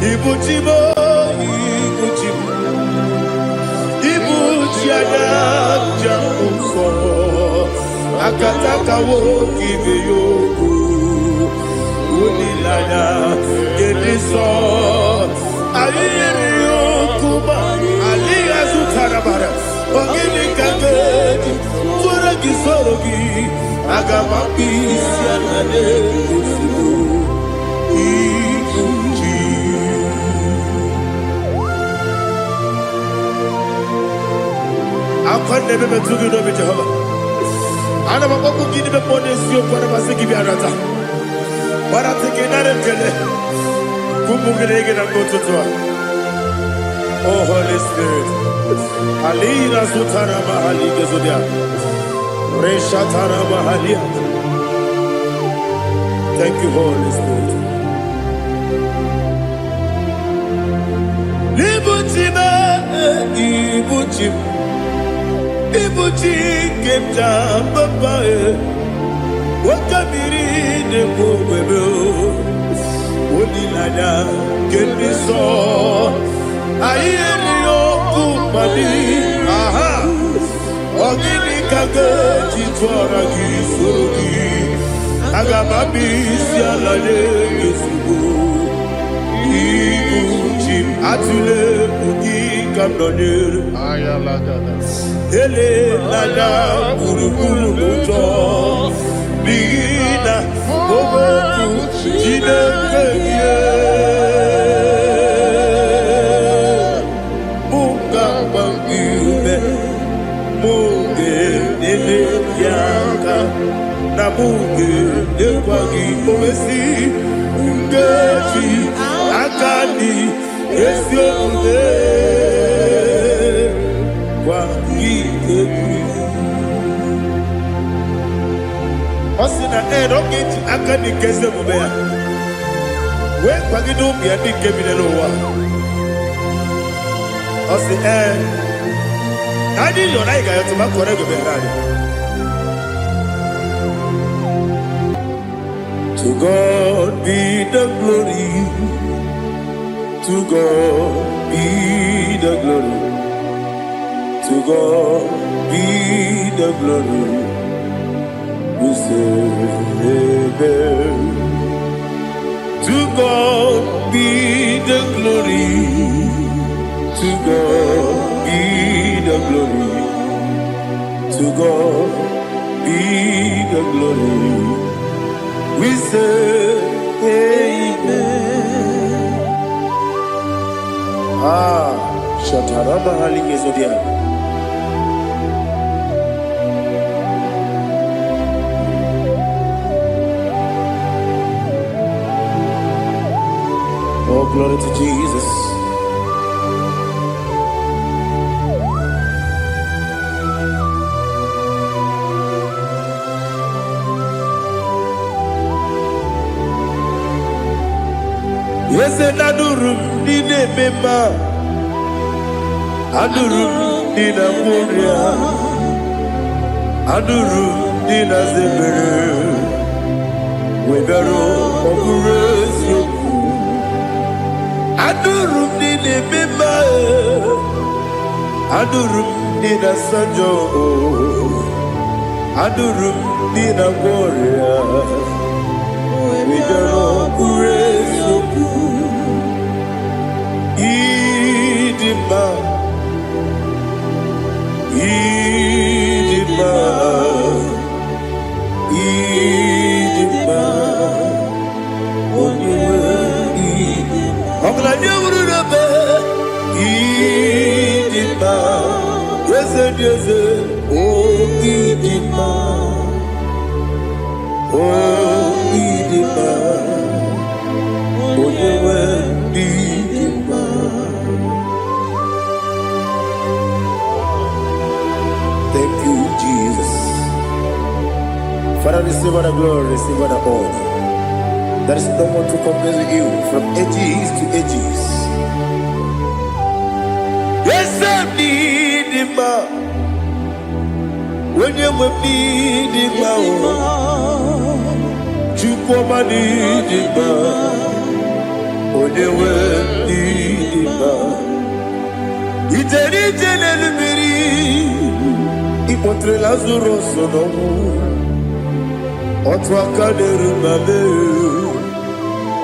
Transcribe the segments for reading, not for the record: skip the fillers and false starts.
Ibuchimo, Ibuchimo, Ibuchiana, Jamuso, Akataka woki beyoku, Unilana, Gediso, Aliyokuba, Aliya Zutarabara, Ogini Kageti, Turagi Sorogi, Agamapi, Sianade, I can't never be too good over Jehovah. I never want to give the bonus you for the Masiki Arata. But I think another Kele. Kumbukin and go to Tua. Oh, Holy Spirit. Alina Sutana Mahali Gazudia. Reshatana Mahalia. Thank you, Holy Spirit. Ibuchima, Ibuchim. Ibuchi kemja papa wakamiri de bobebe onilada kendiso ayeni okupadi aha ogini kageti twara gisugi agamabi sialade yesugo Ibuchi atule ugi kamdonir ayalagada ele nada buruburu moto bina oboku jinekeye muka bangiume muge nele yaka na muge nekwagi owesi ngeji akani esiode Osina don't akani kese mubea. We kwagido biadi kebinelo wa. Osi nadi yo na iga yo tuma kore go berari. To God be the glory. To God be the glory. To God be the glory. We say amen. To God be the glory. To God be the glory. To God be the glory. We say amen. Shataraba Haligezodia. Oh, glory to Jesus. Yes, and Adurum did a member. Adurum did a Moria. Adurum did a Zebere. We better operate you. Adurum did a member. Adurum did a Sanjo. Adurum did a Moria. We better operate you. Idima, Idima, Idima, Idima, yes, oh Idima, oh Idima, Idima. Thank you, Jesus. Father, receive all the glory, receive all the honor. There is no one to compare with you from ages to ages. Yes, I need him. When you need him, you come and need him. When you Many general meri ipotre Lazarus no otwa kaderu mame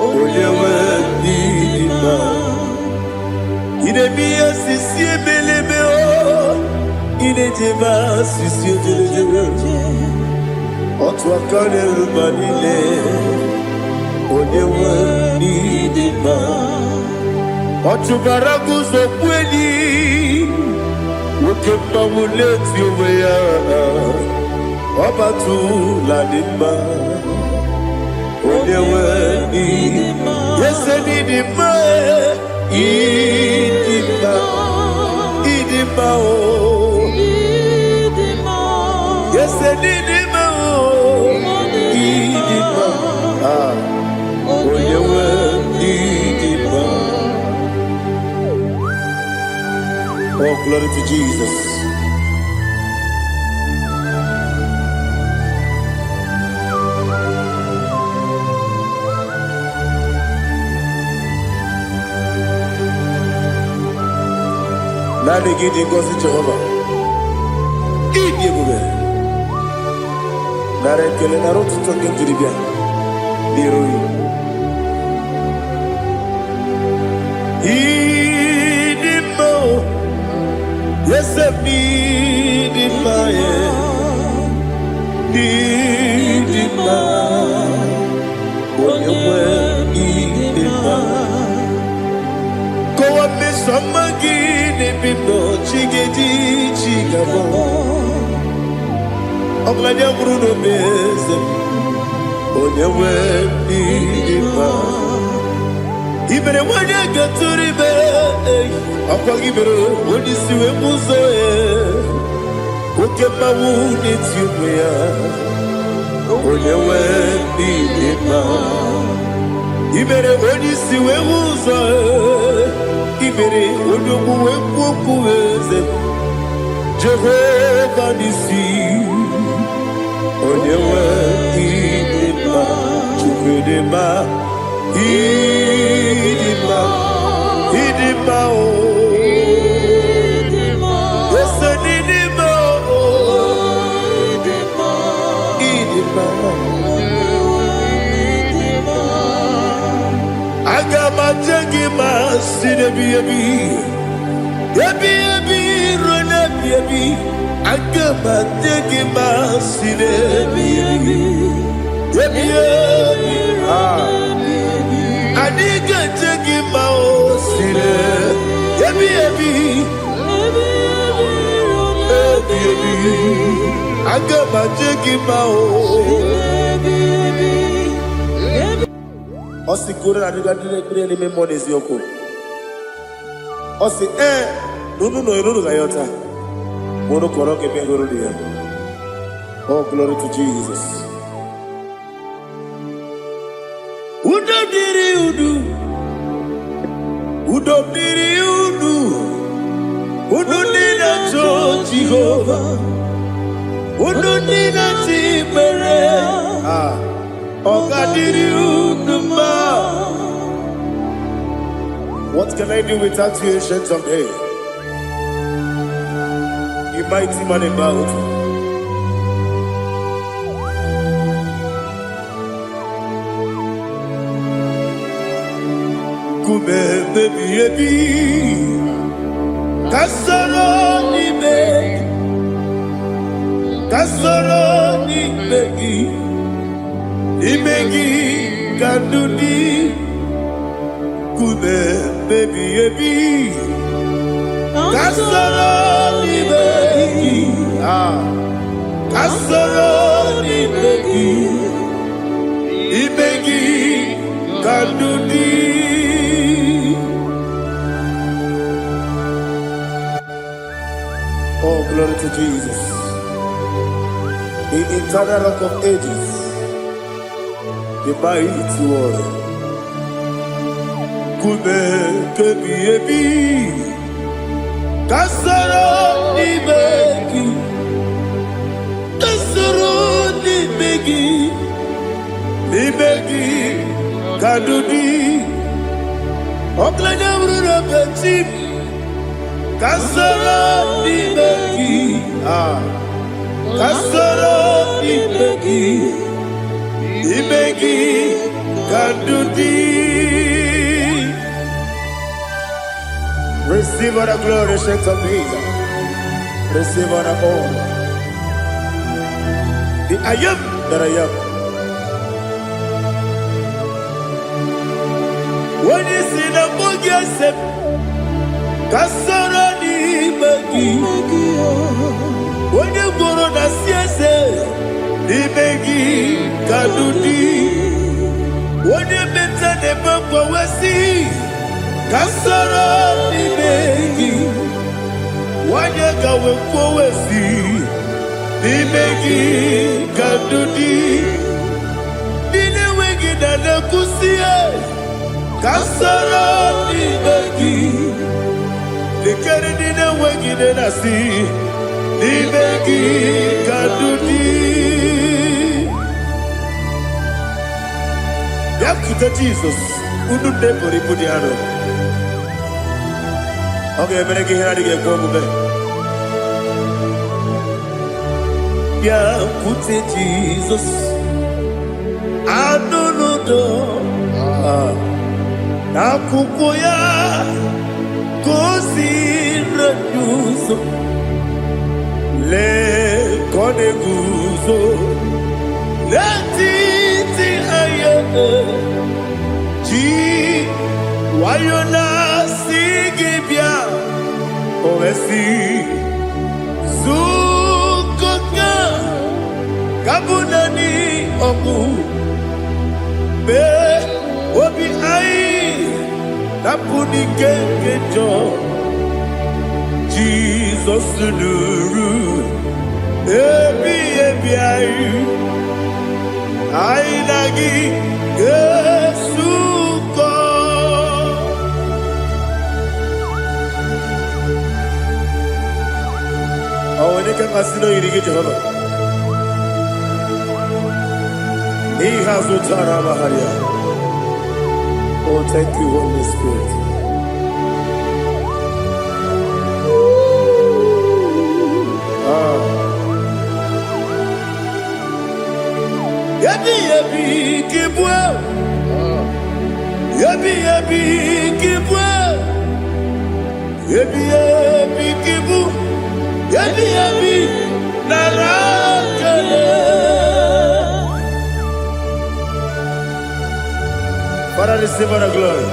oyewe dima ine biya sisi belebe o ine jeba sisi jelejele otwa kaderu manile oyewe dima otubaragu zo kweli Ukemba muleti uweya Wabatu la dima Onewe idima Yese nidima Idima Idima o Idima Yese nidima o Idima Onewe idima Oh, glory to Jesus. Nani gidi ngozi Jehovah. Idi bube. Nare kele naro tutoke jiribia. Niroi. Idi mo. Yes, need in my need in my when you were in my go up me some again if you know chigedi chigabo I'm glad you're Bruno Bezem when you were in my even when you get to the bed Akagibero, when you see a muzo, who get my wound into me, when you went in my Ibere, when you see a muzo, Ibere, when you went to Jehovah, Nissi, when you went in my Chukudema, Idima. Idima o Idima Yes Idima o Idima Idima Idima Agama jagima sinebi Yabi rona yabi Agama jagima sinebi Yabi Adiga jagima o sine Yabi Agama jagima o Osi kura adiga dire ni memonies yoko Osi nunu no irunu gayota Mono koroke mengoro dia Oh glory to Jesus Udo diri udu Udo diri udu Udo nina to Jehovah Udo nina tibere Oga diri udu ma What can I do without you, ancient of days? You mighty man about Baby, Kasoro ni begi, kandudi, kube baby, Kasoro ni begi, kandudi. Oh, glory to Jesus. The eternal rock of ages. The mighty one. Kube kebi Kasoro ni begi kadudi Oklanya bruna petit Kasoro n'imegi. Kasoro n'imegi. Imegi kadudi. Receive all the glory, shake of Jesus. Receive all the honor. The I am that I am. When you see the book, you say, Kasoro n'imegi. When you go to the siese, n'imegi kadudi. When you meet the book, we see. Kasoro n'imegi. Wanya gawe kwowesi n'imegi kadudi. Nine wegi na nekusie. Kasoro n'imegi. Nikere nine wegi na nasi. N'imegi kadudi. Yakuta Jesus. Unu nebori pudiano. Okay, I'm going to get go over. Yeah, put it Jesus. I don't know. Nakukoya, kosi renuso. Le koneguzo. Le titi ayane. Ji wayona. Ovesi Zukoka Kabunani Oku Be Obi Ai Napuni Kenkejo Jesus Nuru Ebi Ai Ai Nagi Yesuko. Oh, when you can consider you get Jehovah. He has returned our Maharia. Oh, thank you, Holy Spirit. Yabi yabi kibwa. Yabi yabi kibwa. Yabi yabi kibu. Yabi yabi narakale. Father, receive our glory.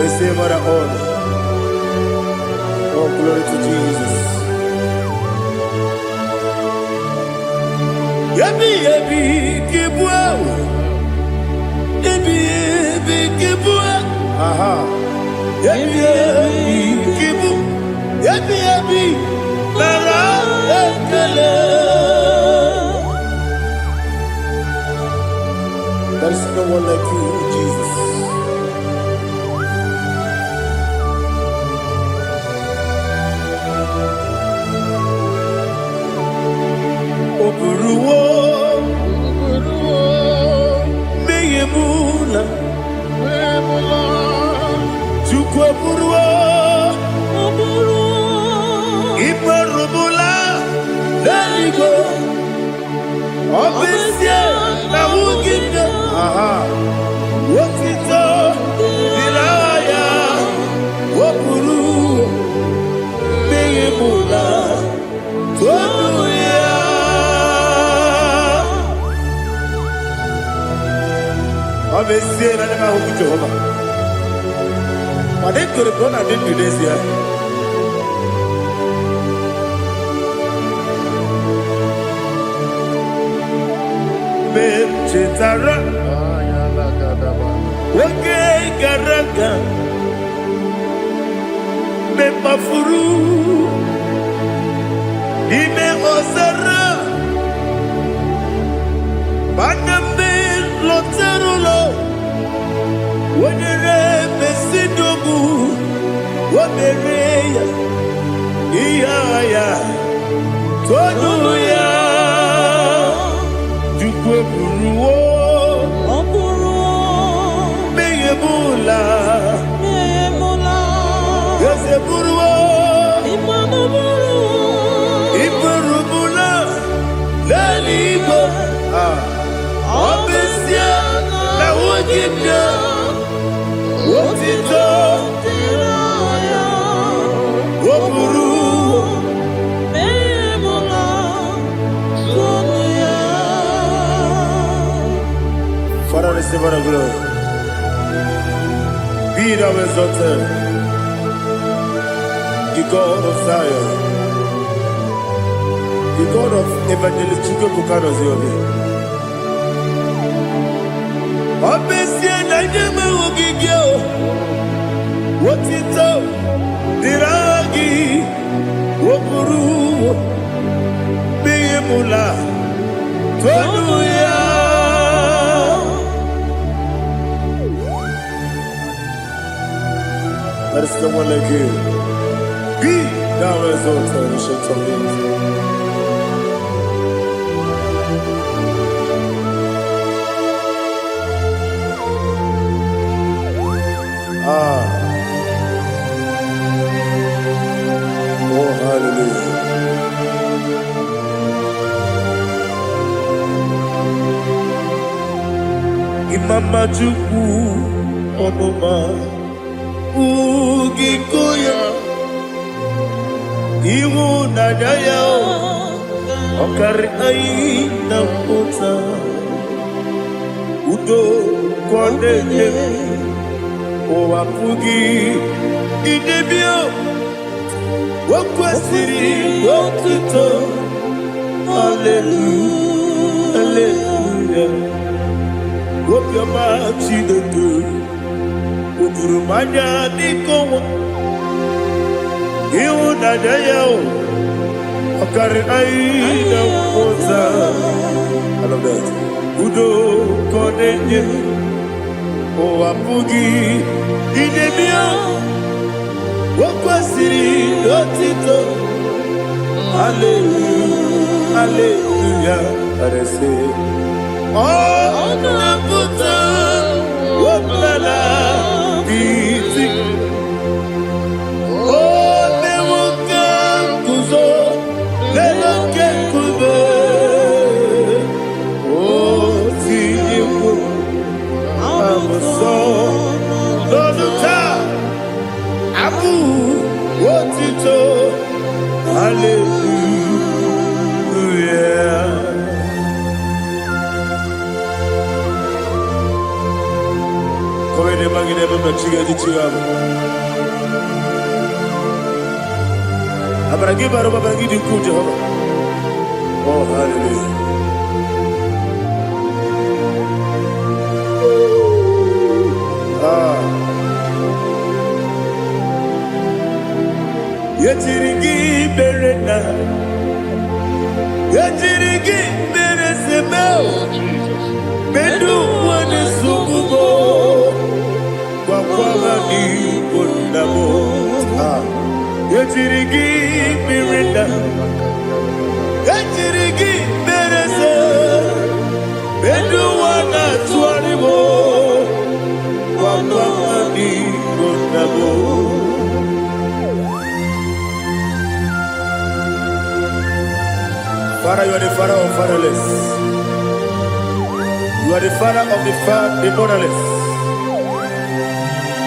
Receive our honor. Oh, glory to Jesus. Yabi yabi kibwa. Yabi yabi kibwa. Aha. Yabi yabi kibu. Yabi yabi narakale. There is no one like you, Jesus. Oburuwo, meyemula, chukwu oburuwo, iperubula, leligwe, obesie na wugide. Aha, wotito, dilaya, oburuwo, meyemula, tonuya. Obesie na nema huku Jehovah. I didn't go to the I didn't do this here. Chetara, okay, Garaga, me mafuru, ime osara, bandambe loterulo, wenere besidobu, wabereya, iya, tonuya. Buruwo, meyemula, yese buru. Otito Tiraya Oburu Memola Sonia. Father, receive our glory. Be thou exalted, the God of Zion, the God of Evangelist Chukwu Bukano Ziobi. Obesia na nyeme ogigio, wotito diragi, wopuru, biyemula, tonuya. There is no one like you. Be thou exalted, ancient of days. Oh, hallelujah. Imama Chukwu Onuma Ugikoya Iwu Nadaya Okari Aina Mota Udo Kondeye Owapugi Idebio Wakwasiri Wakito Hallelujah Hallelujah Wopiama Chidodo Udurumanya Nikowa Iwu Nadaya Okari Aina Mota I love that Udo Kondeye Owapugi Idebio Wakwasiri Lotito Hallelujah Hallelujah I say Oh Naputa Woplala Biti Oh Newoka Kuzo Leloke Kube Oh Tiyimu Amoso Loduta Abu Wotito Hallelujah Come ne magine baba chiga di chiga Abragi baro baba gidi ku Jehovah Oh hallelujah Yetirigi berena Yetirigi beresebeo Bedu wane sububo Kwa ni kondamo Yetirigi berena Yetirigi berese Bedu wana tuanibo Kwa ni kondamo Father, you are the father of fatherless. You are the father of the motherless.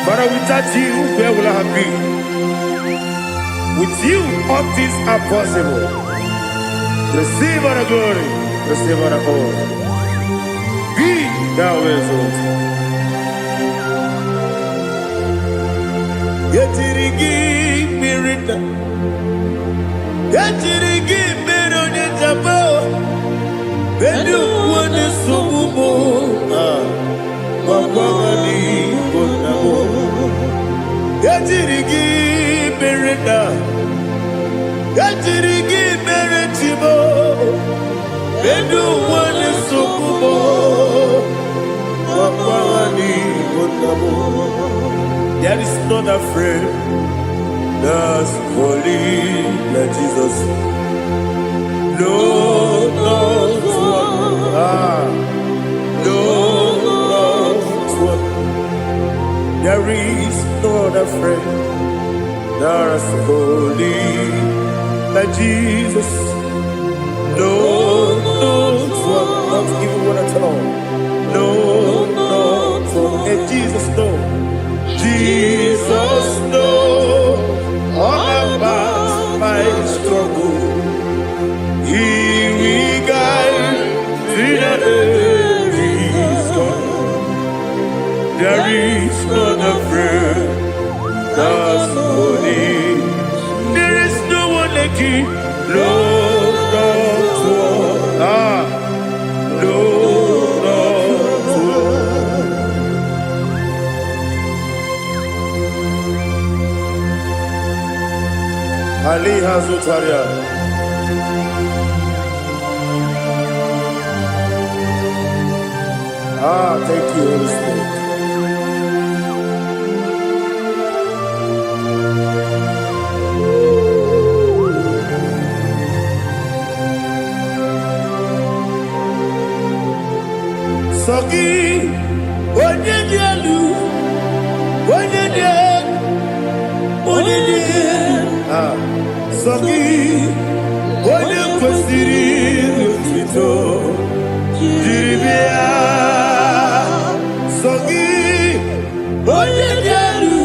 Father, without you, where will I have been? With you, all things are possible. Receive our glory, receive our honor. Be thou exalted. Yetirigi mirita, yetirigi mironye jabo, bedu wane sububo, wakwani konamo. Yetirigi mirita, yetirigi miretibo, bedu wane sububo, wakwani konamo. There is not a friend that's holy like Jesus. No, no, no, one. There is no other friend that's holy like Jesus. No, no, one. Not even one at all. No, no, one. And Jesus, no. Ali Hazutaria. Thank you, Holy Spirit. Sogi, onye dị elu, onye dị elu, onye dị elu. Sogi, onye kwesịrị otuto, jiri bịa. Sogi, onye dị elu,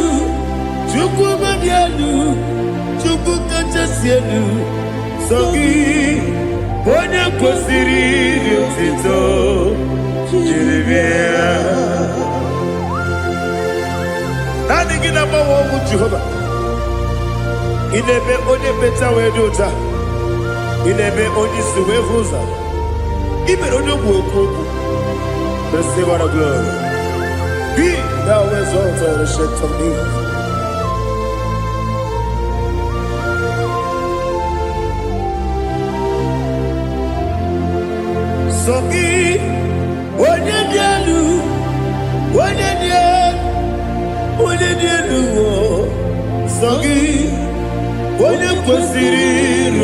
Chukwu dị elu, Chukwu kachasị elu. Sogi, onye kwesịrị otuto. Nani gina mawa omu Jehova. Inebe onye beta wedu uta. Inebe onye siwe huza. Ibe onye woku. Receive our glory. Be thou exalted and shed from me. Sogi. Onye dị elu, onye dị elu, onye dị elu, sọ gị, onye kwesịrị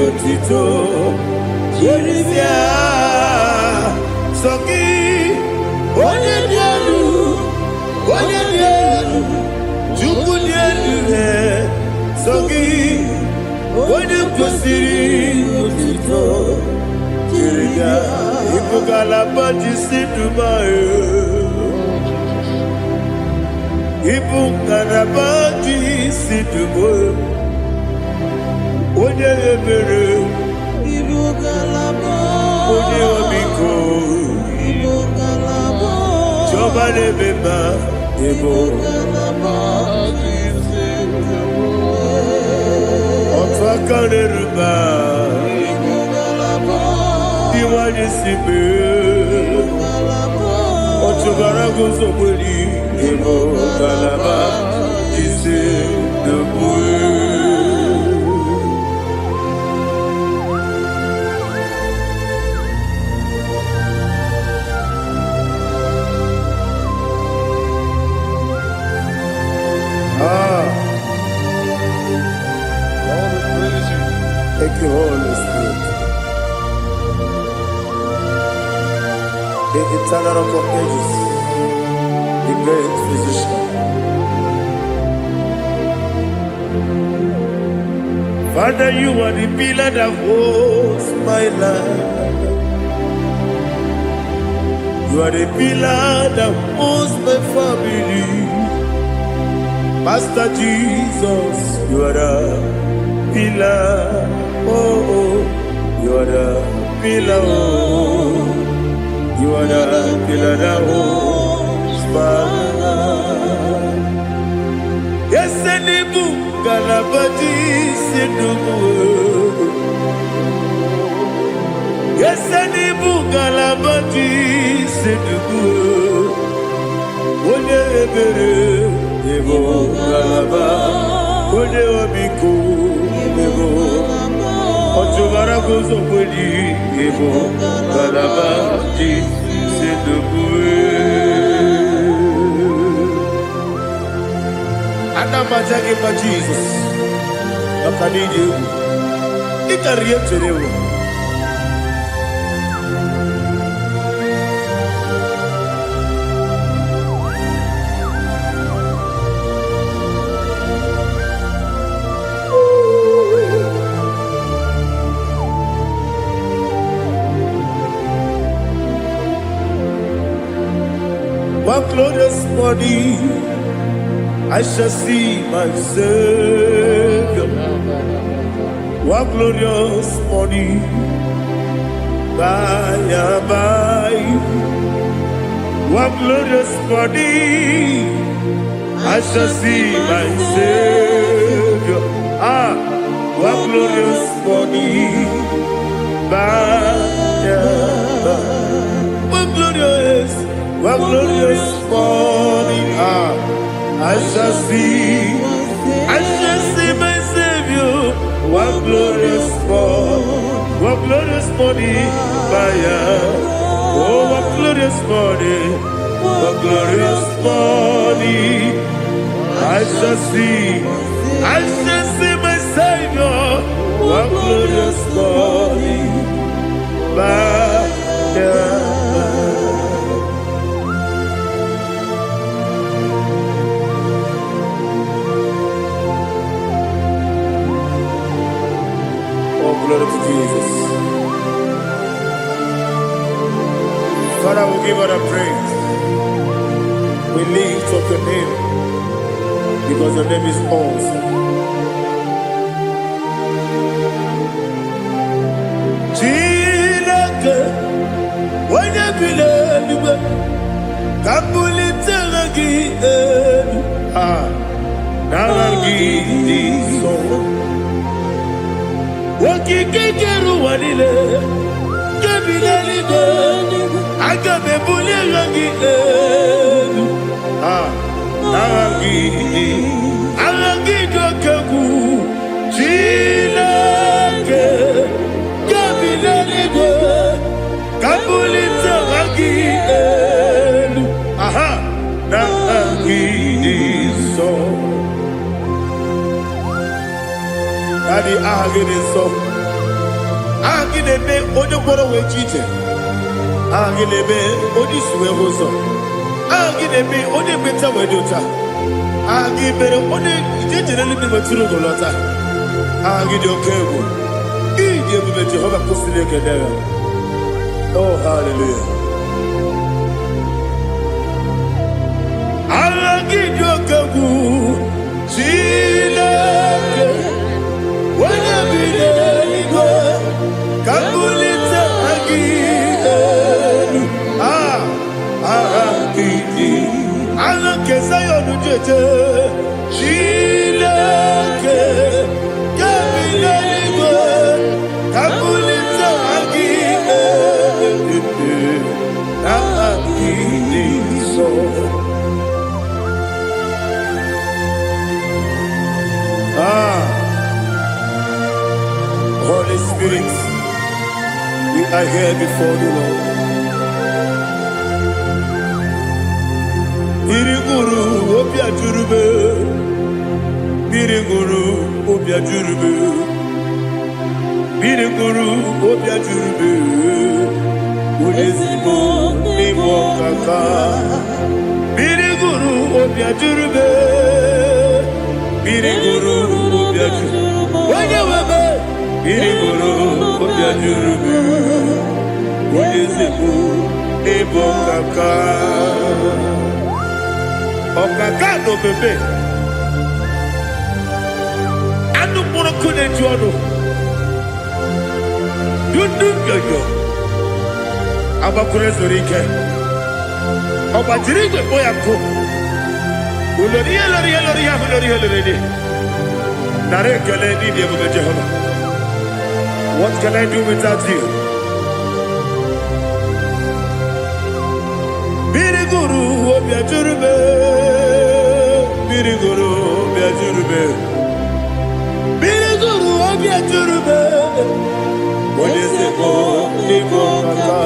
otuto, jiri bịa. Sọ gị, onye dị elu, onye dị elu, Chukwu dị elu, sọ gị, onye kwesịrị otuto, jiri bịa. Ibu galaba jisi Dubai. Ibu galaba jisi Dubai. Onye ebere. Ibu galaba. Onye omiko. Ibu galaba. Jọba nebeba. Ibu galaba jisi Dubai. Otu aka neruba. Iwani sibe Ochugara gozo mweli Emo galaba Jise Debue Thank you, Holy Spirit. The eternal rock of ages, the great physician. Father, you are the pillar that holds my life. You are the pillar that holds my family. Master Jesus, you are the pillar. Oh, you are the pillar. Oh. You are the pillar that holds my life. Yes, Nibu Galabati Sidubu. Yes, Nibu Galabati Sidubu. One ebere, Nibu Galaba. One obiku, Nibu. Ochubara gozo mweli, Nibu Galaba. Anamajage pa Jesus. Akanije. Ikariyeterewo. One glorious morning, I shall see my Savior. One glorious morning, by and by. One glorious morning, I shall see my Savior. One glorious morning, by and by. One glorious morning, I shall see my Savior. One morning, oh, what glorious morning, what glorious morning. I shall see my Savior, what glorious morning, Oh, glory to Jesus. Father, we give all the praise. We lift up your name because your name is awesome. Chineke, onye bileliwe, kabulitela gị elu, nara gị dị nsọ. Okike kere ụwa niile, nke bileliwe, aga m ebulie gị elu, nara gị dị oke egwu. Chineke, nke bileliwe, kabulitela gị elu, nara gị dị nsọ. Daddy, so Agilebe, Odoboro Wejite, Agilebe, Odisue Hoso, Agilebe, Odebeta Wedota, Agibere, Ode, generally be Maturu Golota, Agidio Kebu, Idiom Jehovah Postilic. Oh, hallelujah. Agidio Kebu, Chile. When I be there, Kabulita again. Agidi. Alakesayo Nujete. Chileke. Kabilanigo. Kabulita again. Agidi so. Holy Spirit, we are here before you, Lord. Biriguru obia jurube, Biriguru obia jurube, Biriguru obia jurube, Udesibo nibo kaka, Biriguru obia jurube, Biriguru obia jurube, Wanyawebe. Biriguru obia jurube, Udesibo nibo kaka. Okaka no bebe. Anu mono kune juano. Dundu yoyo. Abakure zorike. Obajirige boyako. Uloriya. Nare kele ni diye Jehovah. What can I do without you? Biriguru obia jurube, Biriguru obia jurube, Biriguru obia jurube. Odesebo nibo kaka,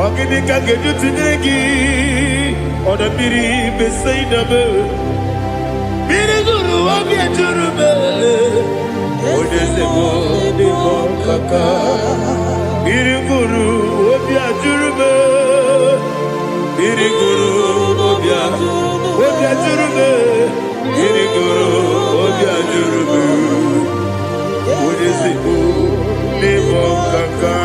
ogini kangeju tinegi, oda biri besaidabe. Biriguru obia jurube, Odesebo nibo kaka, Biriguru obia jurube. Biriguru obia jurube, Biriguru obia jurube, Odesibo nibo kaka.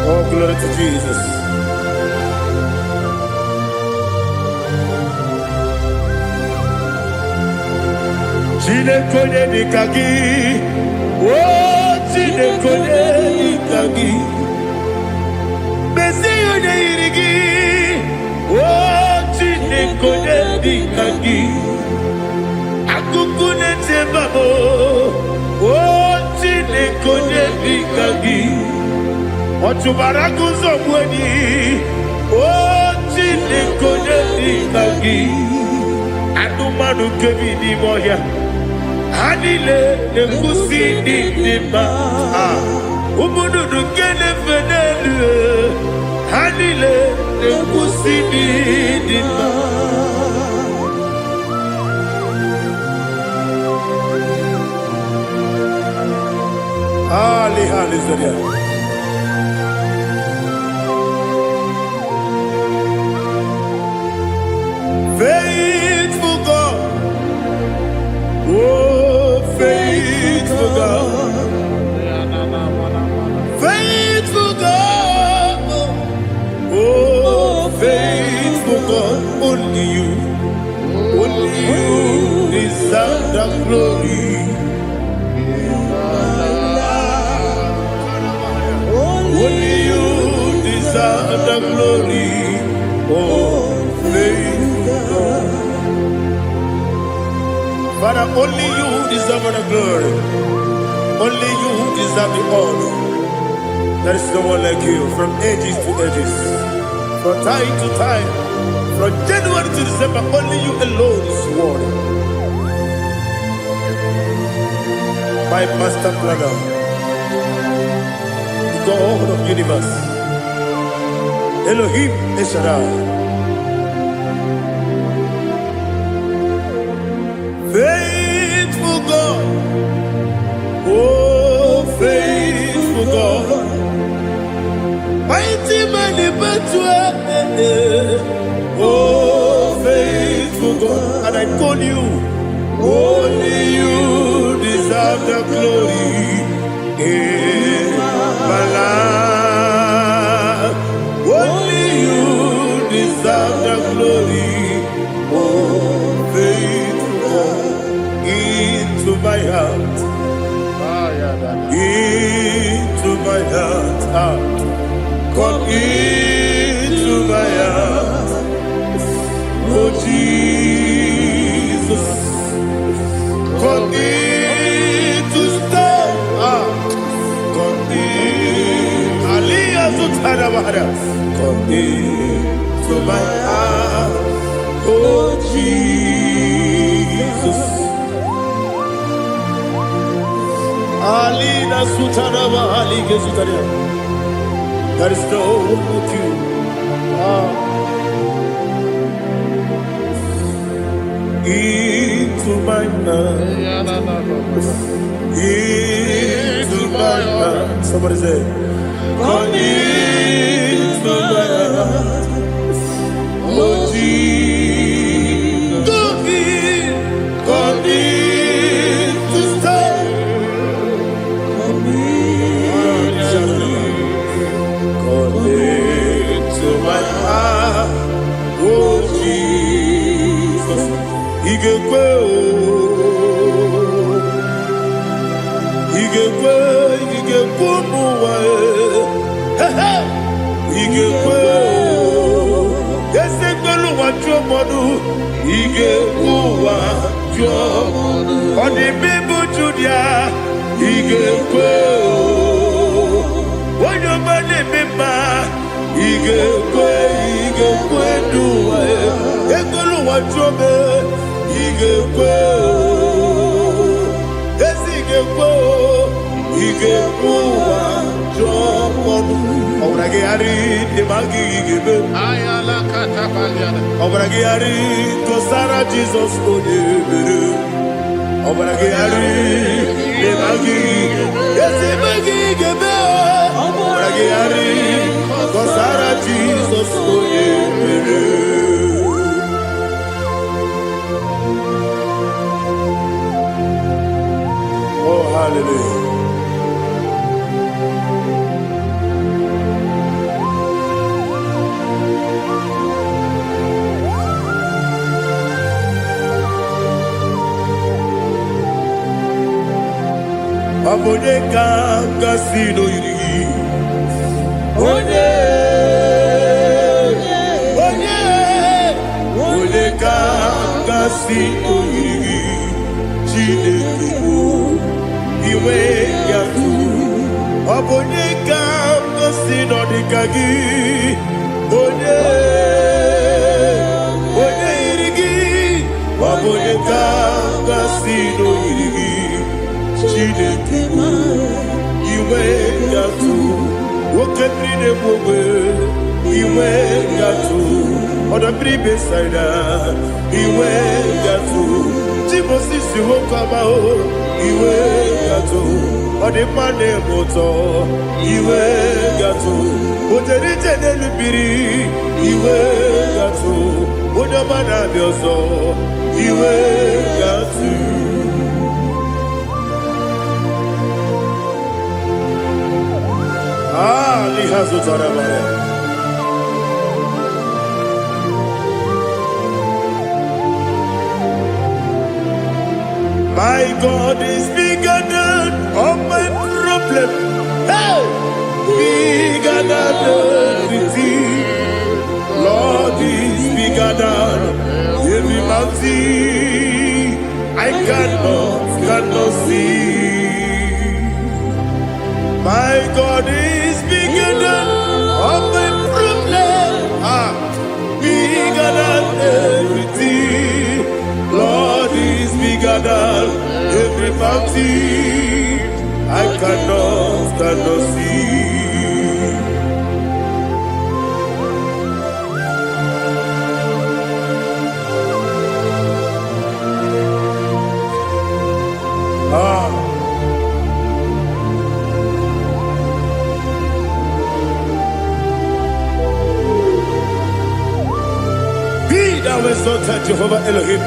Oh, glory to Jesus. Chinekonye nikagi, oh chinekonye nikagi, Mesiyo ne irigi, oh chinekonye nikagi, Akukune tebabo, oh chinekonye nikagi, Otubaraku zomweni, oh chinekonye nikagi. Anụmanụ nke bi n'ime ọhịa ha niile na-ekwusi dị mma. Ụmụ nnụnụ nke na-efe n'elu ha niile na-ekwusi dị mma. Hallelujah. Faithful God, oh faithful God, faithful God, oh faithful God, only you deserve the glory. Only you deserve the glory, oh faithful God. Father, only you deserve the glory. Only you deserve the honor. There is no one like you from ages to ages, from time to time, from January to December. Only you alone is worthy. My master planner, God of universe, Elohim Eshadai, faithful God, oh faithful God, mighty man in battle, oh faithful God, and I call you, only you deserve the glory. My life, only you deserve the glory. Oh, faithful God, into my heart, into my heart, come into my heart. Oh Jesus, come in to stay. Come into my heart, oh Jesus. Alina Sutanaba, Alige Sutaria. There is no one like you. Into my heart, into my heart. Somebody say, come into my heart, oh Jesus. Come in to stay. Come into my heart, oh Jesus. Igekwe, igekwe muwa. Igekwe, ese gbolu wa jomodu. Igekwe wa jomodu. Odi bibu Judia. Igekwe, onyo mane mema. Igekwe duwa. Egbolu wa jome. Igekwe, ese igekwe wa jomodu. Obragi ari demagi igebe. Ayala katapaliana. Obragi ari kosara Jesus odebere. Obragi ari demagi yesimagi igebe. Obragi ari kosara Jesus odebere. Oh hallelujah. Abone kanga sino yiri. Onye kanga sino yiri. Chineke iwe yatu. Abone kanga sino dikagi. Onye yirigi. si no yiri Chineke iwe gatu woke brine bogwe iwe gatu oda bribe saida iwe gatu Timosi si wokama o iwe gatu odi mane moto iwe gatu ojeri tenelu biri iwe gatu oda mana bioso iwe gatu lihazo tarabaya My God is bigger than all my problem. Hey! Bigger than everything. Lord is bigger than every mountain. I cannot see. My God is bigger than all my problem. Bigger than everything. Lord is bigger than every mountain. I cannot see. Be thou exalted, Jehovah Elohim,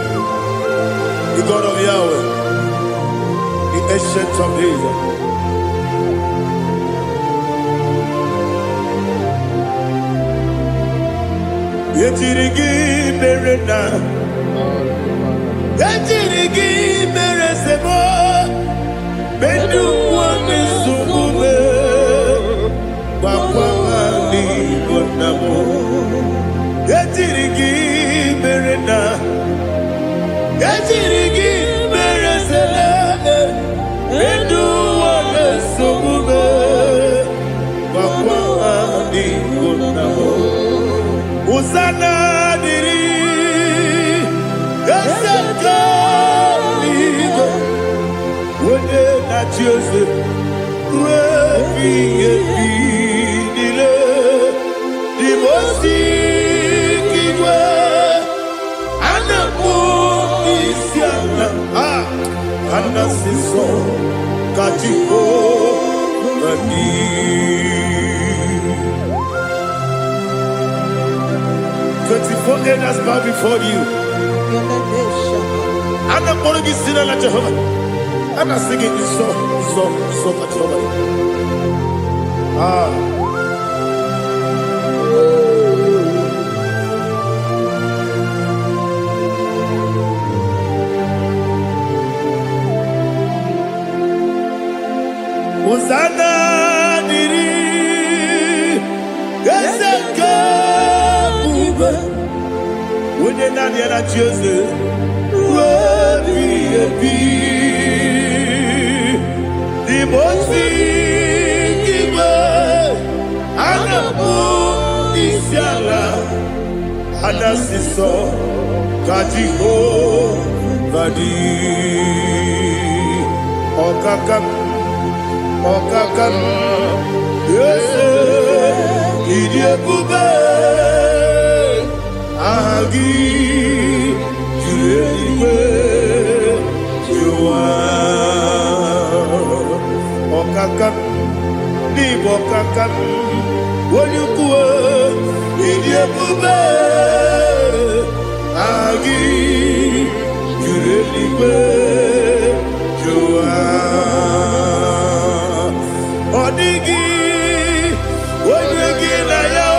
the God of Yahweh, the ancient of days. Yetirigi berena, yetirigi beresemo, bedu wane subume, wakwani bonamo. Yetirigi berena, yetirigi beresele, bedu wane subume, wakwani bonamo. Usana diri, esaka ligo, wode na Jose, refi nile, di mosi kiwe, anapo isiana, anasiso kajiko mani. 24 elders bow before you. And I'm going to sing like Jehovah. And I'm singing this song like Jehovah. Hosanna diri, Ezeka. When you're not yet at Jesus, the most and the book is Yala, and that's the song, Kajiho, Vadi, Okakam, yes, Idiot Bube. Agi julewe juwa okakam ni bokakam wonyukuwe idiebube agi julewe juwa odigi wonyegi na yo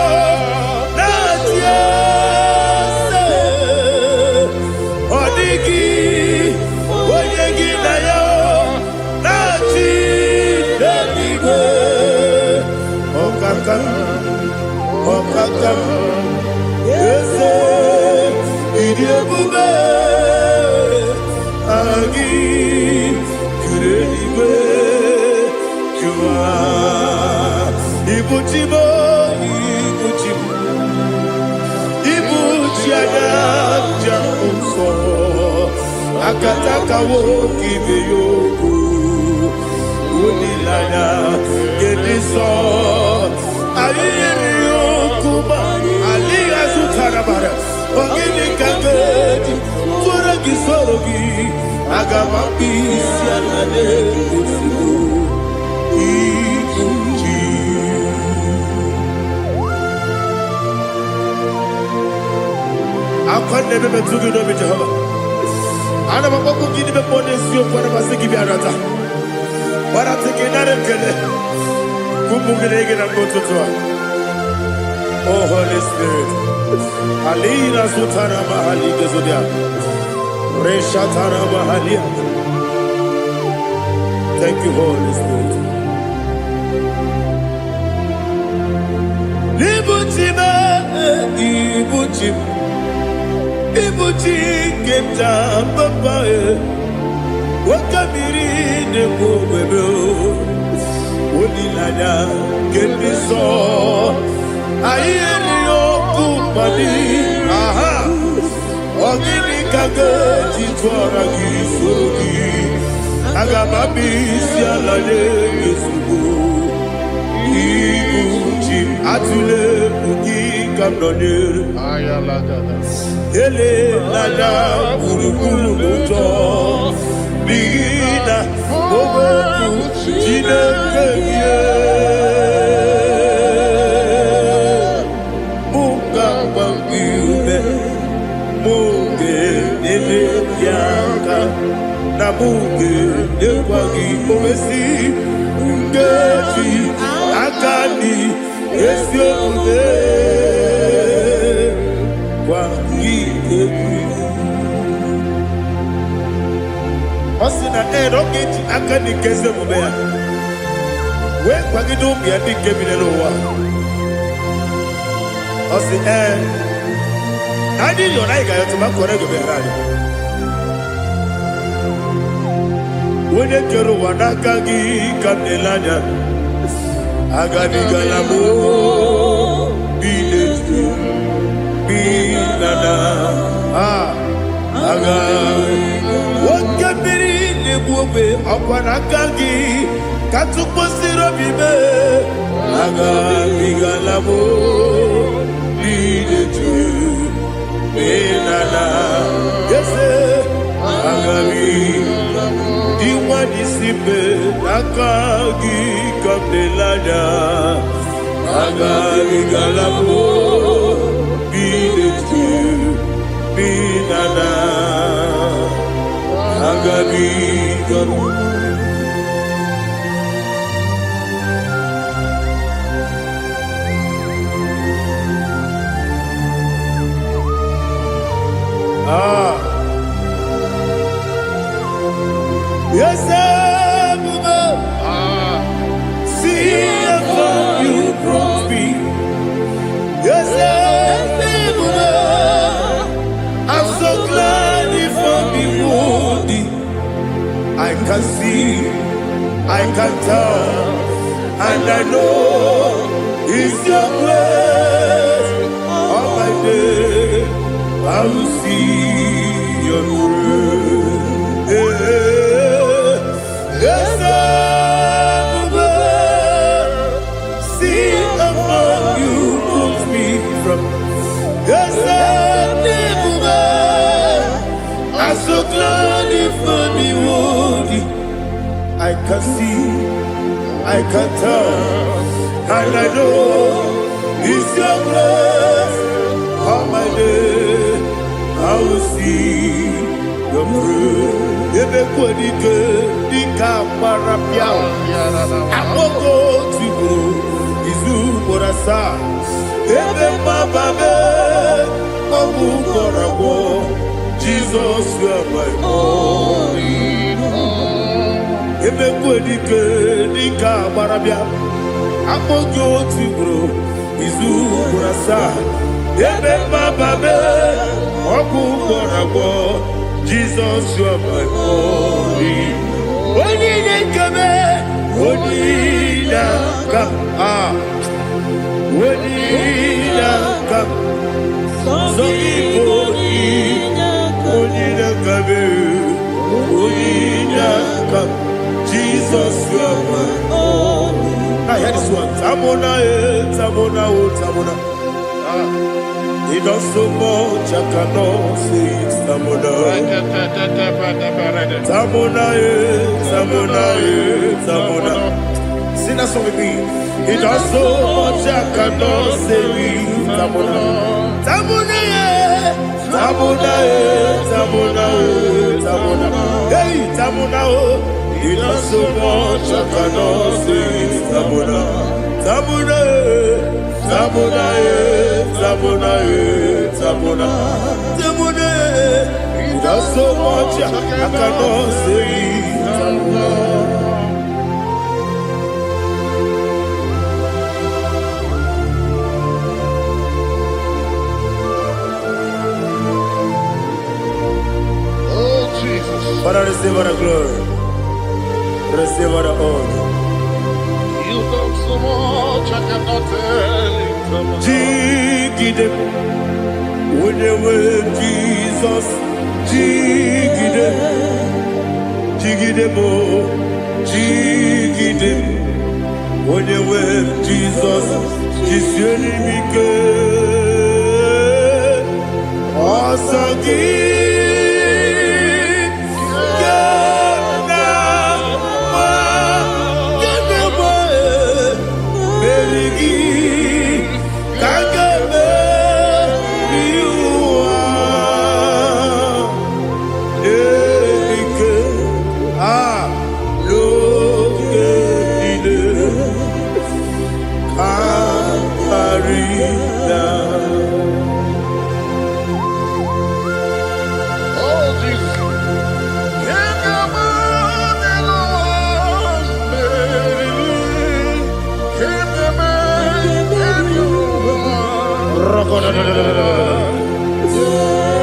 natie Okakam, yes, Idiabube, Agi, Kureliwe, Jua, Ibuchibo, Ibuchiana, Jamuso, Akataka wo kibe yoku Unilaya Gediso Ayiri yoku ba Aliya Zutarabara Ogini kagedi Tura gisorogi Agama bisi Alane Kusibu Ikuji Akwande bebe tugi no bi Jehovah Ana maboko gini be pone siyo kwa na basiki bi arata. Wara teke nare kele. Kumugirege na mbototoa. Oh Holy Spirit. Alina sutara mahali gezodia. Resha tara mahali. Thank you, Holy Spirit. Libuchime, ibuchime. Ibuchi kenta papaye Wakamiri ne kubebe Unilanya kendiso Ayeri okupani Aha Ogini kage Jitwara gisogi Agamabisi alane Yesubu Ibuchi atule Ugi kamdonir Ayalagada. Ele nada burukuru muto Bigina Ogoku Jinekeye Muka Bambiube Muge Nele Yaka Namuge Nekwagi Omesi Ngeji Akani Esiode Osina rogeji akani keze mubea. We kwagido mi adi kemine lowa. Osi Adi yona iga yotuma kore gobe radi. Wene kero wanakagi kamnelanya. Agadi galamo biletu. Binana aga wakabiri lebuwe akwanakagi katuposiro bibe aga bigalamo biletu binana yese aga diwani sibe nakagi kamdelanya aga bigalamo Binana Agabi Garu Yes, see how you brought me. Yes, I'm so glad if I'm wounded. I can see, I can tell, and I know it's your grace. All my day, I will see your grace. Yes, see among you moves me from. Yes, I'm so glad if me woody. I can see, I can tell, and I know it's your grace. All my day, I will see your grace. Ebe kwenike, dika parapiao. Akoko tibu, izu morasa. Ebe mababe, mabu korabo. Jesus, you are my only home. Ebe kwenike, dika parapia. Akoko tibu, izu morasa. Ebe mababe, mabu korabo. Jesus, you are my only. Only kame, only come, only come. So only kame, Tamona. He does so much, I cannot say it. Tamona. Sing that song with me. He does so much, I cannot say it. Tamona. Hey, Tamona. He does so much, I cannot say it. Tamona. He does so much, I cannot say it. Father, receive all the glory. Receive all the honor. You done so much, I cannot tell it. Jigide, when you were Jesus, Jigide, mo, Jigide, when you were Jesus, Jisyenimike, Asagi.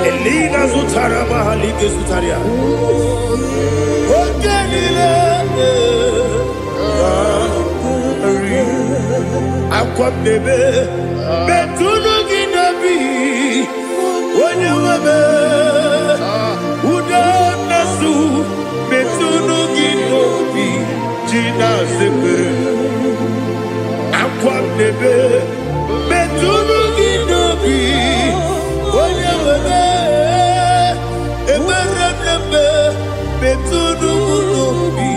Elina Zutara Mahalike Zutaria. Aqua bebe, Betuno Ginabi, when you were Udanasu, Betuno Ginobi, Gina Zepe. Aqua bebe, Betuno Ginobi, when you were Betuno Ginobi,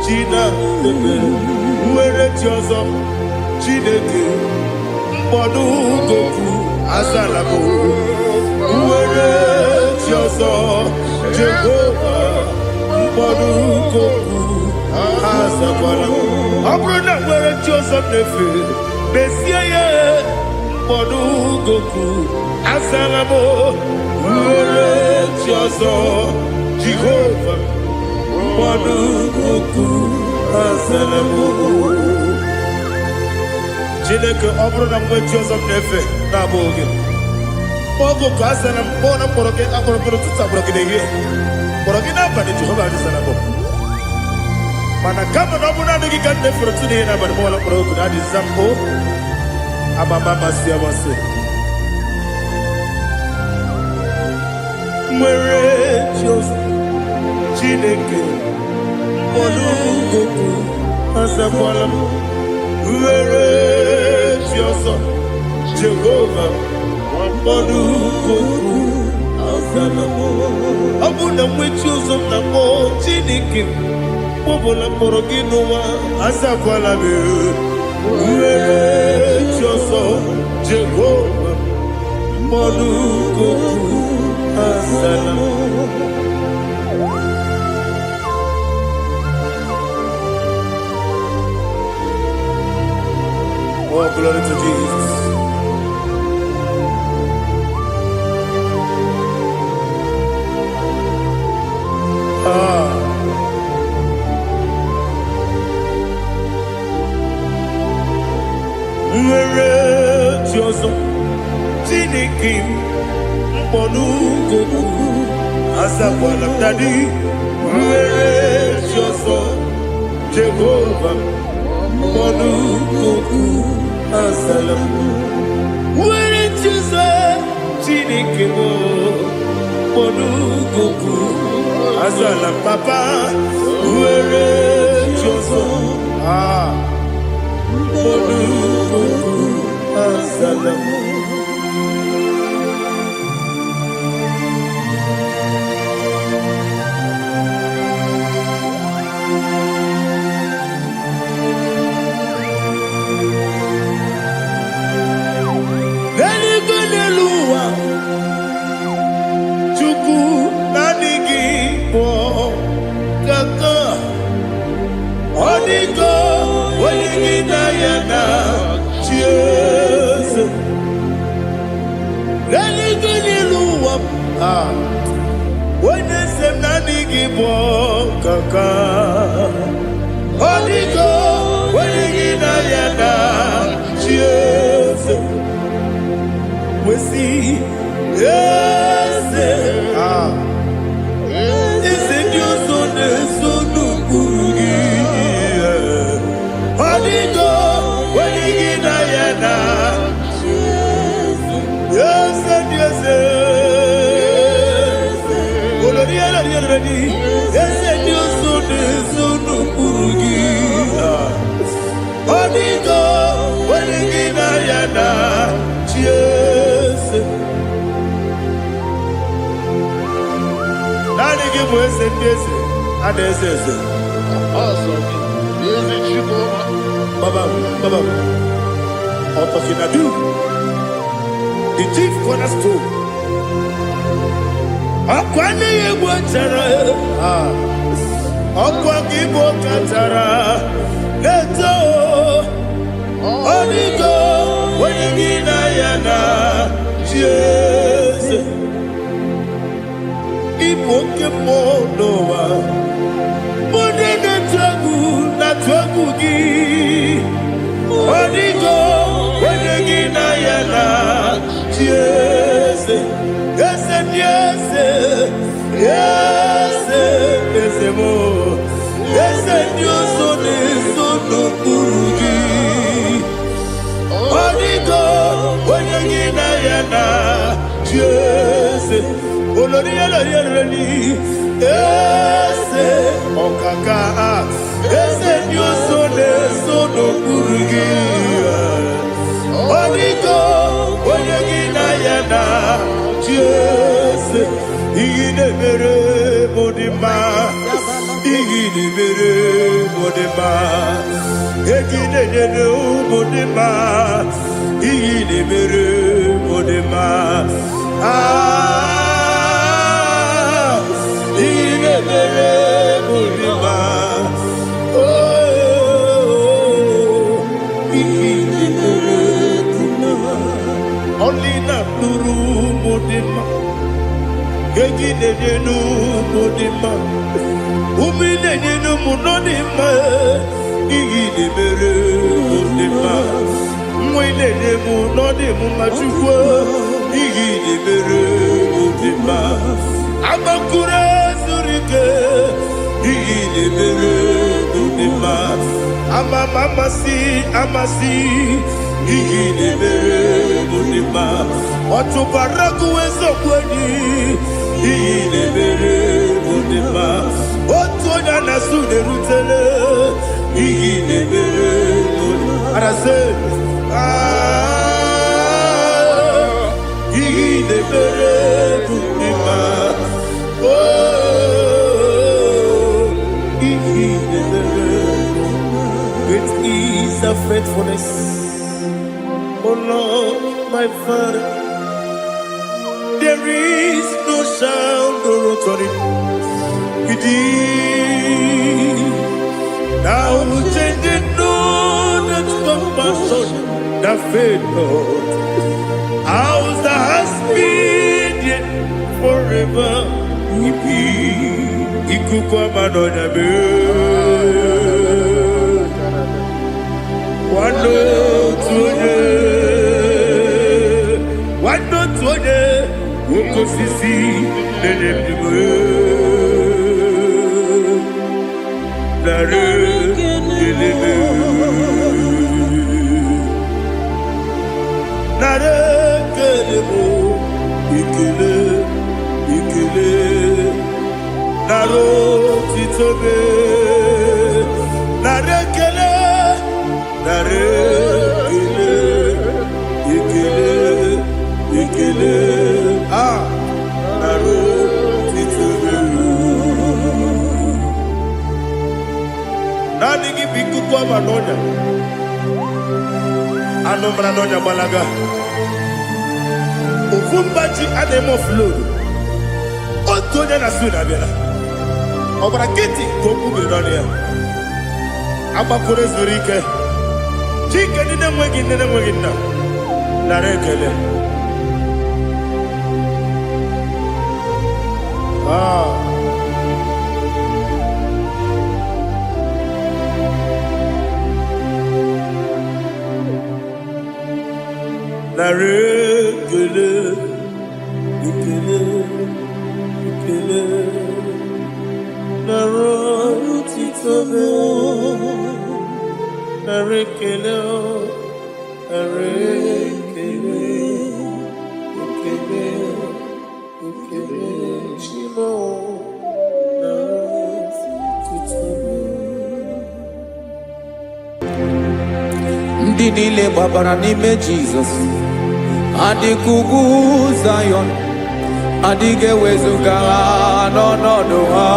Gina Zepe. Where it yours up. Chineke mkpọdụ goku azalabo uwere chiozo Jehova mkpọdụ goku azakwala ọ bụrụ na nwere chiozo nefe bezie ya mkpọdụ goku azalabo uwere chiozo Jehova mkpọdụ goku azalabo. Chineke ọ bụrụ na mgbe chi ọzọ m na-efe na-abụ oge ogo ka a sara m kpọọ na mkpọrọ gị akpọrọ gị n'ụtụtụ akpọrọ gị n'ehihie kpọrọ gị n'abalị Jehova adịsara m mana kama na ọ bụ naanị gị ka m na-efere tụ n'ihe n'abalị mụọla mkpọrọ ogu na adịza mbụ amama amasị amasị nwere chi ọzọ Chineke mkpọrọ ogu azakwala m were chi ọzọ Jehova mkpọrọ goku azala m ọ bụ na nwechi ụzọ m na mkpọ Chineke kpọbụla mkpọrọ gị n'ụwa azakwala m were chi ọzọ Jehova mkpọrọ goku azala m. Oh, glory to Jesus. Nwere Jiozo Chineke mkpọnụ goku azakwala m dadi nwere Jiozo Jehova mkpọnụ goku azala m nwere Jiozo Chineke mkpọnụ goku azala m papa nwere Jiozo The chief cornerstone. Akwani Igbo chara, Akwani Igbo chara, Leto, Onigo, Wenigina yana, Jesus. Igbo kemo noa, Monene tragu na tragu gi, Onigo, Wenigina yana, Jesus. Yes, yes, yes, yes, more. Yes, and you so no kurugi. Onigo, when you get ayana, yes, Olori, yes, Okaka, yes, and you so no kurugi. Onigo, when you get ayana. Yes, Igidebere Modima, Igidebere Modima, Igidebere Modima, Igidebere Modima, Igidebere Modima, oh, Igidebere Modima, only not Nuru Modima. Gejinenu Modima, Uminenu Munodima, Igidebere Modima, Mwinenu Nodimu Machukwa, Igidebere Modima, Amakure Zurike, Igidebere Modima, Amasi, Igidebere Modima, Watubaraku Ezokweni, Igidebere Modima, Otonya Nasude Rutele, Igidebere Modima. And I say, Igidebere Modima, oh, Igidebere Modima. Great is the faithfulness, oh Lord, my Father. There is no sound or authority. Now changing no that compassion, that faith, Lord. How's the husband yet forever? Ikukwa Madonna be. One note, Ukosisi, Nenebwe, Nare, Elebe, Nare, Kelebo, Ikele, Naro, Titobe, Nare, Kele, Nare. mara n'ọnya gbalaga ofu mbaji a na-eme offload otu onye na-asụ na-abịara ọ gbara nkịtị ka o kwubiri n'ọnụ ya agbapụrụ ezuru ike chike ndị na-enweghị nne na-enweghị nna nara ekele nara ekele ekele ekele nara otito nara ekele nara ekele ekele ekele chimo nara otito ndị niile gbabara n'ime Jizọs adịghị ugwu Zayọn adịghị ewezuga ha n'ọnọdụ ha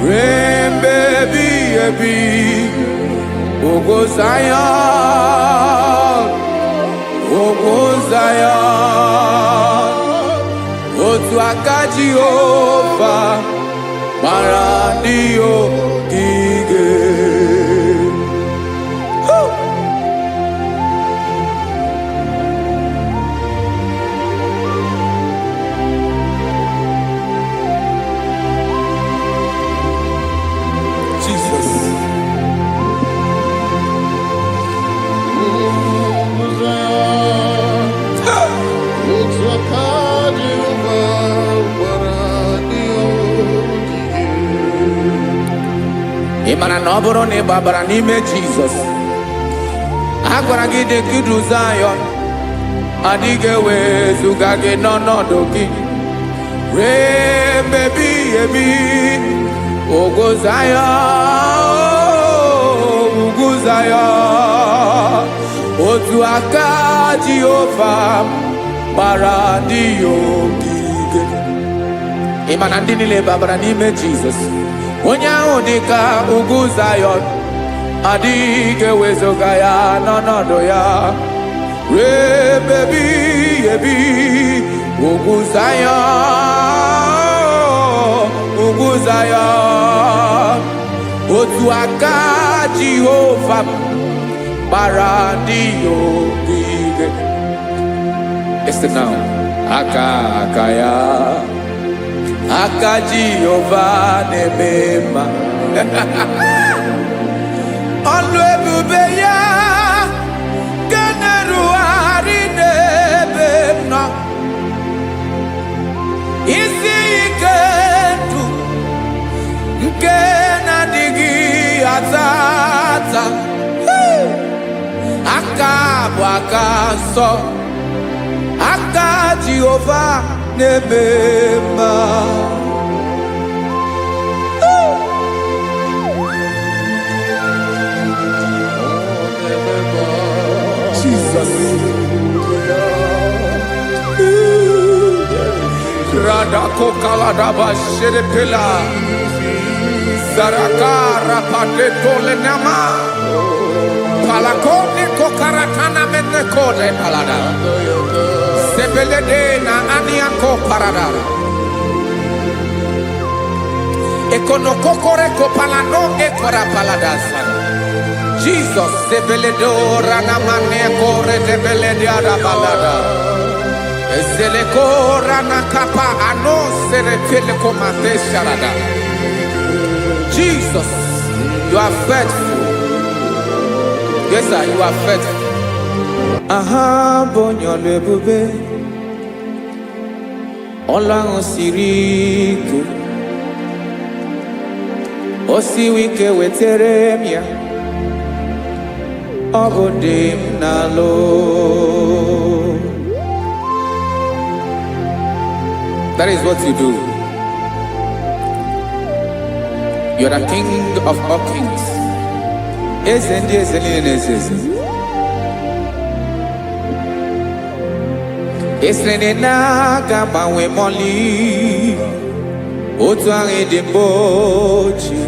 ruo mgbe ebighị ebi ugwu Zayọn ugwu Zayọn otu aka Jehova gbara ndị ogige ị mara na ọ bụrụ na ị gbabara n'ime Jizọs a gwara gị dị ka Zayọn adịghị ewezuga gị n'ọnọdụ gị ruo mgbe ebighị ebi ugwu Zayọn ugwu Zayọn otu aka Jehova gbara ndị ogige ị ma na ndị niile gbabara n'ime Jizọs onye ahụ dị ka ugwu Zayọn adịghị ewezuga ya n'ọnọdụ ya ruo mgbe ebighị ebi ugwu Zayọn ugwu Zayọn otu aka Jehova gbara ndị ogige Listen now. Aka ya aka Jehova na-eme mma ọlụ ebube ya ga na-erugharị n'ebe m nọ isi ike ndụ nke na-adịghị ata ata aka bụ aka nsọ aka Jehova na-eme mma Jesus Radako Kaladaba Sherepela Zarakara Padetole Nama Palakone Kokaratana Menekode Palada Sebelede na Aniako Paradara Ekonokokore Kopalano Ekora Paladasa Jesus Sebeledo Ranamane Kore Debeledia Balada Ezeleko Ranakapa Ano Serepeleko Mate Sharada Jesus, you are faithful. Yes, sir, you are faithful. Aha, bonyo lebube. Ola osiriku. Osi wike weteremia. Obodim nalo. That is what you do. You are the King of all kings. Esrene na gama we moli. Otu ange dembochi.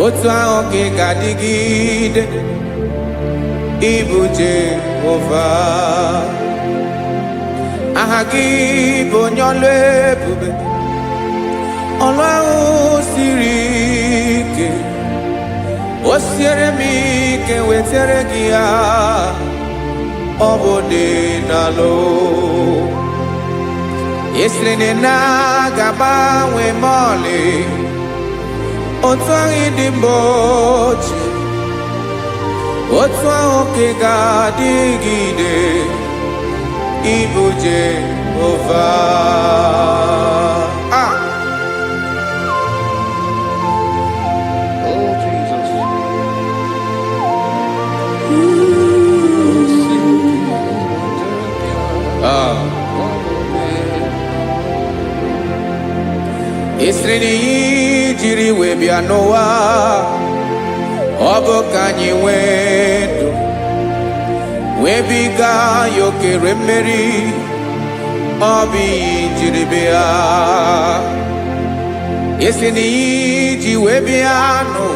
Otu ange gadigide. Ịbụ Jehova. Aha gị bụ onye ọlụ ebube, ọlụ ahụ siri ike. O siere m ike wetara gị ya, ọ bụ dị n'alụ. Esiri na ga-agbanwe m ọlị, otu ahụ dị mgbe ochie, otu ahụ ka ga-adịgide. Ịbụ Jehova. Oh, Jesus. Esiri na ihe jiri wee bịa n'ụwa, ọ bụ ka anyị nwee ndụ, wee biga ya okere mmeri. Ọ bụ ihe jiri bịa. Esi na ihe ji wee bịa nụ,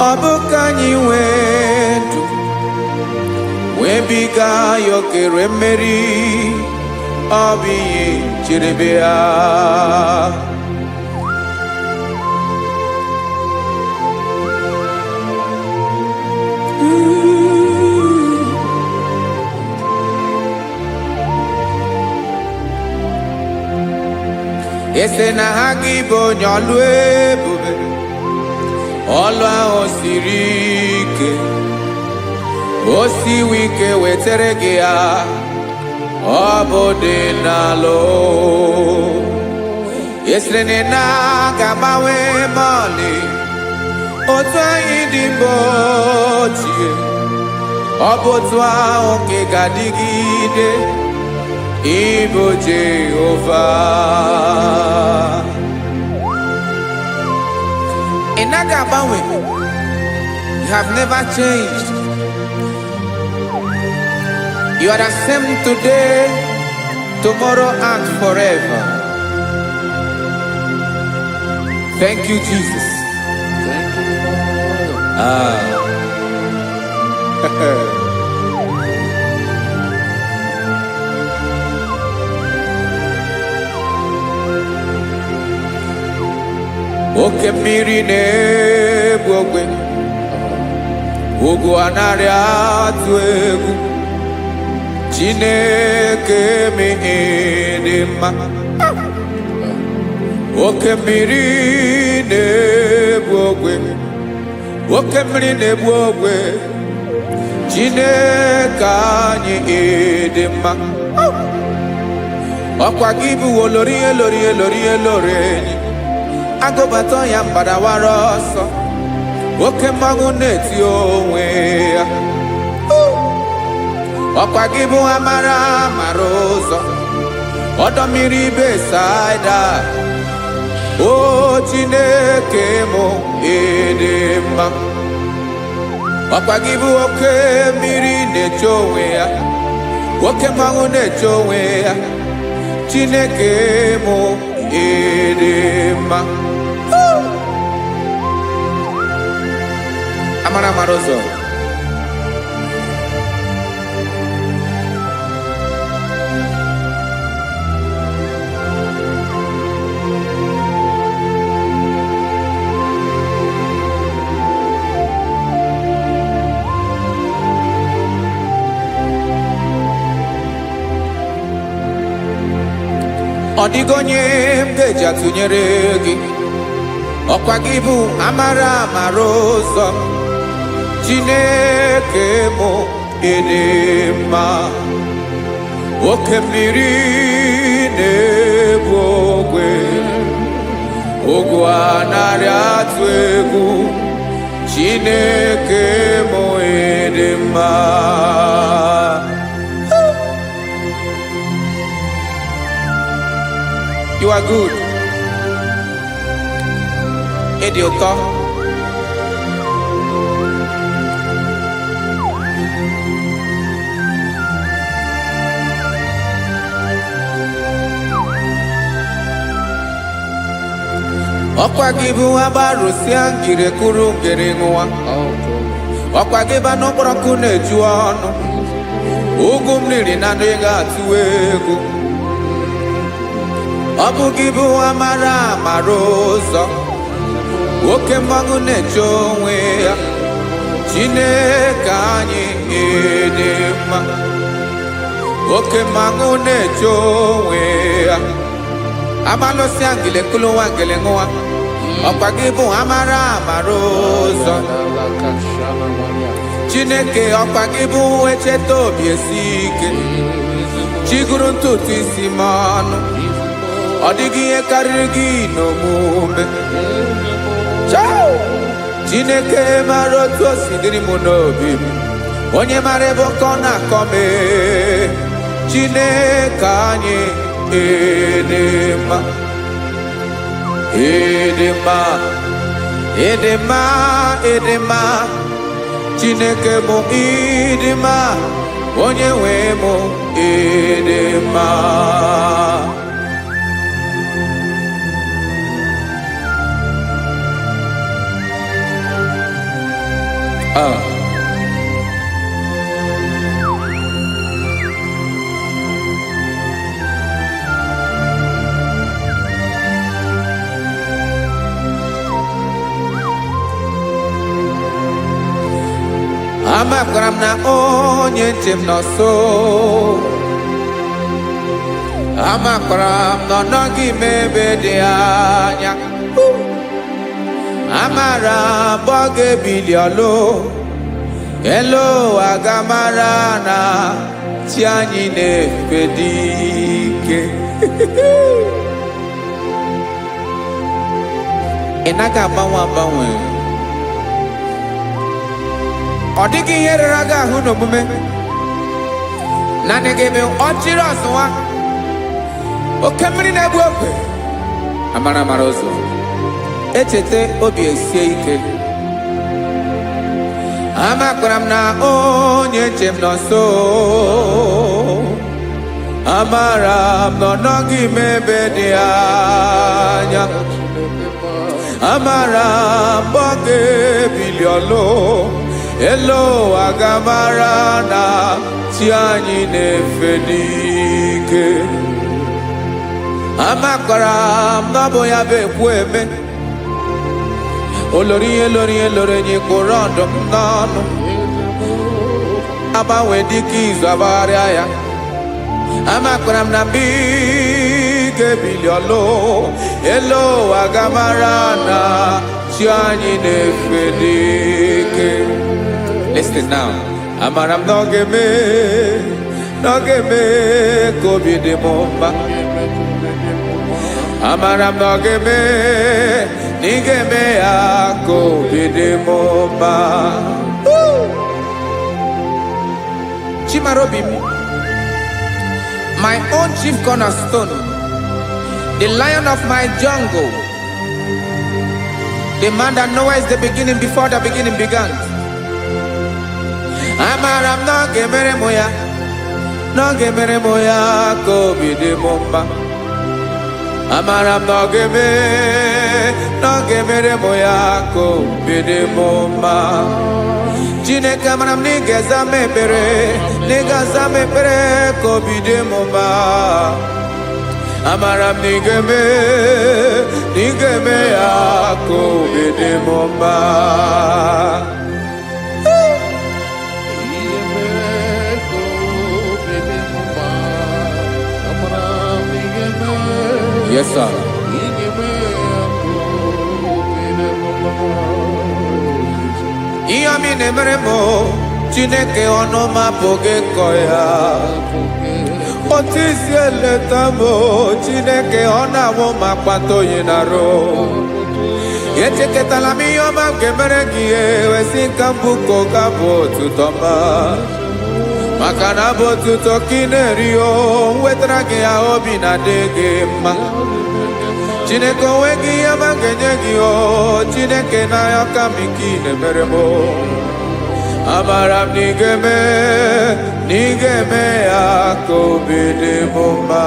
ọ bụ ka anyị nwee ndụ, wee biga ya okere mmeri. Ọ bụ ihe jiri bịa. Ese na ha gị bụ onye ọlụ ebube, ọlụ ahụ siri ike. O siwe ike wetara gị ya, ọ bụ dị n'alụ. Esiri na ga-agbanwe m ọlị, otu anyị dị mgbe ochie, ọ bụ otu ahụ ka ga-adịgide. Ịbụ Jehova. Ị naghị agbanwe. You have never changed. You are the same today, tomorrow, and forever. Thank you, Jesus. Thank you, Lord. Oke mmiri na-egbu ogwe, ugwu anaghị atụ egwu. Chineke mee dị mma. Oke mmiri na-egbu ogwe, oke mmiri na-egbu ogwe. Chineke anyị dị mma. Ọkwa gị bụ olori elori elori elori enyi, agụbata ya mgbadawara ọsọ. Oke mmanwụ na-eti onwe ya. Ọkwa gị bụ amara amara ụzọ, ọdọ mmiri Besaida. O Chineke mụ ịdị mma. Ọkwa gị bụ oke mmiri na-eche onwe ya, oke mmanwụ na-eche onwe ya. Chineke mụ ịdị mma. Amara amara ụzọ. Ọ dịghị onye m ga-eji atụnyere gị. Ọkwa gị bụ amara amara ụzọ. Chineke mụ ịdị mma. Oke mmiri na-egbu ogwe, ogwu anaghị atụ egwu. Chineke mụ ịdị mma. You are good. Ịdị ụtọ. Ọkwa gị bụ agbarụsịa ngiri kwuru ngiri nwa. ọkwa gị ba n'ụkpọrọkụ na-eju ọnụ ugwu mmiri na ndụ ị ga-atụ egwu ọ bụ gị bụ amara amara ụzọ oke mmanwụ na-eche onwe ya Chineke anyị dị mma oke mmanwụ na-eche onwe ya amalụsị angele kụlụwa ngele nwa ọkwa gị bụ amara amara ụzọ Chineke ọkwa gị bụ echeta obi esi ike chiguru ntutu isi m ọnụ ọ dịghị ihe karịrị gị n'omume Chineke mara otu o si dịrị m n'obi m onye mara ebe ọkọ na-akọ m Chineke anyị dị mma dị mma dị mma dị mma Chineke bụ ịdị mma onye nwe m dị mma amakwara m na onye nche m nọ nso amakwara m na ọ nọghị m ebe dị anya amara m ọ ga-ebili ọlụ elu aga mara na chi anyị na-efe dị ike ị naghị agbanwe agbanwe ọ dịghị ihe rere gị ahụ n'omume naanị gị bụ ọchịrị ọzụwa oke mmiri na-egbu ogwe amara amara ụzọ echeta obi esie ike amakwara m na onye nche m nọ nso amara m na ọ nọghị m ebe dị anya amara m ọ ga-ebili ọlụ elu aga mara na chi anyị na-efe n'ike amakwara m na ọ bụ ya bụ ekwu eme olori ihe lori ihe lori enyi kpụrụ ọdụm n'ọnụ agbanwe dịka izu agbagharịa ya amakwara m na mgbe ị ga-ebili ọlụ elu aga mara na chi anyị na-efe n'ike. Listen now. Amara m na ọ ga-eme ka obi dị m mma. Amara m na ọ ga-eme na ị ga-eme ya ka obi dị m mma. Chimara obi m, my own chief cornerstone, the lion of my jungle, the man that knows the beginning before the beginning began. Amara m na ọ ga-emere m ya, na ọ ga-emere m ya ka obi dị m mma. Amara m na ọ ga-emere m ya ka obi dị m mma. Chineke amara m na ị ga-aza m ekpere, na ị ga-aza m ekpere ka obi dị m mma. Amara m na ị ga-eme ya ka obi dị m mma. Yes, sir. Ihe ọmị na-emere m Chineke ọnụ m apụghị ịkọ ya. Otu isi eleta m Chineke ọ na-awụ m akpata oyi n'arụ. Echeketala m ihe ọma m ga-emere gị ewesị ka m bụkọ ga bụ otuto mma. Maka na bụ otuto ka ị na-eri o wetara gị ya obi na-adị gị mma. Chineke onwe gị ihe ọma m ga-enye gị o Chineke n'anya ka m ike ị na-emere m. Amara m na ị ga-eme ya ka obi dị m mma.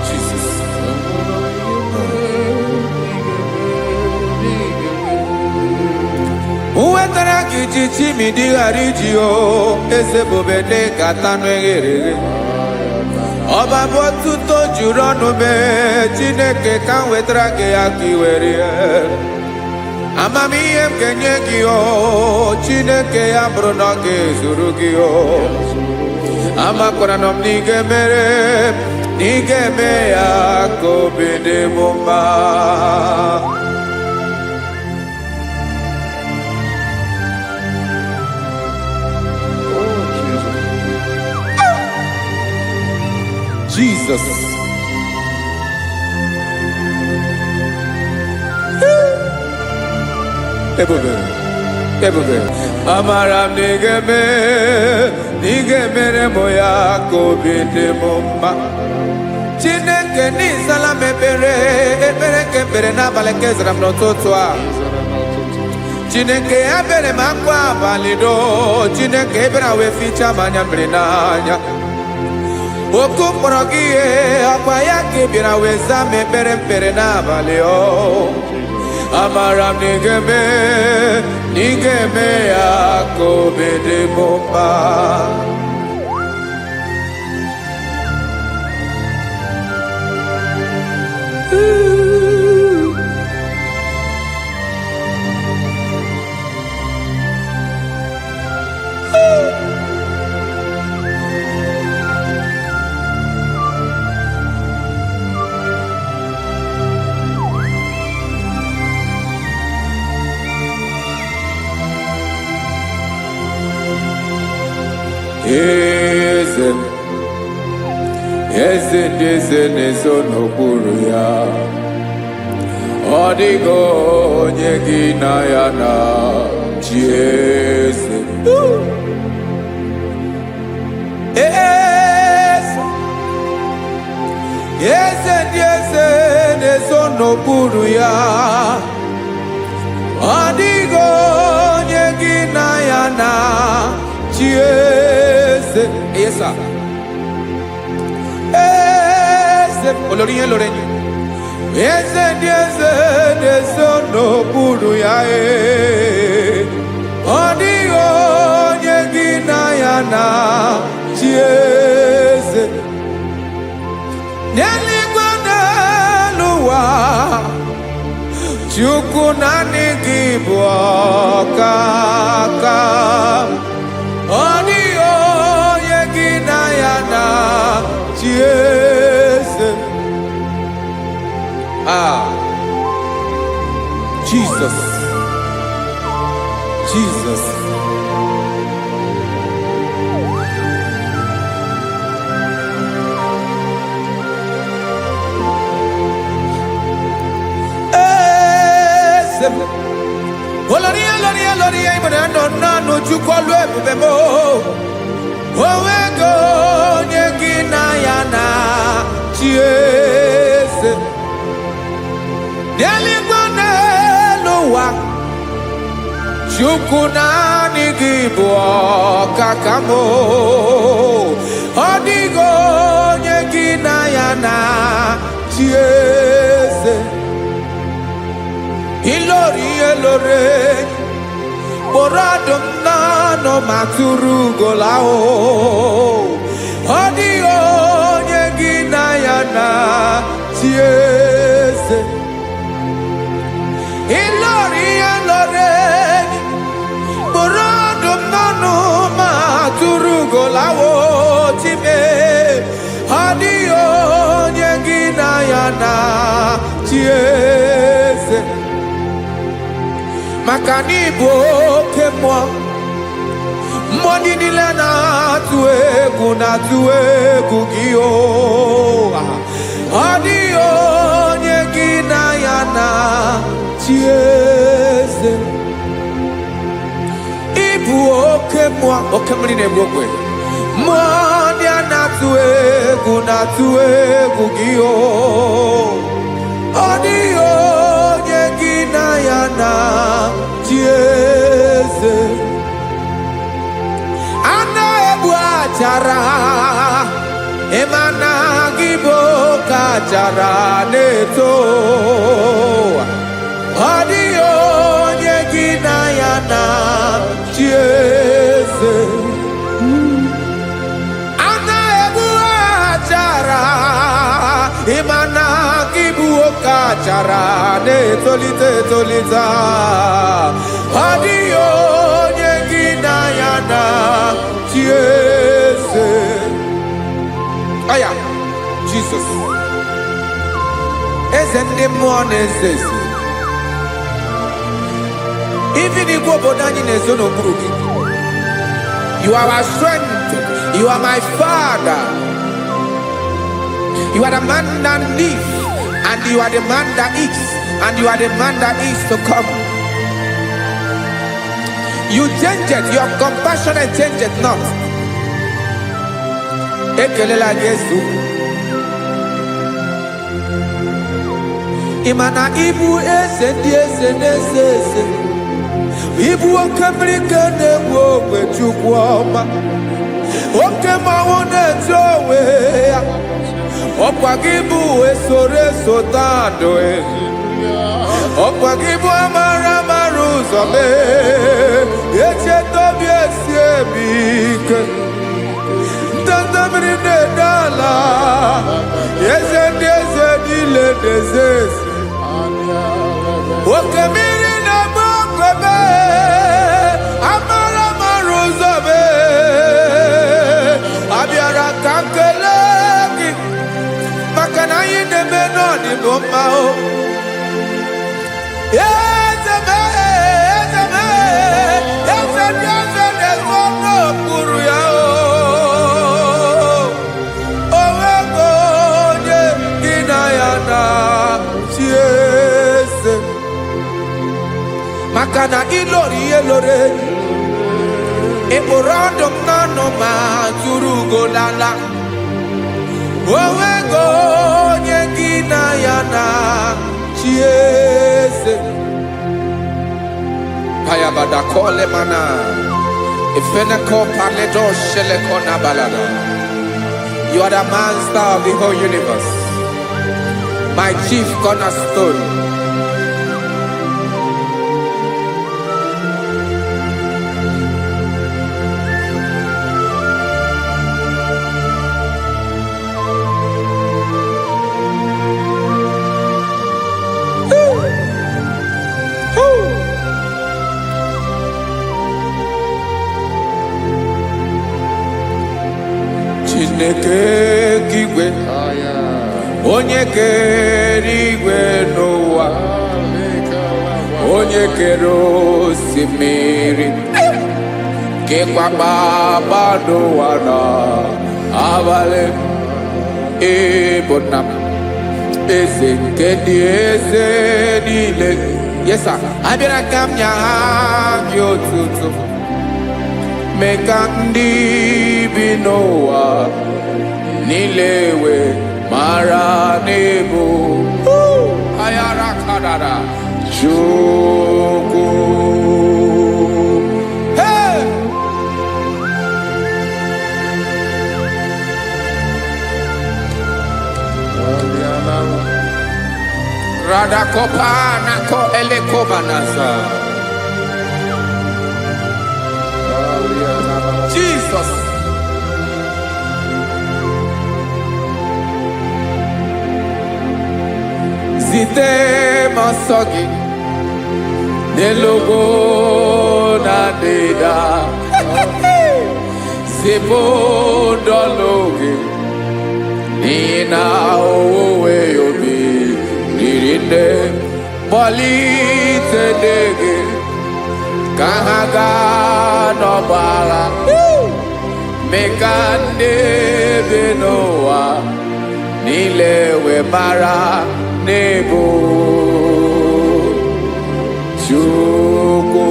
Jesus. chichi mi digari jio eze bobede katano eghere ọba bụ otuto juru ọnụ mee Chineke ka m wetara gị ya ka i were amamihe m ga-enye gị o Chineke ya bụrụ na ọ ga-ezuru gị o amakwara na m na ị ga-emere na ị ga-eme ya ka obi dị m mma. Jesus. Ebube. Amara m n'ige mere mo ya ka obi dị m mma. Chineke n'ịzala m ekpere nke ekpere n'abalị nke zara m n'ụtụtụ a. Chineke ya bere m akwa abalị do. Chineke ebere wee ficha m anya mmiri n'anya. Oku mkpọrọ gị ihe akwa ya ka ị bịara wee zaa m ekpere n'abalị o amara m na ị ga-eme ya ka obi dị m mma. Eze ndị eze na-ezo n'okpuru ya ọ dịghị onye gị na ya na chi eze eze ndị eze na-ezo n'okpuru ya ọ dịghị onye gị na ya na chi eze esa olórí lórí eze ndị eze na-eso n'okpuru ya ọ dịghị onye gị na ya na chi eze n'eluigwe n'elu ụwa Chukwu naanị gị bụ ọkaka ọ dịghị onye gị na ya na chi eze. Jesus. Oloria ibona no Chukwu olu ebube mo owego onye gị na ya na chi eze n'eluigwe n'elu ụwa Chukwu naanị gị bụ ọkaka m ọ dịghị onye gị na ya na chi eze ilori kpọrọ ọdụm n'ọnụ ma tụrụ ugola ọ dịghị onye gị na ya na chi eze ilori kpọrọ ọdụm n'ọnụ ma tụrụ ugola chime ọ dịghị onye gị na ya na chi eze maka na ị bụ oke mmụọ ndị niile na-atụ egwu gị ọ dịghị onye gị na ya na chi eze ị bụ oke mmụọ oke mmiri na-egbu ogwe mmụọ ndị a na-atụ egwu gị ọ dịghị onye gị na ya na chi eze a na-egbu achara ịmana gị bụ ka achara na-eto ọ dịghị onye gị na ya na chi gbachara na-etolite etolite ọ dịghị onye gị na ya na chi eze aya Jizọs eze ndị mmụọ na-eze eze even igwe obodo anyị na-ezo n'okpuru gị. You are our strength. You are my Father. You are the man that lives, and you are the man that eats, and you are the man that is to come. You change it. Your compassion and change it not. Ekelela Jesu. Imana ibu eze ndị eze na-eze eze. Ibu oke mmiri ka na-egbu ogwe Chukwu ọma. Oke mmanwụ na-eti onwe ya. Ọkwa gị bụ esoro esota ndụ ọkwa gị bụ amara amara ụzọ mee echeta obi esi ebi ike ndanda mmiri na-ede ala eze ndị eze niile na-eze eze oke mmiri na-agba okwebe amara amara ụzọ mee abịara ka nkele gị maka na anyị na-eme n'ọdịbụ mma o eze mee eze mee eze ndị eze na-ezo n'okpuru ya o nwego onye gị na ya na chi eze maka na ịlori ihe lore ịkpụrụ ọdụ m n'ọnụ ma tụrụ ugolala onwego onye gị na ya na chi eze payabada kole mana ifeneko paledo sheleko na balada. You are the master of the whole universe, my chief cornerstone. Chineke igwe onye kere igwe n'ụwa onye kere osimiri kekwa kpakpando ụwa na abalị ịbụ nna m eze nke ndị eze niile yesa abịara ka m nya ha gị otuto mee ka ndị bi n'ụwa niile wee mara n'ebu ayara kadara Chukwu. Hey! Radakopa nako elekobanasa. Jesus. Zite masogi nelogo na deda zipo dologi nina owe yobi nirinde polite dege kahaga no bala mekande benoa nilewe mara nebo Chukwu.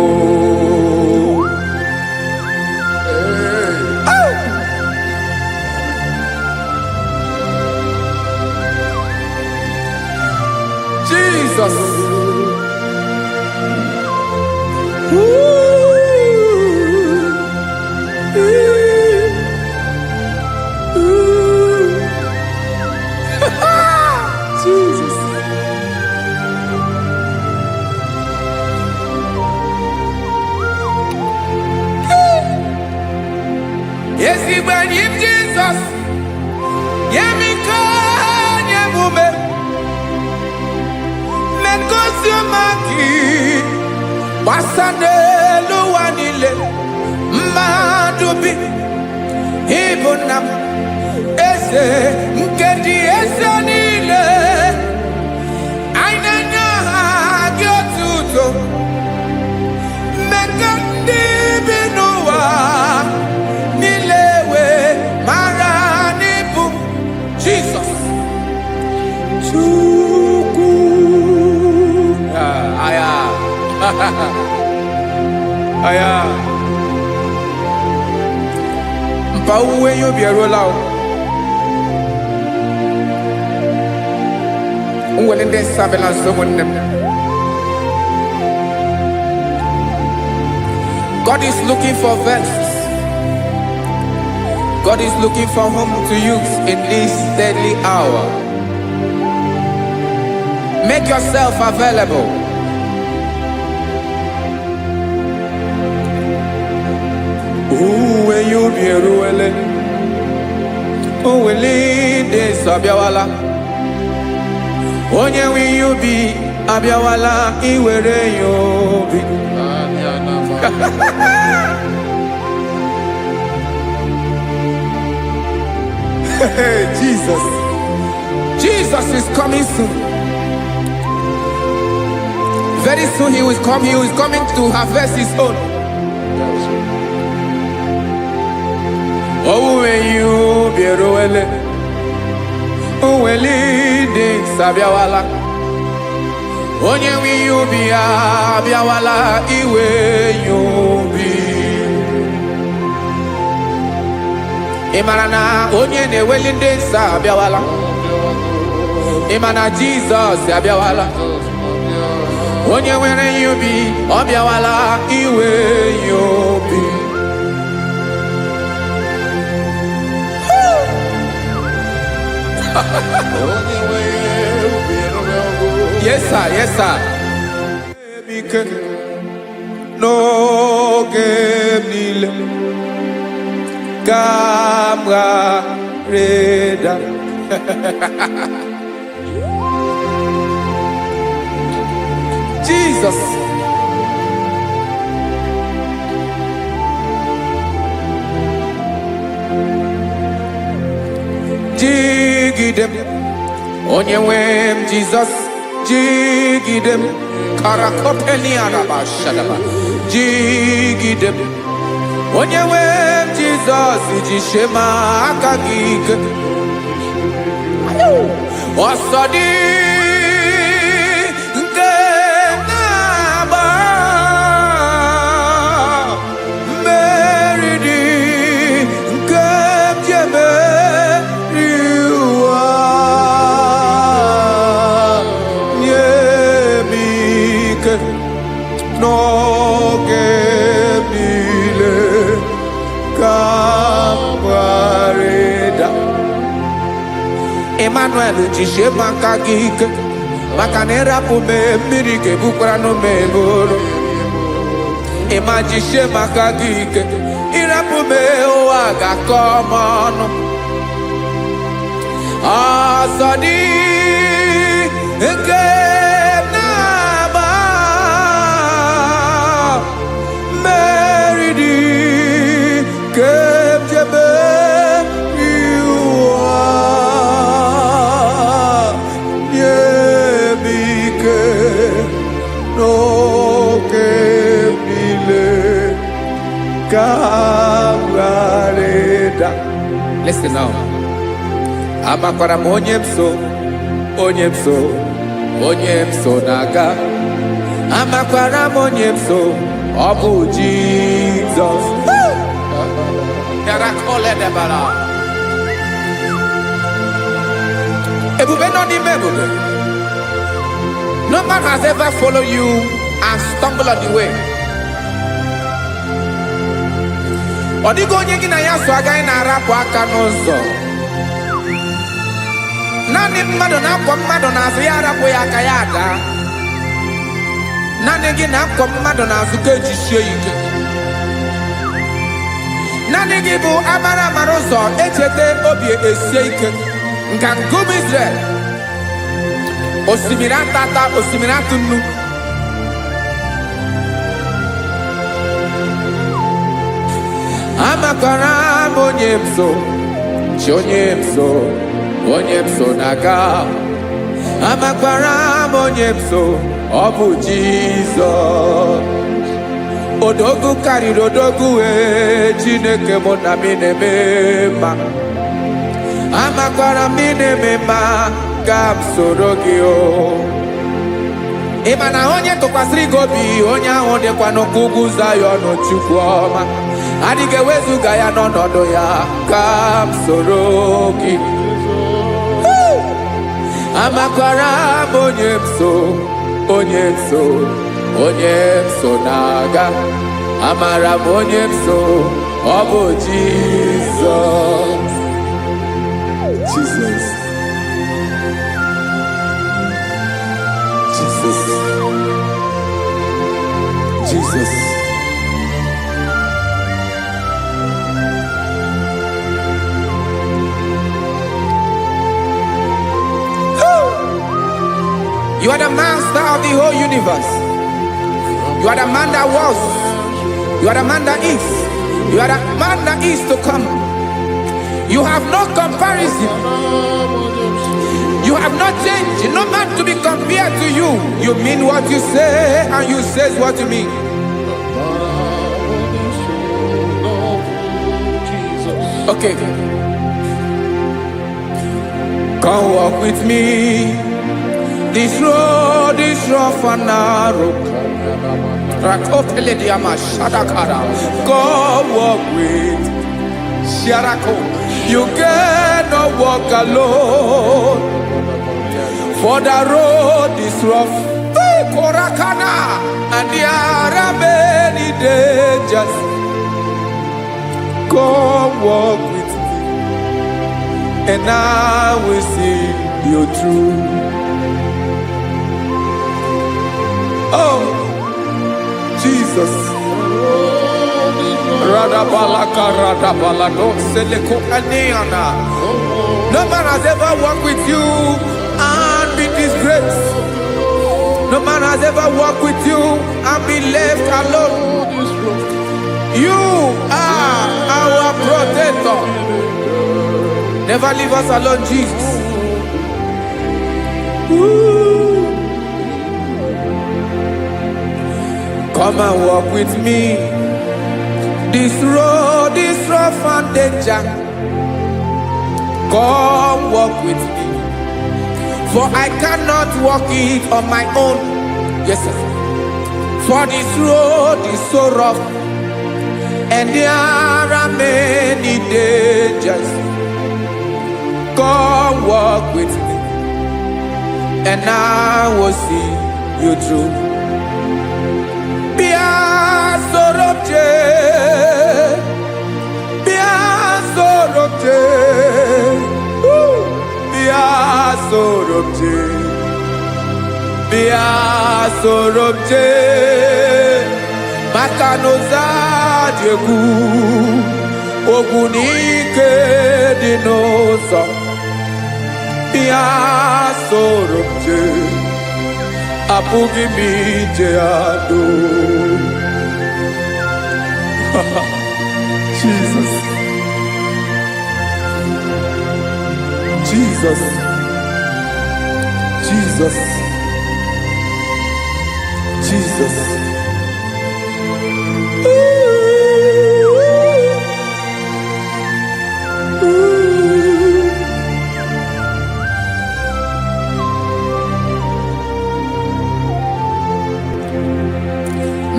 Jesus. Jesus. maki basane luanile madubi ibunam eze nkedi eze nile ainanya gyotuto mekandi binuwa nilewe maranibu Jesus Chuku aya aya mpa uwe yo bierola o unwelende sabela someone. God is looking for verses. God is looking for whom to use in this deadly hour. Make yourself available. Uwe you be ruele. Uwe linde sabiawala. Onye wi you be abiawala iwere you be. Jesus. Jesus is coming soon. Very soon he will come. He is coming to harvest his own. Oh, when you be roele, oh, when leading sabiawala, onye wi you be abiawala iwe you be. Imarana onye ne welinde sabiawala. Imana Jesus abiawala. Onye were you be abiawala iwe you be. Yes sir, yes sir. No game nile Kamra reda. Jesus. Jigidem onye wem Jesus jigidem karakopeni araba shadaba jigidem onye wem Jesus jishema akagike osodi nke naba meridi nke jebe no gemile kamareda Emmanuel jishe makagike makanera pume mirike bukrano meboro Ema jishe makagike irapume oaga komono asadi eke Listen now. Amakwara onyemso naga. Amakwara onyemso obu Jesus. Yarakole debara. Ebube no di mebube. No man has ever followed you and stumbled on the way. Odigo onye gị na ya so agaghị na-arapụ aka n'ụzọ. Naanị mmadụ na-akwọ mmadụ n'azụ ya arapụ ya aka ya ada. Naanị gị na-akwọ mmadụ n'azụ ka ejisie ike. Naanị gị bụ amara ụzọ echete obi esie ike. Nka ngụm Israel. Osimiri atata, osimiri atụ nnu. amakwara m onye m so chi onye m so na-aga amakwara m onye m so ọ bụ Jizọs odogwu karịrị odogwu Chineke mụ na m na-eme mma amakwara m na-eme mma ka m soro gị ị ma na onye tụkwasịrị gị obi onye ahụ dịkwa n'ụkwụ ugwu Zayọn Chukwu ọma adịghị ewezuga ya n'ọnọdụ ya ka m soro gị amakwara m onye m so na-aga amara m onye m so ọ bụ Jizọs Jesus. You are the master of the whole universe. You are the man that was. You are the man that is. You are the man that is to come. You have no comparison. You have not changed. No man to be compared to you. You mean what you say and you say what you mean. Okay. Come walk with me. This road is rough and narrow. Come walk with Sharako. You cannot walk alone. For the road is rough. Korakana. And there are many dangers. Come walk with me. And I will see you through. Oh, Jesus. No man has ever walked with you and been disgraced. No man has ever walked with you and been left alone. You are our protector. Never leave us alone, Jesus. Ooh. Come and walk with me. This road is rough and danger. Come walk with me. For I cannot walk it on my own. Yes, sir. For this road is so rough. And there are many dangers. Come walk with me. And I will see you through. Sorobje Makanoza Diegu Ogunike Dinosa Bia Sorobje Apugi Mijeado Jesus.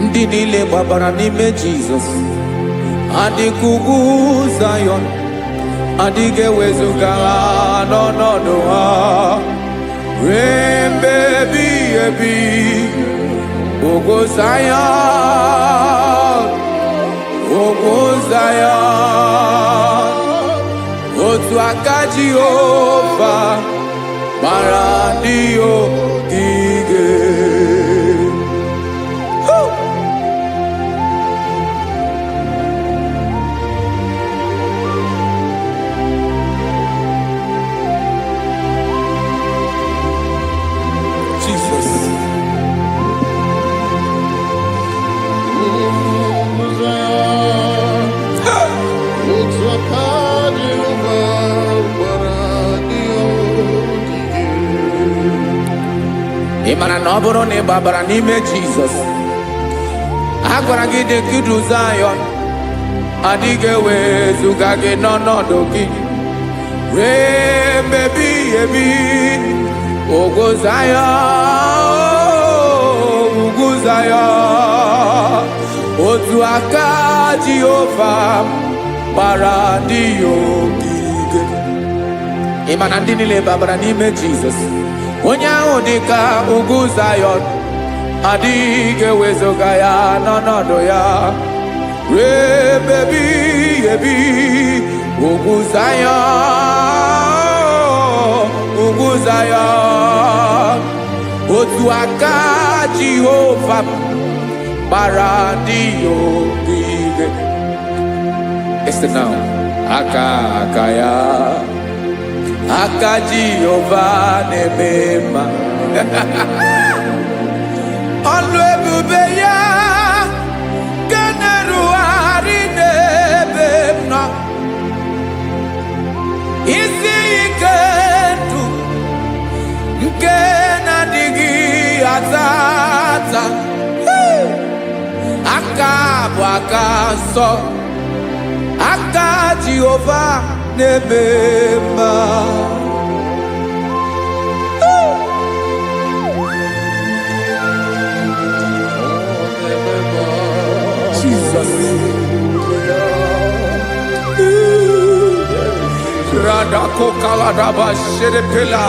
Ndị niile gbabara n'ime Jizọs adịghị ugwu Zayọn adịghị ewezuga ha n'ọnọdụ ha ruo mgbe ebighị ebi. Ugwu Zayọn otu aka Jehova mara ndị ogige. ị mara na ọ bụrụ na ị gbabara n'ime Jizọs, a gwara gị dị ka idu Zayọn, adịghị ewezuga gị n'ọnọdụ gị ruo mgbe ebighị ebi. Ugwu Zayọn, ugwu Zayọn, otu aka Jehova gbara ndị ya ogige. Ị ma na ndị niile babara n'ime Jizọs, onye ahụ dị ka ugwu Zayọn, adịghị ewezuga ya n'ọnọdụ ya ruo mgbe ebighị ebi. Ugwu Zayọn, ugwu Zayọn, otu aka Jehova gbara ndị ya ogige. Listen now. Aka ya, aka Jehova na-eme mma. Ọlụ ebube ya ga na-erugharị n'ebe m nọ. Isi ike ndụ nke na-adịghị ata ata. Aka bụ aka nsọ, aka Jehova na-eme mma. Jesus. Radako kaladaba sherepela,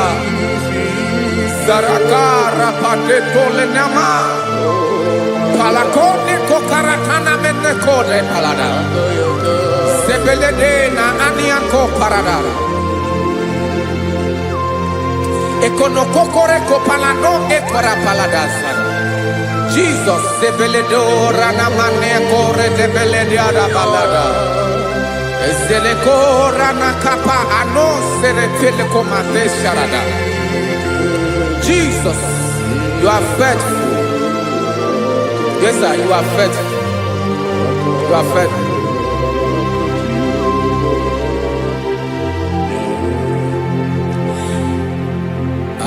zarakara patetole nama, palakone kokaratana mene kode palada, sebelede na aniako paradara, ekono kokore kopalano ekora paladasa. Jesus, sebeledo rana mane kore debelediada balada. Ezeleko rana kapa ano serepele komate sharada. Jesus, you are faithful. Yes, sir, you are faithful. You are faithful.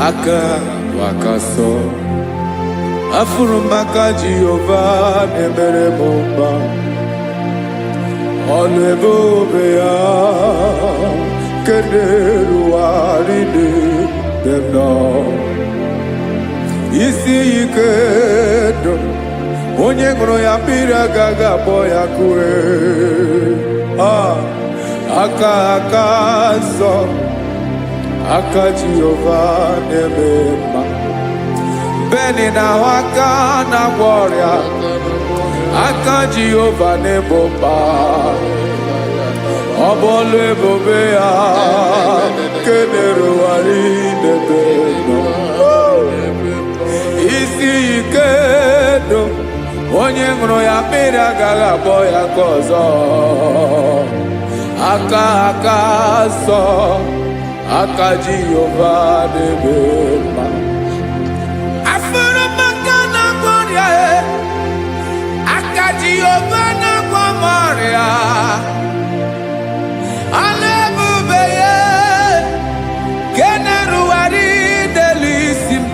Aka wakaso, afurumaka Jehova nebere bomba. Ọlụ ebube ya kenerughari n'ebe m nọ. Isi ike ndụ onye ṅụrụ ya mmiri agaghị akpọ ya kue. Aka nsọ, aka Jehova na-eme mma. Beni na-ahụ aka na-agwọ ọrịa, aka Jehova na-egbo mkpa. Ọ bụ ọlụ ebube ya kenerughari n'ebe m nọ. Isi ike ndụ onye ṅụrụ ya mmiri agaghị akpọ ya ka ọzọ. Aka nsọ, aka Jehova na-eme mma. Jehova na-agwọ m ọrịa, ọlụ ebube ya nke na-erugharị n'elu isi m.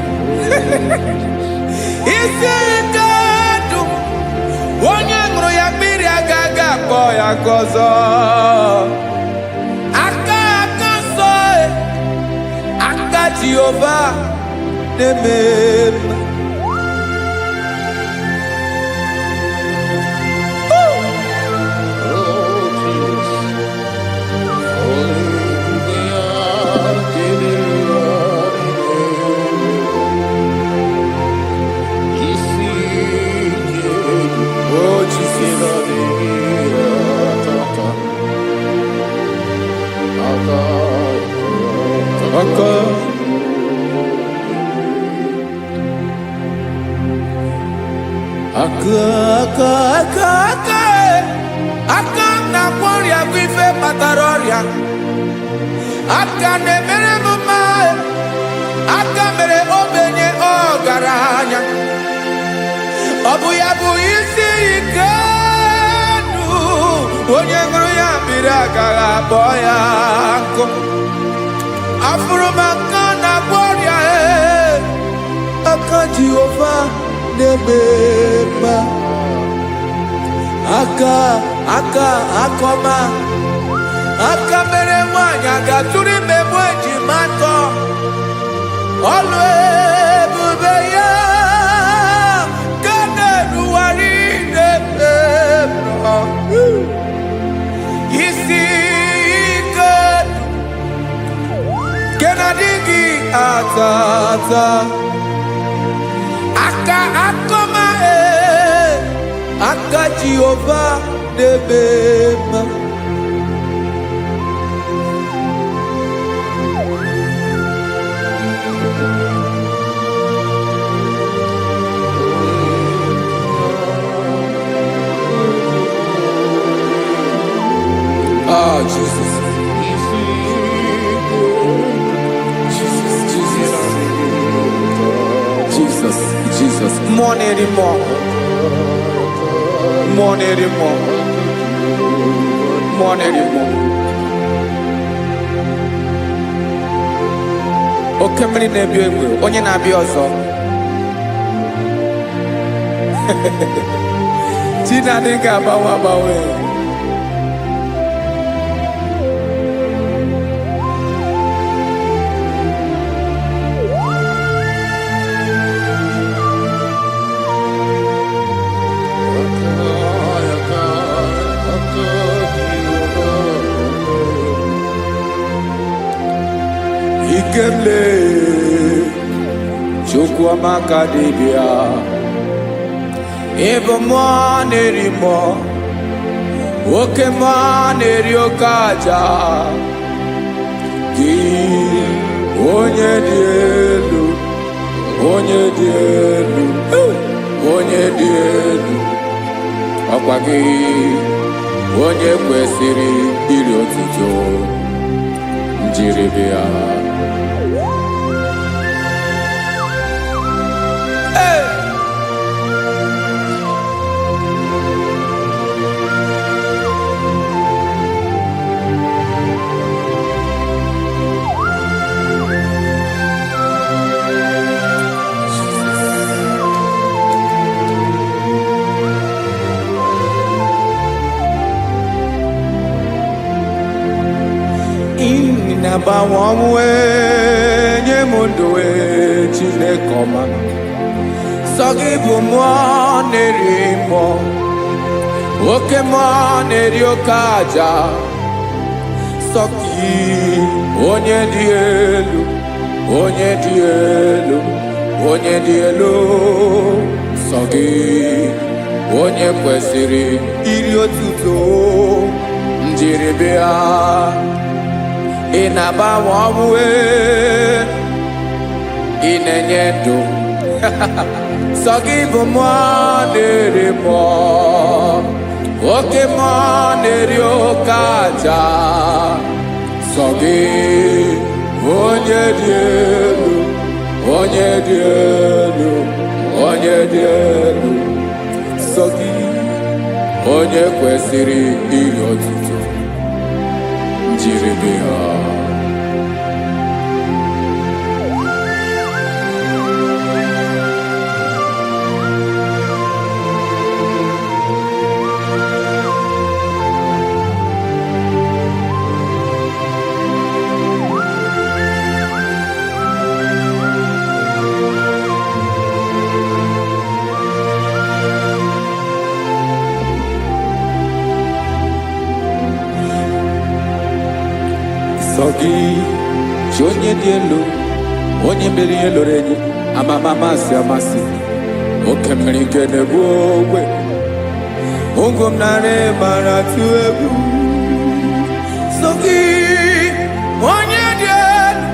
Isi ike ndụ onye ṅụrụ ya mmiri agaghị akpọ ya ka ọzọ. Aka nsọ, aka Jehova na-eme mma. Aka na-agwọ ọrịa bụ ife kpatara ọrịa. Aka na-emere m mma, aka mere ogbenye ọgaranya. Ọ bụ ya bụ isi ike ndụ onye ṅụrụ ya mmiri agaghị akpọ ya nkụ. Afụrụ m aka na-agwọ ọrịa, aka Jehova na-eme mma. Akọma aka mere nwanyị ga-atụrụ ime mụ ejima atọ. Ọlụ ebube ya ka na-erugharị n'ebe m nọ. Isi ike nke na-adịghị ata ata. Akọma aka Jehova na-eme mma. Oh, Jesus. Jesus. More anymore. Oke mmiri na-ebi egbe, onye na-abịa ọzọ. Chi na-adịghị agbanwe. Ikemle Chukwuamaka dibịa, ịbụ mmụọ na-eri mmụọ, oke mmụọ na-eri oke aja. Gị onye dị elu, onye dị elu, ọkwa gị onye kwesịrị iri otuto. Njiri bịa. Na-agbanwe ọnwụ nye m ndụ Chineke ọma. Sọ gị bụ mmụọ na-eri mmụọ, oke mmụọ na-eri oke aja. Sọ gị onye dị elu, sọ gị onye kwesịrị iri otuto. Njiri bịa. Ị na-agbanwe ọnwụ, ị na-enye ndụ. Sọ gị bụ mmụọ na-eri mmụọ, oke mmụọ na-eri oke aja. Sọ gị onye dị elu, sọ gị onye kwesịrị iri otuto. Njiri bịa. Sọ gị chi onye dị elu, onye mere ihe loro enyi, amama amasị. Oke mmiri nke na-egbu ogwe, ụgwọ m nara mara tụ egwu. Sọ gị onye dị elu,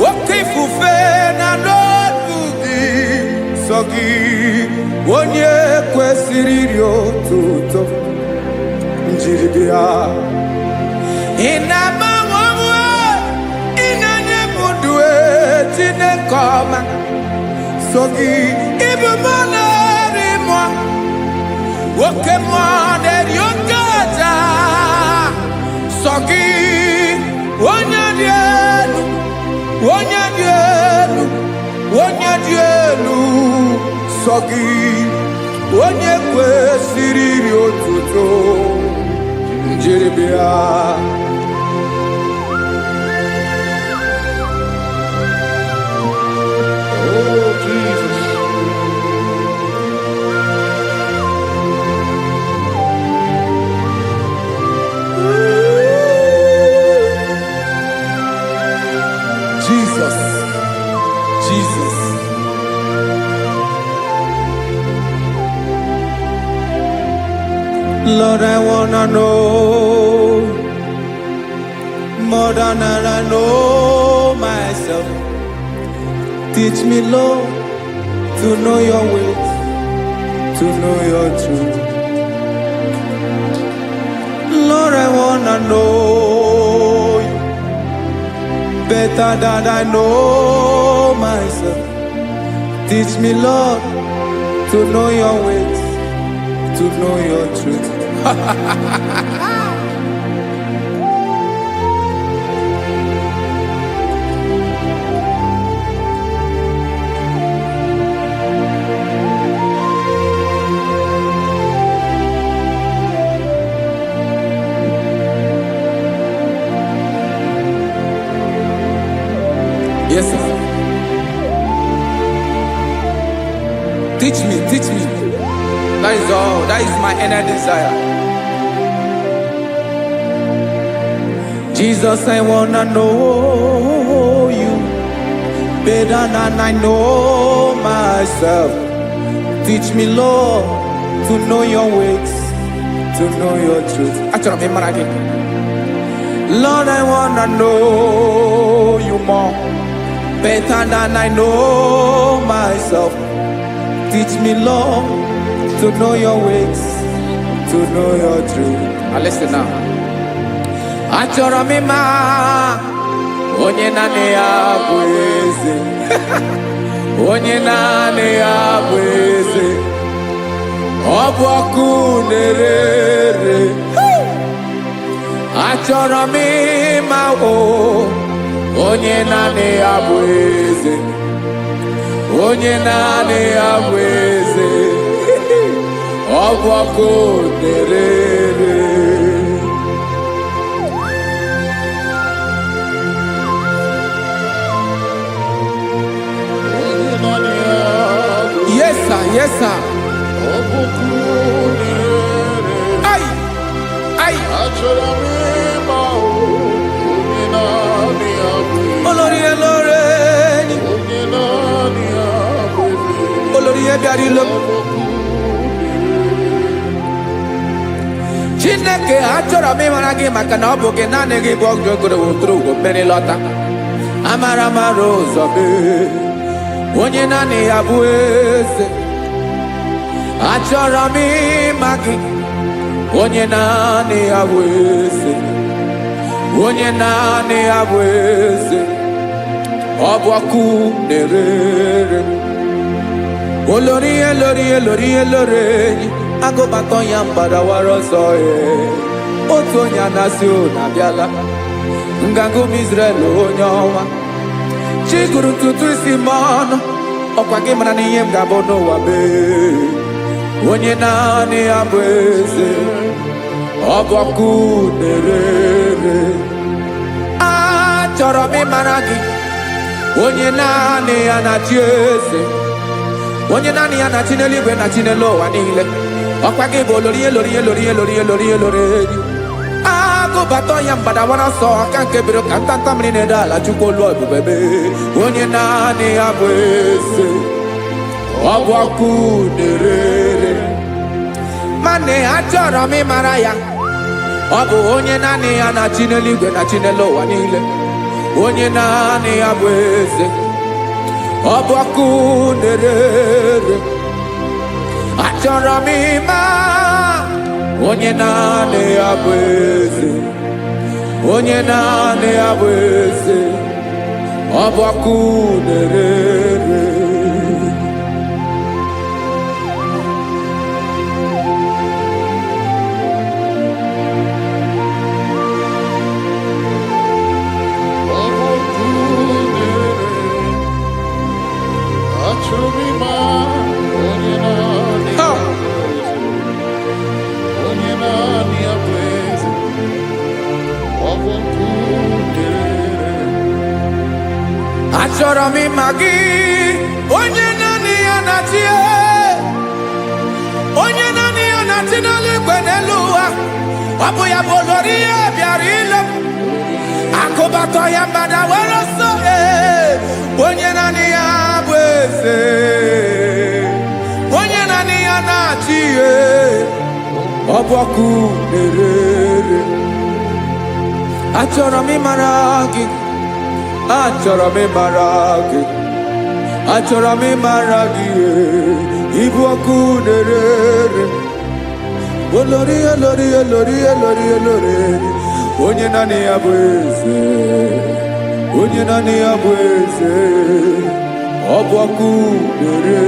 oke ifufe na n'ọdụ gị. Sọ gị onye kwesịrị iri otuto. Njiri bịa. Ị na-agbanwe ọnwụ, ị na-enye m ndụ Chineke ọma. Sọ gị ịbụ mmụọ na-eri mmụọ, oke mmụọ na-eri oke aja. Sọ gị onye dị elu, nsọ gị onye kwesịrị iri otuto njeribịa. Oh, Jesus. Jesus, Jesus. Lord, I wanna know more than I know myself. Teach me, Lord, to know your ways, to know your truth. Lord, I wanna know you better than I know myself. Teach me, Lord, to know your ways, to know your truth. Yes, sir. Teach me, teach me. That is all. That is my inner desire. Jesus, I wanna know you better than I know myself. Teach me, Lord, to know your ways, to know your truth. Actually, I'm again. Lord, I wanna know you more better than I know myself. Teach me, Lord, to know your ways, to know your truth. Listen now. Achọrọ m ịma onye naanị ya bụ eze. Onye naanị ya bụ eze. Ọ bụ ọkụ na-ere. Achọrọ m ịma onye naanị ya bụ eze. Onye naanị ya bụ eze. Ọ bụ ọkụ na-ere. Yes, sir. Yes, sir. Ay, ay. Olórí ẹlọ́rẹ́ ni. Olórí ẹbí àrílọ́. Chineke achọrọ m ịmara gị maka na ọ bụ gị naanị gị bụ ọgụ ogoro wotoro ugo mmeri lọta. Amara mara ụzọ mee. Onye naanị ya bụ eze. Achọrọ m ịma gị. Onye naanị ya bụ eze. Onye naanị ya bụ eze. Ọ bụ ọkụ na-ere. Olórí elórí elórí elórí enyi. Agụbatọ ya mgbadawara ọsọ ya. Otu onye anasị na-abịala. Nganga ụmụ Izrel onye ọma. Chi gụrụ ntutu isi m ọnụ. Ọkwa gị mara na ihe m ga-abụ n'ụwa mee. Onye naanị ya bụ eze. Ọ bụ ọkụ na-ere. Achọrọ m ịmara gị. Onye naanị ya na-achị eze. Onye naanị ya na-achị n'eluigwe na-achị n'elu ụwa niile. Ọkwa gị bụ olórí elórí elórí elórí elórí elórí enyi. Agụbatọ ya mgbadawara ọsọ aka nke biri ka ntanta mmiri na-ede ala Chukwu olu ebube mee. Onye naanị ya bụ eze. Ọ bụ ọkụ na-ere. Mane achọrọ m ịmara ya. Ọ bụ onye naanị ya na-achị n'eluigwe na-achị n'elu ụwa niile. Onye naanị ya bụ eze. Ọ bụ ọkụ na-ere. Achọrọ m ịma onye naanị ya bụ eze. Onye naanị ya bụ eze. Ọ bụ ọkụ na-ere. Achọrọ m ịma onye achọrọ m ịma gị, onye naanị ya na-achị, onye naanị ya na-achị n'eluigwe n'elu ụwa. Ọ bụ ya bụ olori ya bịara ile m, akụbatọ ya mgbada were ọsọ. Onye naanị ya bụ eze, onye naanị ya na-achị ihe. Ọ bụ ọkụ na-ere. Achọrọ m ịmara gị, achọrọ m ịmara gị, achọrọ m ịmara gị. Ịbụ ọkụ na-ere. Olori, olori, olori, olori, olori. Onye naanị ya bụ eze, onye naanị ya bụ eze. Ọ bụ ọkụ na-ere.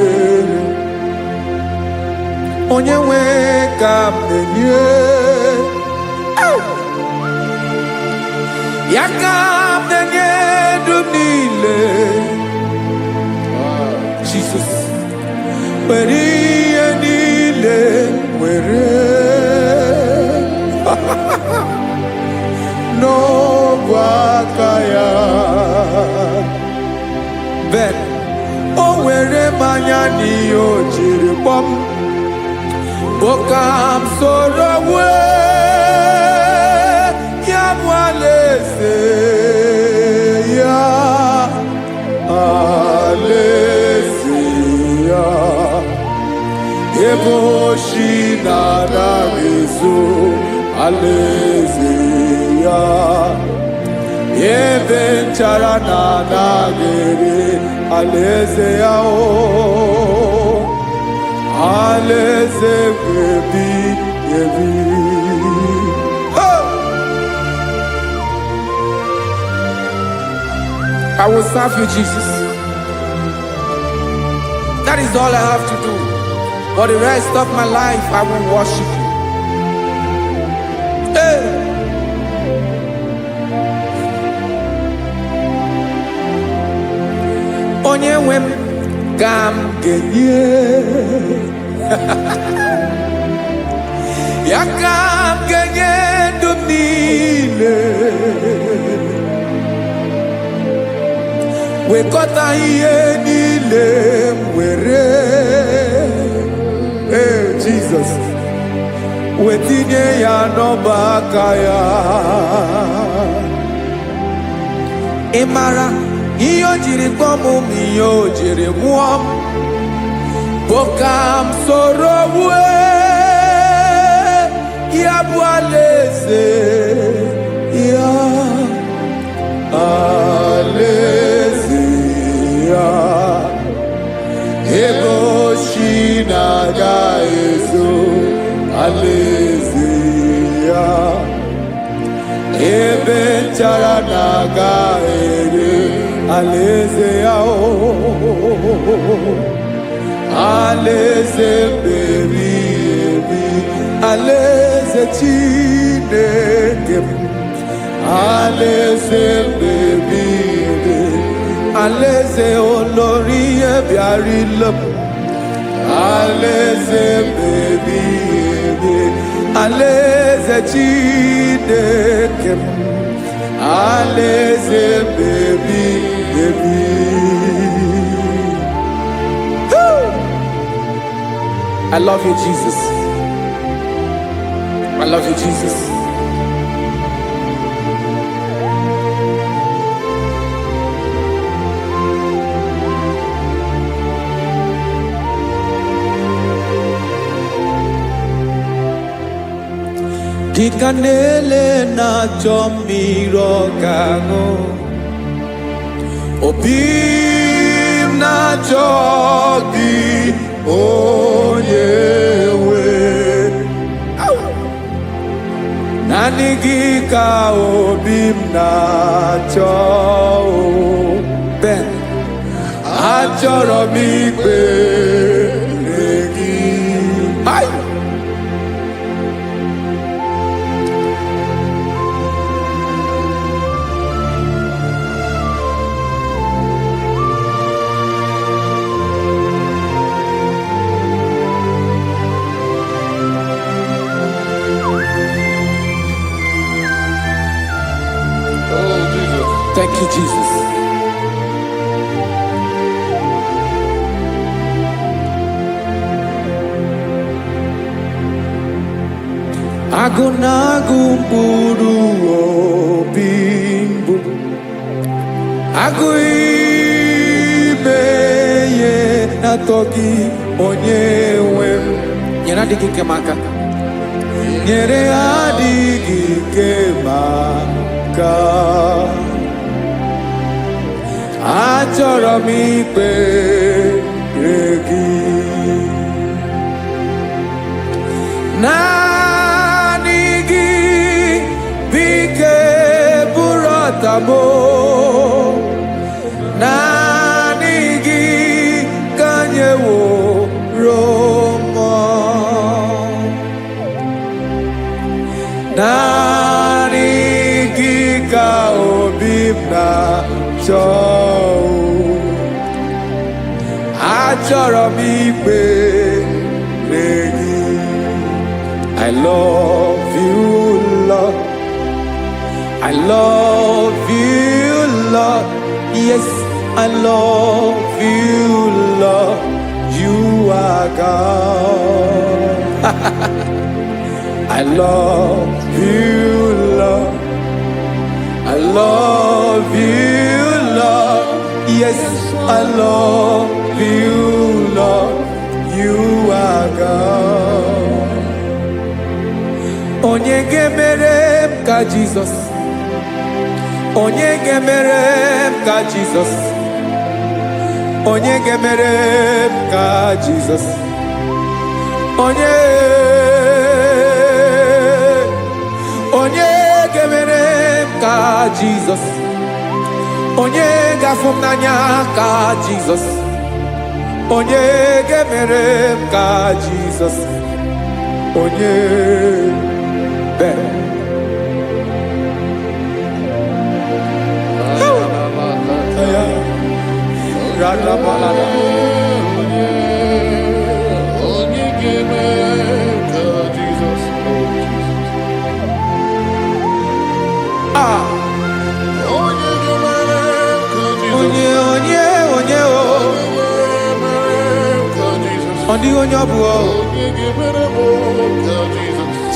Onye nwe ka m na-enye, ya ka m na-enye ndụ m niile. Jesus, were ihe niile were n'ọbụ aka ya. Ben, o were mmanya n'ihe o jiri kpọọ m, boka m soro wee ya bụ alaeze ya, alaeze ya. Ebe oshi na-anaghị ezo, alaeze ya. Ebe nchara na-anaghị ere, alaeze ya. Alaeze ebi ebi. I will serve you, Jesus. That is all I have to do. For the rest of my life, I will worship you. Hey. Onye nwe m ka m ga-enye, ya ka m ga-enye ndụ m niile. Wekọta ihe niile m were, Jesus, wetinye ya n'ọba aka ya. Ị mara ihe o jiri kpọọ m, ihe o jiri mụọ m, bụ ka m soro wee ya bụ alaeze ya, alaeze ya. Ebe oshi na-aga ezo, alaeze ya. Ebe nchara na-aga ere, alaeze ya. Alaeze ebi ebi, alaeze Chineke m. Alaeze ebi ebi, alaeze olori ya bịara ile m. Alaeze ebi ebi, alaeze Chineke m. Alaeze ebi ebi. I love you, Jesus. I love you, Jesus. Dịka na-ele na-achọ mmiri ọ ga-aṅụ, obi m na-achọ gị, onye nwe. Naanị gị ka obi m na-achọ. Ben, achọrọ m ikpere gị. Oh, Jesus. Thank you, Jesus. agụ na-agụ mkpụrụ obi mbụ agụ ime ihe na-atọ gị onye nwe m nyere adịghị ike m aka nyere adịghị ike m aka achọrọ m ikpere gị naanị gị bike bụrụ ọtabo naanị gị ka nyeworo m naanị gị ka obi m na-achọ achọrọ m ikpere gị I love you, Lord. I love you, Lord. Yes, I love you, Lord. You are God. I love you, Lord. I love you, Lord. Yes, I love you, Lord. You are God. Onye ga-emere m ka Jizọs onye ga-emere m ka Jizọs onye ga-emere m ka Jizọs onye ga-emere m ka Jizọs onye ga-afụ m n'anya ka Jizọs onye ga-emere m ka Jizọs onye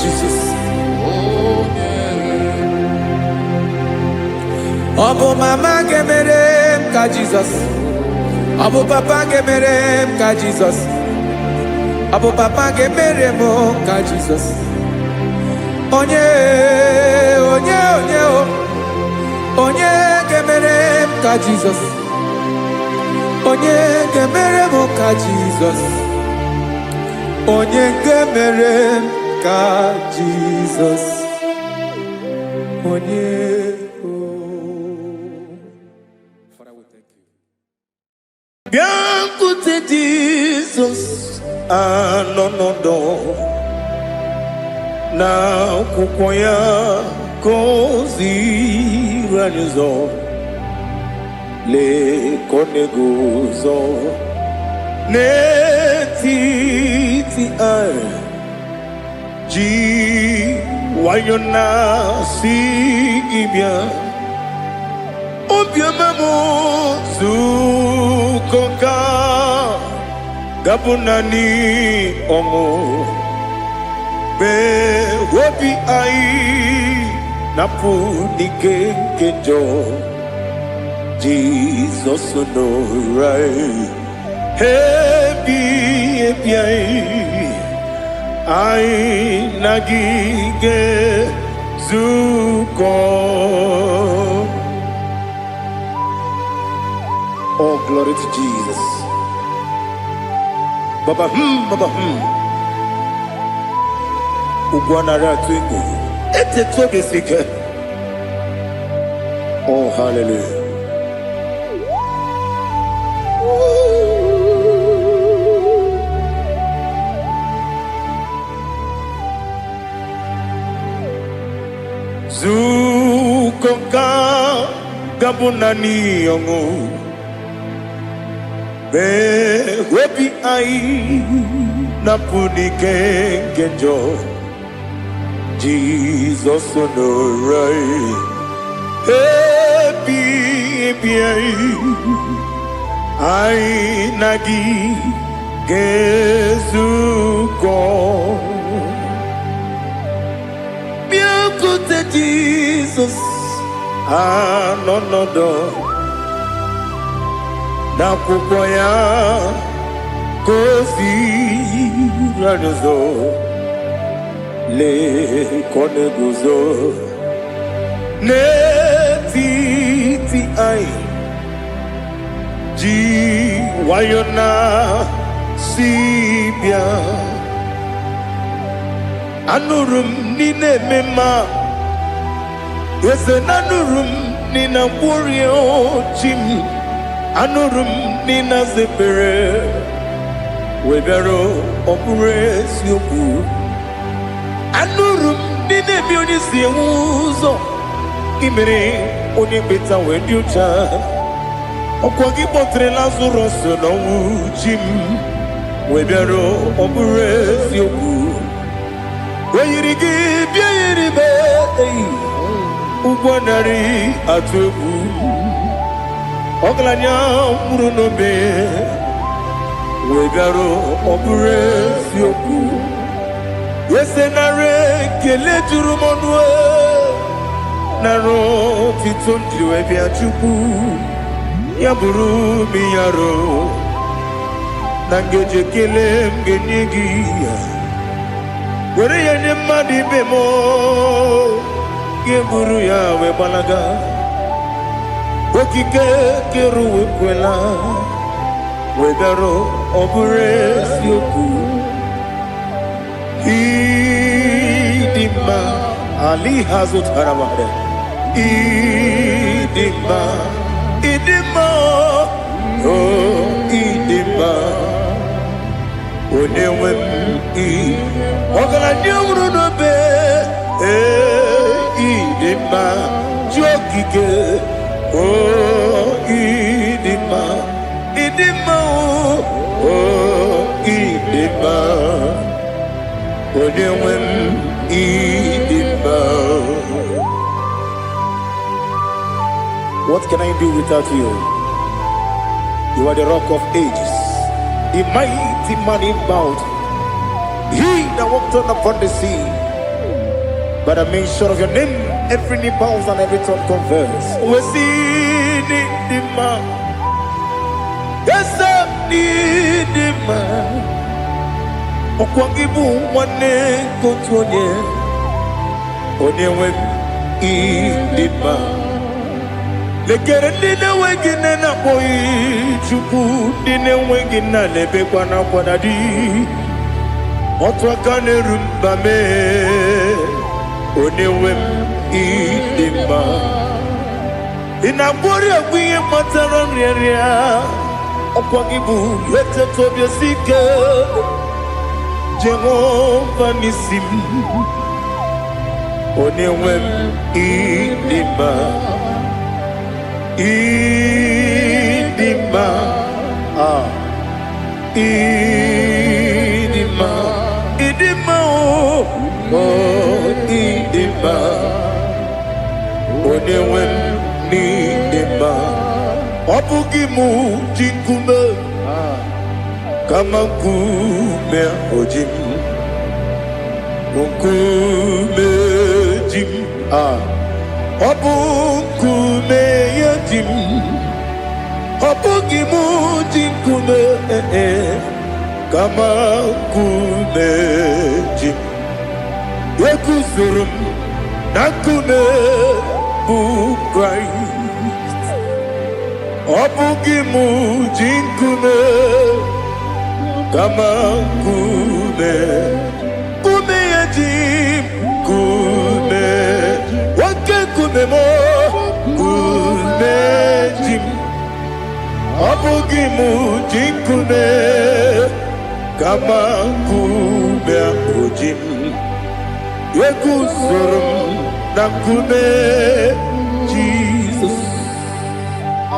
Jesus. Ọ bụ mama ga-emere m ka Jizọs ọ bụ papa ga-emere m ka Jizọs ọ bụ papa ga-emere m ka Jizọs onye ga-emere m ka Jizọs onye ga-emere m ka Jizọs onye ga-emere m ka Jizọs onye Biancote Jesus anọnọdụ na akwụkwọ ya gọziri anyị ụzọ lekọ na-eguzo n'etiti anyị ji nwayọ na-asị gị bịa obiọma m zukọ ka gabụ naanị ọṅụ mgbe obi anyị na-apụ n'ike nke njọ Jizọs nọrọ anyị ebi anyị na gị ga-ezukọ. Oh, glory to Jesus. Baba, Baba, Ugwanara twingo. Ete toge sike. Oh, hallelujah. Zukonga gabunani yongo. Be webi ai napuni kenjo Jesus onorai happy ai nagi gezuko. anọnọdụ n'akwụkwọ ya ka o ziri anyị ụzọ lee ka ọ na-eguzo n'etiti anyị ji nwayọọ na si bịa. Anụrụ m n'ime eme mma eze na anụrụ m n'ina mkpụrụ ochi m anụrụ m n'ina zebere wee bịara ọ bụrụ eziokwu. Anụrụ m n'ina ebe onye si enwe ụzọ imere onye kpeta wee dị ụcha. Ọkwa gị kpọtere Lazarọs n'ọnwụ chi m wee bịara ọ bụrụ eziokwu. O yiri gị bịa yiri be ụgbọ narị atụ egwu. Ọgaranya nwụrụ n'obe wee bịara ọ bụrụ eziokwu. Ese nara ekele juru m ọnụ nara otito m jiri wee bịa Chukwu. Ya bụrụ m ya ro na ngeji ekele m ga-enye gị ya. Were ya nye mmadụ ibe m ga-eburu ya wee gbalaga. Okike kere uwe kwela wee bịara ọ bụrụ eziokwu. Ịdị mma Ali ha zụtara mmadụ. Ịdị mma ịdị mma ịdị mma onye nwe m ọgaranya nwụrụ n'obe ịdị mma ji okike ịdị mma ịdị mma ịdị mma onye nwe m ịdị mma. What can I do without you? You are the rock of ages, the mighty man in battle. He that walked on upon the sea. By the mention of your name, every knee bows and every tongue confess. We see the man. Yes, the man. Okwangibu wane kotonye. Onyewe the man. Lekere ndị na-enweghị nne na-akpọghị Chukwu, ndị na-enweghị nna na-ebekwa n'akwa na di. Otu aka na-eru mba mee onye nwe m ịdị mma. Ị na-agwọrị agwụ ihe kpatara nrịarịa. Ọkwa gị bụ eteta obi esi ike Jehova n'isi m. Onye nwe m ịdị mma. Ịdị mma, ịdị mma, ịdị mma ịdị mma, onye nwe m n'ịdị mma. Ọ bụghị mụ ji nkume kama nkume oji m, nkume ji m. Ọ bụ nkume ya ji m, ọ bụghị mụ ji nkume kama nkume ji m. Eguzoro m na nkume bụ Kraịst. Ọ bụghị mụ ji nkume kama nkume ya ji m. Nkume nkume mo nkume ji m. Ọ bụghị m ji nkume kama nkume ahụ ji m. Eguzoro m na nkume Jizọs.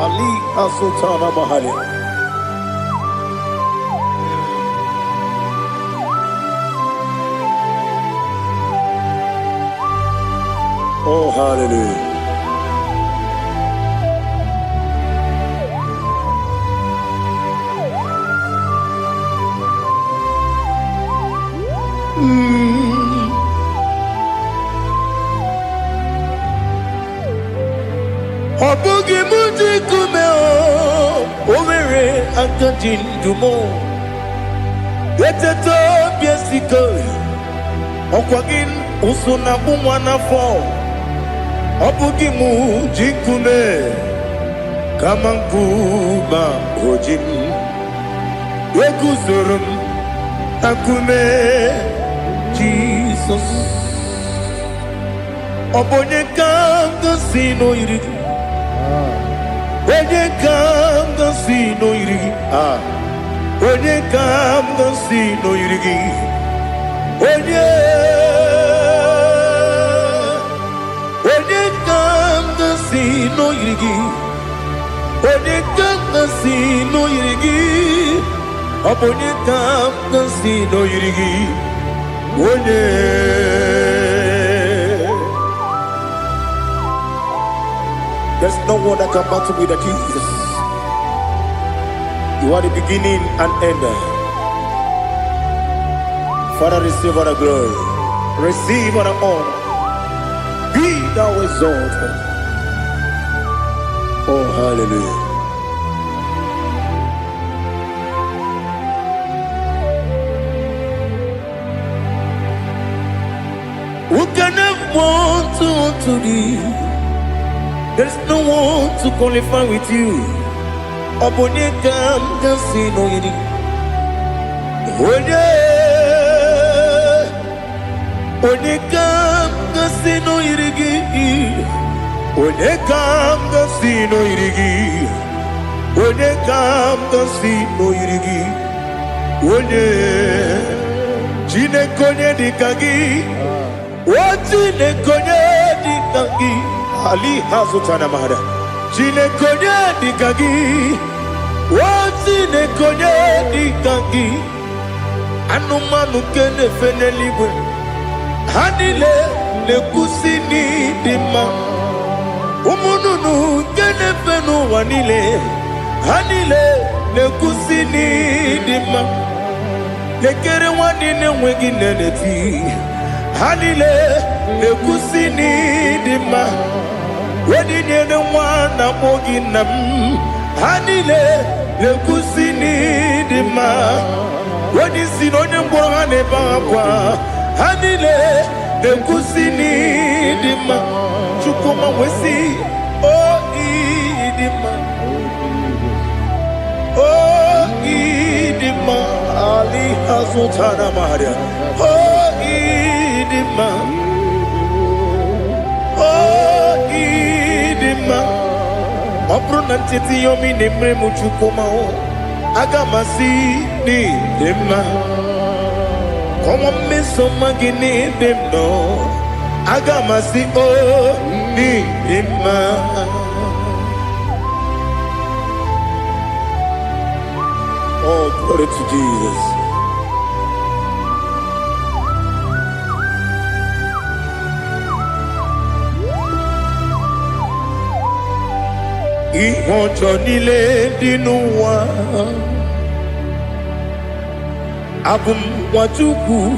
Ali Asụtana Mahali. Oh, hallelujah. agadi ndumo eteto biesiko okwagin usuna bumwana fo obugi mu jikume kama nkuba ojim Yeguzurum akume Jesus Obonye kanga sino irigi Onye kanga sino irigi Onye kanga sino irigi Onye kanga sino irigi Onye kanga sino irigi Onye kanga sino irigi Onye There's no one that can battle with Jesus. You are the beginning and end. Father, receive all the glory. Receive all the honor. Be thou exalted. Oh, hallelujah. Who can have one to thee? There's no one to qualify with you. Obonye kam kasino yiri. Onye kam kasino yirigi. Onye kam kasino yirigi. Onye kam kasino yirigi. Onye chine konye dikagi. Chine konye dikagi. Ali hazutana mahada. Chine konye dikagi. Chine konye dikagi. Anumanu kene feneliwe. Hanile ne kusini dima. Umununu kene fenu wanile. Hanile ne kusini dima. Nekere wanine wegi neneti. Hanile ne kusini dima. Wedi nyene wana mogi nam Hanile le kusini dima Wedi sinonye mbora ne bakwa Hanile le kusini dima Chukuma wesi oh idima Oh idima Ali hazutana maria Oh idima Obruna titi yomi nemre muchukoma o agamasi ni dema Komo meso magini demno agamasi o ni dema Oh, glory to Jesus. Ihojo nile dinuwa Abum wajuku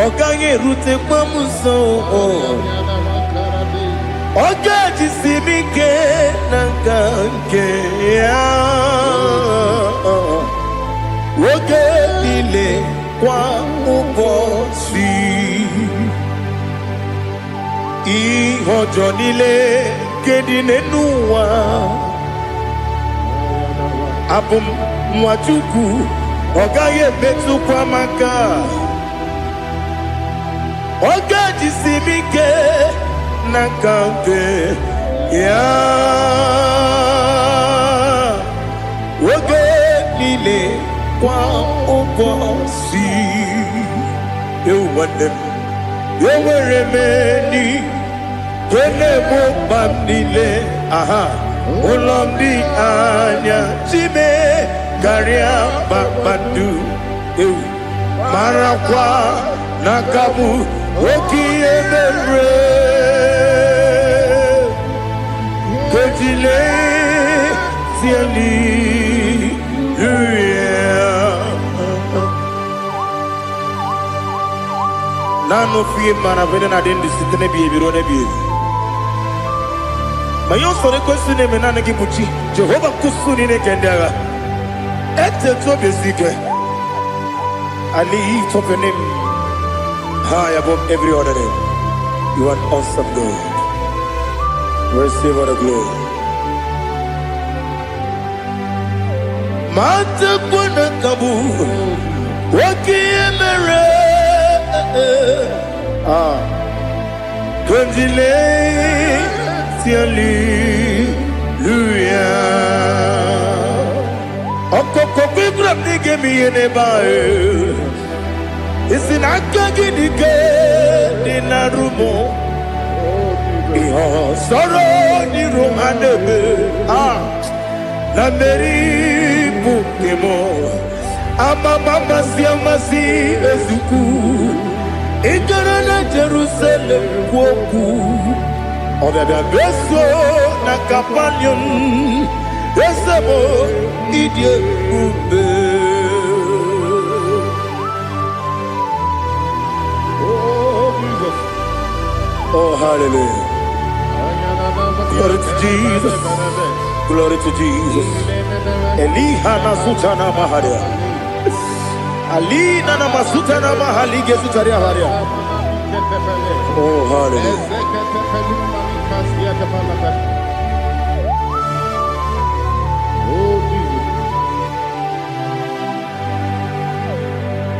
Oganye rute kwa muso Oga jisimike nangange Woge nile kwa ubosi Ihojo nile kedinenuwa Abum mwachuku Ogaye betu kwa maka Oga jisimike nakante ya Woge nile kwa ubosi Ewanem Eweremeni Kene mo bandile aha Olomdi anya Chime Garia babadu Marakwa Nakabu Oki emere Kotile Siali Nano fiye maravene na dendi sitene biye birone biye Mayon sore kwesune menane kibuchi Jehova kusuni ne kendaga I lift up your name high above every other name. You are an awesome God. Receive all the glory. Mata kuna kabu wakiemere Kanjile Hallelujah. Okoko kibra nige miyene bae. Isinaka gidike dinarumo. Iho soro ni romanebe. Na meri bukemo. Ama mama si amasi ezuku. Ikarana Jerusalem woku. Obebe beso na kapanion. Esebo idie ube. Oh, Jesus. Oh, hallelujah. Glory to Jesus. Glory to Jesus. Elihana sutana maharia. Alina na masutana mahalige sutaria haria. Oh, hallelujah.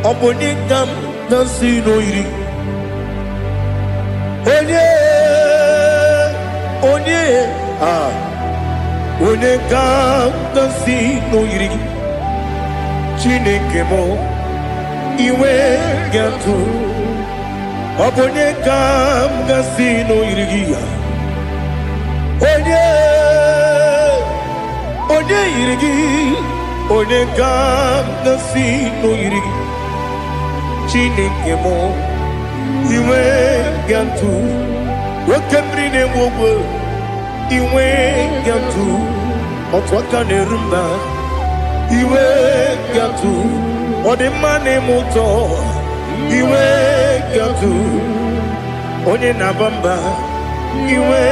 Obonikam nasino iri. Onye Onekam nasino iri. Chineke mo iwe gatu. Obonekam nasino iri. Onye iri. Onekam nasino iri. Chineke mo iwe gatu wakemri ne wowo iwe gatu otwaka ne rumba iwe gatu odemane moto iwe gatu onye nabamba iwe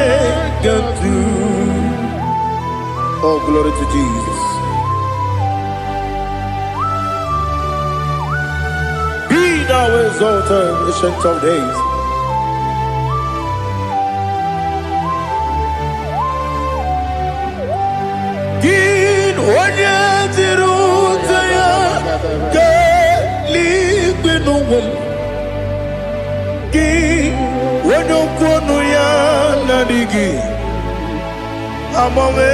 gatu. Oh, glory to Jesus. Thou exalted, ancient of days. Gin onye tirutaya ke ligbinugum. Gin onye kwonu ya nadigi amame.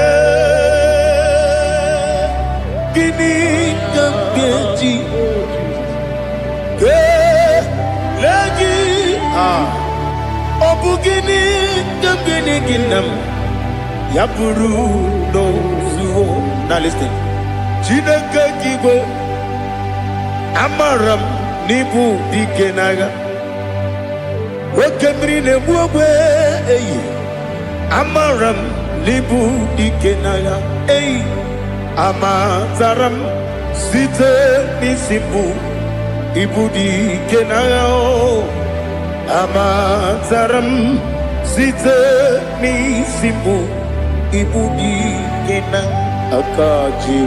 Gini kambeji. Lagi obugini gambini ginam yapuru no zuo. Now listen. Chineke kigo amaram nibu dikenaga wakemri ne buogwe eyi amaram nibu dikenaga eyi amazaram site nisibu ibudi kenao amazaram site ni simbu ibudi kena akaji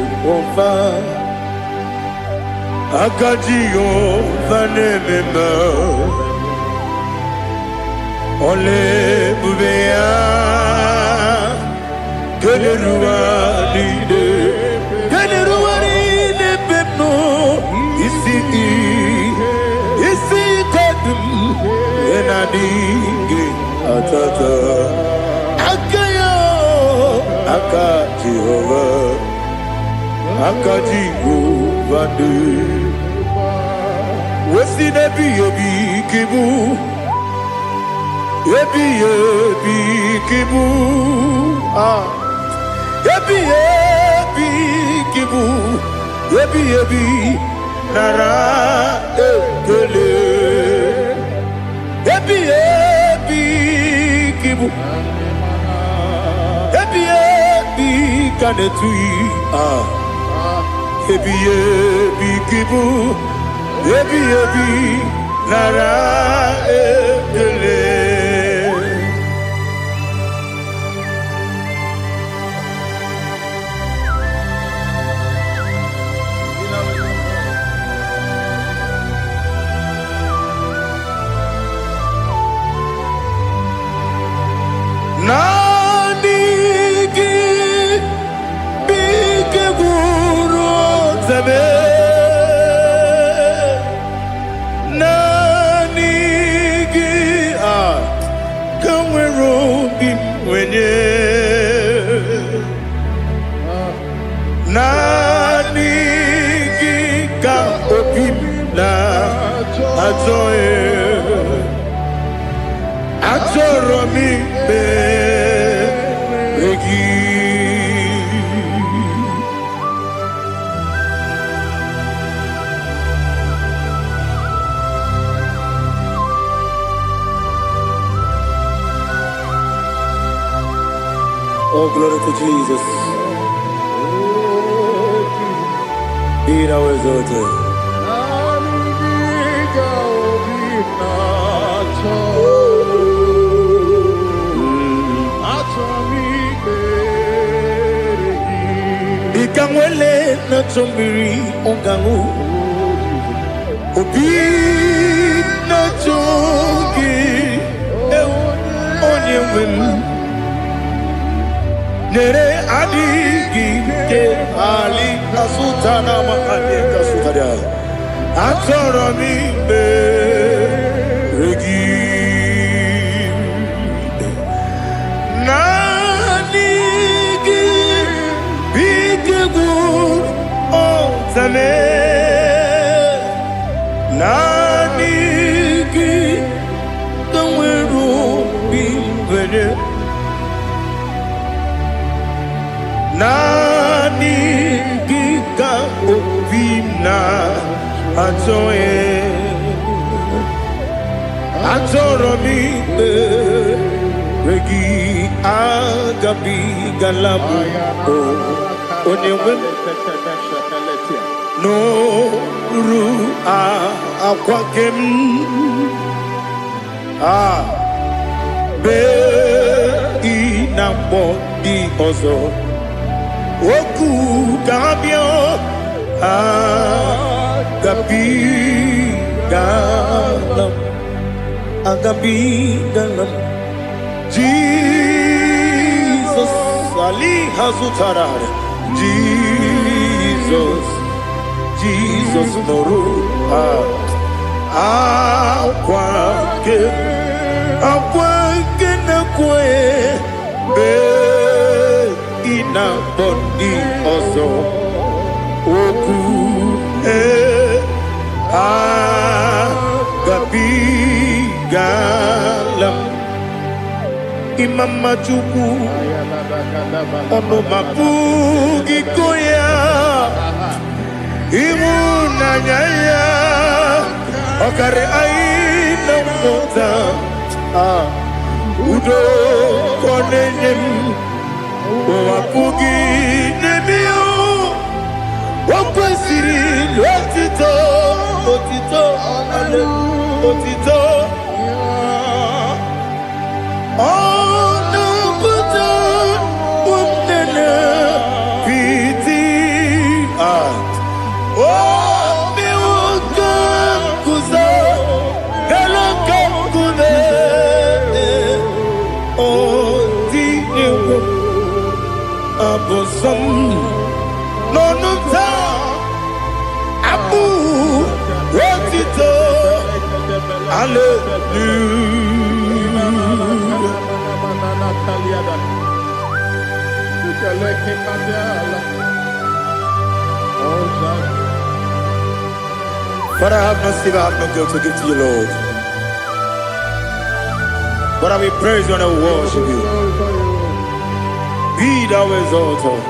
ova nemema ole bubea gederua lide bebno isi kadum enadinge atata akayo akaji vande wesi nebi yebi kibu yebi kibu yebi kibu yebi nara ekele yebi kibu yebi kanetui yebi kibu yebi nara ekele. Achọrọ m ikpere gị. Oh, glory to Jesus. Be thou exalted. Ikanwele na chombiri ongangu. Obi na chogi onye wem. Nere adigi ke ali kasutana ma ali kasutaria. Achọrọ m ikpere gị. Naanị gị bike gwụ ọtame. Naanị gị ka nwere obi nwere. Naanị gị ka obi na-achọghị. Achọrọ m ikpere gị agabigala m onye nwe m n'olu akwa gị m bee na mkpọ dị ọzọ. Oku kabio agabigalam Jesus Ali Hazutara Jesus Noru akwake na kwe be ina bondi ozo oku agabigalam imama chukwu ono mapugi koya imu nanyaya okare aina mota udo konenyem wapugi nemio wakwesiri otito ale otito ono buto umnene piti mi wakam kuzo hello kamkune odinewo abosom nonuta abu otito Father, I have no silver, I have no gold to give to you, Lord. But I will praise you and I will worship you. Be thou exalted.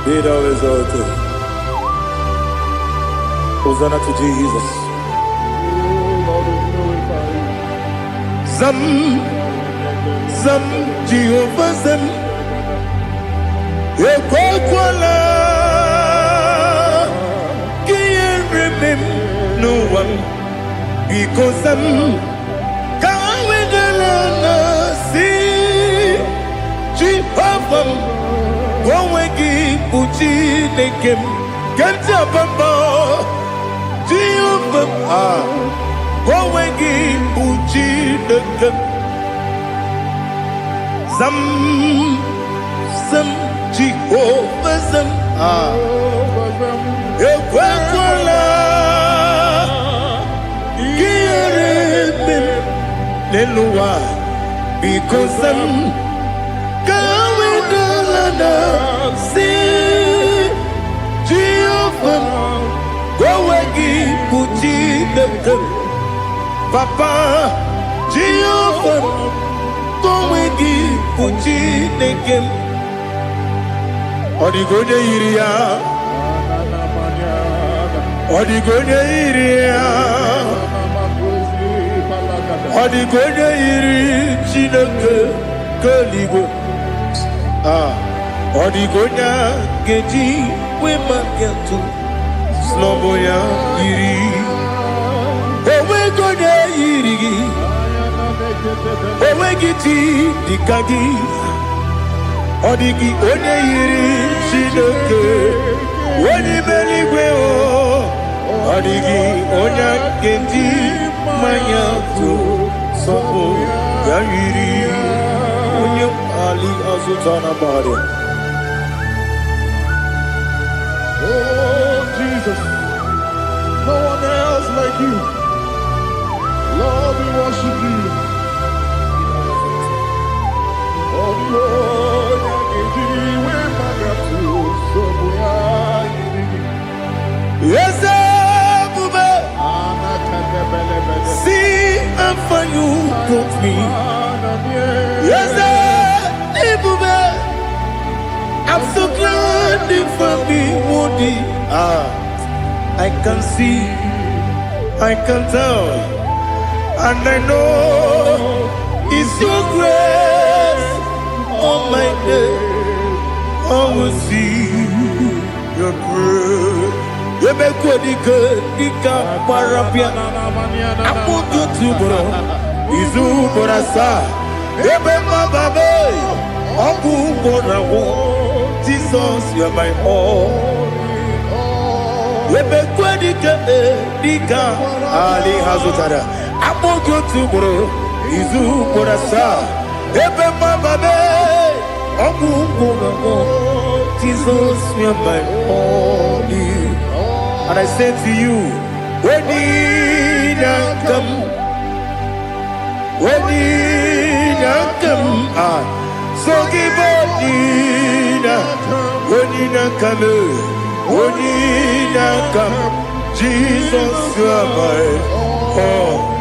Be thou exalted. Hosanna to Jesus. Zam, Jehovah Zam. Ekwakwala. Can't remember no one. Because I'm Gowegi Uchi Nekem Ganja Bamba Jehovah Gowegi Uchi Nekem Zam Jehovah Zam Ekwakwala Kiyarebe Nenua because I'm see Jehovah Gowegi Puchi Papa Jehovah, onwe gị bụ Chineke m. Ọ dịghị onye yiri ya. Ọ dịghị onye yiri ya. Ọ dịghị onye yiri Chineke nke eluigwe. Ọ dịghị onye ga-eji wee maka atụ slọbụ ya yiri. Onweghị onye yiri gị. Onweghị chi dịka gị. Ọ dịghị onye yiri Chineke onye ime eluigwe. Ọ dịghị onye ga-eji mmanya atụ slọbụ ya yiri. Onye ali azụta na mmadụ. Oh, Jesus, no one else like you. Lord, we worship you. Oh, Lord, I give you my gratitude. So we are Yes, Bube. See how far you brought me. Yes, Bube. I'm so glad you found me, Woody. I can see, I can tell, and I know it's your grace. On my day, I will see your grace. You make good, Dika, Parapia. I put you to bro. Izu Borasa. You make my baby. Oku Borawo. Jesus, you're my all. You make good, Dika, Ali Hazutara. I put you to bro. Izu Borasa. You make my baby. Oku Borawo. Jesus, you're my all. And I say to you, when did I come? When did I come? So give up, when did I come? When did I come? Jesus, you are my all.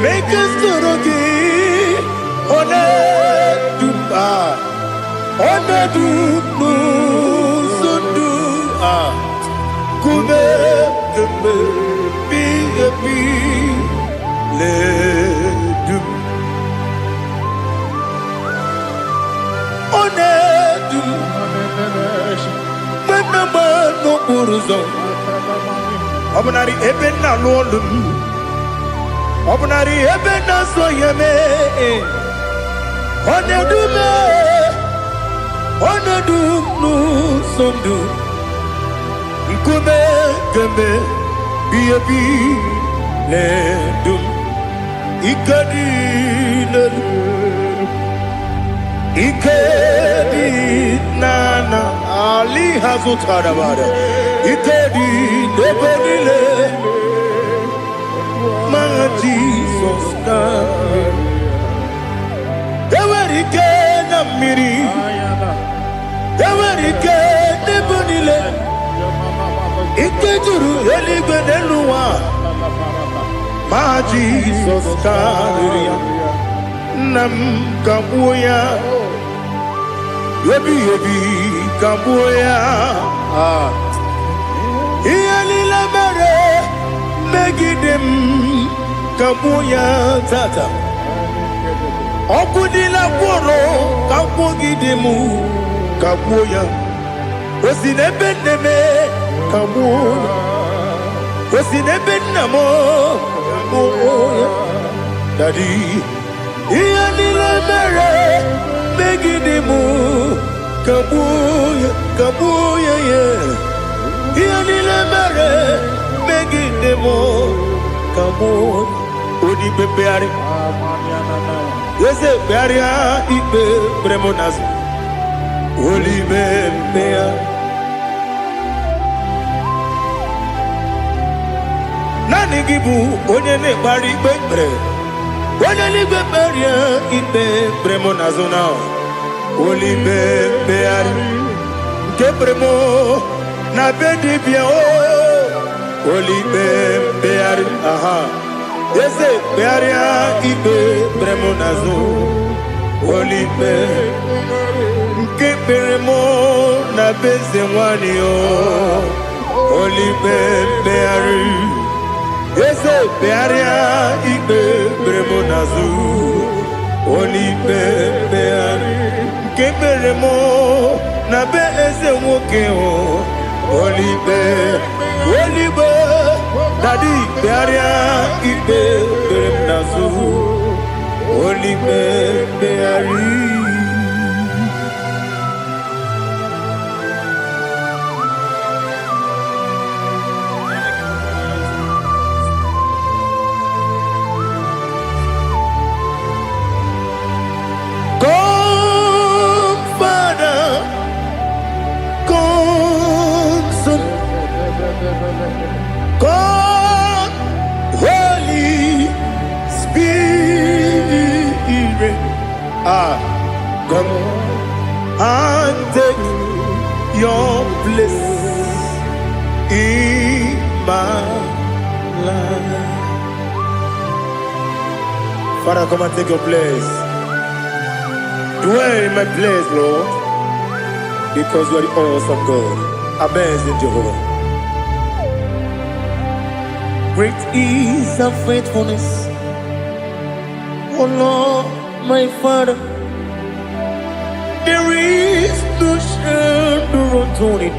Make us Obunari ebena lolum. Obunari ebena soyeme. Onedume. Onedunu sondu. Nkume keme biyebi ledum. Ikadi ledum. Ikadi nana Ali Hazutara bada. Ikadi nebonile. My Jesus name. Ewerike na miri. Ewerike nebonile. Ikejuru eligwe neluwa. My Jesus name. Nam kabuya. Yebi yebi kabuya. Iyalila mere megidem kabuya tata. Okudila kworo kabugidemu kabuya. Osinebendeme kabuya. Osinebendamo kabuya. Daddy, iyalila mere megidemu kabuya kabuya yeah. Iyalila mere megidemu kabuya. Odi bebeari. Yese bearia ibe bremonas. Oli bebea. Nani gibu onye ne bari bebre. Onye ni beberia ibe bremonas now. Oli bebeari. Kebremo na bedi bia o. Oli bebeari. Aha. Yese bearia ibe bremonazo. Oli be. Kebremo na beze wani o. Oli bebeari. Yese bearia ibe bremonazo. Oli bebeari. Kebremo na beze woke o. Oli be. Oli be. Daddy, bearia ibe bremonazo. Oli beari. Come, Father, come, Son, come, Holy Spirit. Come and take your place in my life. Father, come and take your place. Dwell in my place, Lord, because you are the awesome God. Amazing Jehovah. Great is thy faithfulness, oh Lord, my Father. There is no shadow unto it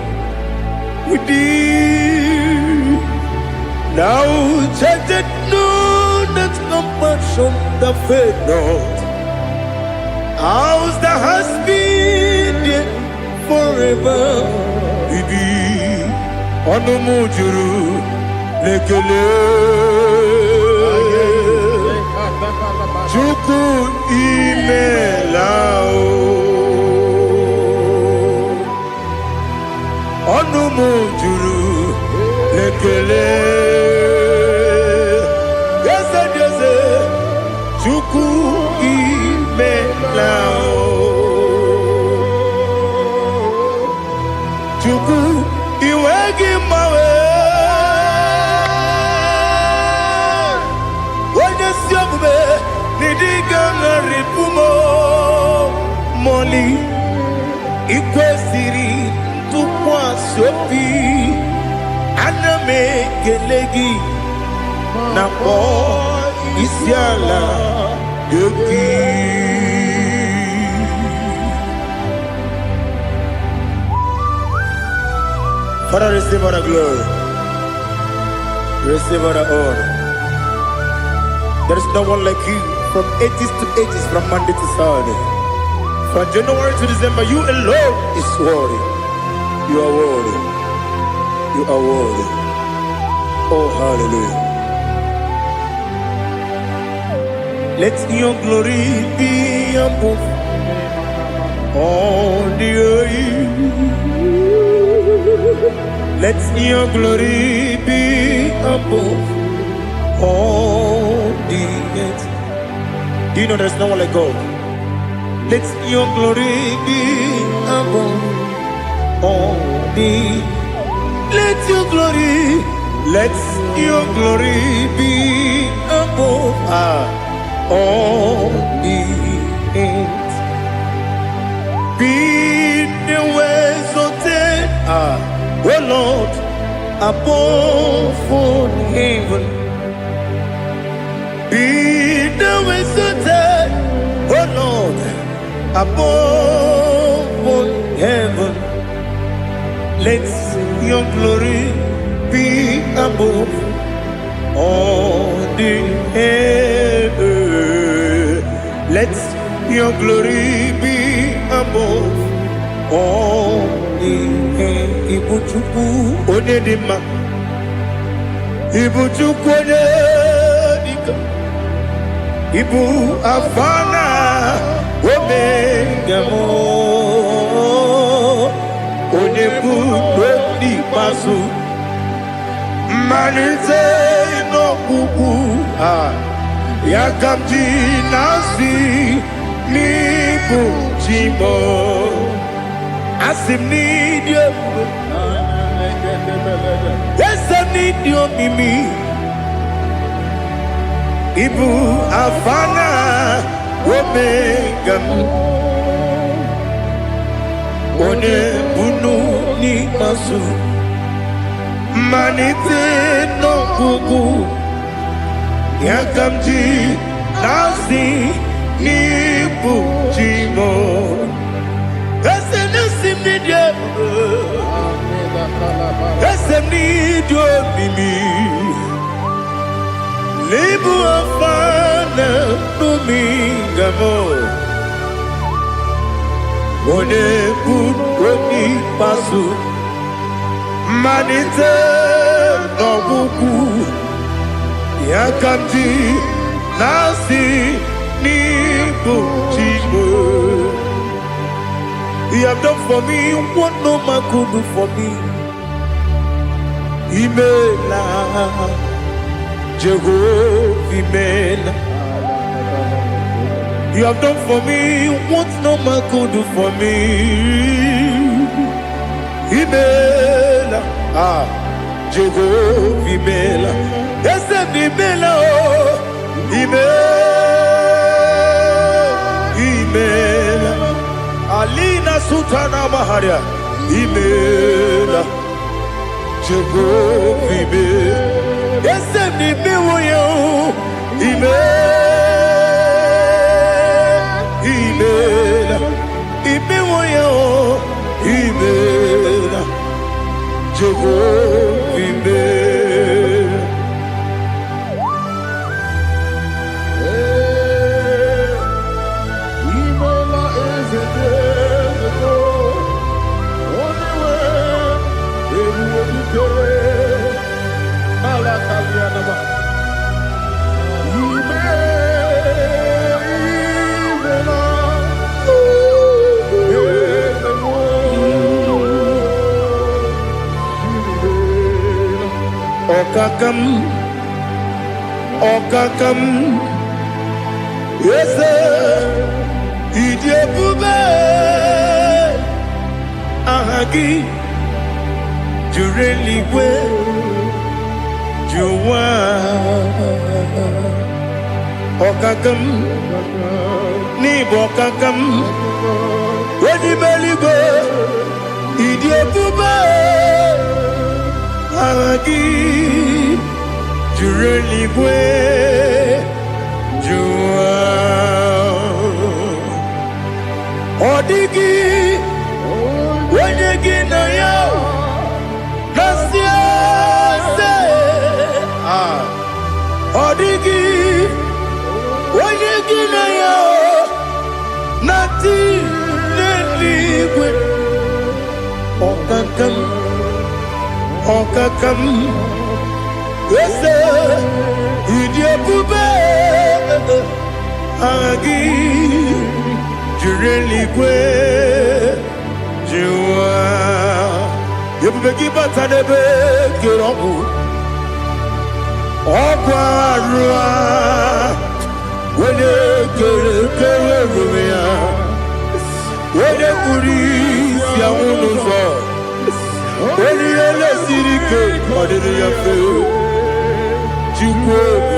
with thee. Now check that no, that compassion that faith not. Ours that has been there forever. Bibi, ono mujuru, lekele. Chuku imelao. Ono mujuru, lekele. Yese, yese, chuku imelao. Chuku iwegi mawe. Wanya siogube nidiga ngaripumo moli ikwesiri tukwa sopi aname kelegi na po isiala yoki. Father, receive all the glory. Receive all the honor. There is no one like you from ages to ages, from Monday to Saturday. From January to December, you alone is worthy. You are worthy. You are worthy. Oh, hallelujah. Let your glory be above all the earth. Let your glory be above all the earth. Do you know there's no one like God? Let your glory be above all the. Let your glory be above all the earth. Be the ways of oh Lord, above all heaven. Be the visited, oh Lord, above all heaven. Let your glory be above all the earth. Let your glory be above all the earth. Ibuchuku onedima, Ibuchuku onedima. Ibu afana omega mo onebu ni masu manite no kuku yakamji nasi nibu jimo asim ni dio asim ni dio mimi Ibu afana omega one bunu ni masu manite no kuku yakamji nasi ni bujimo ese nasi media ese nidio mimi Libu afana numingamo One kuni pasu Manite no buku Yakamji nasi ni buchibo You have done for me what no man could do for me Imela Jehovah, man. You have done for me what no man could do for me. Imela, Jehovah, Imela. Yes, Imela, Imela. Alina Sutana Maharia, Imela, Jehovah, Imela. Yes, ni miwoyo imela imiwoyo imela Jehovah imela imela ezedeko only way Okakam, yes, Idiabube, Ahagi, Jureli, Juwa, Okakam, Nibokakam, Wedi Beligo, Idiabube, Ahagi. Jureligwe Jua Odigi Wenyegi na yo Nasia se Odigi Wenyegi na yo Nati Neligwe Okakam Okakam Yes, Idiabube Agi Jureligwe Jua Yebubeki Batanebe Kirobu Okwarua Wene Kere Rumia Wene Kuri Siamunuzo Wene Ele Sirike Odini Yafe Chukwu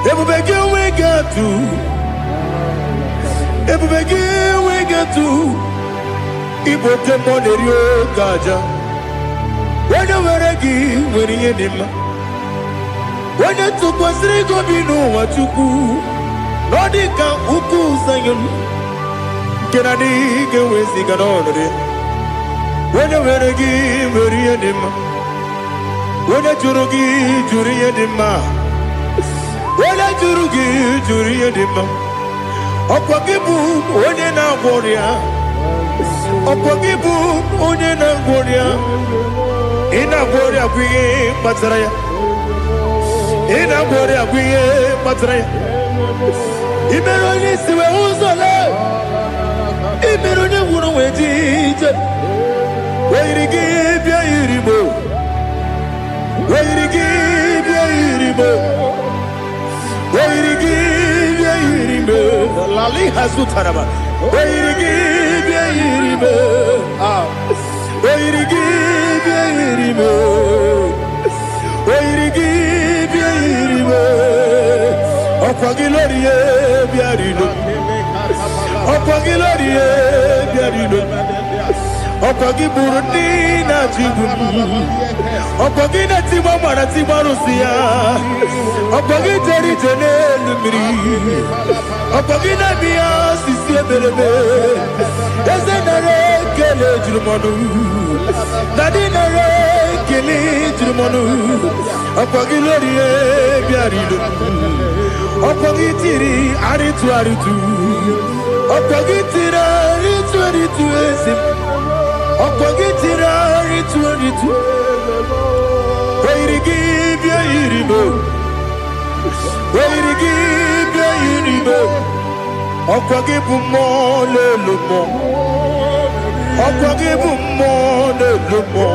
Ebubegi we get to Ebubegi we get to Igbo Kemonerio Gaja When you were a gift, when you did when you took was Rigo Bino, what you do, Nodika Uku Sayon, can I dig away Sigan on it? When you were a gift, when you did onye jụrụ gị jụrụ ihe dị mma onye jụrụ gị jụrụ ihe dị mma ọkwa gị bụ onye na-agwọ ọrịa ọkwa gị bụ onye na-agwọ ọrịa ị na-agwọ ọrịa bụ ihe kpatara ya ị na-agwọ ọrịa bụ ihe kpatara ya ị mere onye isi wee ụzọ lee ị mere onye nwụrụ wee dị ije wee yiri gị bịa yiri mo wee yiri gị bịa yiri mo wee yiri gị bịa yiri mo lali ha zụtara ma wee yiri gị bịa yiri mo wee yiri gị bịa yiri mo wee yiri gị bịa yiri mo ọkwa gị lórí bịa rilo ọkwa gị lórí bịa rilo ọkwa gị bụrụ ndị na-achị igbu ọkwa gị na-etigba mara tigba arụsị ya ọkwa gị jere ije n'elu mmiri ọkwa gị na-eme ya osisi eberebe eze nara ekele juru m ọnụ dadi nara ekele juru m ọnụ ọkwa gị lórí bịa rilo ọkwa gị tiri arịtụ arịtụ ọkwa gị tiri arịtụ arịtụ ezi ọkwa gị tiri arịtụ arịtụ oyiri gị bịa yiri mo oyiri gị bịa yiri mo ọkwa gị bụ mmụọ n'elu mmụọ ọkwa gị bụ mmụọ n'elu mmụọ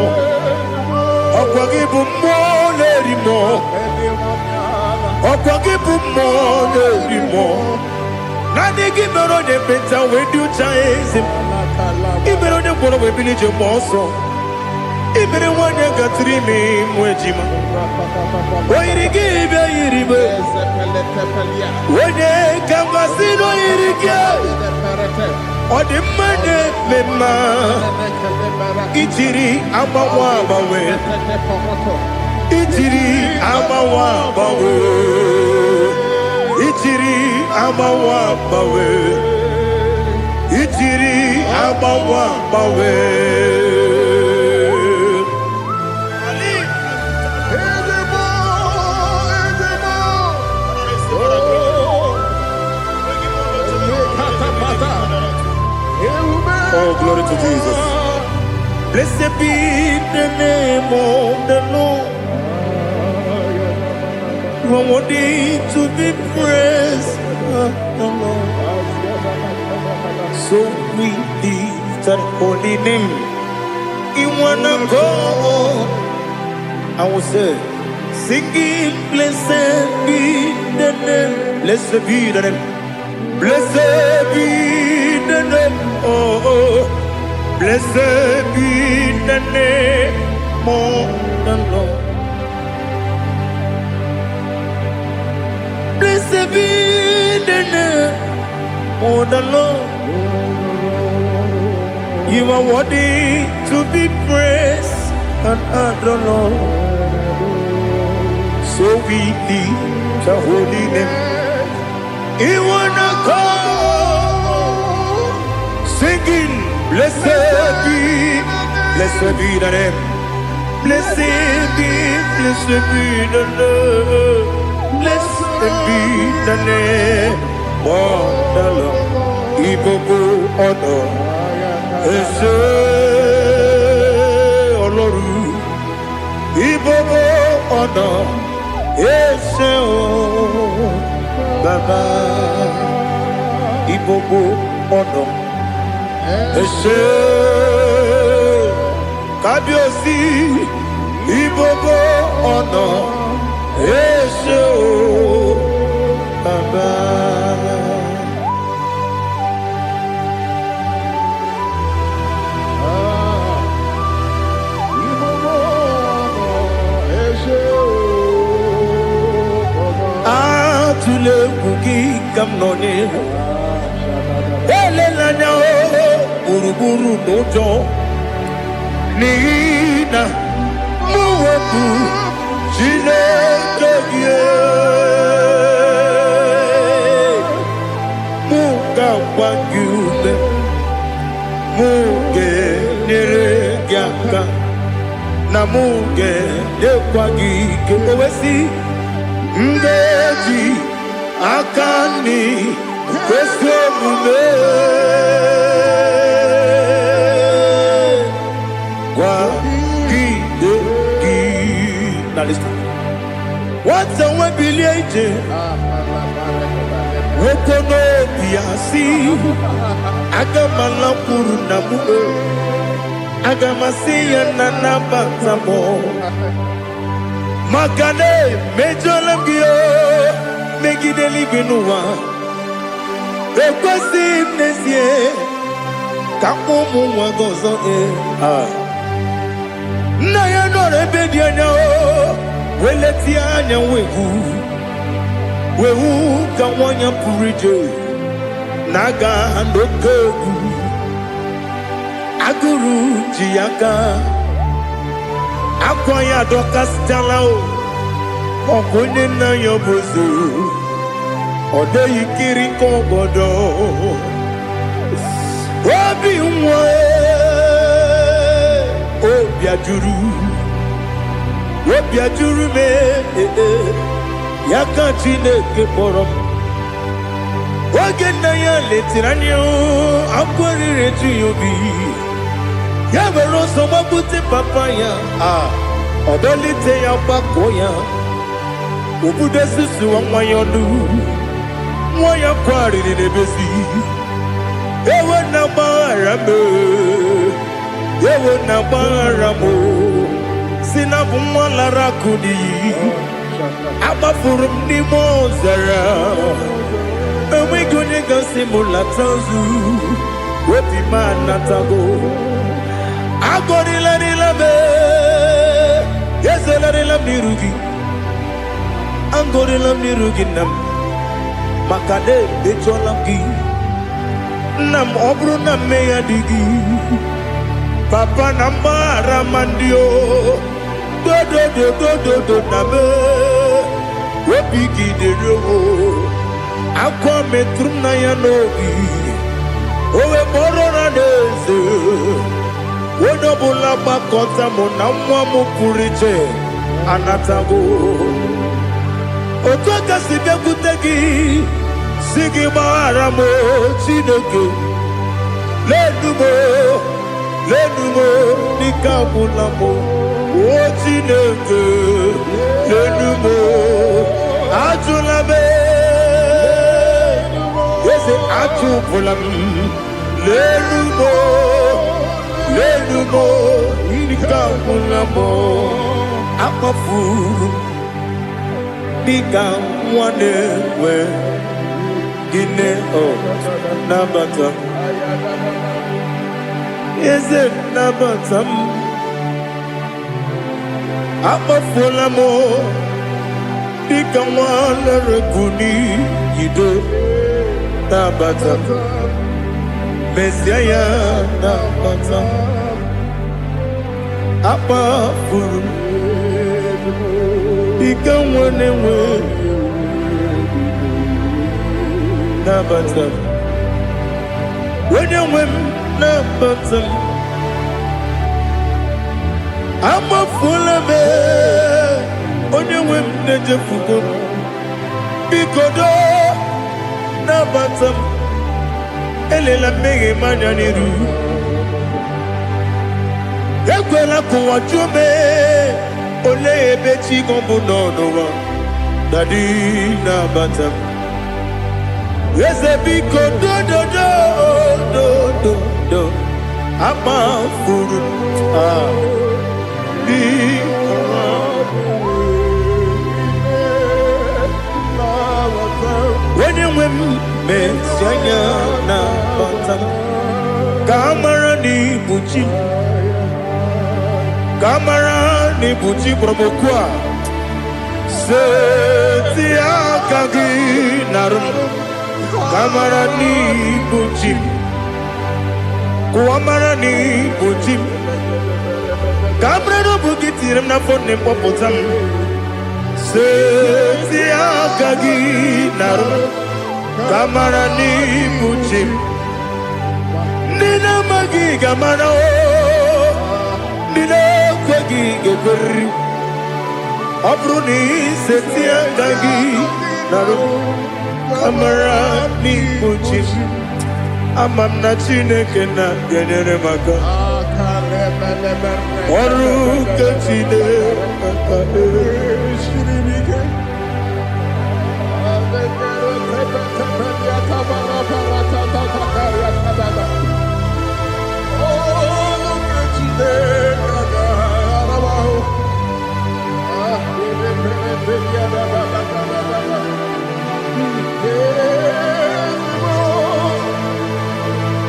ọkwa gị bụ mmụọ n'eri mmụọ ọkwa gị bụ mmụọ n'eri mmụọ naanị gị mere onye mkpenta wee dị ụcha eze ị mere onye mkpọrọ wee bili ije mgbe ọsọ ị mere nwaanyị gatụrụ ime mụ ejima oyiri gị bịa yiri m onye ka mmasị n'oyiri gị ọ dị mma na-eme mma ijiri agbanwe agbanwe ijiri agbanwe agbanwe ijiri agbanwe agbanwe ijiri agbanwe agbanwe Oh, glory to Jesus. Blessed be the name of the Lord. You are worthy to be praised, the Lord. So we lift that holy name. You wanna go? I will say, singing, blessed be the name. Blessed be the name. Blessed be the name. Oh, blessed be the name of the Lord. Blessed be the name of the Lord. You are worthy to be praised and adored, Lord. So we lift the holy name. You wanna call, singing, blessed be the name. Blessed be the name. Blessed be the name of the Lord. Igbo honor, Ese Oloru. Igbo honor, Ese Baba. Igbo honor, Ese Kabiosi. Igbo honor, Ese Baba. Atule kuki kamnoni elelanya uruburu nojo nina muwetu Chineke muga wagyume muge neregyaka na mụ ga-edekwa gị ike owesi ndeji aka nri kwesị omume gwagide gị na lista nwata nwe bilie ije nwoke n'obi ya si aga m alakwuru na mụ aga m asị ya na nabata m maka na emejuola m gị megide eluigwe n'ụwa ekwesịghị m n'ezie ka ụmụ nwa gị ọzọ nna ya nọrọ ebe dị anya wee letie anya wewu ka nwanyị pụrụ ije na-aga n'oke egwu agụrụ ji ya gaa akwa ya dọkasịtala ọkụ onye nna ya bụzo ọ dịghị kiri ka ọgọdọ obi nwa obi ajuru m ya ka Chineke kpọrọ m oge nna ya letiri anya akwa riri eju ya obi ya were ọsọ gbapute papa ya ọ dọlite ya gbakọ ya obodo susuwa nwa ya ọnụ nwa ya kwarịrị n'ebezi ewe na gbaghara m si na bụ nwa lara akụ n'iyi agbafuru m n'ime ọzara enweghị onye gasị m lata nzu obi m anatago agọrịlarịla m ezelarịla m n'iru gị agọrịla m n'iru gị nna m maka na emejuola m gị nna m ọ bụrụ na mmehie dị gị papa na mgbaghara ma ndị dodododododo na m obi gị dịrị akwa metụrụ m na ya n'obi o wee kpọrọ na n'eze onye ọbụla gbakọta mụ na nwa m pụrụ iche anatago otu aka si bịakwute gị si gị gbaghara m Chineke lenumo dịka agwụla m o Chineke lenumo ajụla m eze achụpụla m lenumo dịka agwụla m akpafuru dịka nwa na-enwe gịnị nabata eze nabata m akpafuola m dịka nwa na-erebu n'iyido nabata mezie ya nabata akpafuru dịka nwa na-enwe nabata onye nwe m nabata m agbafuola m onye nwe m na-ejefugo m biko nabata m elela mmehie m anya n'iru ekwela ka ụwa jụọ m olee ebe chi gị bụ n'ụwa dadi nabata m eze biko dododododo akpafuru onye nwe m mesi anya na bata ka amara n'ibu chi ka amara n'ibu chi kpọrọ m okwu a seti aka gị narụ ka amara n'ibu chi kụwa mara n'ibu chi ka amara n'obu gị tinyere m n'afọ nne mkpọpụta m seti aka gị narụ ka amara n'ibu chi ndị na-amaghị ga-amara ndị na-ekweghị gị ga-ekweriri. Ọ bụrụ na isetie aka gị narụ amara n'ikpuchi m, ama m na Chineke na-enyere m aka. Ọrụ nke Chineke aka esiri m ike.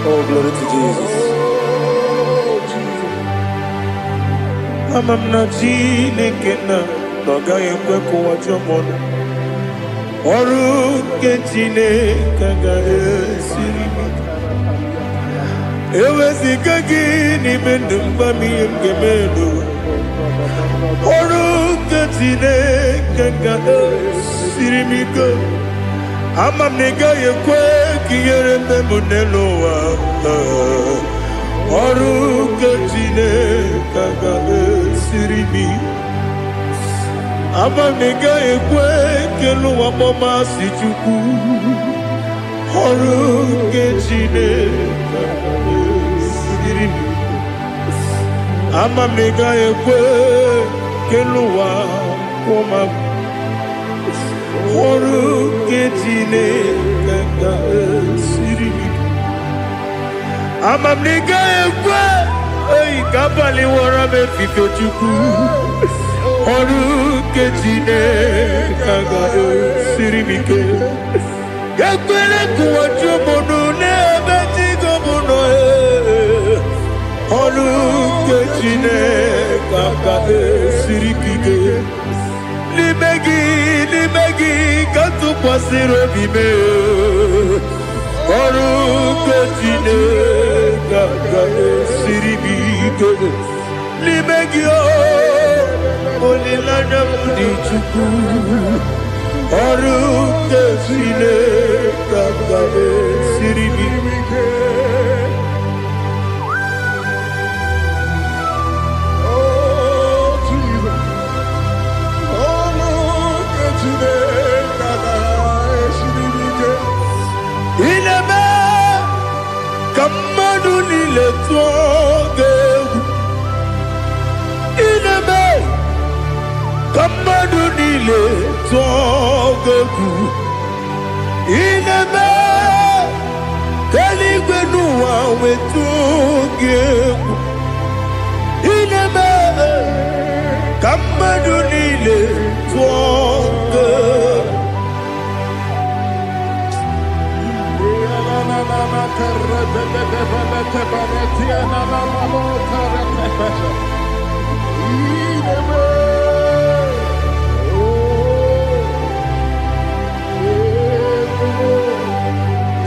Oh, glory to Jesus. Ama m na Chineke na ọ gaghị ekwe ka ụwa jọọ m ọnụ. Ọrụ nke Chineke ga-esiri m ike. Eweziga gị n'ime ndụ mgba m ihe m ga-eme n'ụwa. Ọrụ nke Chineke ga-esiri m ike. Ama m na ị gaghị ekwe ka ihere mee m n'elu ụwa. Ọrụ nke Chineke ga-esiri m ike. Ama m na ị gaghị ekwe ka elu ụwa kpọmasị Chukwu. Ọrụ nke Chineke ga-esiri m ike. Ama m na ị gaghị ekwe ka elu ụwa kpọmasị. Ọrụ nke Chineke ga-esiri m ike. Ama m na ị gaghị ekwe ka abalị wara m efife Chukwu. Ọrụ nke Chineke ga-esiri m ike. Ekwere ka ụwa jụọ m ọnụ n'ebe chi gị bụ nọ. Ọrụ nke Chineke ga-esiri m ike. N'ime gị ka tụkwasịrị obi m. Ọrụ nke Chineke ga-esiri m ike. N'ime gị olileanya m dị Chukwu. Ọrụ nke Chineke ga-esiri m ike. Ineme ka mmadụ niile tụọ gị egwu. Ineme ka mmadụ niile tụọ gị egwu. Ineme ka eluigwe n'ụwa wee tụọ gị egwu. Ineme ka mmadụ niile tụọ gị egwu.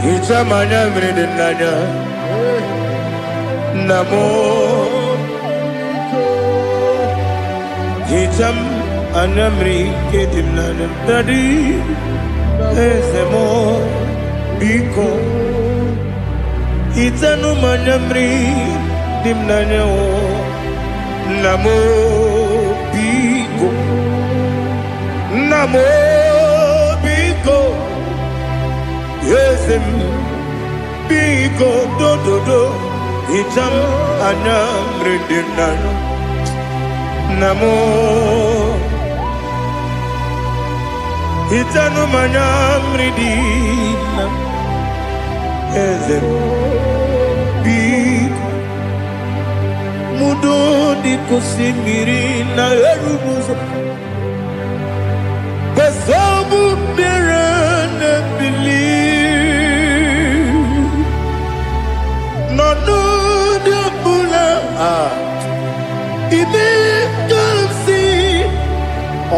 Hicham anya mmiri dị n'anya nna m. Hicham anya mmiri nke dị n'anya Daddy, eze m biko. Hichanụ m anya mmiri dị m n'anya nna m biko. Nna m biko. Eze m biko dododo. Hicham anya mmiri dị n'anya nna m. Hichanụ m anya mmiri dị n'anya eze m biko. Mudo dị ka osimiri na-erughị ụzọ. Nsogbu mere na-ebili n'ọnọdụ ọbụla. Ime ka m si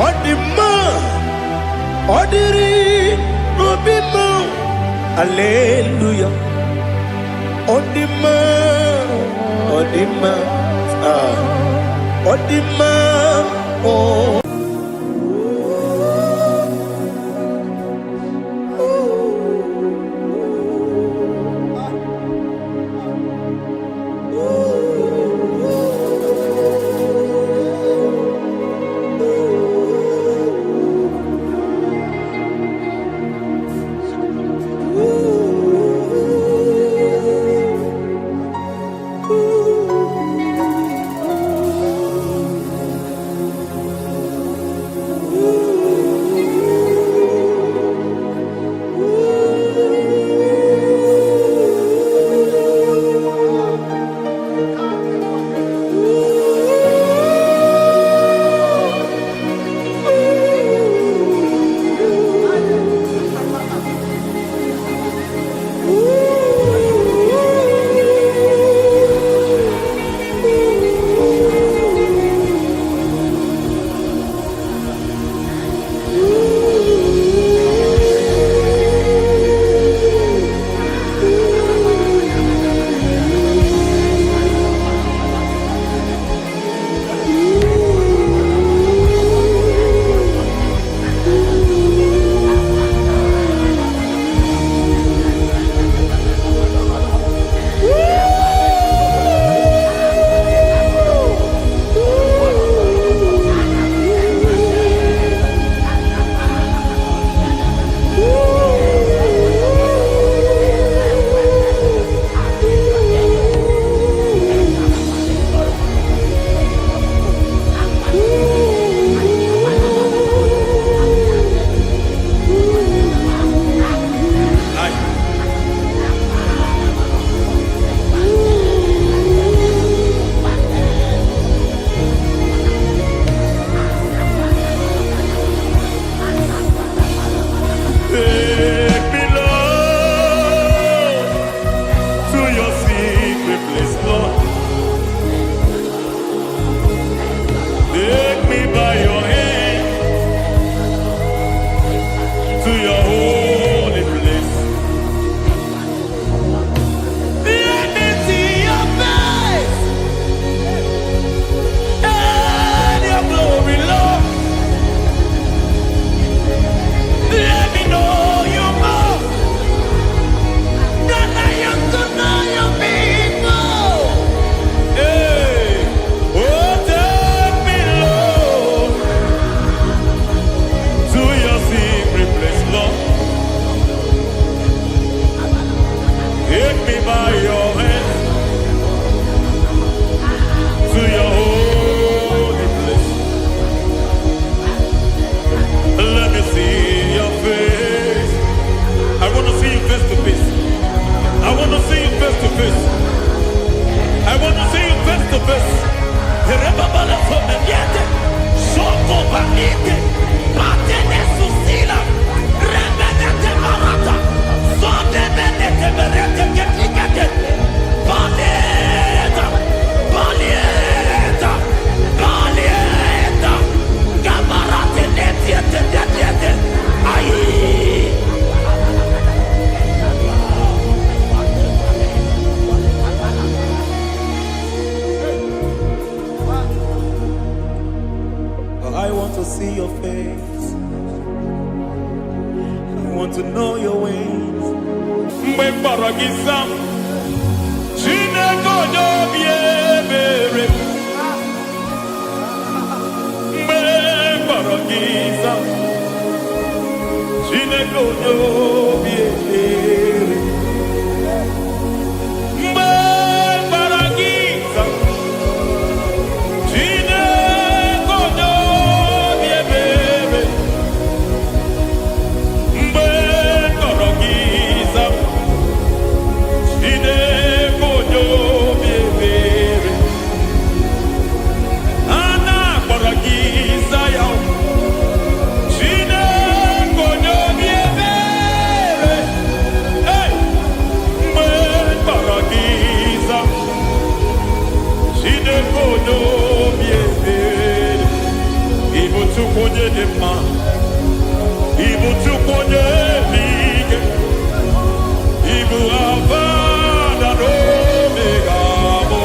ọ dị mma, ọ dịrị n'obi m. Hallelujah. Ọ dị mma, ọ dị mma, ọ dị mma. want to see your face. I want to know your ways. Mgbe mkpọrọ gị zam, Chineke onye obi ebere. Mgbe mkpọrọ gị zam, Chineke onye obi ebere. Mgbe mkpọrọ gị zam, Chineke onye obi ebere. Mgbe mkpọrọ gị zam, Chineke onye obi ebere. A na-akpọrọ gị Zion, Chineke onye obi ebere. Hey! Mgbe mkpọrọ gị zam, Chineke onye obi ebere. Ị bụ Chukwu onye dị mma, ị bụ Chukwu onye dị ike, ị bụ Alfa na Omega bụ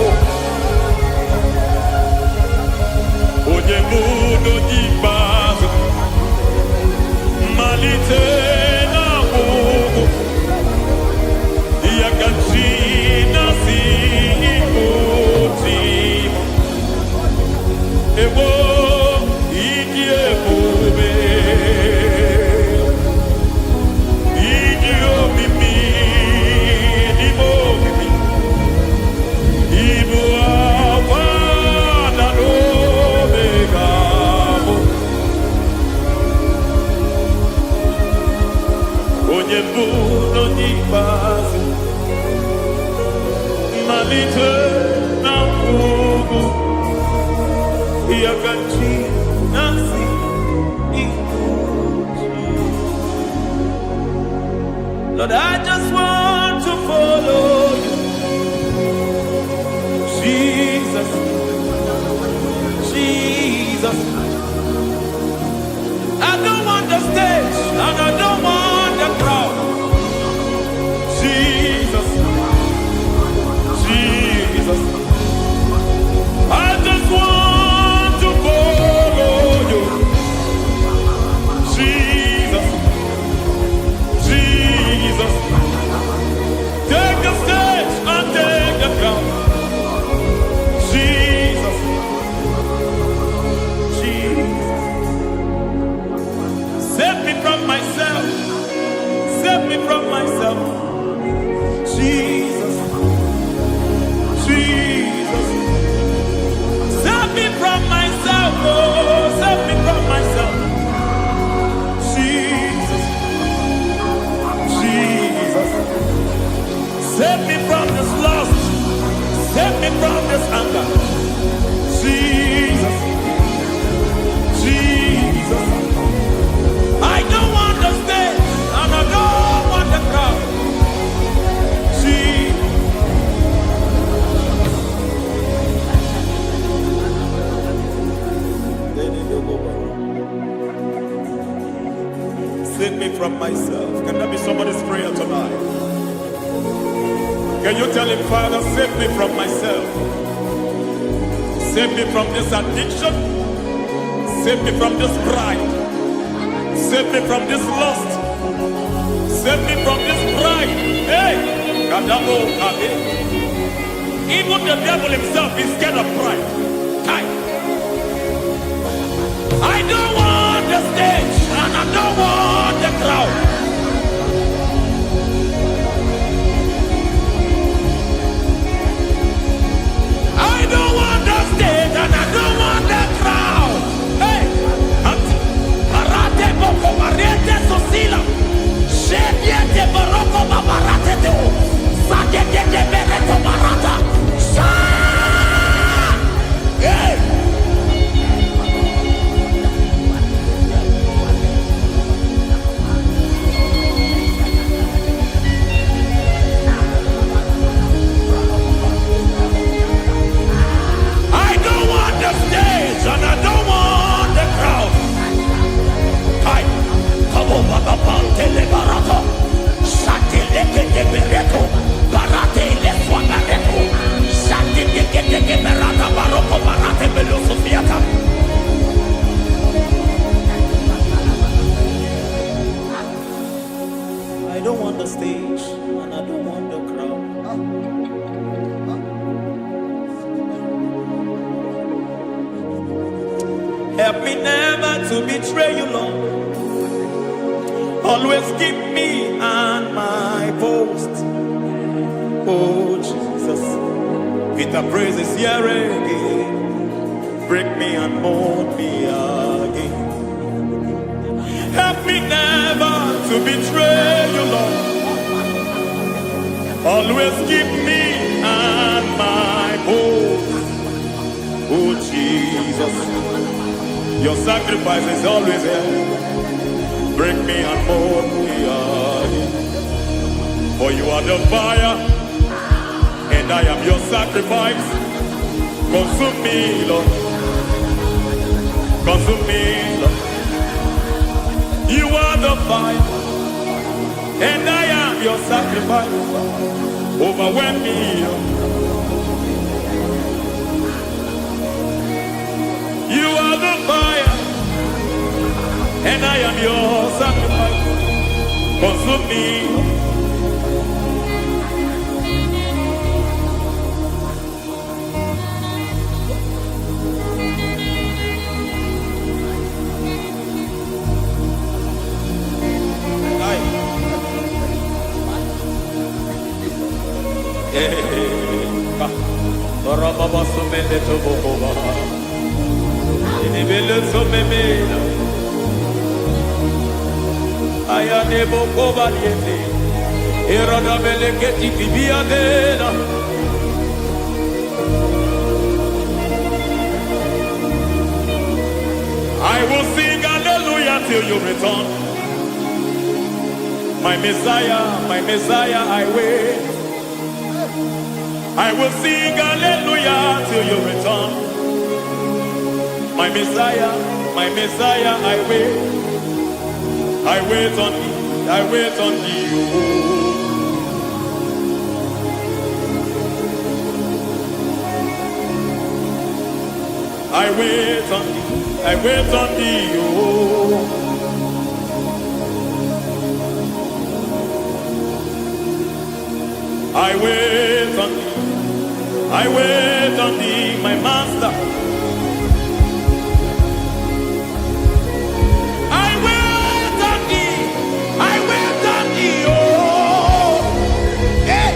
onye bụ n'oge ikpeazụ, mmalite na ọgwụgwụ, ya ka chi na-asị Igbo tim. Egbo ịdị ebube, ịdị omimi, ịdị omimi, ịbụ Alfa na Omega bụ onye bụ n'onye ikpeazụ, mmalite na ọgwụgwụ, ya ka chi na-asị Igbo tim. Lord, I just want to follow you, Jesus, Jesus. I don't want the stage and I don't want the crowd. Jesus, Jesus. I just want to follow you, Jesus, Jesus. Take the stage and take the crown. Jesus, Jesus. Save me from myself. Save me from myself. Jesus, Jesus. Save me from myself. Oh, save me from myself. Jesus, Jesus. Save me from this lust. Save me from this anger. Jesus, Jesus. I don't want the stage and I don't want the crowd. Jesus. Save me from myself. Can that be somebody's prayer tonight? Can you tell him, Father, save me from myself? Save me from this addiction. Save me from this pride. Save me from this lust. Save me from this pride. Hey! Kadabo, Kabe. Even the devil himself is scared of pride. Hi. I don't want the stage and I don't want the crowd. I don't want the stage and I don't want the crowd. Hey, Parate boko mariete sosila. Shediete baroko babarate teo. Sadete bereto barata. Hey. Help me never to betray you, Lord. Always keep me on my post. Oh, Jesus. With the praises here again. Break me and mold me again. Help me never to betray you, Lord. Always keep me on my post. Oh, Jesus. Your sacrifice is always here. Break me and mold me again. For you are the fire, and I am your sacrifice. Consume me, Lord. Consume me, Lord. You are the fire, and I am your sacrifice. Overwhelm me, Lord. You are the fire, and I am your sacrifice. Consume me. I will sing hallelujah till you return. My Messiah, I wait. I will sing hallelujah till you return. My Messiah, I wait. I wait on thee, I wait on thee. I wait on thee, I wait on thee. I wait on thee, I wait on thee, my master. I wait on thee, I wait on thee, oh. Eh,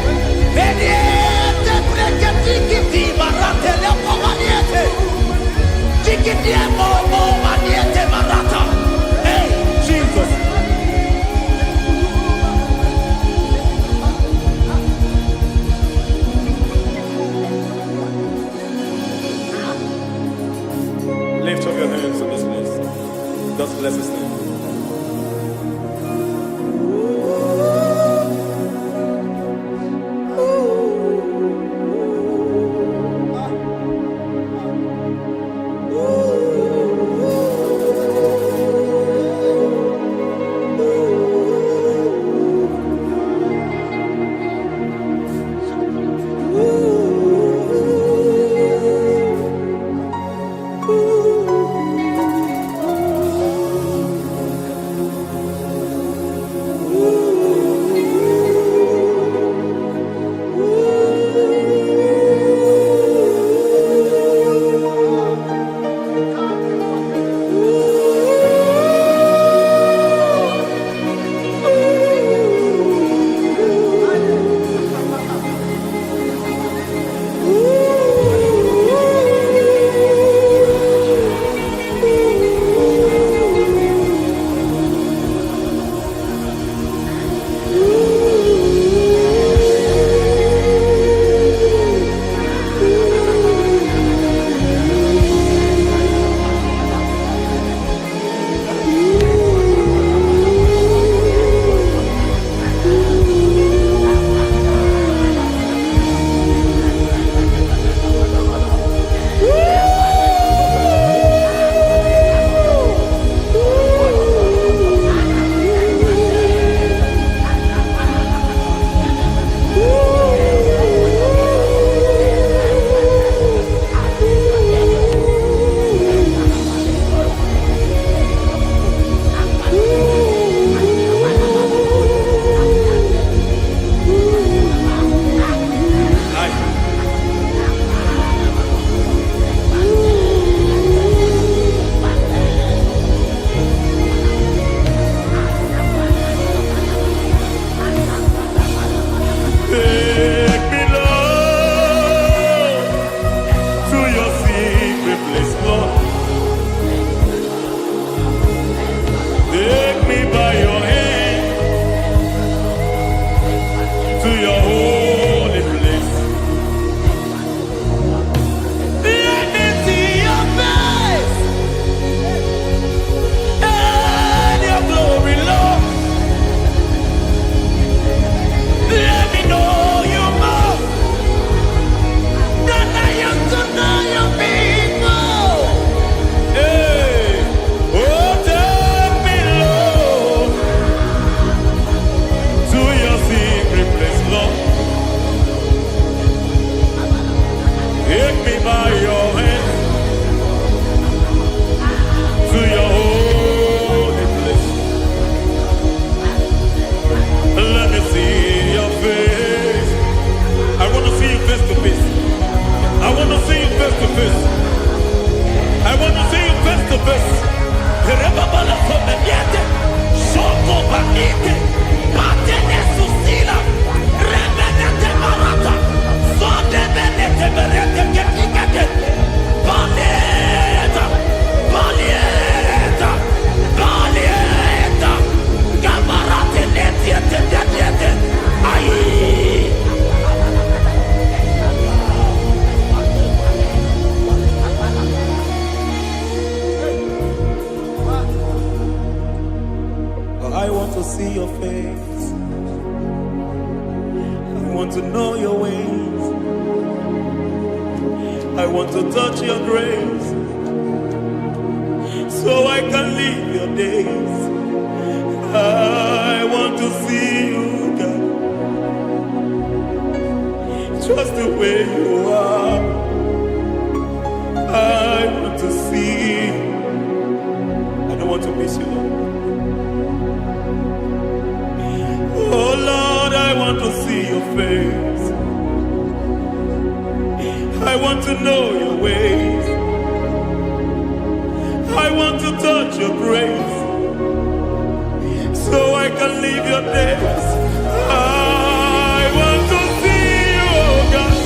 vediete, pregati, marate, le pomaniete. Chiquitiemo, maniete, marata. Hey, Jesus. Lift up your hands in this place. Just bless his name. see your face. I want to know your ways. I want to touch your grace, so I can live your days. I want to see you, God, just the way you are. I want to see you. I don't want to miss you, Lord. Oh Lord, I want to see your face. I want to know your ways. I want to touch your grace, so I can live your days. I want to see you, oh God.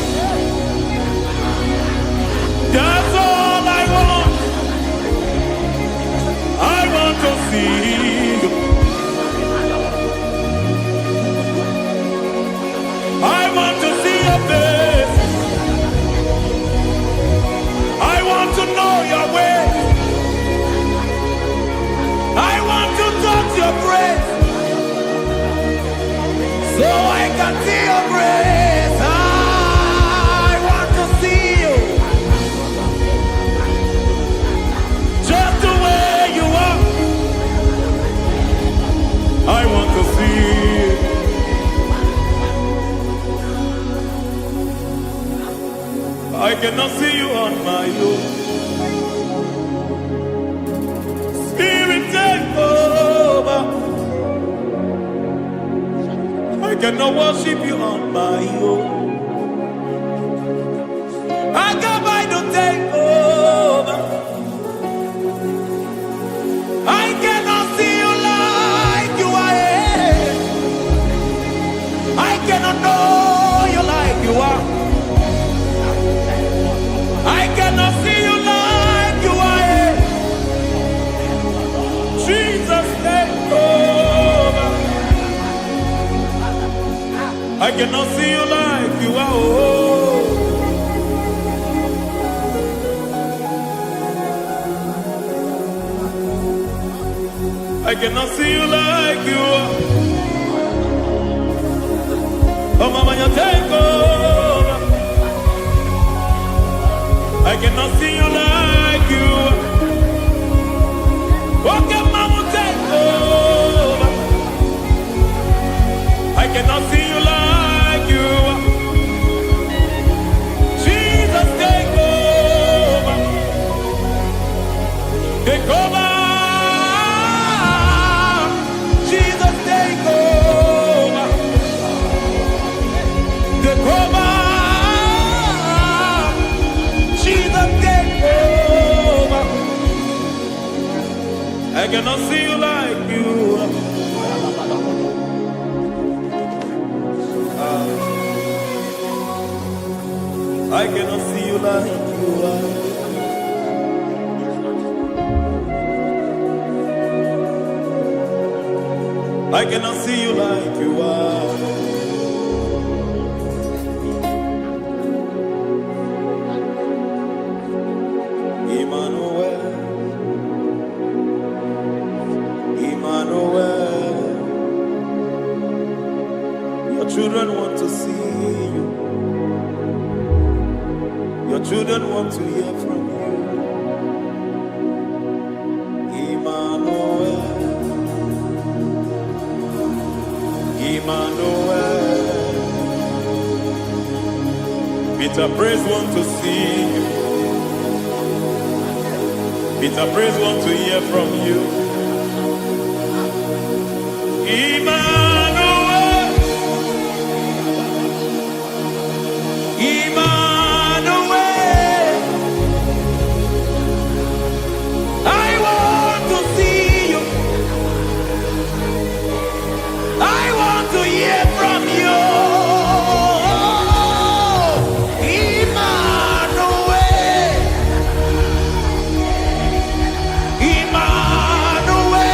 That's all I want. I want to see you. I want to see your face. I want to know your ways. I want to touch your grace, so I can see your grace. I want to see you, just the way you are. I want to see you. I cannot see you on my own. Spirit, take over. I cannot worship you on my own. I come by to take over. I cannot see you like you are. I cannot know you like you are. I cannot see you like you are. Jesus, take over. I cannot see you like you are. Oh. I cannot see you like you are. Oh, Mama, you take over. I cannot see you like you are. Okay, Mama, take over. I cannot see you like you are. Jesus, take over. Take over. Jesus, take over. Take over. Jesus, take over. I cannot see you like you are. I cannot see you like you are. I cannot see you like you are. Emmanuel, Emmanuel, your children want to see you. Your children want to hear from you. Emmanuel, Emmanuel. Peter Praise want to see you. Peter Praise want to hear from you. Emmanuel, Emmanuel. I want to see you. I want to hear from you. Emmanuel, Emmanuel.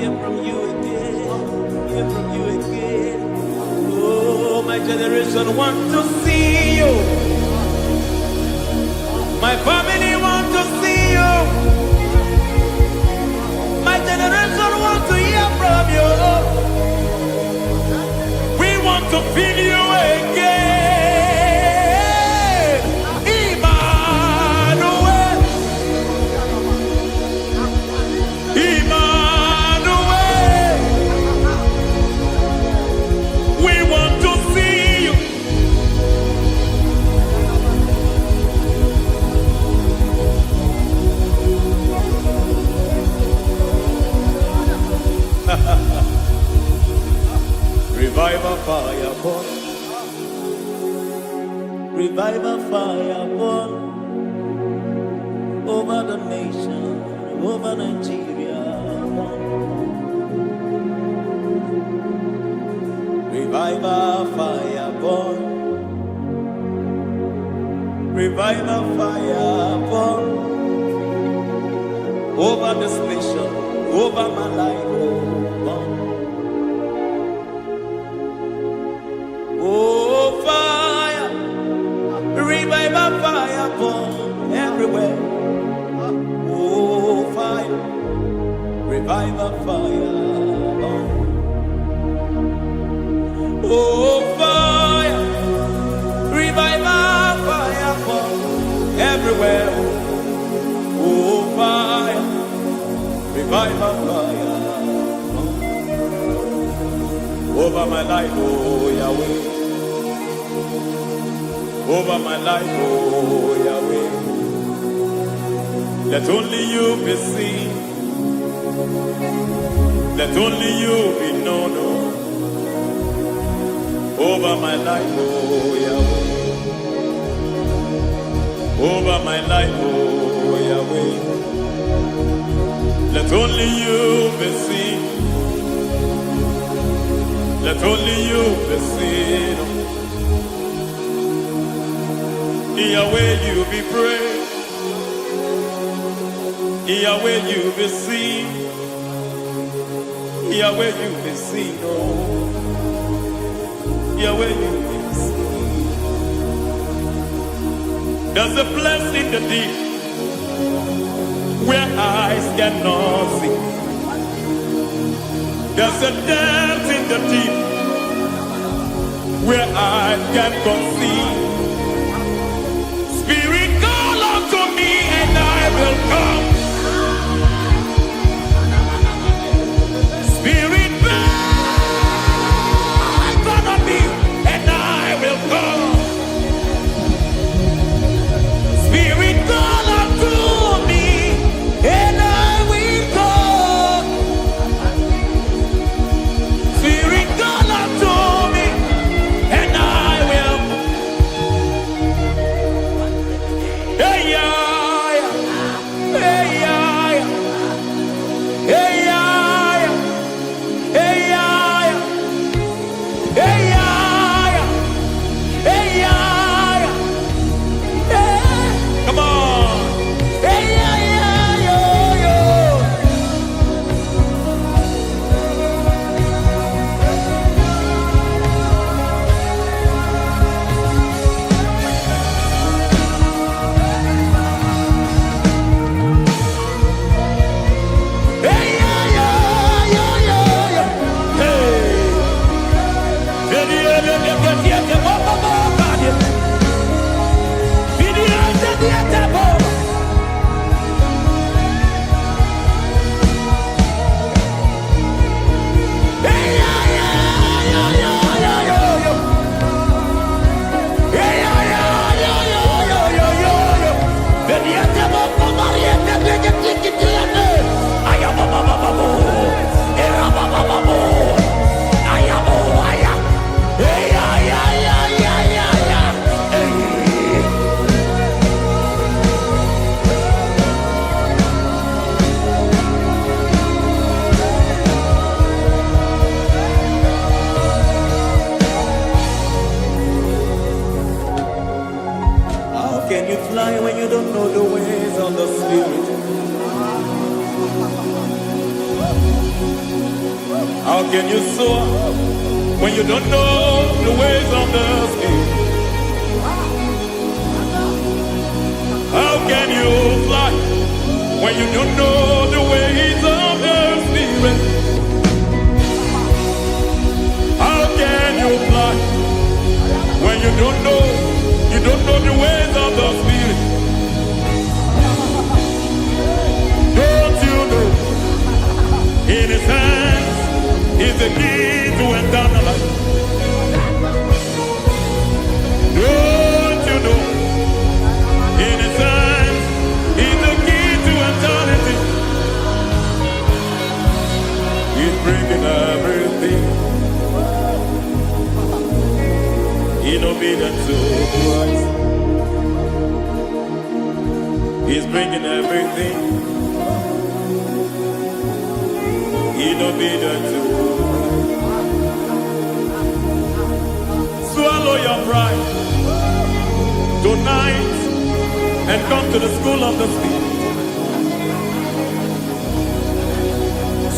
hear from you again. Hear from you again. Oh, my generation want to see you. My family want to see you. My generation want to hear from you. We want to feel you again. Emmanuel. Emmanuel. We want to see you. Revival fire burn. Revival fire burn over the nation, over Nigeria. Revival fire burn. Revival fire burn over this nation, over my life. Burn. Oh, fire, revival fire burn everywhere. Oh, fire, revival fire burn. Oh, fire, revival fire burn everywhere. Oh, fire, revival fire burn over my life, oh Yahweh. Over my life, oh Yahweh. Let only you be seen. Let only you be known. Over my life, oh Yahweh. Over my life, oh Yahweh. Let only you be seen. Let only you be seen. Yahweh, you be praised. Yahweh, you be seen. Yahweh, you be seen. Oh, Yahweh, you be seen. There's a place in the deep where eyes cannot see. There's a depth in the deep where eyes cannot see. Spirit, call unto me and I will come. Spirit, beg unto me and I will come. Spirit, call unto me and I will come. Spirit, call unto me and I will How can you soar when you don't know the ways of the Spirit? How can you fly when you don't know the ways of the Spirit? How can you fly when you don't know the ways of the Spirit? Don't you know in His hands is the key to eternal life? Don't you know in His hands is the key to eternity? He's bringing everything in obedience to Christ. He's bringing everything in obedience to Christ. Swallow your pride tonight and come to the school of the Spirit.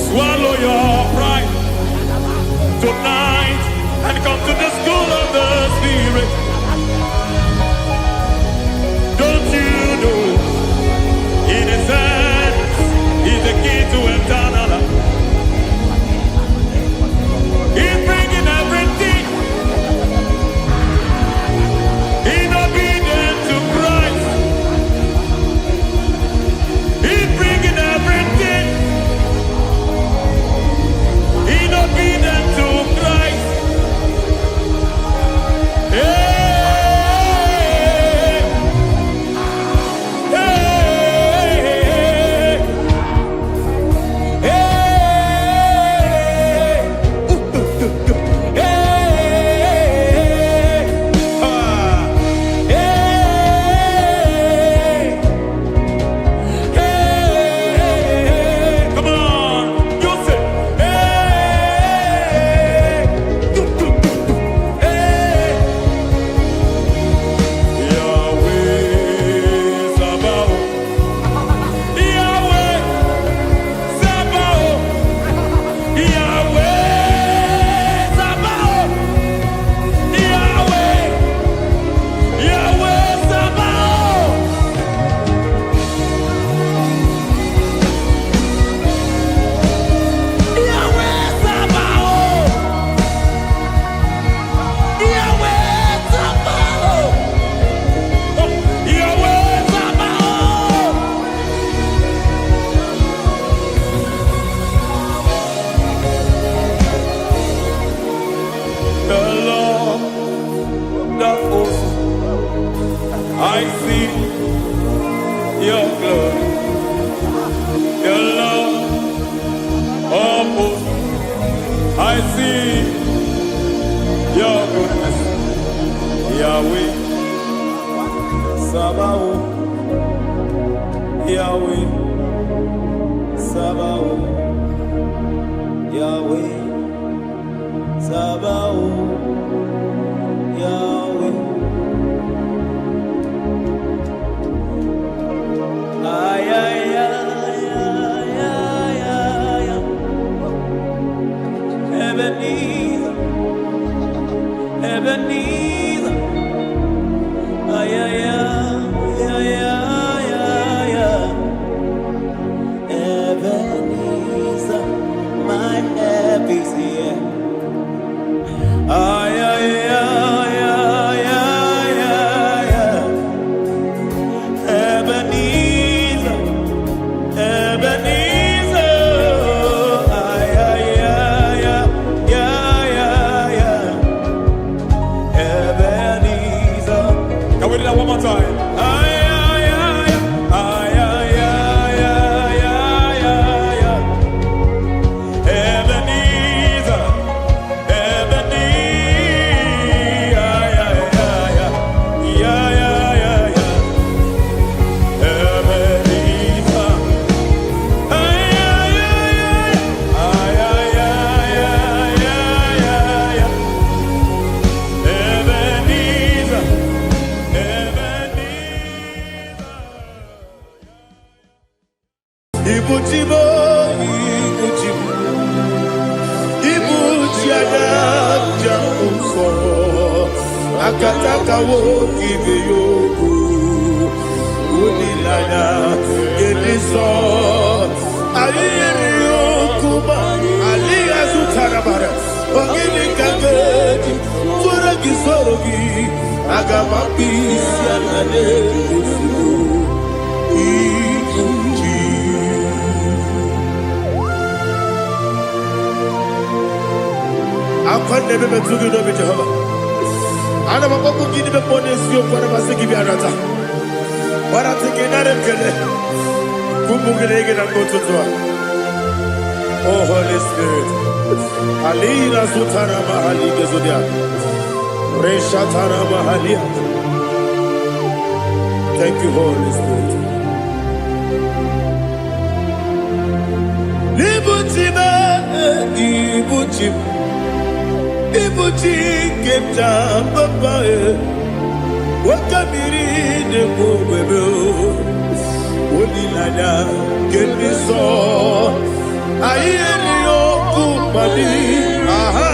Swallow your pride tonight and come to the school of the Spirit. Don't you know in His hands is the key to eternal life? He's bringing everything in obedience to Christ. He's bringing everything in obedience to Christ. Hey, hey, hey, hey, come on, you say, Yahweh Sabaoth, Yahweh Sabaoth, Yahweh Sabaoth, Yahweh, Yahweh Sabaoth. Yahweh Sabaoth, Yahweh Sabaoth, Yahweh Sabaoth. The Lord, the host, I see your glory. The Lord of hosts, I see your goodness. Yahweh Sabaoth, Yahweh Sabaoth, Yahweh Sabaoth, Yahweh. Ay, ay, ay, ay, ay, ay, ay. Ebenezer, Ebenezer. Ay, ay, ay, ay, ay, ay, ay. Ebenezer, my help is here. akataka woki beyoku unilaya geliso ayiri okuba aliya zutarabara ogini kageti forogi sorogi agamapisi alale kusugo ikuji akwande bebe tugi no be Jehovah ana makoku gidi be ponesi okwana basiki bi arata wara tekenare kele kumugirege na kototwa. Oh Holy Spirit alira sutara mahali gezodia reshatara mahalia. Thank you Holy Spirit. Libutima ibutim ibuti kemta papa wakamiri de bobebe onilada keniso ayeni okupadi aha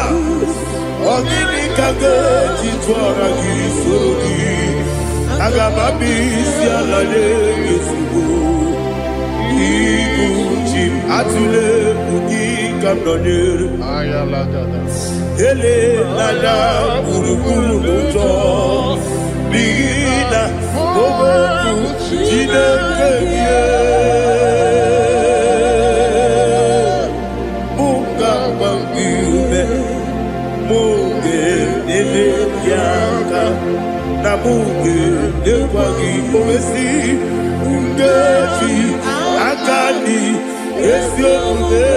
ogini kage titwara gisorogi agababi sialale yesugo ibuti atule ugi kamdonyer ayala dada ele lada buruburu moto bigina oboku jinekeye munga bangibe munge nele yaka na munge nekwagi omesi ungeji akani esiokude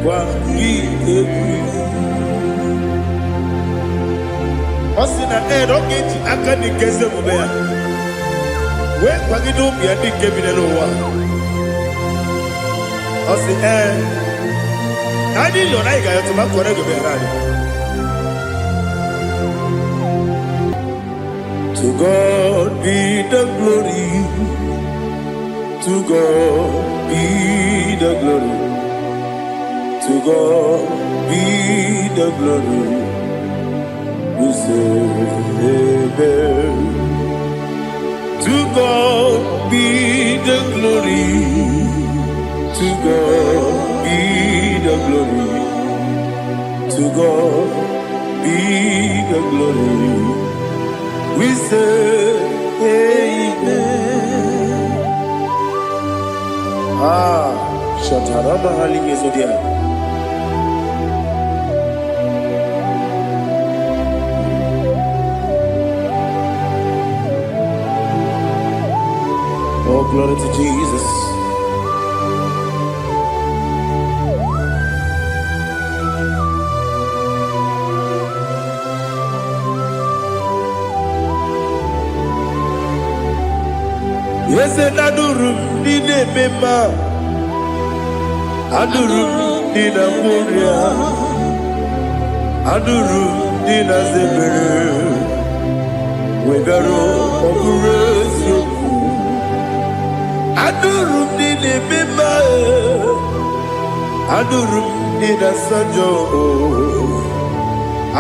kwa Osina rogeji akani keze mubea we kwagido bia dike binelo wa osi nadi lo na iga yoto makore go berani. To God be the glory, to God be the glory, to God be the glory. We say amen. To God be the glory, to God be the glory, to God be the glory. We say amen. Shataraba halinge zodia. Oh, glory to Jesus. Yes, and adurum dine mema, adurum dina muria, adurum dina zebere, wegaro okurezio. Adurum dine mema, adurum dina sanjo,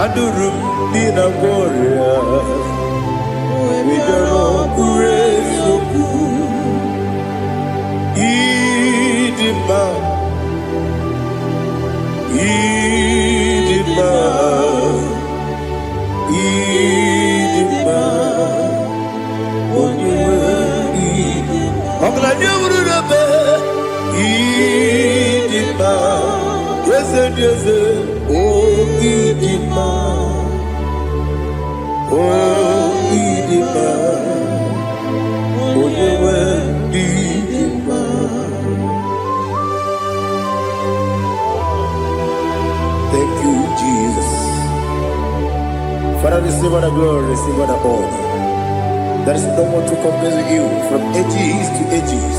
adurum dina muria, wegaro okurezio. Idima, Idima, Idima, Onyewe Idima. Oglanya ururabe, Idima, Yeze Yeze, Oh Idima, Oh Idima, Onyewe Idima. Thank you, Jesus. Father, receive all the glory, receive all the honor. There is no one to compare with you from ages to ages.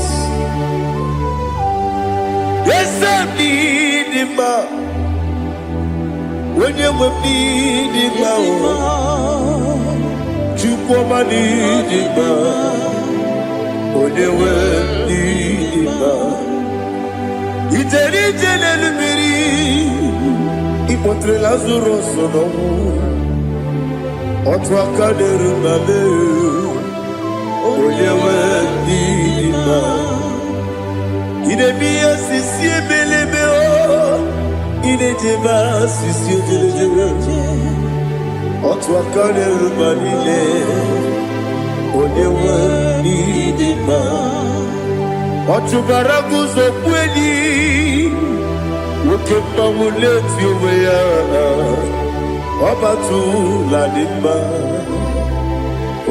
Yes, I need him. When you will need him, you come and need him. When you will need him, it's a little. Ipotre Lazaro sono Otwakadere mame, onyewe ndima. Idemiya sisi ebelebe o, idejeba sisi ojelejebe. Otwakadere manile, onyewe ndima. Otubaraguzo kweli, ukemba muleti uweya. Obatu la dima,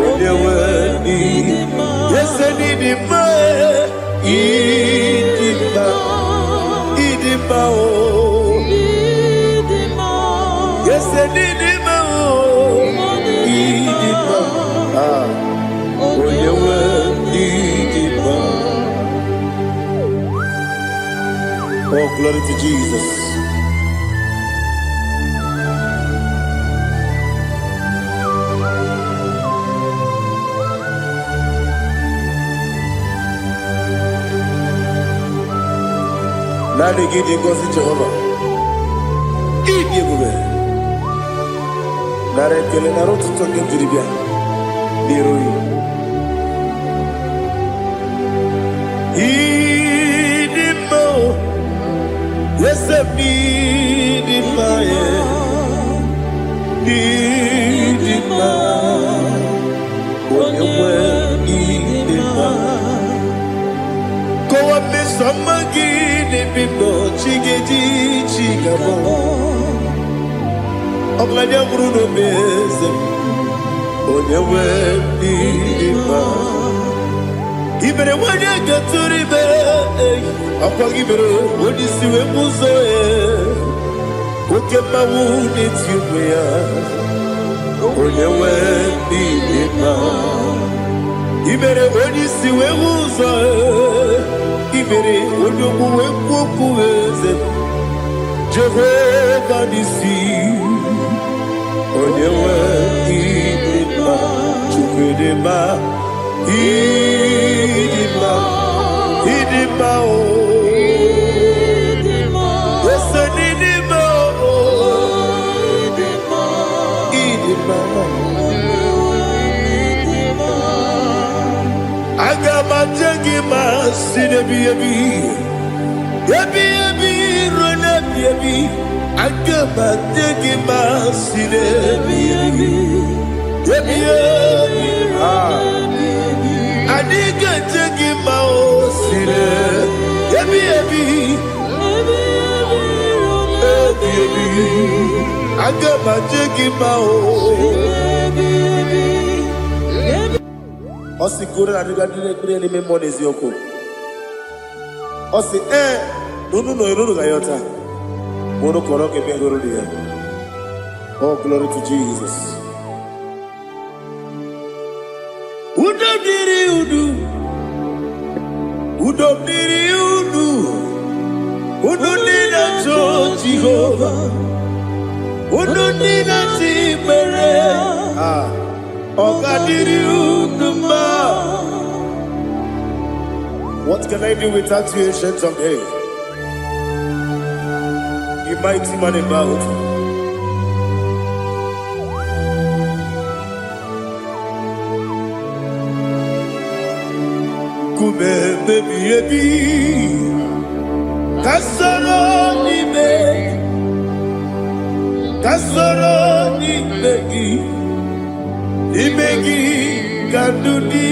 onyewe ndima. Yese ndima, idima, idima o, yese ndima o, idima. Onyewe ndima. Oh, glory to Jesus. Nani gidi ngozi Jehovah. Gidi ebube. Nare kele naro tuto ngejiri bia. Niroi. Idimo. Yesemi idima ye. Idima. Onyewe idima. Kowa mesamagi. Bibo chigeji chigabo Oglanya bruno beze Onyewe ndima Ibere wanya gaturibe Akwa gibere Odisiwe muzoe Ukema wuni tiumea Onyewe ndima Ibere odisiwe muzoe Ibere odomu wekuoku eze Jehovah nisi Onyewe idima Chukwedema Idima Idima o Ese nidima o Idima Agama jengima sinebi ebi rona ebi Agama jengima sinebi ebi Adiga jengima o sine ebi Agama jengima o Osi kure na diga dire ni me monezi yoko. Osi nunu gayota. Mono koroke me goro dia. Oh, glory to Jesus. Udo diri udu. Udo nina to Jehovah. Udo nina tibere. What can I do without you, ancient of days? You mighty man about. Kume baby Kasoro ni begi Ibegi Gandudi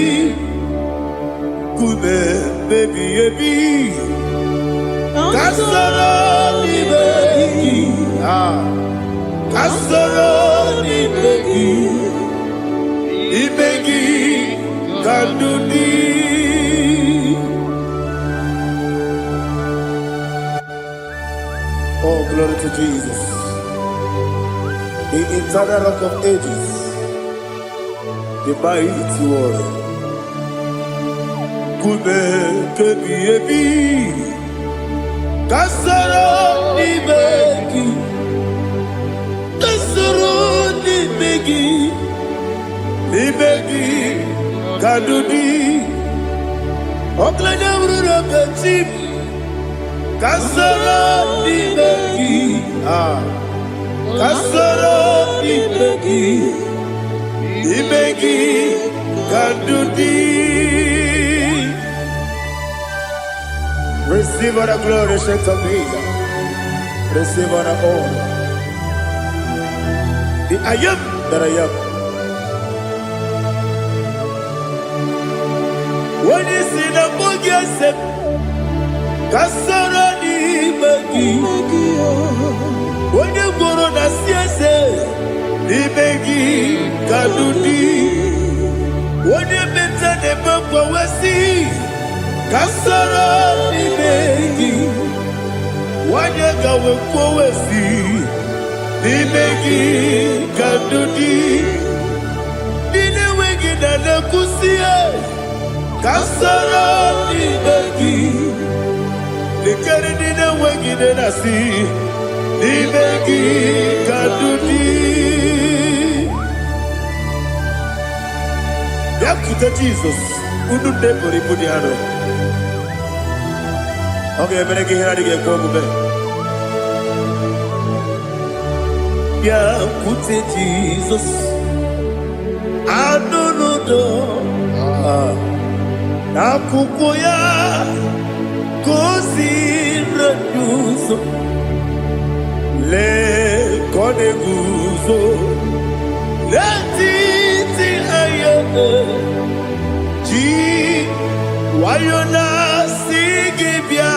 Kume baby Kasoro ni begi Kasoro ni begi Ibegi Gandudi. Oh, glory to Jesus, the eternal rock of ages, the mighty one. Kube kebi kasoro ni begi kadudi oklanya urura beti kasoro ni begi kasoro ni begi Imegi Kandudi. Receive all the glory, strength of Jesus. Receive all the honor. The I am that I am. When you see the book, you say, Kasarani Magi. When you go on the CSA, Imegi Kandudi. When you mention the book, we see. Kasarani Magi. When you go we see. Imegi Kandudi. Dine wegi na nakusia. Kasarani Magi. Nikari dine wegi na nasi. Imegi Kandudi. Yakuta Jesus. Unu nebori pudiano. Okay, menegi hiradi ke kogube. Yakute Jesus. Anunudo. Nakukoya. Kosi reduso. Le kone guzo. Le titi ayane. Ji wayona sigibia.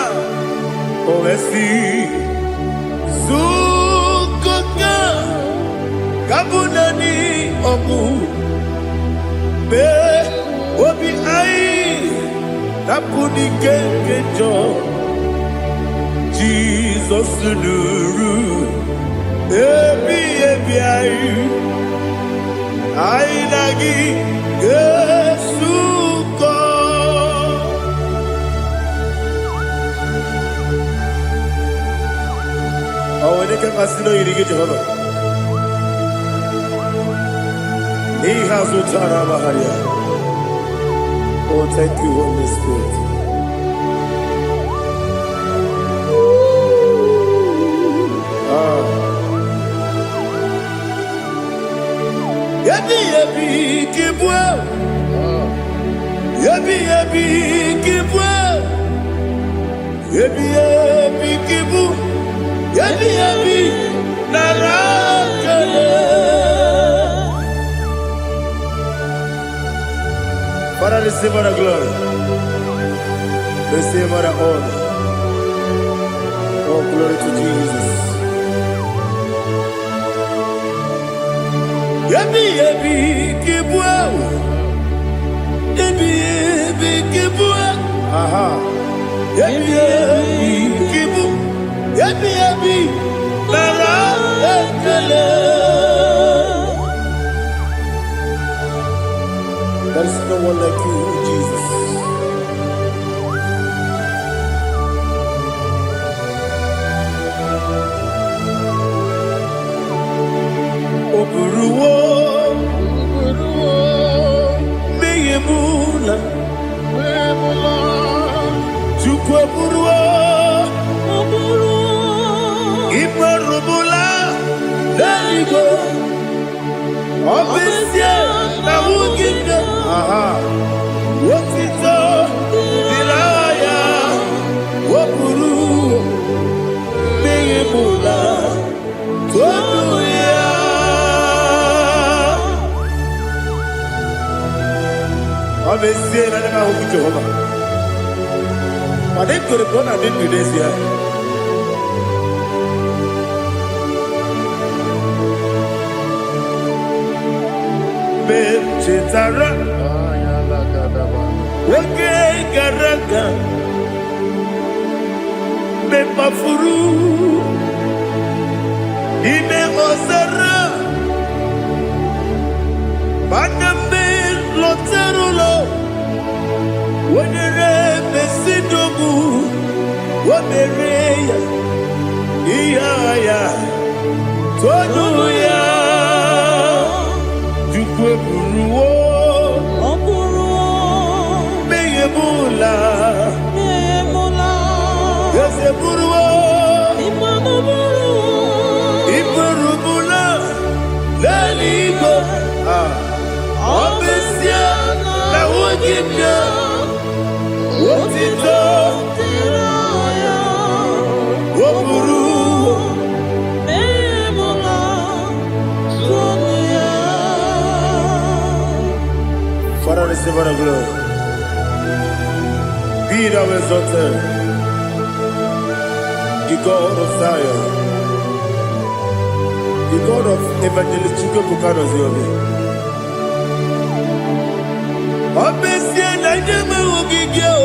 Oesi. Zukoka. Kabunani omu. Be obi ai. Napuni kenkejo. Jesus nuru. Ebi ai. Ai nagi. Yesuko. Oh, when they can masino yirige Jehovah. He has utara baharia. Oh, thank you, Holy Spirit. Yabi yabi kibwa. Yabi yabi kibwa. Yabi yabi kibu. Yabi yabi narakale. Father, receive all the glory. Receive all the honor. Oh, glory to Jesus. Yabi yabi kibwa. Yabi yabi kibwa. Aha. Yabi yabi kibu. Yabi yabi narakale. There is no one like you, Jesus. Oburuwo, meyemula, chukwu oburuwo, imarubula, leligo, obesie na wugide. Aha. Wotito, diraya, wopuru, meyemula, toduya. Obesie na nema huku Jehovah. Madem kore bona din Indonesia. Chetara. Wage garaga. Me mafuru. Ime osara. Baname loterulo. Wenere besidogu. Wamereya. Iyaya. Toduya. Jukwe buruwo. Meyemula. Yese buruwo. Iburubula. Leligo. Waburu. Father, receive our glory. Be thou exalted, the God of Zion, the God of Evangelist Chico Pucano Ziobi. Obviously, I never will give you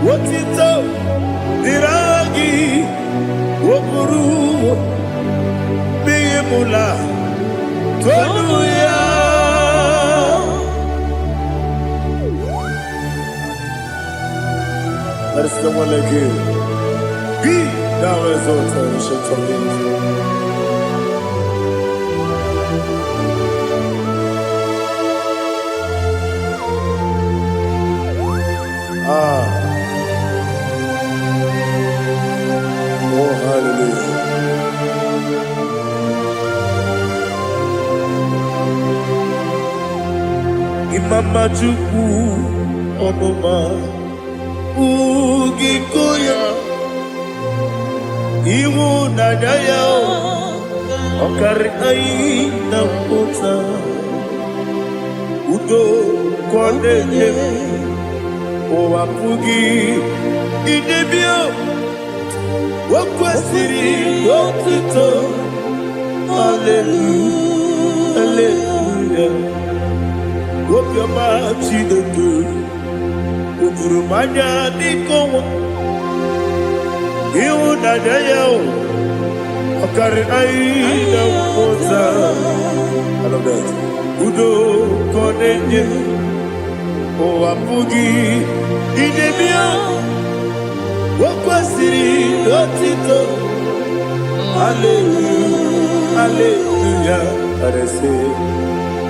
what it's up, Diragi, Wokuru, Bimula, Tonuya. There is no one like you. Be thou exalted, ancient of days. Oh, hallelujah. Imama Chukwu Onoma Ugikoya Iwu Nadaya Okari Aina Kota Udo Kondeye Owapugi Idebio Wakwasiri Wakito Hallelujah Hallelujah Wopioma Chideke Ukurumanya Nikowa Iwu Nadaya Okari Aina Kota I love that Udo Kondeye Owapugi Idebio Wakwasiri Otito Hallelujah Hallelujah I say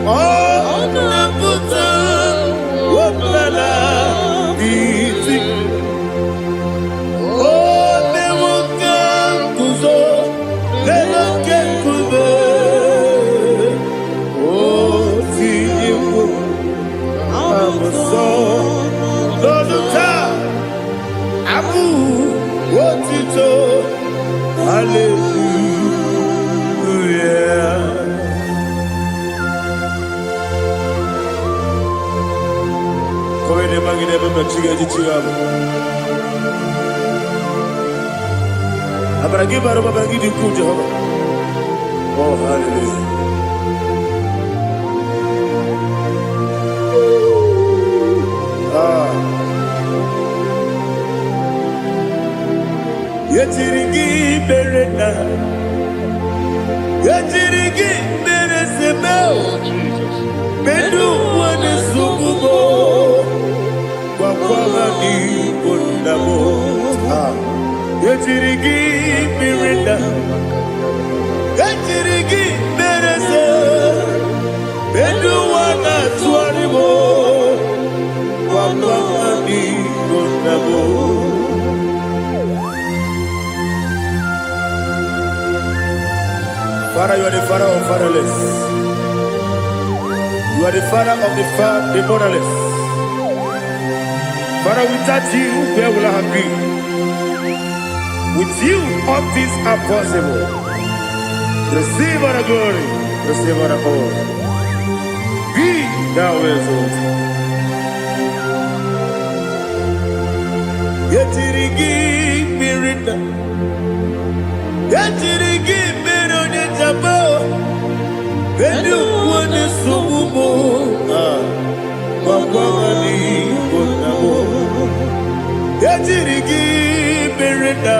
Oh Nabuta Wapala Iti Oh Newoka Kuzo Newoke Kube Oh Tiyiwo Lọ́dúnká, àbú, òtítọ́, hallelujah. Kọ́wé ní magidẹ́ bẹ́ẹ̀ chíga jí chíga bọ̀. Abaragi baro babaragi di kú Jehova. Oh, hallelujah. Yetirigi berena, yetirigi beresebel, bedu wane sububo, wakwama ni kondamo. Yetirigi berena, yetirigi berese, bedu wana tuaribo, wakwama ni kondamo. Father, you are the father of fatherless. You are the father of the motherless. Father, without you, where will I have been? With you, all things are possible. Receive our glory, receive our honor. Be thou exalted. Yetirigi mirina, yetirigi mirona jabo, bedu wane subumo, wakwani bonamo. Yetirigi mirina,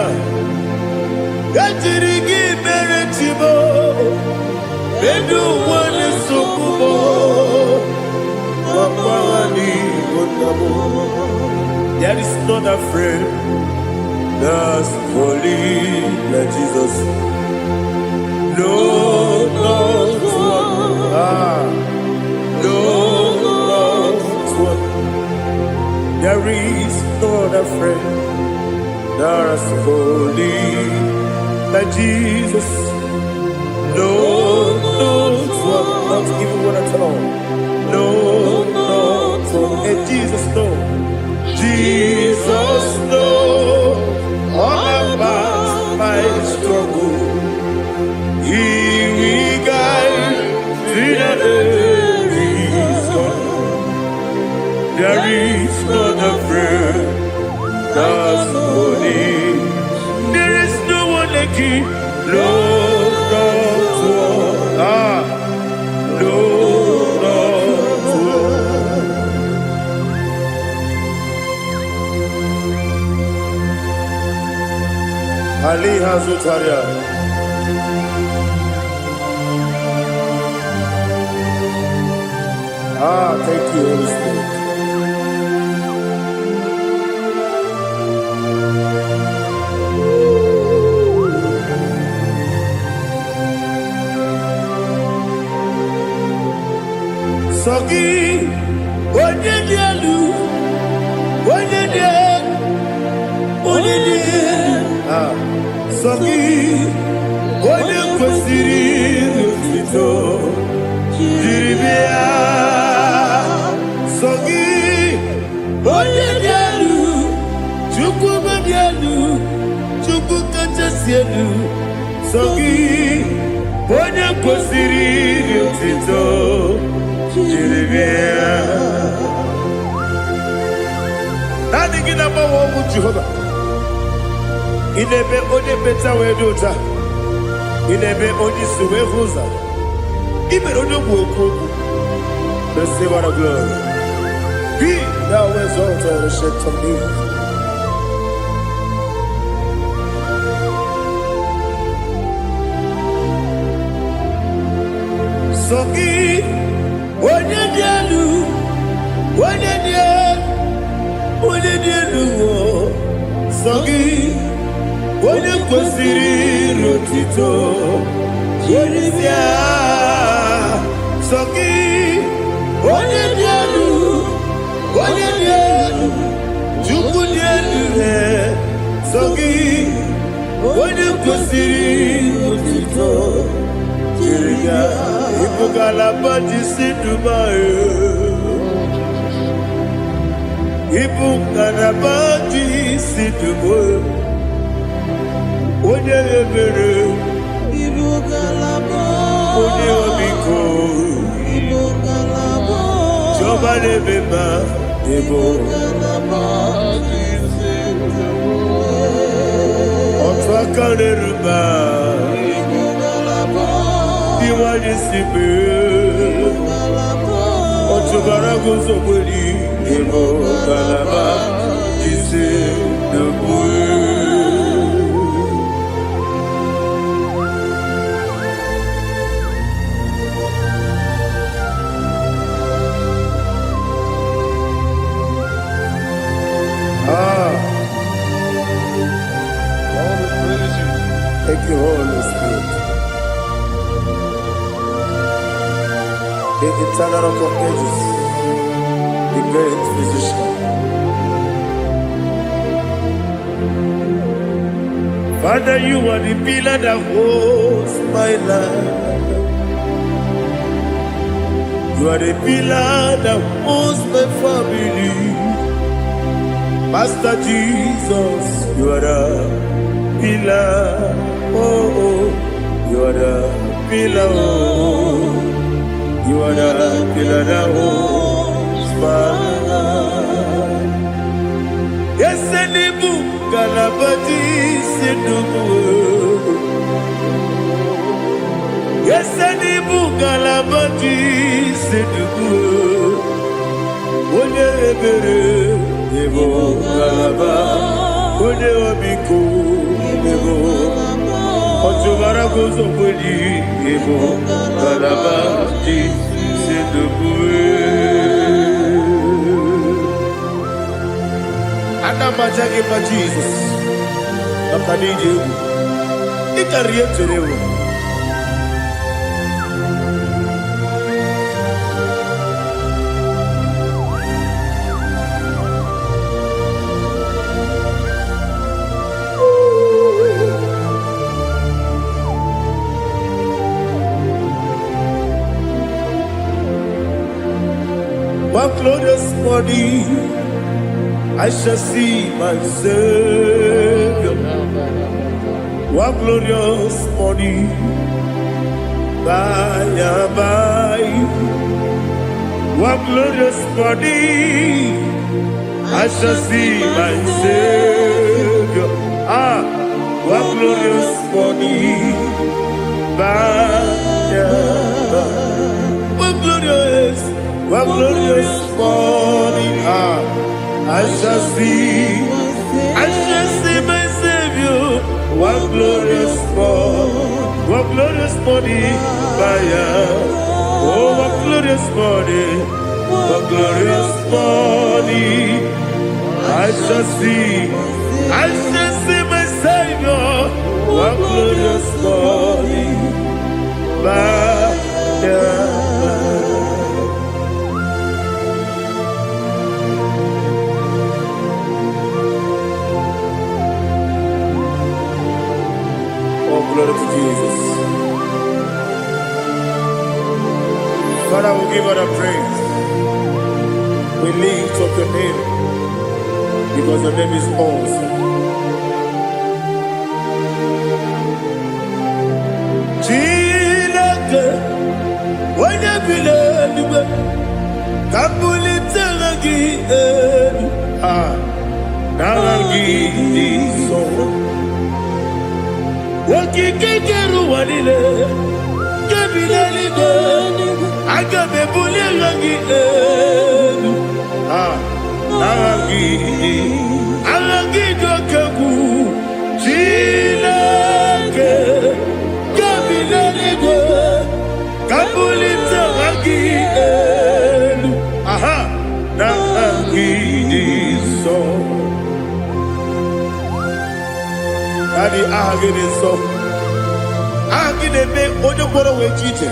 yetirigi miretibo, bedu wane subumo, wakwani bonamo. There is not a friend that's holy like Jesus. No, not one. No, not one. There is not a friend that's holy like Jesus. No, not one. Not even one at all. No, not one. And Jesus, no. Jesus, no, all about struggle. He will guide through the there is not a friend that's holy. There is no one like you. Lord, Ali Hazutaria. Thank you, Holy Spirit. Sogi, onye dielu, onye dielu, onye dielu. Sogi, onye kwesịrị otuto, jiri bịa. Sogi, onye dielu, Chukwu dielu, Chukwu kachasị elu. Sogi, onye kwesịrị otuto. Nothing in about what would Jehovah. In a bit only better way to ta. In a bit only Suwe Huza. Even on your work, the Savor of glory. Be thou exalted and shed on me. Sogi. Onye dielu, onye dielu, Sogi, onye kwesịrị otito, jiri bịa. Sogi, onye dielu, Chukwu dielu, Sogi, onye kwesịrị otito, jiri bịa. Ibugalaba jisi Dubai. Ibugalaba jisi Dubai. Onye ebere. Ibugalaba. Onye omiko. Ibugalaba. Jọba lebeba. Ibugalaba jisi Dubai. Ọtụ aka n'eruba. Iwaje sibe Otubara gozo kweli Ebo kalaba Jise debue Thank you, Holy Spirit. The eternal rock of ages, the great physician. Father, you are the pillar that holds my life. You are the pillar that holds my family. Master Jesus, you are the pillar. Oh, you are the pillar. Oh. You are the pillar that holds my life. Yes, and the book, Galabati, Sidubu. Yes, and the book, Galabati, Sidubu. One ebere, Evo Galaba, One Obiku, Evo. Otubara gozo kweli, Evo Galaba, Anamajage pa Jesus. Nakanije. Ikariyeterewo. One glorious morning, I shall see my Savior. One glorious morning, by and by. One glorious morning, I shall see my Savior. One glorious morning, by and by. One glorious morning, I shall see my Savior. One glorious morning, oh, one glorious morning, I shall see my Savior. One glorious morning, glory to Jesus. Father, we give all the praise. We lift up your name because your name is awesome. Chilake, when you believe, Kabuli Telagi, Naragi, so. Wakikekeru walile Kebilaligo Agabe bulilangi Alangi dokagu Chilake Kebilaligo Kabulita rangi Narangi so Daddy, agide so. Agide be ojo boro we chite.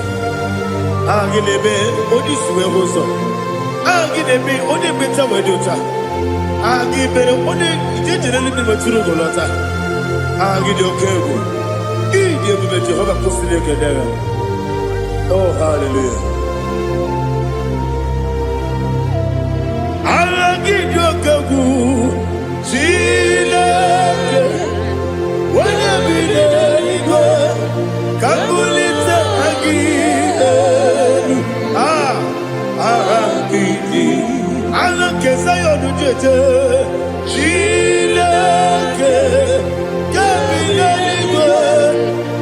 Agide be oji suwe hoso. Agide be oji beta we dota. Agide be oji ijejere ni maturo golota. Agide okego. Ide be Jehovah kosile kedera. Oh, hallelujah. Agide okego. Chileke. Wanya bideligo, kabulita agidelu, agidi, alakeza yonujete, chileke, kabideligo,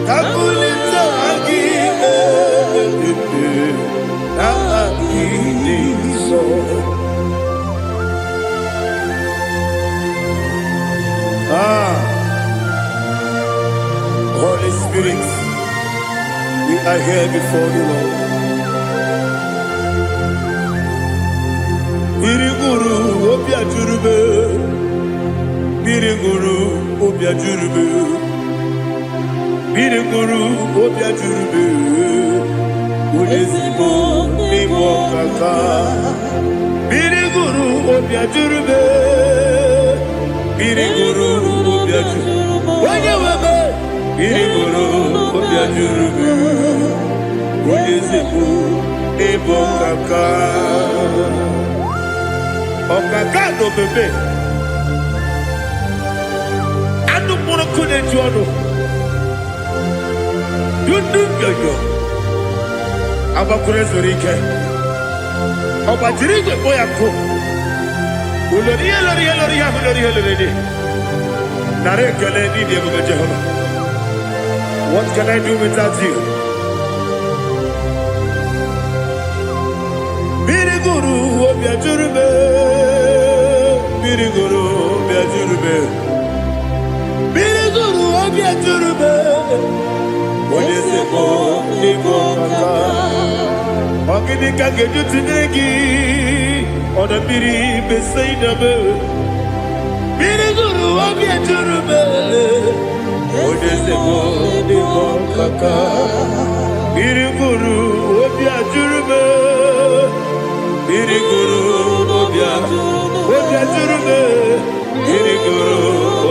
kabulita agidelu, agidi so. Holy Spirit, we are here before you, Lord. Biriguru obia jurube, biriguru obia jurube, biriguru obia jurube, ulesibo nibo kaka, biriguru obia jurube, biriguru obia jurube, wanyewebe. Biriguru obia jurube, ulesibo nibo kaka. Okaka do bebe. Anu mono kone juano. Dundu yoyo. Abakure zorike. Obajirige boyako. Uloriya. Nare kele ni diye Jehovah. What can I do without you? Biriguru obia jurube, biriguru obia jurube, biriguru obia jurube. Olesebo nibo kaka, ogini kageju tinegi, ona biri besaidabe. Biriguru obia jurube, olesebo nibo kaka, biriguru obia jurube. Biriguru obia jurube, biriguru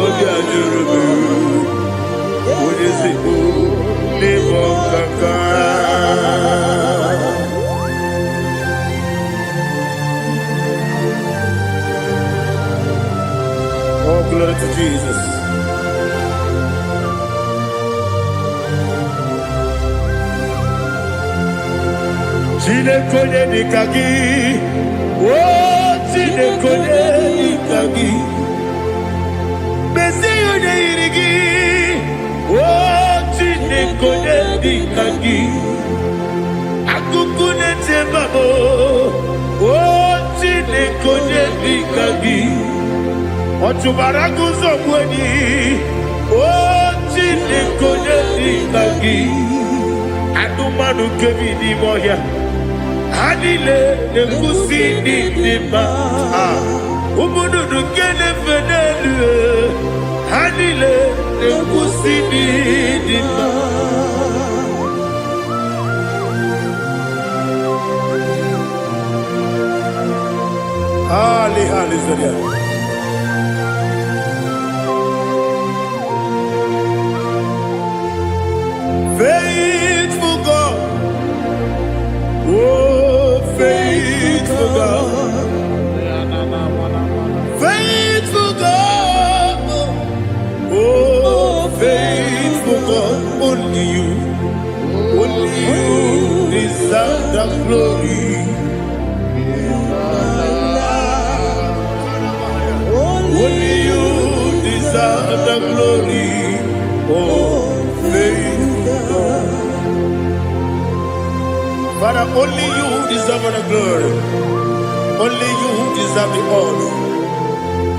obia jurube, ulesibo nibo kaka. Oh, glory to Jesus. Chineke onye dịka gị, o Chineke onye dịka gị, Mesie onye yiri gị, o Chineke onye dịka gị, akụkụ na-echebe m, o Chineke onye dịka gị, ọchụbara guzo gwenyi, o Chineke onye dịka gị, anụmanụ kebi n'ime ọhịa ha niile na-ekwusi n'ịdị mma, ụmụ nnụnụ nke na-efe n'elu ha niile na-ekwusi n'ịdị mma. Hallelujah. Faithful God, oh faithful God, faithful God, oh faithful God, only you deserve the glory. Only you deserve the glory, oh faithful God. Father, only you deserve the glory. Only you deserve the honor.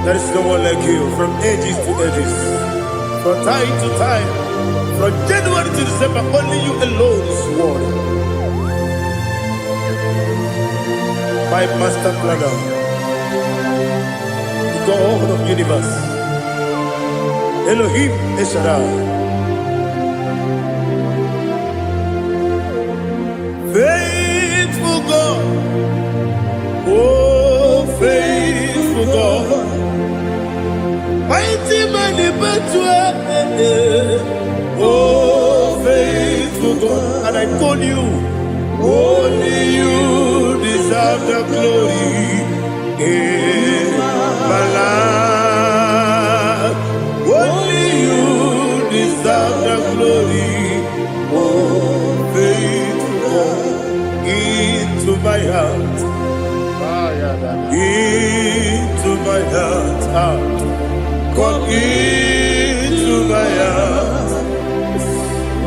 There is no one like you from ages to ages, from time to time, from January to December. Only you alone is worthy. My master planner, God of universe, Elohim Eshadai, faithful God, oh faithful God, mighty man in battle, oh faithful God, and I call you, only you deserve the glory. My life, only you deserve the glory, oh faithful God, into my heart, into my heart, come into my heart,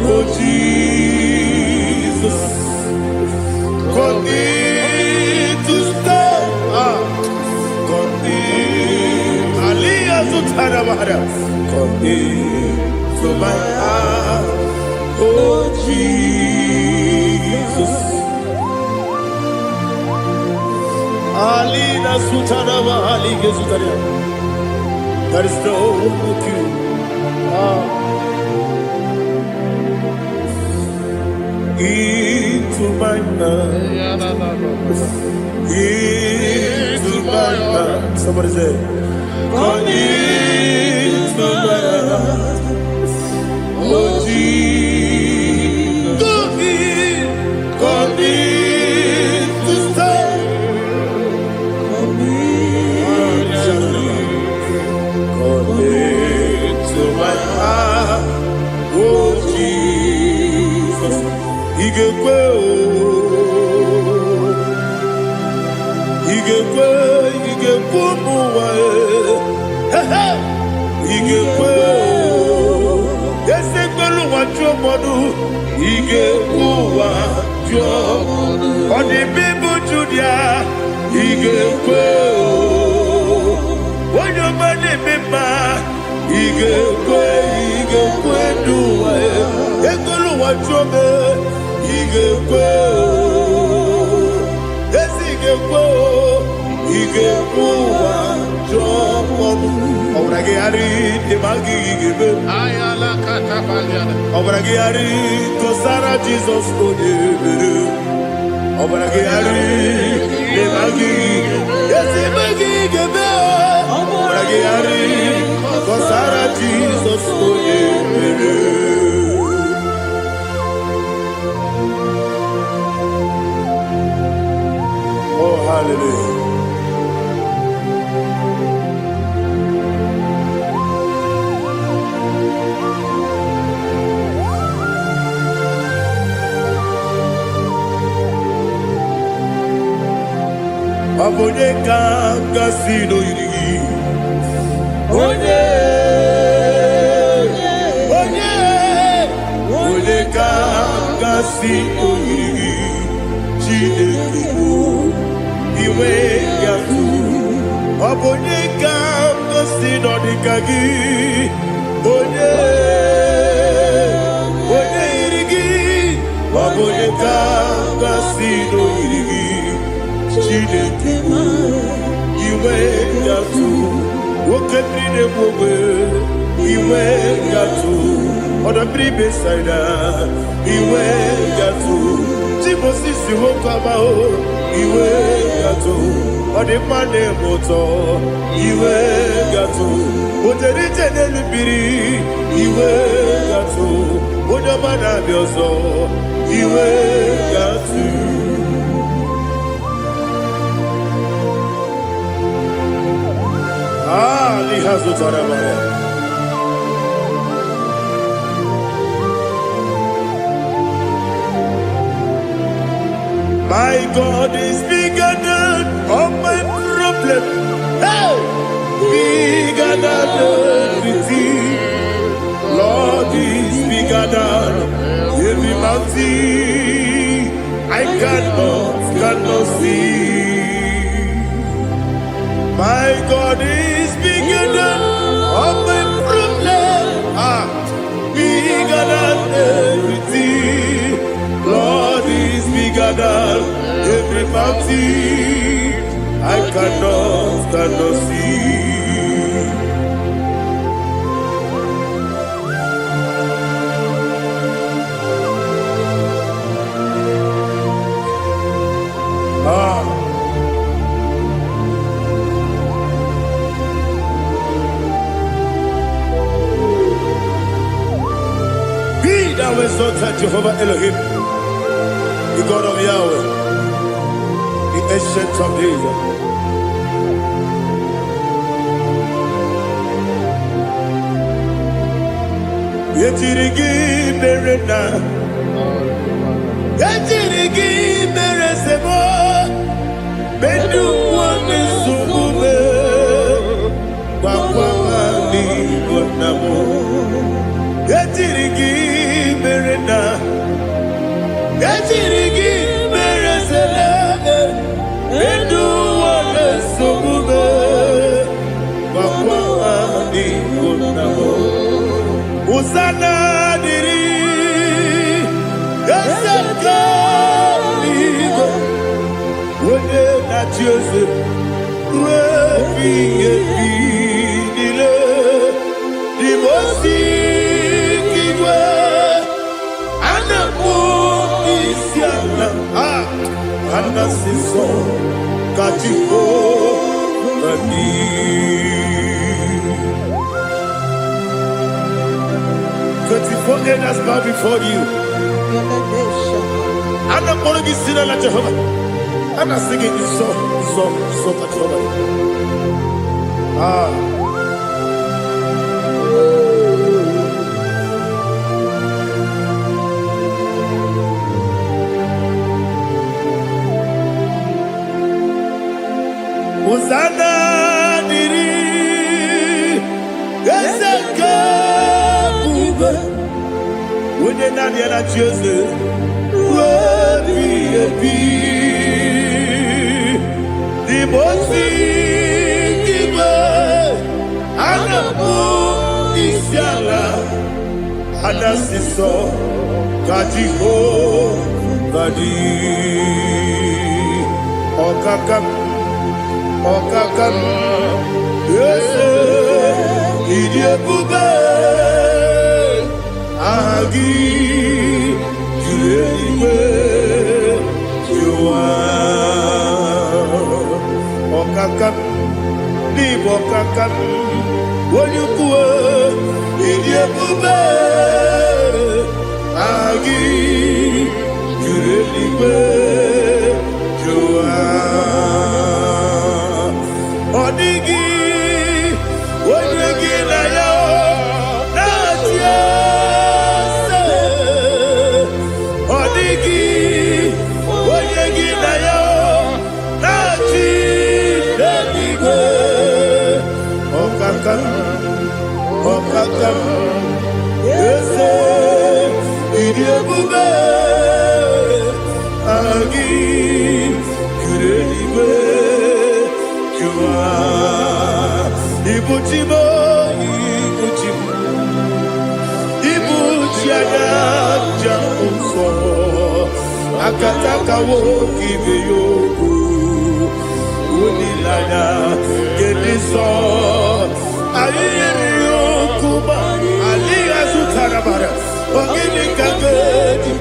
oh Jesus, come into stay. Come into my heart, oh Jesus. Alina Sutanaba Alige Sutaria. There is no one like you. Into my heart, into my heart. Somebody say, come into my heart, oh Jesus. Come in to stay. Come into my heart, oh Jesus. He gave on the people to their he gave when your money member he gave do what you he gave yes he gave Obragiari de Magi give Ayala Catapaliana Obragiari to Sarah Jesus Obragiari de Magi yes Magi give Obragiari to Sarah Jesus Oh hallelujah. onye ka gasị n'oyiri gị onye ka gasị n'oyiri gị Chineke bụ iwe ga-atụ ọ bụ onye ka gasị n'ọdịka gị onye yiri gị ọ bụ onye ka gasị n'oyiri gị Chineke bụ iwe ga-atụ nwoke mmiri na-egbu ogbe iwe ga-atụ ọdọ mmiri besaida iwe ga-atụ Moses nwoke amahụ iwe ga-atụ ọ dị mma na-eme ụtọ iwe ga-atụ otere ije n'elu mmiri iwe ga-atụ onye ọma na-abịa ọzọ iwe ga-atụ n'ihe zụtara mara My God is bigger than all my problem. Hey! Bigger than everything. Lord is bigger than every mountain. I cannot see. My God is bigger than all my problem. Bigger than everything. Lord is bigger than every mountain. I cannot see. Be thou exalted, Jehovah Elohim, the God of Yahweh, the ancient of days. Yetirigi berena, yetirigi beresemo, bedu wane sumube, bakwa mani gonamo. Yetirigi berena, yetirigi beresele, bedu wane sumube, bakwa mani gonamo. Usana diri, esaka ligo, wone na Joseph, wepi dile, di mosi kiwe, anamu isiana, anasiso katiko mani. 24 elders bow before you. I'm not going to be singing like Jehovah. I'm not singing this song like Jehovah. Hosanna diri, Ezeka. When you're not yet at Joseph, the most Anamu Isiala, Anasiso, Kajiho, Gadi, Okakam, yes, Idiabube. Agi, Juliwe, Jua, Okakam, Libo Kakam, Wonyukue, Idiabube, Agi, Juliwe, Jua, Odigi, Wonyuki na yo, na akataka woki beyoku unilaya geniso ayiri yokuba aliya zutarabara ogini kagedi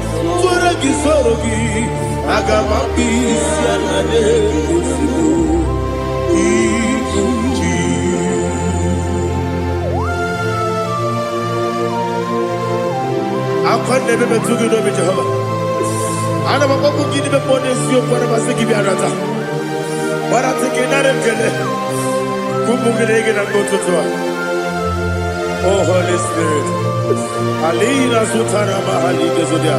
turagi sorogi agamapisi anane kusibu ikunji akonde bebe tugido be Jehova ana bako gidi be pone sio kwa basiki bi arata bara tiki nare kele kumbugirege na kototwa. Oh Holy Spirit alina sutara mahali gezodia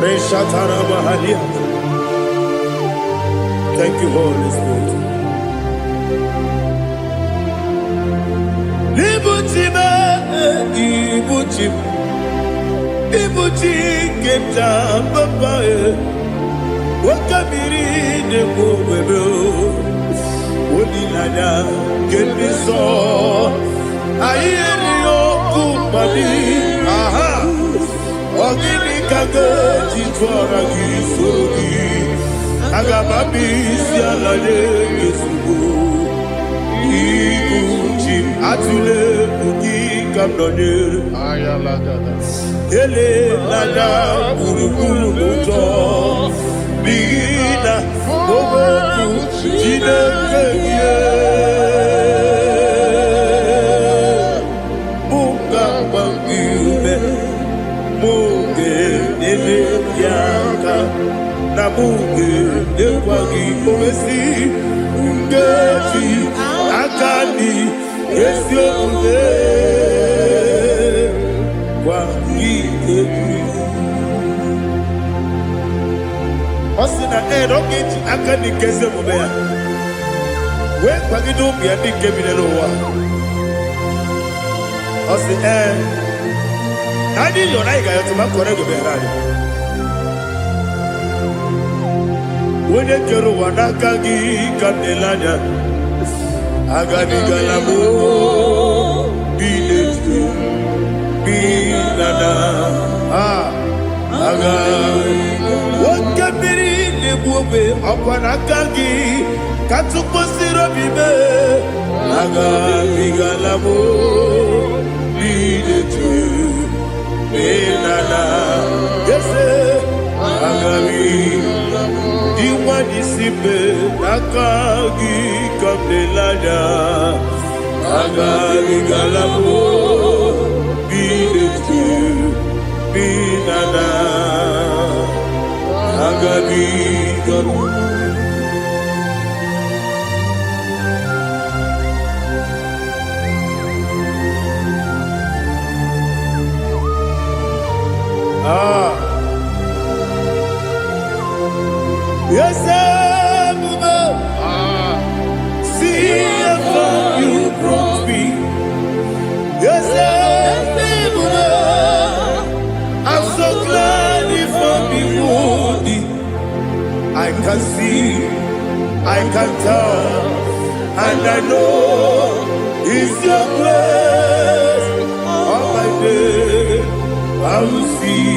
resha tara mahali. Thank you Holy Spirit. Libutime ibutime ibuti keta papa wakamiri de bobebe onilanya keniso ayeri okupadi aha ogini kage jitwara gisogi agababi sialale yesugo ibuti atule buki kamdonir ayala dada ele lada burukuru muto bina oboku jinekeye munga bangiume munge nele yaka na munge nekwagi omesi ngeji akani esiomune Osina rogeji akani kese mubea we kwagido bia ni kebile wa osi nani yo na iga yo tuma kore go berari wone kero wanaka gi kanelanya agani galamo biletu binana aga wakabiri lebuobe akwanakagi katuposiro bibe aga bigalamo biletu binana yese aga diwani sibe nakagi kabelanya aga bigalamo biletu binana agabi gabu yes see how you brought me. Yes I'm so glad if I'm wounded. I can see, I can tell, and I know it's your grace. On my day, I will see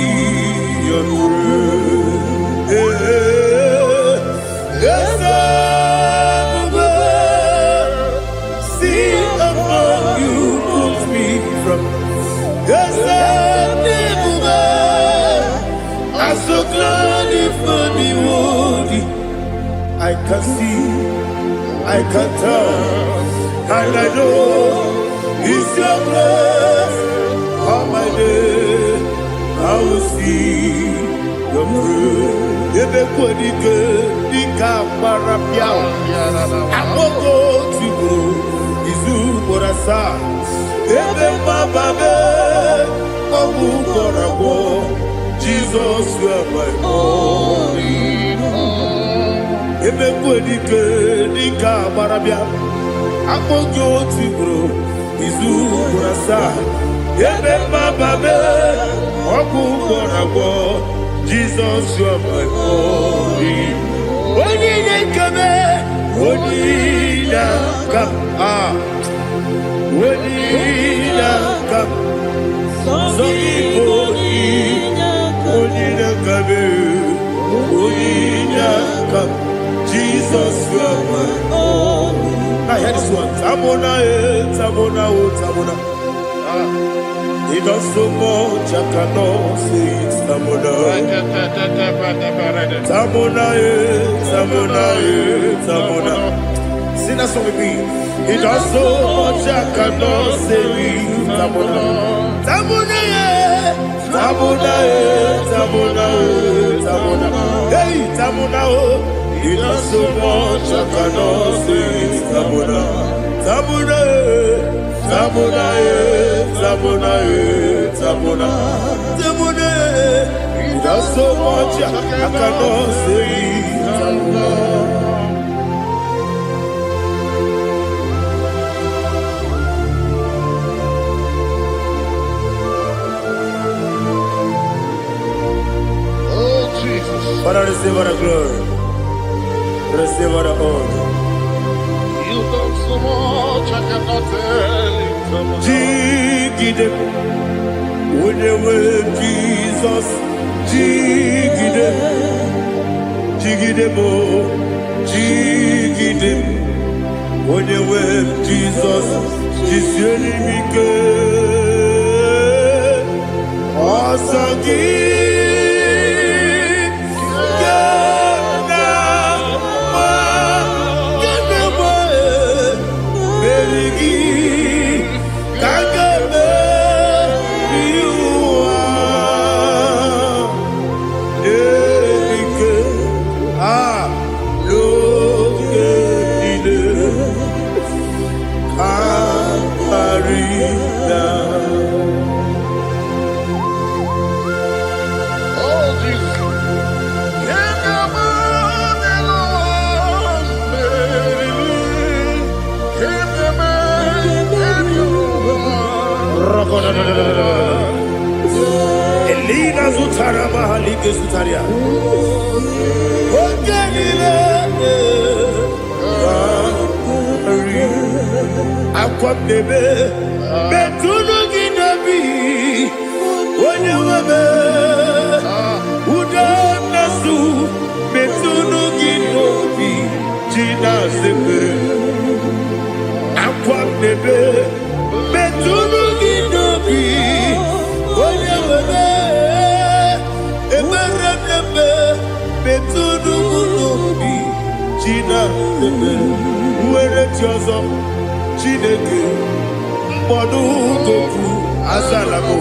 your grace. Yes, see above you put me from. Yes, I'm so glad if only woody. I can see, I can tell, and I know it's your grace. On my day, I will see your grace. Everybody good, the camera piao. I will go to go, Izu Borasa. Everybody, Obu Korabo. Jesus, you are my only home. Everybody good, the camera piao. I will go to go, Izu Borasa. Everybody, Obu Korabo. Jesus, you are my only. Only they come, only they come. Only they come. So only they come. Uyinyaka, Jesus, you are my all. Now hear this one. Tamona, Tamona, Tamona. He does so much, I cannot say it's Tamona. Tamona, Tamona, Tamona. Sing that song with me. He does so much, I cannot say it's Tamona. Tamona, Tamona, Tamona, Tamona. Hey, Tamona, he does so much, I cannot say it's Tamona. Tamona, Tamona, Tamona, Tamona, Tamona. He does so much, I cannot say it's Tamona. Father, receive all the glory. Receive all the honor. You done so much, I cannot tell it. Jigide, when you were Jesus, Jigide, Jigide mo, Jigide, when you were Jesus, Jisyenimike, Asagi. Elina Zutara Mahalike Zutaria. Aqua bebe, Betuno Ginabi, when you were Udanasu, Betuno Ginobi, Gina Zebe, Aqua bebe, Betuno Ginobi, when you were Betuno Ginobi, Gina Zebe, where it was. Chineke mkpọdụ goku azalamo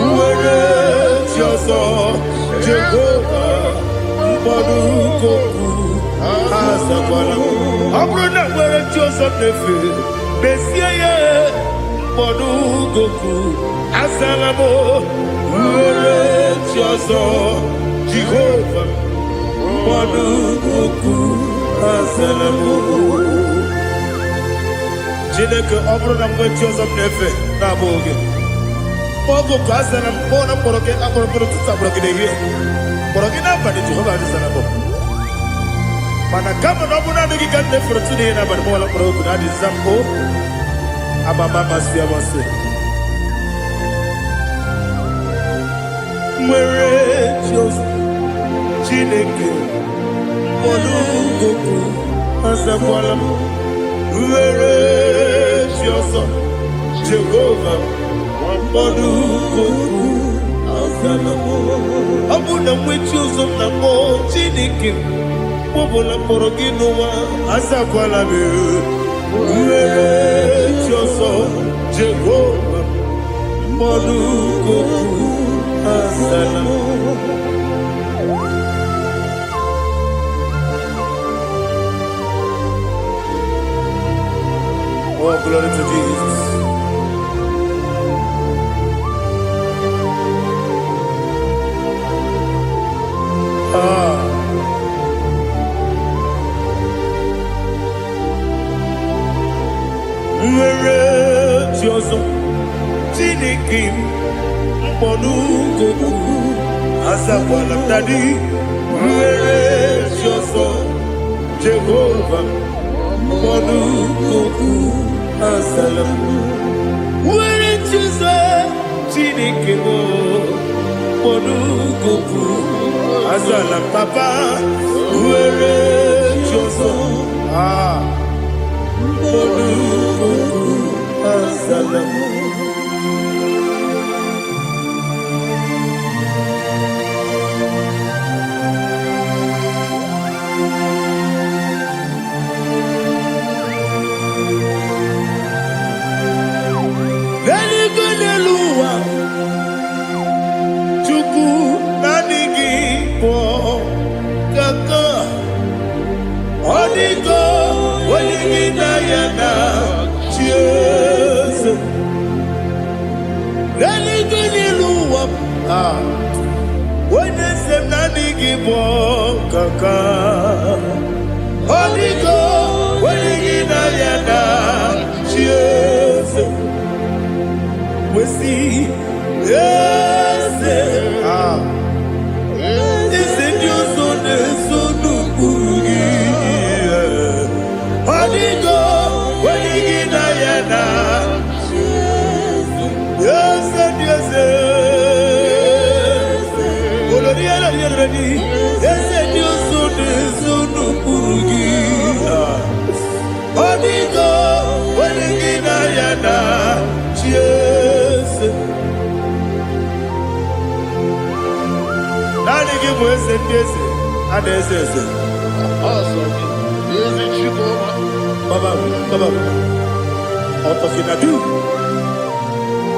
nwere chi ọzọ Jehova mkpọdụ goku azakwala ọ bụrụ na nwere chi ọzọ na-efe mesie ya mkpọdụ goku azalamo nwere chi ọzọ Jehova mkpọdụ goku azalamo. Chineke ọ bụrụ na mgbe chi ọzọ m na-efe na-abụ oge ọgụ ka a zara m kpọọ na mkpọrọ gị akpọrọ mkpọrọ tụtụ akpọrọ gị n'ehihie kpọrọ gị n'abalị Jehova adịzara m mana kama na ọ bụrụ naanị gị ka m na-efere tụ n'ihe n'abalị mọla mkpọrọ ogu na adịza m o amama amasị amasị nwere chi ọzọ Chineke mkpọrọ ogu azakwala m nwere chi ọzọ Jehova mkpọdụ goku azala m ọ bụ na nwe chi ọzọ na mmụọ Chineke kpọbụla mkpọrọ gị n'ụwa azakwala m nwere chi ọzọ Jehova mkpọdụ goku azala m. Oh, glory to Jesus. Nwere chi ọzọ Chineke mkpọdụ goku azakwala m dadi nwere chi ọzọ Jehova mkpọdụ goku azala m nwere chi ọzọ Chineke mkpọdụ goku Azala papa, uere choso. Azala.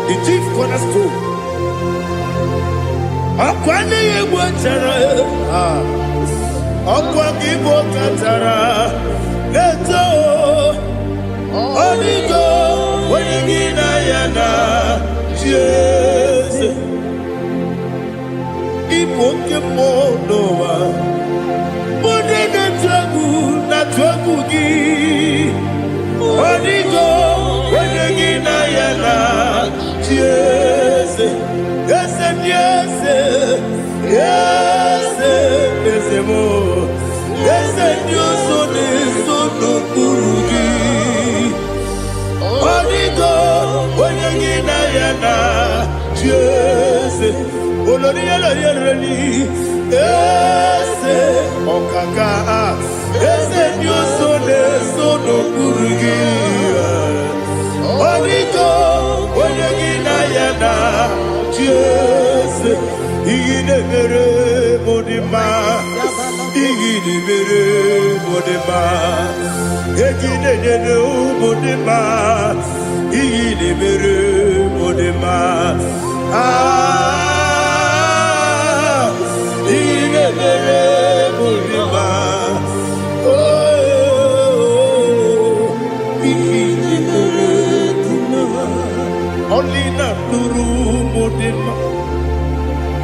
The chief cornerstone. Akwane Igbo chara, Akwa Igbo katara, Leto, Onigo, Wenigina yana, Jesus. Igbo kemo noa, Mone na twagu gi, Onigo, Wenigina yana, Jesus. Yes, yes, yes, yes, more. Yes, you so no kurugi. Onigo, when you get ayana, yes, olori, yes, okaka, yes, you so no kurugi. Onigo, when you get ayana. Yes, Igidebere Modima, Igidebere Modima, Igidebere Modima, Igidebere Modima, Igidebere Modima, oh, Igidebere Modima, only not Guru.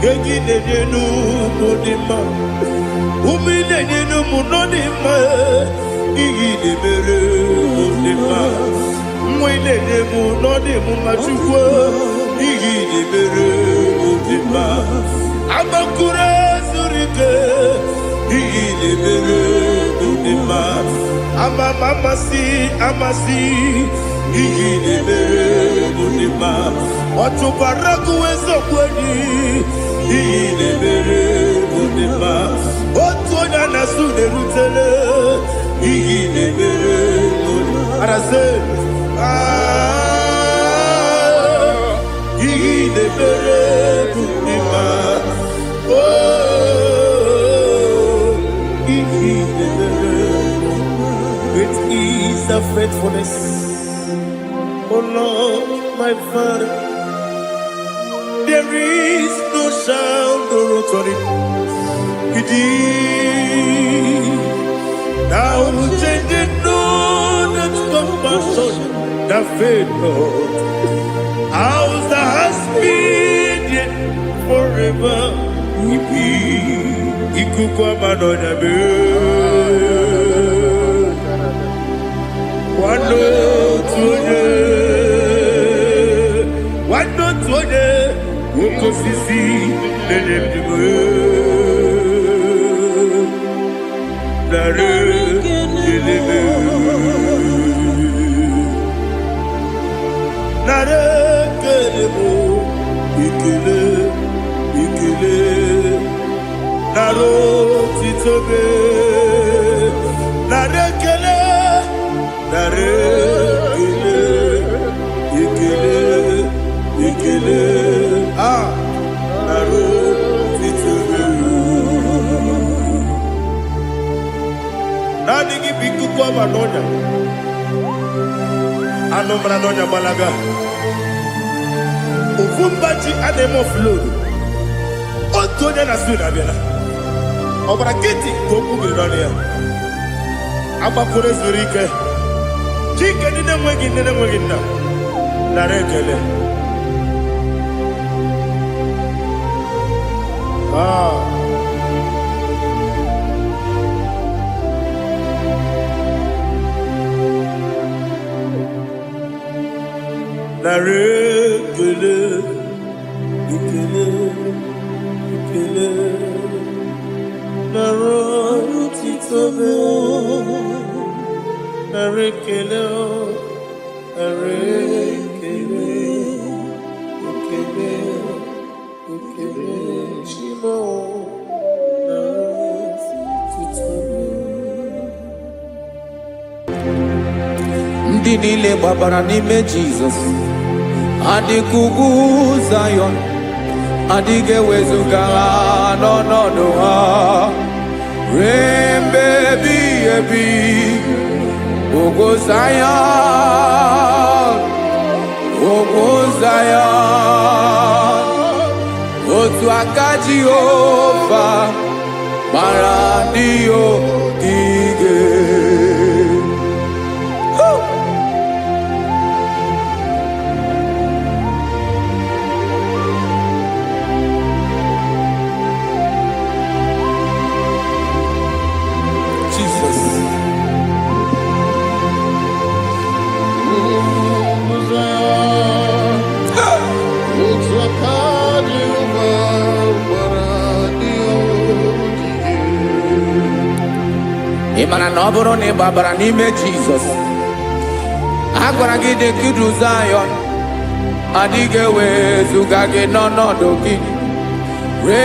Gegidenu modima, umidenu munodima, igidebere modima, mwidenu munodimu machukwa, igidebere modima, amakure surike, igidebere modima, amasi, igidebere modima, watubaraku ezokweni. Igidebere modima, otonya na sude rutele. Igidebere modima, arase. Igidebere modima, oh, igidebere modima. Great is the faithfulness, oh Lord, my Father. There is no sound or authority. Thou changest not that compassion, the faith, Lord. Ours that has been yet forever. Ikukwa manonya be. Wano tuone. Woko sisi nenebdiwe Nare kelebe Nare kelebo Ikele naro titobe, narekele, ikele, naro titobe. Nani gibiku kwa manonya, anomra nonya balaga. Ufumbaji anemo flood. Otonya na suna biela. Obra kiti goku bironia. Aba kure zurike. Chike nine mwegi na. Narekele. Narekele. Ikele. Naro titobe. Narekele. Ikele. Shimo. Naro titobe. Ndị niile gbabara n'ime Jizọs adịghị ugwu Zayọn, adịghị ewezuga ha n'ọnọdụ ha ruo mgbe ebighị ebi. Ugwu Zayọn, otu aka Jehova gbara ndị ogige. Ị mara na ọ bụrụ na ị gbabara n'ime Jizọs, a gwara gị dị ka Zayọn, adịghị ewezuga gị n'ọnọdụ gị ruo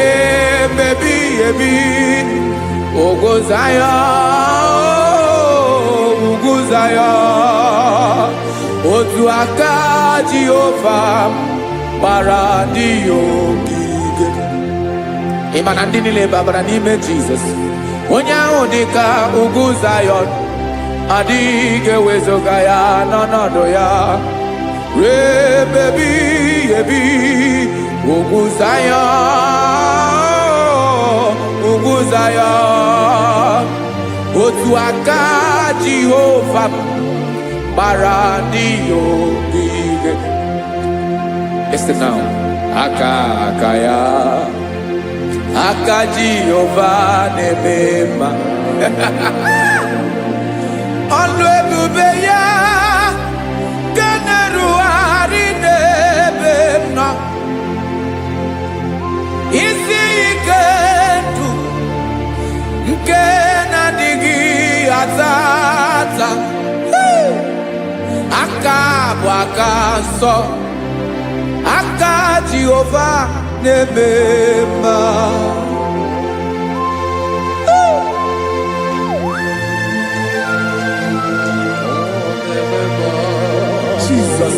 mgbe ebighị ebi. Ugwu Zayọn, otu aka Jehova gbara ndị ogige. Ị ma na ndị niile gbabara n'ime Jizọs, onye ahụ dị ka ugwu Zayọn, adịghị ewezuga ya n'ọnọdụ ya ruo mgbe ebighị ebi. Ugwu Zayọn, otu aka Jehova gbara ndị ogige. Listen now, aka ya, aka Jehova na-eme mma. Ọlụ ebube ya ga na-erugharị n'ebe m nọ. Isi ike ndụ nke na-adịghị ata ata. Aka bụ aka nsọ, aka Jehova na-eme mma. Jesus.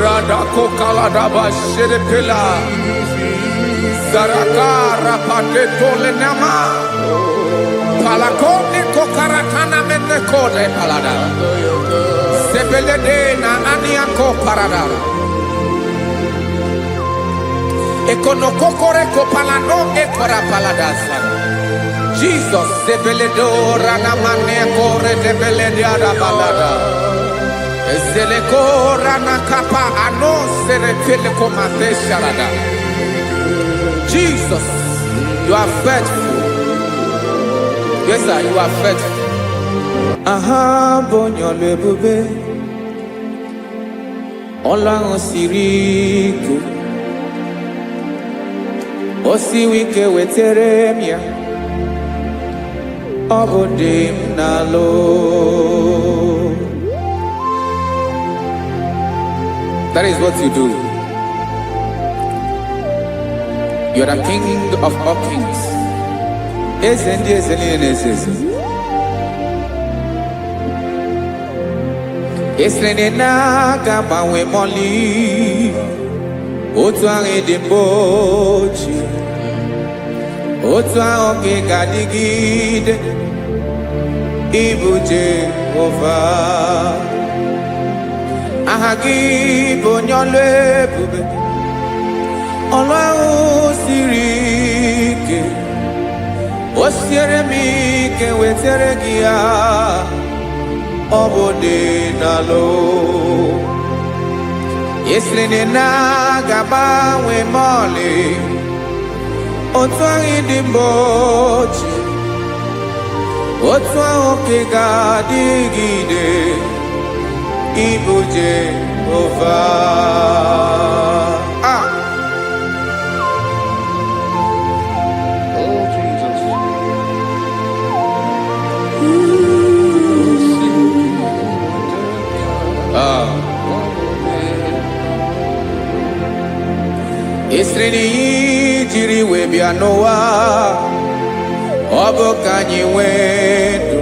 Radako kaladaba sherepela zarakara patetole nama palakone kokaratana mene kode palada sebelede na aniako parada ekonokokore kopalano ekora paladasa. Jesus sebeledo rana mane kore debelede ada balada. Ezeleko rana kapa ano serepele komate sharada. Jesus, you are faithful. Yes, sir, you are faithful. Aha, bonyo lebube. Ola osiriku. Osi wike weteremia. Obodim nalo. That is what you do. You are the King of all kings. Eze ndị eze niile na-eze eze. Esere na-aga gbanwe mọlị, otu ahụ dị mgbe ochie, otu ahụ ka ị ga-adịgide, ịbụ Jehova. Aha gị bụ onye ọlụ ebube, ọlụ ahụ siri ike, o siere m ike wetara gị ya, ọ bụ dị n'alụ. Esiri na-agbanwe mọlị, otu ahụ dị mgbe ochie, otu ahụ ka ị ga-adịgide, ịbụ Jehova. Oh, Jesus. Esiri na ihe jiri wee bịa n'ụwa, ọ bụ ka anyị nwee ndụ,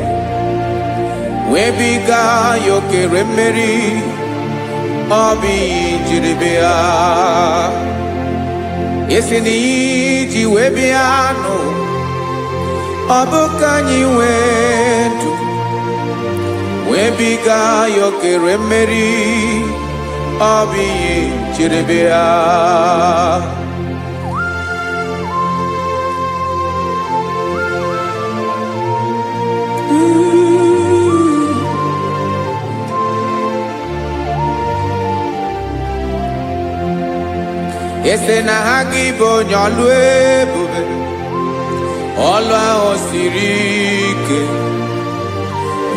wee biga ya okere mmeri, ọ bụ ihe jiri bịa. Esi na ihe ji wee bịa nụ, ọ bụ ka anyị nwee ndụ, wee biga ya okere mmeri, ọ bụ ihe jiri bịa. Ese na ha gị bụ onye ọlụ ebube, ọlụ ahụ siri ike,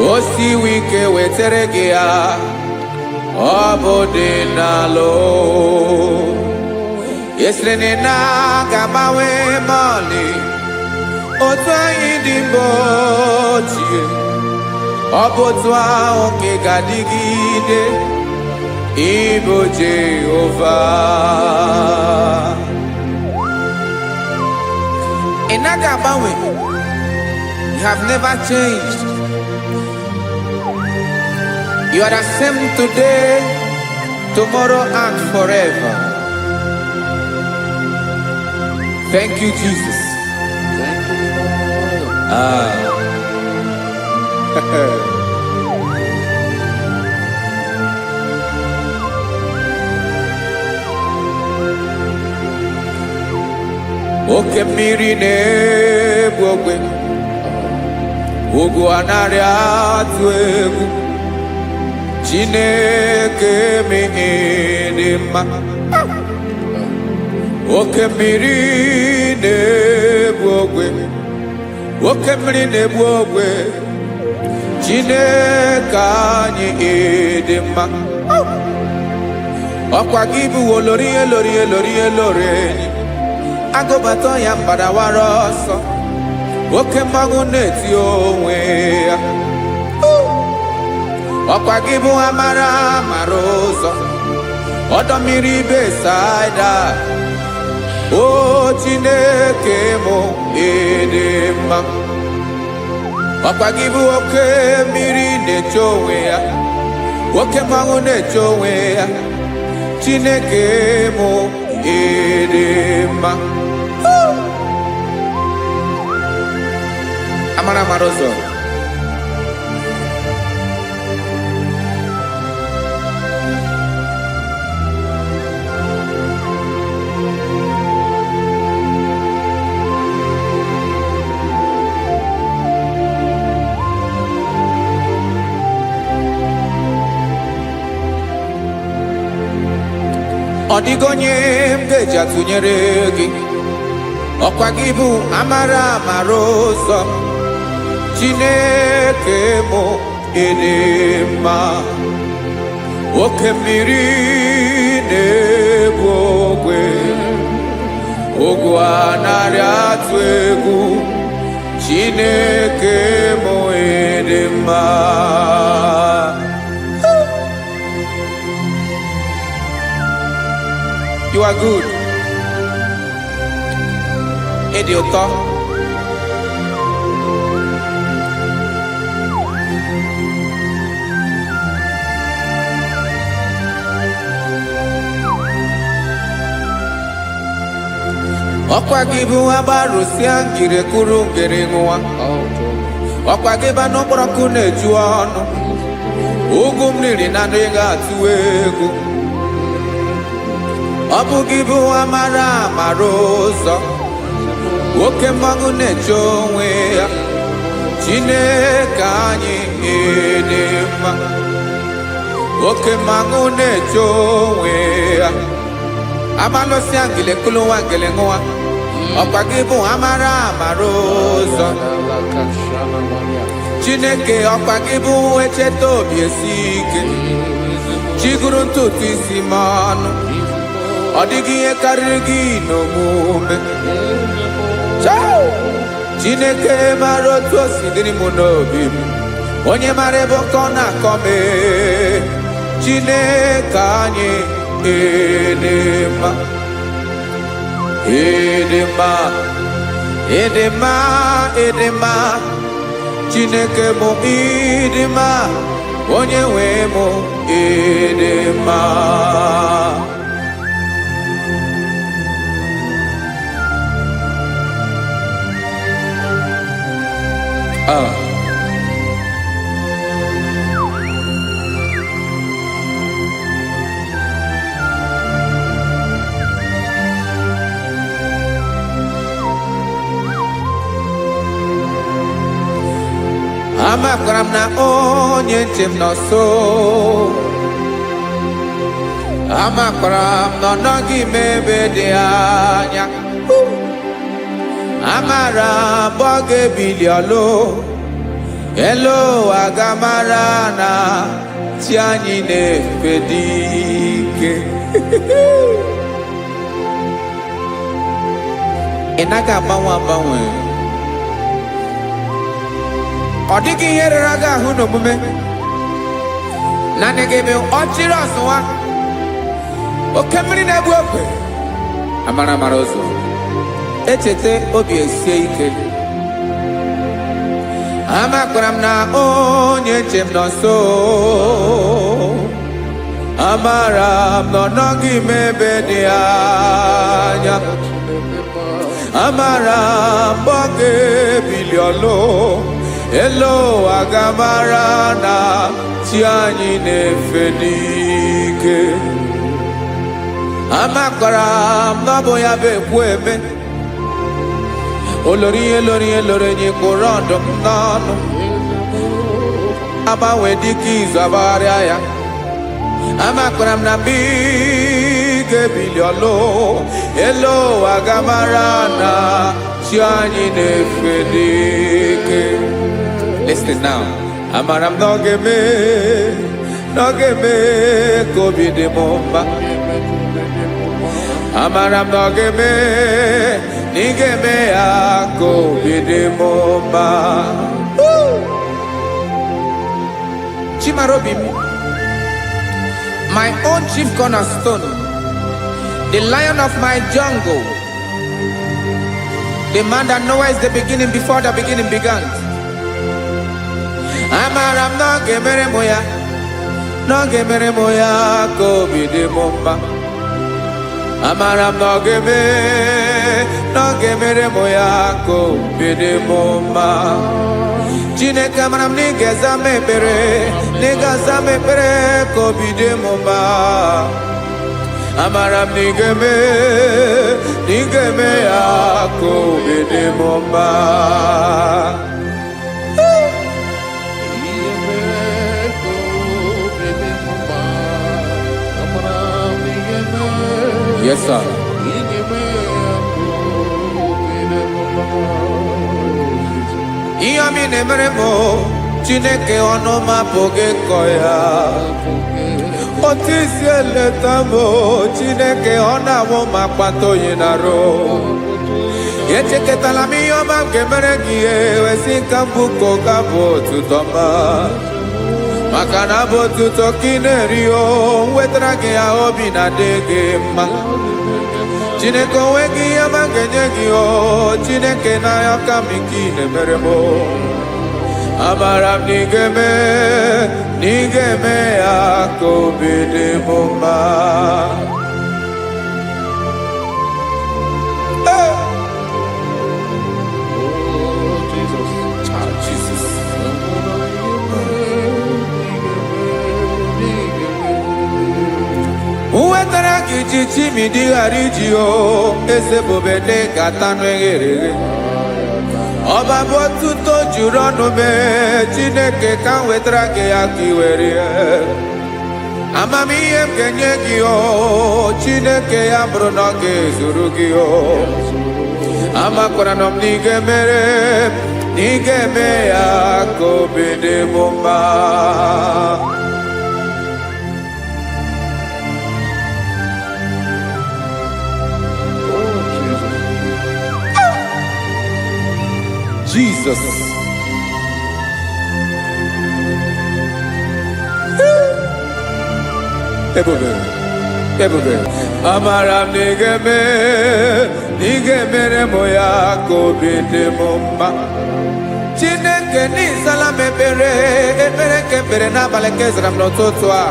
o siwe ike wetara gị ya, ọ bụ dị n'alụ. Esere na ga-agbanwe mọlị, otu anyị dị mgbe ochie, ọ bụ otu ahụ ka ị ga-adịgide, ịbụ Jehova. Ị naghị agbanwe. You have never changed. You are the same today, tomorrow, and forever. Thank you, Jesus. Thank you, Lord. Oke mmiri na-egbu ogwe, ugwu anaghị atụ egwu, Chineke mee dị mma. Oke mmiri na-egbu ogwe, oke mmiri na-egbu ogwe, Chineke anyị dị mma. Ọkwa gị bụ olori elori elori elori enyi, agụbata ya mbadawara ọsọ, oke mmanwụ na-eti onwe ya. Ọkwa gị bụ amara amara ụzọ, ọdọ mmiri Besaida, o Chineke mụ ịdị mma. Ọkwa gị bụ oke mmiri na-eche onwe ya, oke mmanwụ na-eche onwe ya, Chineke mụ ịdị mma. Amara amara ụzọ, ọ dịghị onye m ga-eji atụnyere gị. Ọkwa gị bụ amara amara ụzọ, Chineke mụ ịdị mma. Oke mmiri na-egbu ogwe, ogwu anaghị atụ egwu, Chineke mụ ịdị mma. You are good. ịdị ụtọ. Ọkwa gị bụ agbarụsịa ngiri kwuru ngiri nwa. Ọkwa gị ba n'ụkpọrọkụ na-eju ọnụ. Ugwu mmiri na ndị ga-atụ egwu. Ọ bụ gị bụ amara amara ụzọ. Oke mmanwụ na-eche onwe ya. Chineke anyị dị mma. Oke mmanwụ na-eche onwe ya. Amalụsịa ngile kulu nwa ngile nwa. Ọkwa gị bụ amara amara ụzọ. Chineke ọkwa gị bụ echeta obi esi ike. Chiguru ntutu isi m ọnụ. Ọ dịghị ihe karịrị gị n'omume. Chineke mara otu o si dịrị m n'obi m. Onye mara ebe ọkọ na-akọ m. Chineke anyị dị mma. Ịdị mma, ịdị mma, ịdị mma. Chineke mụ ịdị mma. Onye nwe mụ ịdị mma. Amakwara m na onye nche m nọ nso. Amakwara m na ọ nọghị m ebe dị anya. Amara m ọ ga-ebili ọlụ. Elu ụwa ga-amara na chi anyị na-efe dị ike. Ị naghị agbanwe agbanwe. Ọ dịghị ihe rere gị ahụ n'omume. Naanị gị bụ ọchịrị ọsụwa. Oke mmiri na-egbu ogwe. Amara amara ụzọ. Echeta obi esie ike. Amakwara m na onye nche m nọ nso. Amara m na ọ nọghị m ebe dị anya. Amara m ọ ga-ebili ọlụ. Elu ụwa ga-amara na chi anyị na-efe n'ike. Amakwara m na ọ bụ ya bụ ekwu eme. Olori ihe lori ihe lori enyi kwụrụ ọdụm n'ọnụ. Agbanwe dịka izu agbagharịa ya. Amakwara m na mgbe ị ga-ebili ọlụ. Elu ụwa ga-amara na chi anyị na-efe n'ike. Listen now. Amara m na ọ ga-eme ka obi dị m mma. Amara m na ọ ga-eme na ị ga-eme ya ka obi dị m mma. Chimarobi m, my own chief cornerstone, the lion of my jungle, the man that knows the beginning before the beginning began. Amara m na ọ ga-emere m ya, na ọ ga-emere m ya ka obi dị m mma. Amara m na ọ ga-emere m ya ka obi dị m mma. Chineke amara m na ị ga-aza m ekpere, na ị ga-aza m ekpere ka obi dị m mma. Amara m na ị ga-eme ya ka obi dị m mma. Yes, sir. Ihe ọmị na-emere m Chineke ọnụ m apụghị ịkọ ya. Otu isi eleta m Chineke ọ na-awụ m akpata oyi n'arụ. Echeketala m ihe ọma m ga-emere gị ihe wesị ka m bụkọ ga-abụ otuto ma. Maka na bụ otuto ka ị na-eri o wetara gị ya obi na-adị gị mma. Chineke onweghị ihe ma ga-enye gị o Chineke n'anya ka m ike ị na-emere m amara m na ị ga-eme ya ka obi dị m mma. Uwetara gị ji chimidi ghara iji o eze bobede gata n'eghere eghe ọba bụ otuto juru ọnụ mee Chineke ka m wetara gị ya ka i were amamihe m ga-enye gị o Chineke ya bụrụ na ọ ga-ezuru gị o amakwara na m na ị ga-eme ya ka obi dị m mma. Jesus. Ebube. Amara m na ị ga-emere m ya ka obi dị m mma. Chineke n'ịzala m ekpere ka ekpere n'abalị ka ezara m n'ụtụtụ a.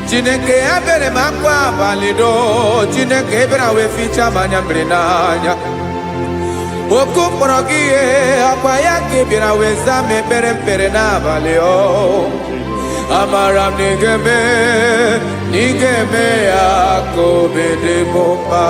Chineke ya bere m akwa abalị do Chineke ebere wee fichaa m anya mmiri n'anya. Oku kpọrọ gị ihe akwa ya ka ị bịara wee zaa m ekpere mpere n'abalị o amara m na ị ga-eme ya ka obi dị m mma.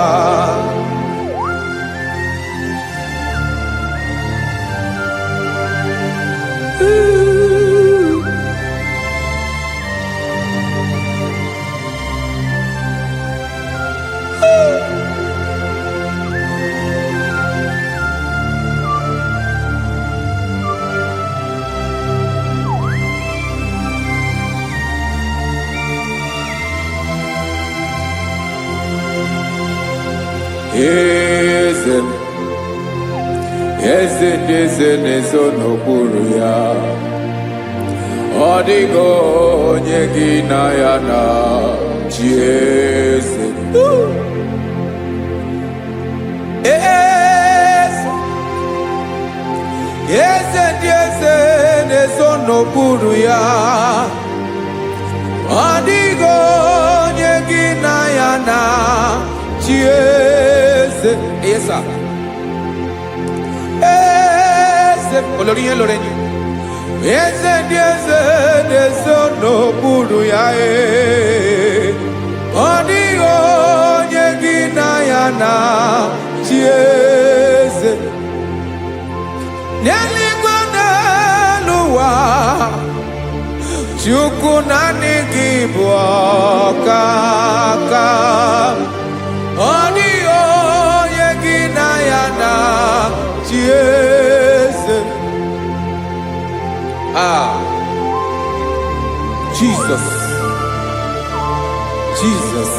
Eze ndị eze na-ezo n'okpuru ya ọ dịghị onye gị na ya na chi eze. Eze ndị eze na-ezo n'okpuru ya ọ dịghị onye gị na ya na chi eze. Esa olórí yẹn lórí ẹni eze ndị eze na-eso n'okpuru ya ọ dịghị onye gị na ya na chi eze n'eluigwe n'elu ụwa Chukwu naanị gị bụ ọkaka ọ dịghị onye gị na ya na chi eze. Jesus.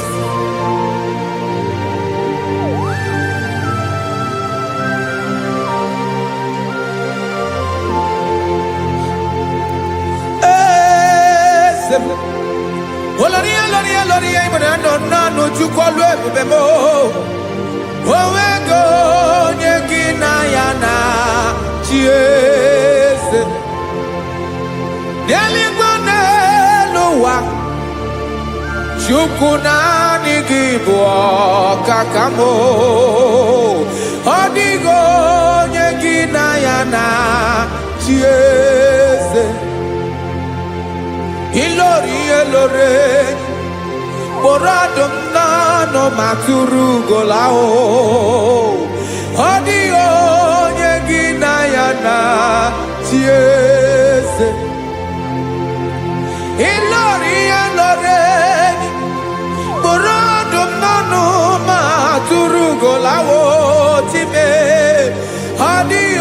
Oloria ibona no Chukwu olu ebube mo owego onye gị na ya na chi eze n'eluigwe n'elu ụwa Chukwu naanị gị bụ ọkaka m ọ dịghị onye gị na ya na chi eze ilori kpọrọ ọdụm n'ọnụ ma tụrụ ugo ahụ ọ dịghị onye gị na ya na chi eze ilori kpọrọ ọdụm n'ọnụ ma tụrụ ugo ahụ time ọ dịghị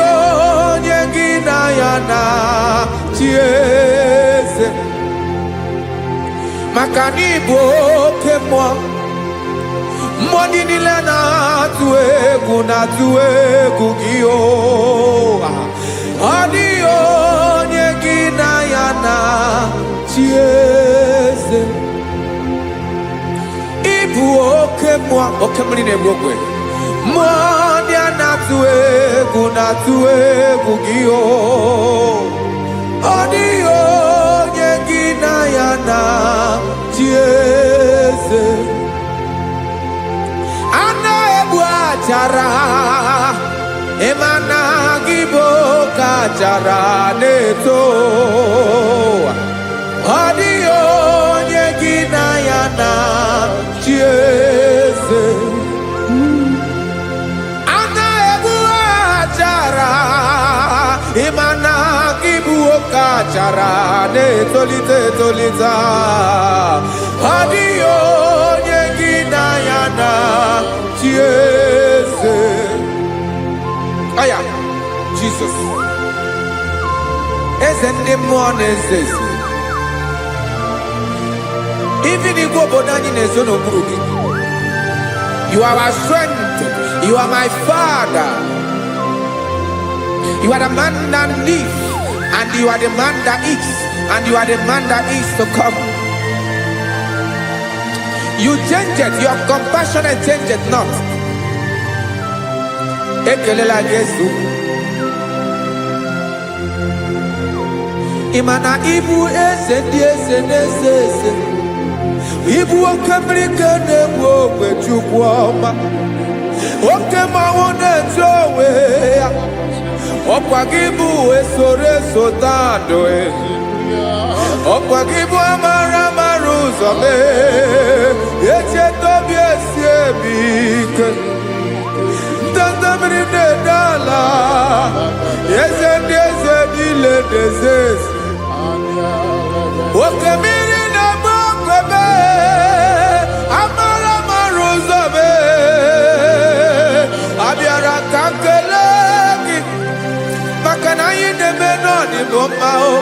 onye gị na ya na chi eze maka na ịbụ oke mmụọ ndị niile na-atụ egwu gị ọ dịghị onye gị na ya na chi eze ịbụ oke oke mmụọ oke mmiri na-egbu ogwe mmụọ ndị a na-atụ egwu gị o ọ dịghị onye gị na ya na chi eze a na-egbu achara ịma na gị bụ oke achara na-eto ọ dịghị onye gị na ya na chi eze a na-egbu achara ịma na gị bụ oke achara na-etolite etolite ọ dịghị onye gị na ya na chi eze aya Jesus eze ndị mmụọ na-eze eze even Igbo obodo anyị na-ezo n'okpuru gị you are our strength you are my father you are the man that lives and you are the man that eats and you are the man that is to come you change it your compassion and change it not ekelela Jesu imana ibu eze ndị eze na-eze eze ibu oke mmiri ka na-egbu ogwe Chukwu ọma oke mmanwụ na-eche onwe ya ọkwa gị bụ esoro esota ndụ ọkwa gị bụ amara amara ụzọ mee echeta obi esi ebi ike ndanda mmiri na-ede ala eze ndị eze niile na-eze eze oke mmiri na-agba okwebe amara amara ụzọ mee abịara ka nkele gị maka na anyị na-eme n'ọdịbụ mma o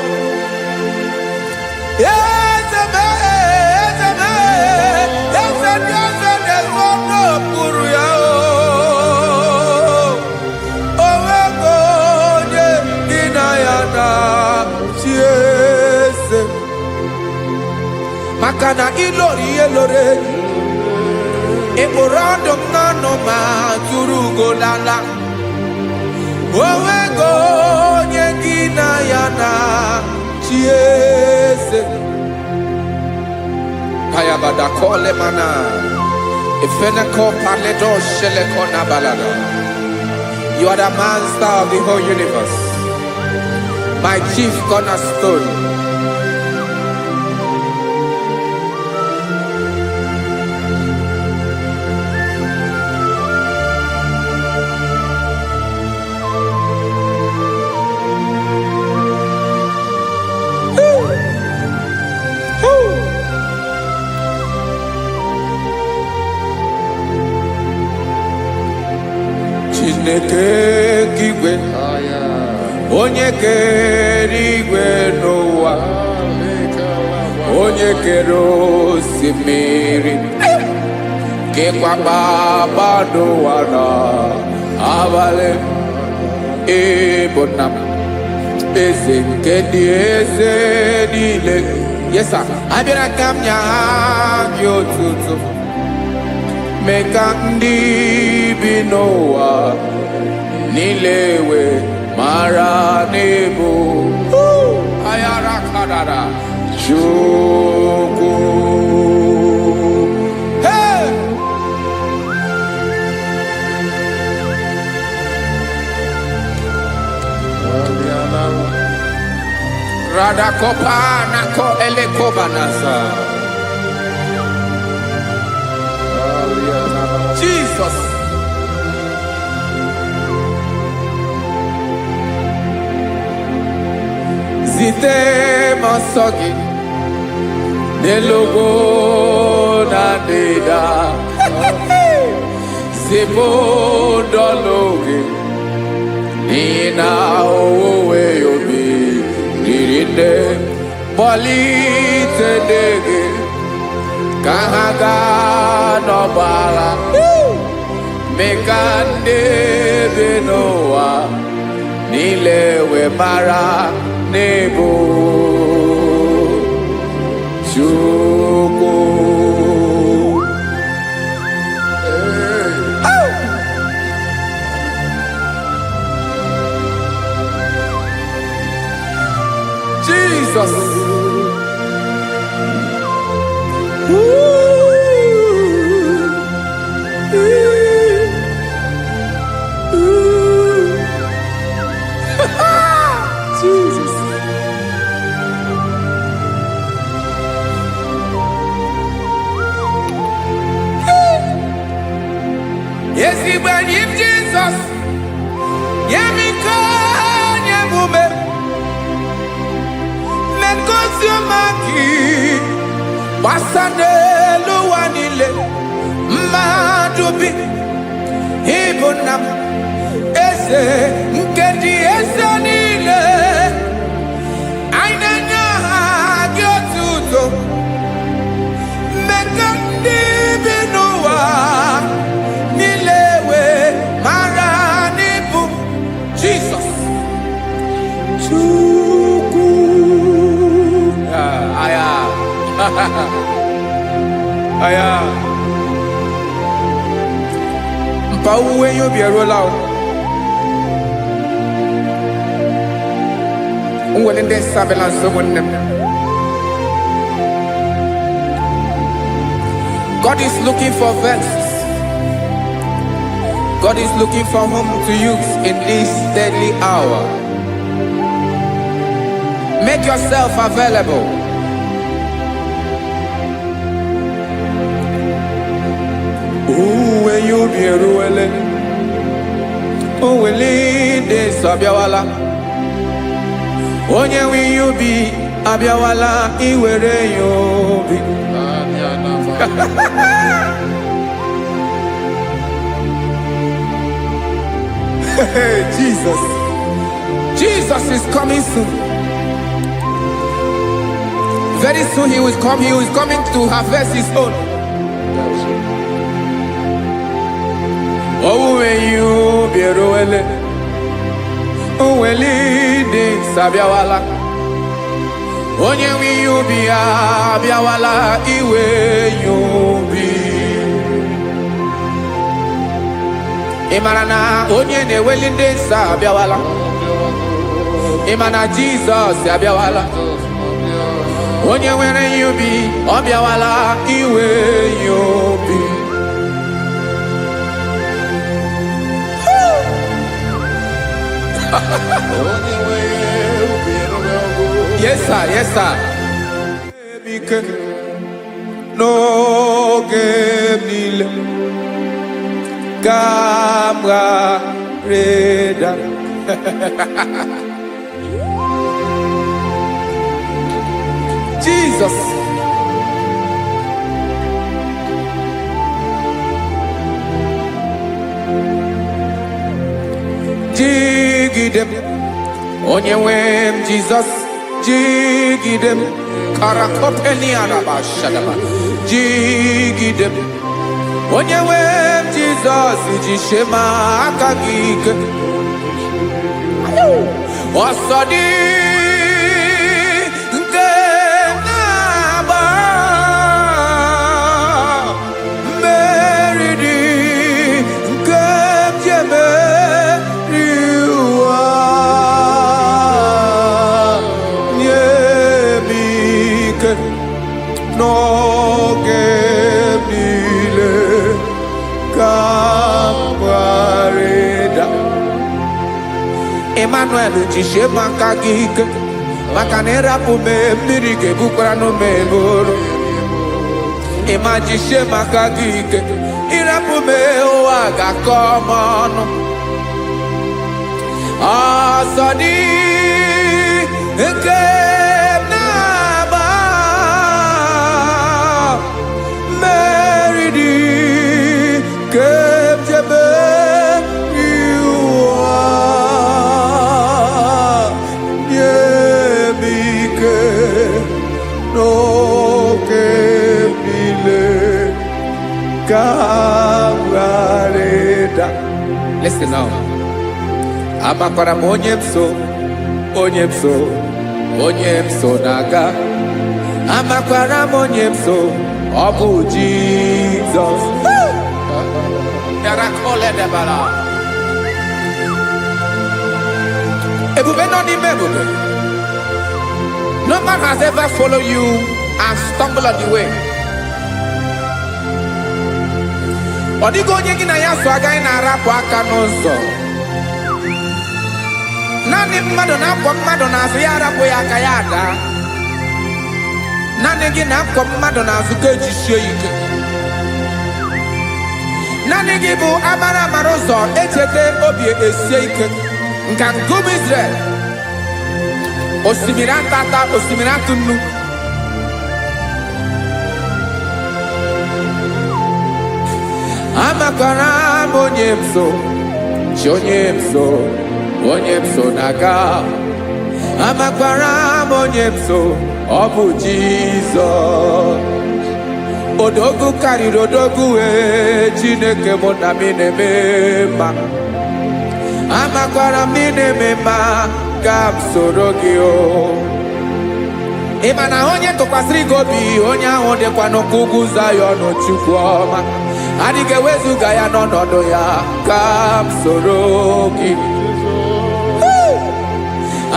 eze mee eze mee eze ndị eze na-ezu ọnụ okpuru ya o onwego onye gị na ya na chi eze maka na ịlọrọ ihe lọrọ enyi ịkpụrụ ọdụ m n'ọnụ ma tụrụ ugolala onwego onye gị na ya na chi eze kayabada kole mana ifeneko paledo sheleko na balada you are the master of the whole universe my chief cornerstone Chineke igwe onye kere igwe n'ụwa onye kere osimiri kekwa kpakpando ụwa n'abalị ịbụ nna m eze nke ndị eze niile yesa abịara ka m nya gị otuto mee ka ndị bi n'ụwa niile wee mara n'ebu ayara kadara Chukwu hey Radakopa nako elekobanasa Jesus zite masọ gị n'eluigwe na ndịda zipụ ndọlụ gị n'ihi na owuwe obi dịrị nne kpọlite ndị gị ka ha gaa n'ọgbara mee ka ndị bi n'ụwa niile wee mara n'ebu Chukwu Igbo enyi m Jizọs nye m ike nye m ume megozi ọma gị gbasa n'elu ụwa niile mmadụ bi ịbụ nna m eze nke dị eze niile anyị na-enye aha gị otuto mmekọ ndị bi n'ụwa niile wee mara n'ịbụ Jizọs Chukwu aya aya mpa uwe ya obi eruola o nwere ndị nsabela nso nwanne m. God is looking for verses. God is looking for whom to use in this deadly hour. Make yourself available. When you be ruele, oh will de sabiawala. Onye when you be abiawala, iwere you be. Jesus. Jesus is coming soon. Very soon he will come. He is coming to harvest his own. Oh, when you be roele, oh, when leading sabiawala. Onye when you be abiawala, iwe you be. Imana onye ne welinde sabiawala. Imana Jesus sabiawala. Onye were you be obiawala iwe you be. Yes sir, yes sir. No game Gamra Reda. Jesus. Jigidem. Onyewem Jesus. Jigidem. Karakopeni araba shadaba. Jigidem. Onyewem Jesus. Jishema akagike. Osodi. Emmanuel jishe maka gike maka na irapu me mmiri ga-ebukwara n'ume buru Ema jishe maka gike irapu me ụwa ga-akọ m ọnụ ọsọdị nke na-agba mmeri dị ke jebe Listen now. Amakwara m onye m so naga. Amakwara m onye m so, ọ bụ Jizọs. Yarakole debara. Ebube nọ n'ime ebube. No man has ever followed you and stumbled on the way. Ọ dịghị onye gị na ya so agaghị na-arapụ aka n'ụzọ. Naanị mmadụ na-akwọ mmadụ n'azụ ya arapụ ya aka ya ada. Naanị gị na-akwọ mmadụ n'azụ ka ejisie ike. naanị gị bụ amara amara ụzọ echete obi esie ike nka ngụm Israel osimiri atata osimiri atụ nnu amakwara m onye m so chi onye m so na-aga amakwara m onye m so ọ bụ Jizọs odogwu karịrị odogwu wee Chineke mụ na m na-eme mma amakwara m na-eme mma ka m soro gị o ị ma na onye tụkwasịrị gị obi onye ahụ dịkwa n'ụkwụ ugwu Zayọn Chukwu ọma adịghị ewezuga ya n'ọnọdụ ya ka m soro gị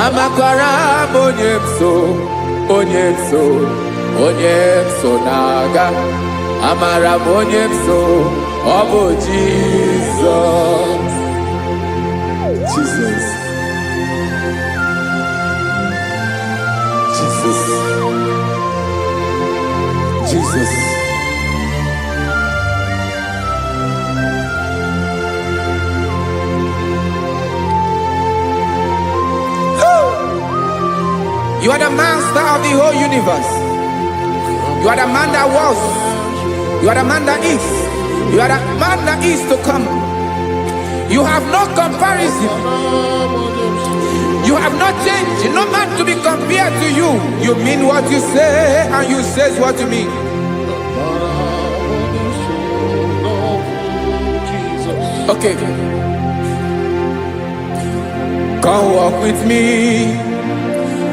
amakwara m onye m so na-aga amara m onye m so ọ bụ Jizọs Jesus You are the master of the whole universe. You are the man that was. You are the man that is. You are the man that is to come. You have no comparison. You have not changed. No man to be compared to you. You mean what you say and you say what you mean. Okay. Come walk with me.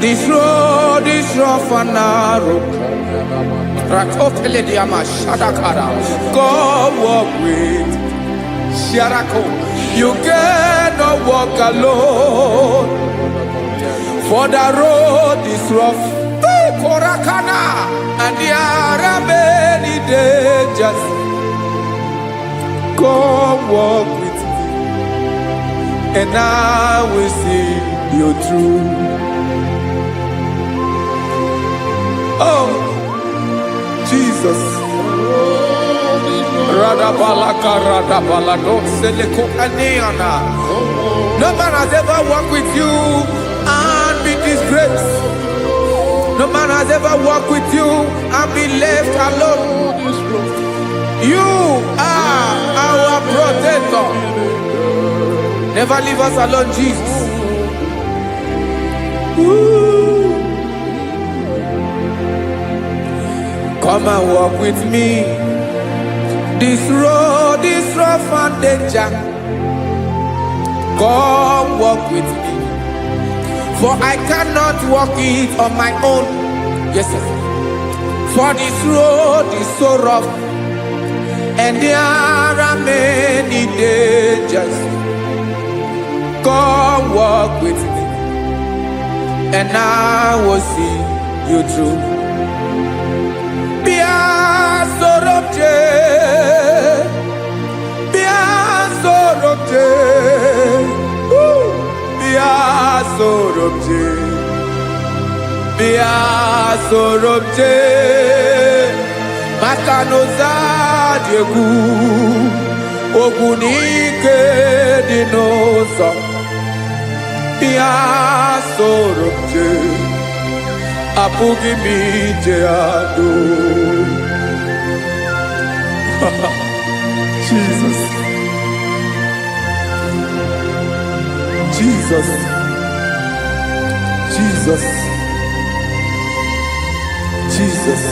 This road is rough and narrow. Go walk with Sharako. You cannot walk alone. For the road is rough. Korakana. And there are many dangers. Go walk with me. And I will see you through. Oh, Jesus. No man has ever walked with you and been disgraced. No man has ever walked with you and been left alone. You are our protector. Never leave us alone, Jesus. Ooh. Come and walk with me. This road is rough and danger. Come walk with me. For I cannot walk it on my own. Yes, sir. For this road is so rough. And there are many dangers. Come walk with me. And I will see you through. Sorobje Makanoza Diegu Ogunike Dinosa Bia Sorobje Apugi Mijeado Jesus Jesus Jesus Jesus.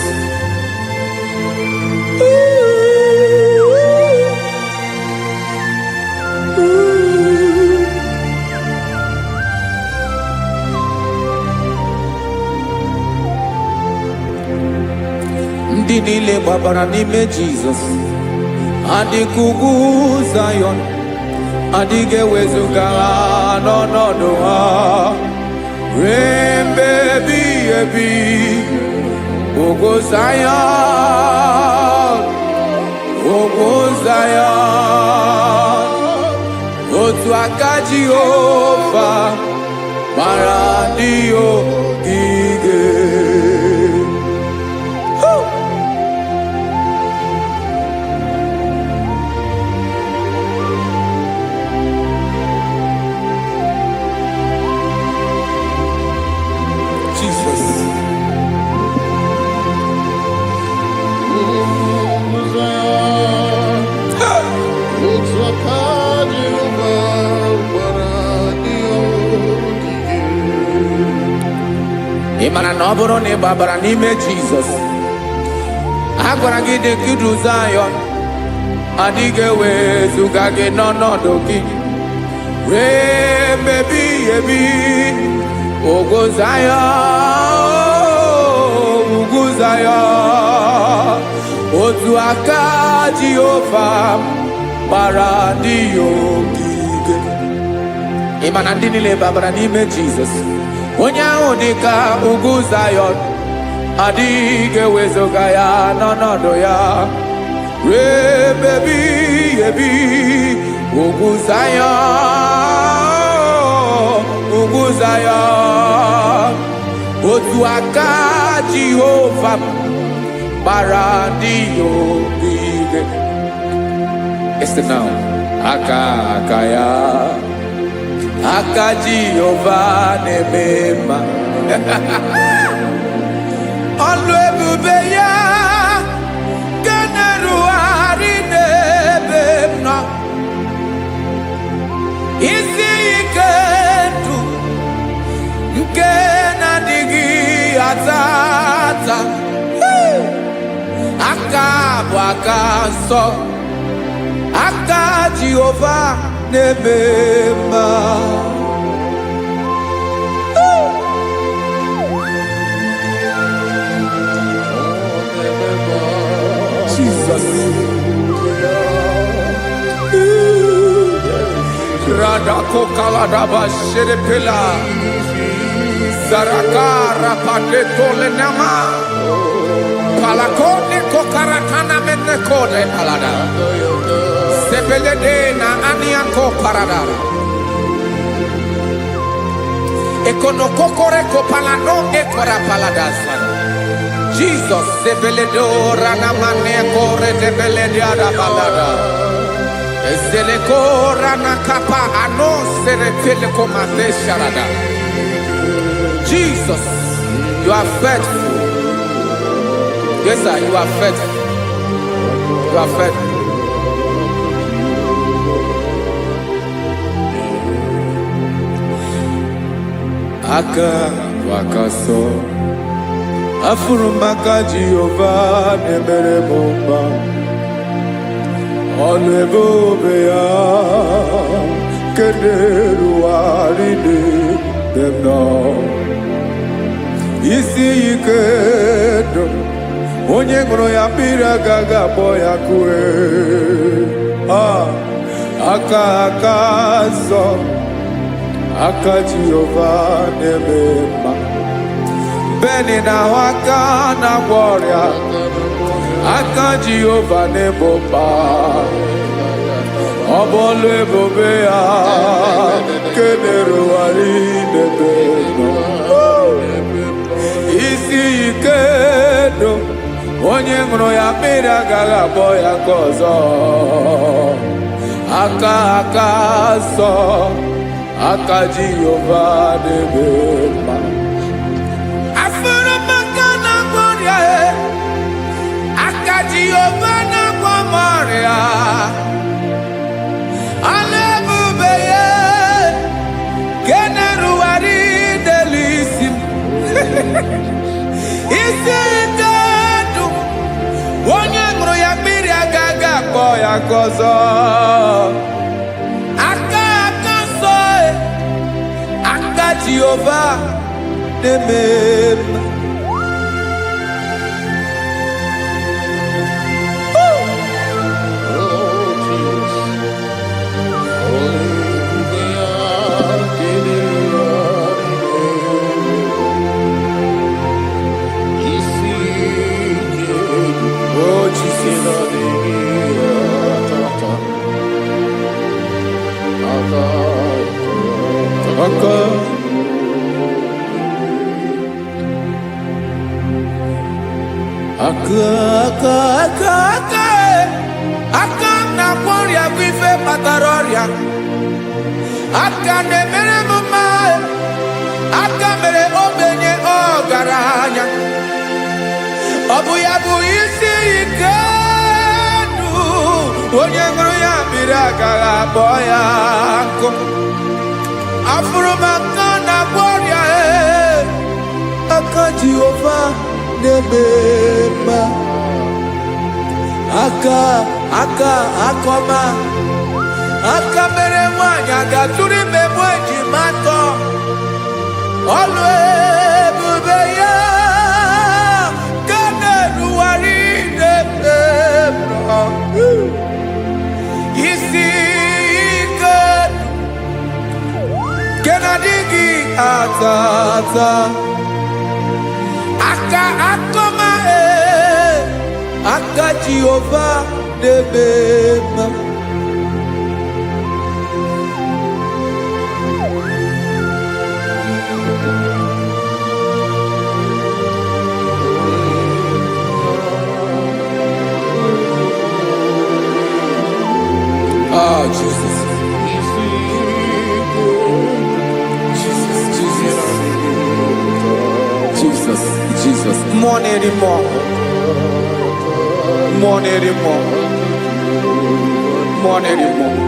Ndị niile gbabara n'ime Jizọs adịghị ugwu Zayọn adịghị ewezuga ha n'ọnọdụ ha ruo mgbe ebighị ebi. Ogo Zion, otu aka Jehova mara ndị ogige. mana na ọ bụrụ na ị gbabara n'ime Jizọs, a gwara gị dị ka idu Zayọn, adịghị ewezuga gị n'ọnọdụ gị wee mebi ebi. Ugwu Zayọn, ugwu Zayọn, otu aka Jehova gbara ndị ya ogige. Ị ma na ndị niile babara n'ime Jizọs, onye ahụ dị ka ugwu Zayọn, adịghị ewezuga ya n'ọnọdụ ya wee mebi ebi. Ugwu Zayọn, ugwu Zayọn, otu aka Jehova gbara ndị ya ogige. Listen now. Aka ya, aka Jehova na-eme mma. Ọlụ ebube ya ga na-erugharị n'ebe m nọ. Isi ike ndụ nke na-adịghị ata ata. Aka bụ aka nsọ, aka Jehova na-eme mma. Jesus. Radako kaladaba sherepela zarakara pateto lenama palakone kokarakana mene kode palada sebelede na aniako parada ekono kokore ko palano ekora paladasa. Jesus sebeledo rana mane kore debelede ada balada. Ezele kora na kapa ano sere tele komate sharada. Jesus, you are faithful. Yes, sir, you are faithful. You are faithful. Aka wakaso afuru maka Jehova nemere bomba. Ọlụ ebube ya kenerughari n'ebe m nọ. Isi ike ndụ onye ṅụrụ ya mmiri agaghị akpọ ya kue. Aka nsọ, aka Jehova na-eme mma. Beni na-ahụ aka na-agwọ ọrịa, aka Jehova na-ebo mma. Ọ bụ ọlụ ebube ya kenerughari n'ebe m nọ. Isi ike ndụ onye ṅụrụ ya mmiri agaghị akpọ ya nke ọzọ. Aka nsọ, aka Jehova na-eme mma. Afụrụ m aka na-agwọ ọrịa, aka Jehova na-agwọ m ọrịa. Ọlụ ebube ya kenerughari n'elu isi m. Isi ike ndụ onye ṅụrụ ya mmiri agaghị akpọ ya nke ọzọ. Aka nsọ, aka Jehova na-eme mma. Aka na-agwọ ọrịa bụ ife kpatara ọrịa. Aka na-emere m mma, aka mere ogbenye ọgaranya. Ọ bụ ya bụ isi ike ndụ onye ṅụrụ ya mmiri agaghị akpọ ya nkụ. Afụrụ m aka na-agwọ ọrịa, aka Jehovah Nebema akoma mere nwanyị agatụrụ ime mụ ejimatọ ọlụ ebube ya ka na-eruwari n'ebemọ isi ike ke na-adịghị ata akoma aka Jehovah Nebema. Oh, Jesus. Jesus. More anymore.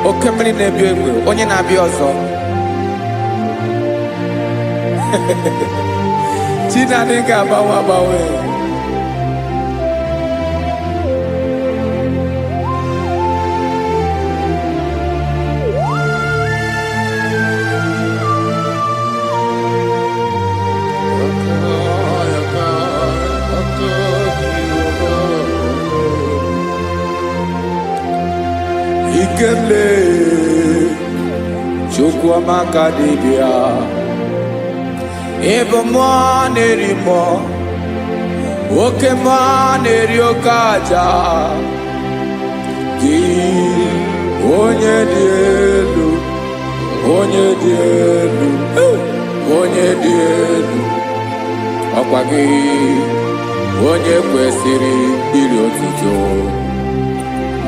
Oke mmiri na-ebi egbe, onye na-abịa ọzọ. Chinadị ga-agbanwe. Ikemle Chukwamaka dibia Ebo mwa nerimo Oke mwa neriokaja Ki onye dielu Ọkwa gị onye kwesịrị iri otuto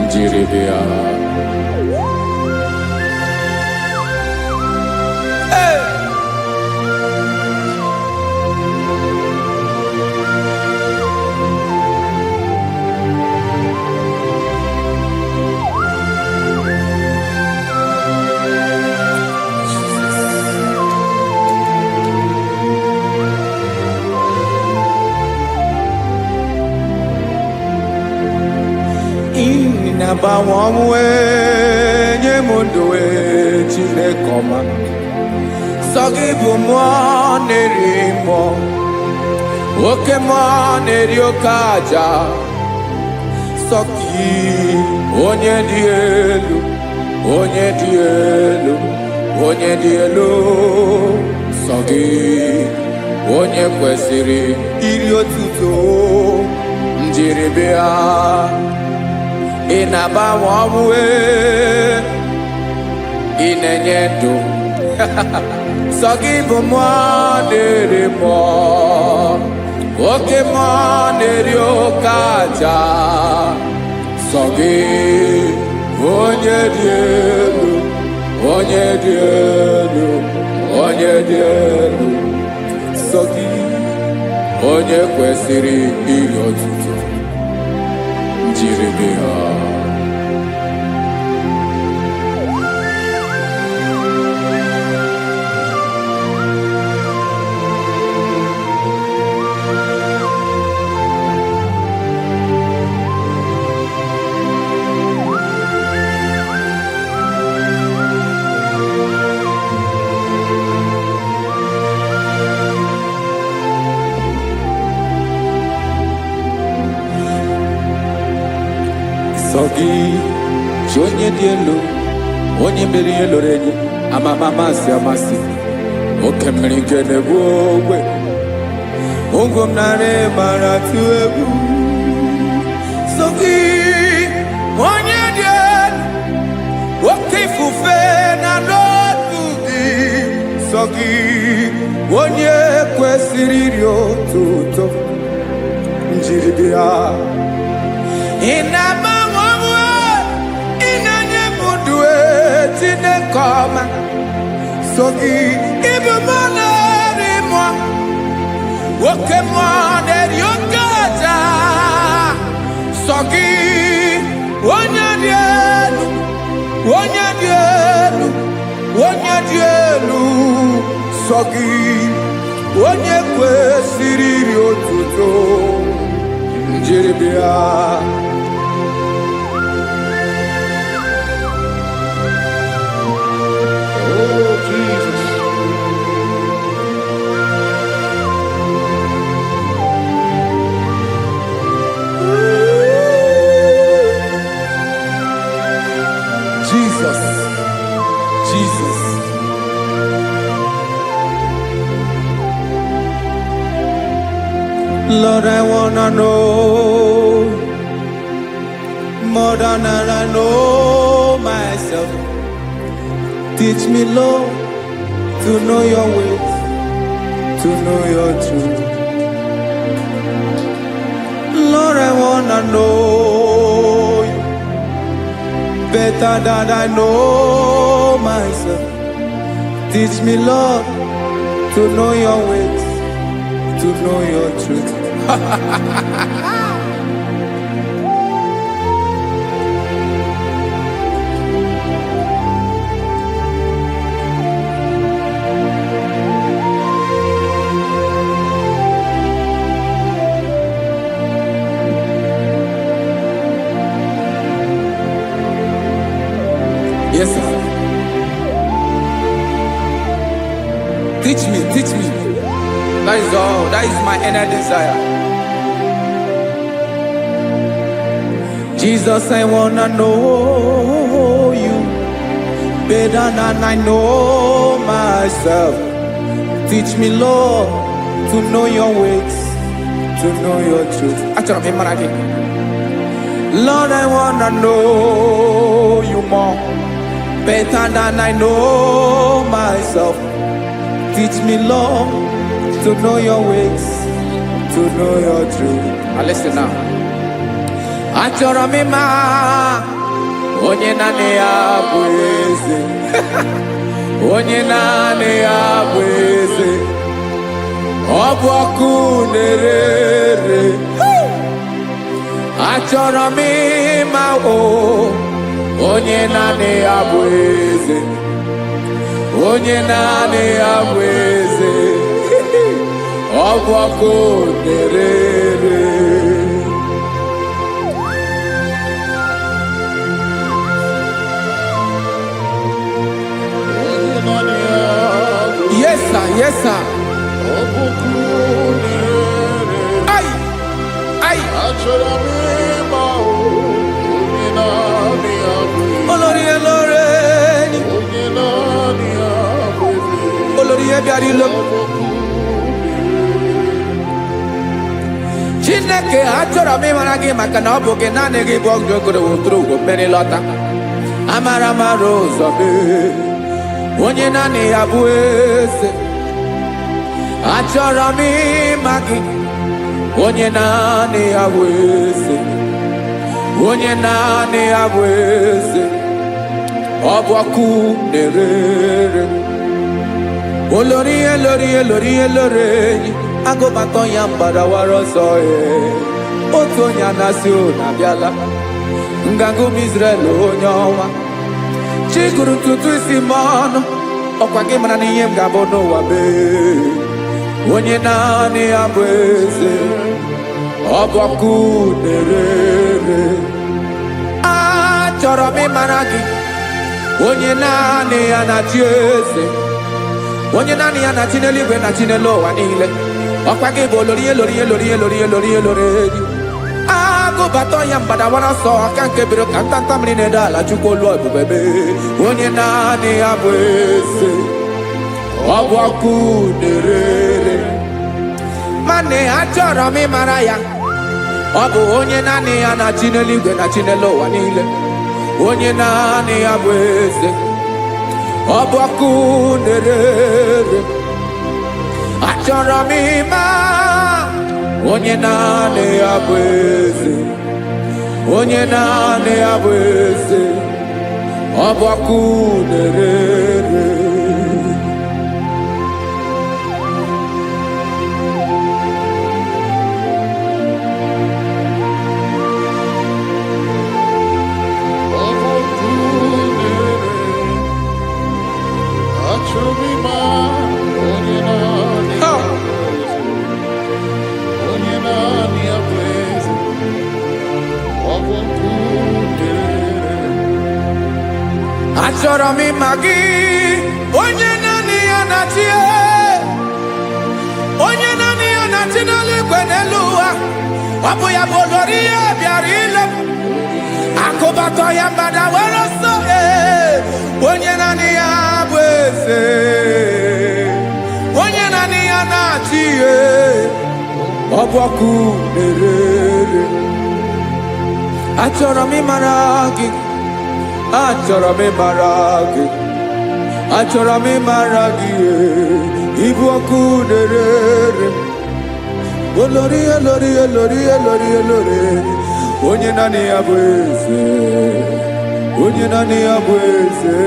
njiri bịa. Nabawanwe nye mundowe Chineke ọma Sọgị bụ mmụọ na-eri mmụọ Oke mmụọ na-eri oke aja Sọgị onye dị elu Sọgị onye kwesịrị iri otuto njiri bịa Ịna-agbanwe ọmụwe ị na-enye ndụ sọ gị bụ mmụọ na-eri mmụọ oke mmụọ na-eri oke aja sọ gị onye dị elu sọ gị onye kwesịrị iri otuto njiri bịa. Sọgị chi onye dị elu onye mere ihe lụrụ enyi amasị oke mmiri nke na-egbu ogbe ụgwọ m narị mara tụ egwu Sọgị onye dị elu oke ifufe na n'otu gị Sọgị onye kwesịrị iri otuto njiri bịa. Ịna-agbanwe ị na-enye m ndụ Chineke ọma Sọgị ịbụ mmụọ na-eri mmụọ oke mmụọ na-eri oke aja Sọgị onye dị elu nsọ gị onye kwesịrị iri otuto njiri bịa. Oh, Jesus. Jesus, Jesus. Lord, I wanna know more than I know myself. Teach me, Lord, to know your ways, to know your truth. Lord, I wanna know you better than I know myself. Teach me, Lord, to know your ways, to know your truth. Yes, sir. Teach me, teach me. That is all. That is my inner desire. Jesus, I wanna know you better than I know myself. Teach me, Lord, to know your ways, to know your truth. Actually, I'm in Lord, I wanna know you more better than I know myself. Teach me, Lord, to know your ways, to know your truth. Now listen now. Achọrọ m ịma onye naanị ya bụ eze. Onye naanị ya bụ eze. Ọ bụ ọkụ na-ere. Achọrọ m ịma onye naanị ya bụ eze. Onye naanị ya bụ eze. Ọ bụ ọkụ na-ere. Yes, sir. Yes, sir. Ay, ay. Olórí elóore. Olórí ebiari lo. Chineke achọrọ m ịmara gị maka na ọ bụ gị naanị gị bụ ọgụ ogoro wotoro ugwo mmeri lọta. Amara mara ụzọ mee. Onye naanị ya bụ eze. Achọrọ m ịma gị. Onye naanị ya bụ eze. Onye naanị ya bụ eze. Ọ bụ ọkụ na-ere. Olórí elórí elórí elóore. Agụbatọ ya mgbadawara ọsọ ya. Otu onye anasị na-abịala. Nganga ụmụ Izrel onye ọnwa. Chikuru ntutu isi m ọnụ. Ọkwa gị mara na ihe m ga-abụ n'ụwa mee. Onye naanị ya bụ eze. Ọ bụ ọkụ na-ere. Achọrọ m ịmara gị. Onye naanị ya na-achị eze. Onye naanị ya na-achị n'eluigwe na-achị n'elu ụwa niile. Ọkwa gị bụ olórí elórí elórí elórí elórí elórí. Agụbatọ ya mgbadawara ọsọ aka nke biri ka ntanta mmiri na-ede ala Chukwu olu ebube mee. Onye naanị ya bụ eze. Ọ bụ ọkụ na-ere. Mane achọrọ m ịmara ya. Ọ bụ onye naanị ya na-achị n'eluigwe na-achị n'elu ụwa niile. Onye naanị ya bụ eze. Ọ bụ ọkụ na-ere. Achọrọ m ịma onye naanị ya bụ eze. Onye naanị ya bụ eze. Ọ bụ ọkụ na-ere. Achọrọ m ịma onye achọrọ m ịma gị, onye naanị ya na-achị, onye naanị ya na-achị n'eluigwe n'elu ụwa. Ọ bụ ya bụ olori ya bịara ile m, akụbatọ ya mgbada were ọsọ, onye naanị ya bụ eze, onye naanị ya na-achị ihe. Ọ bụ ọkụ na-ere. Achọrọ m ịmara gị, achọrọ m ịmara gị, achọrọ m ịmara gị, ịbụ ọkụ na-ere. Olori, olori, olori, olori, olori, onye naanị ya bụ eze, onye naanị ya bụ eze.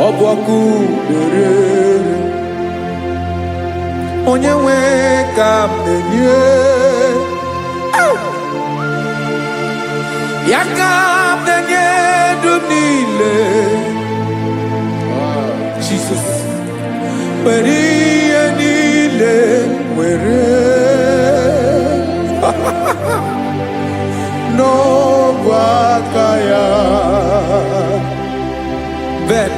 Ọ bụ ọkụ na-ere. Onye nwe ka m na-enye, ya ka m na-enye dum niile. Jesus, were ihe niile were n'ọbụ aka ya. Ben,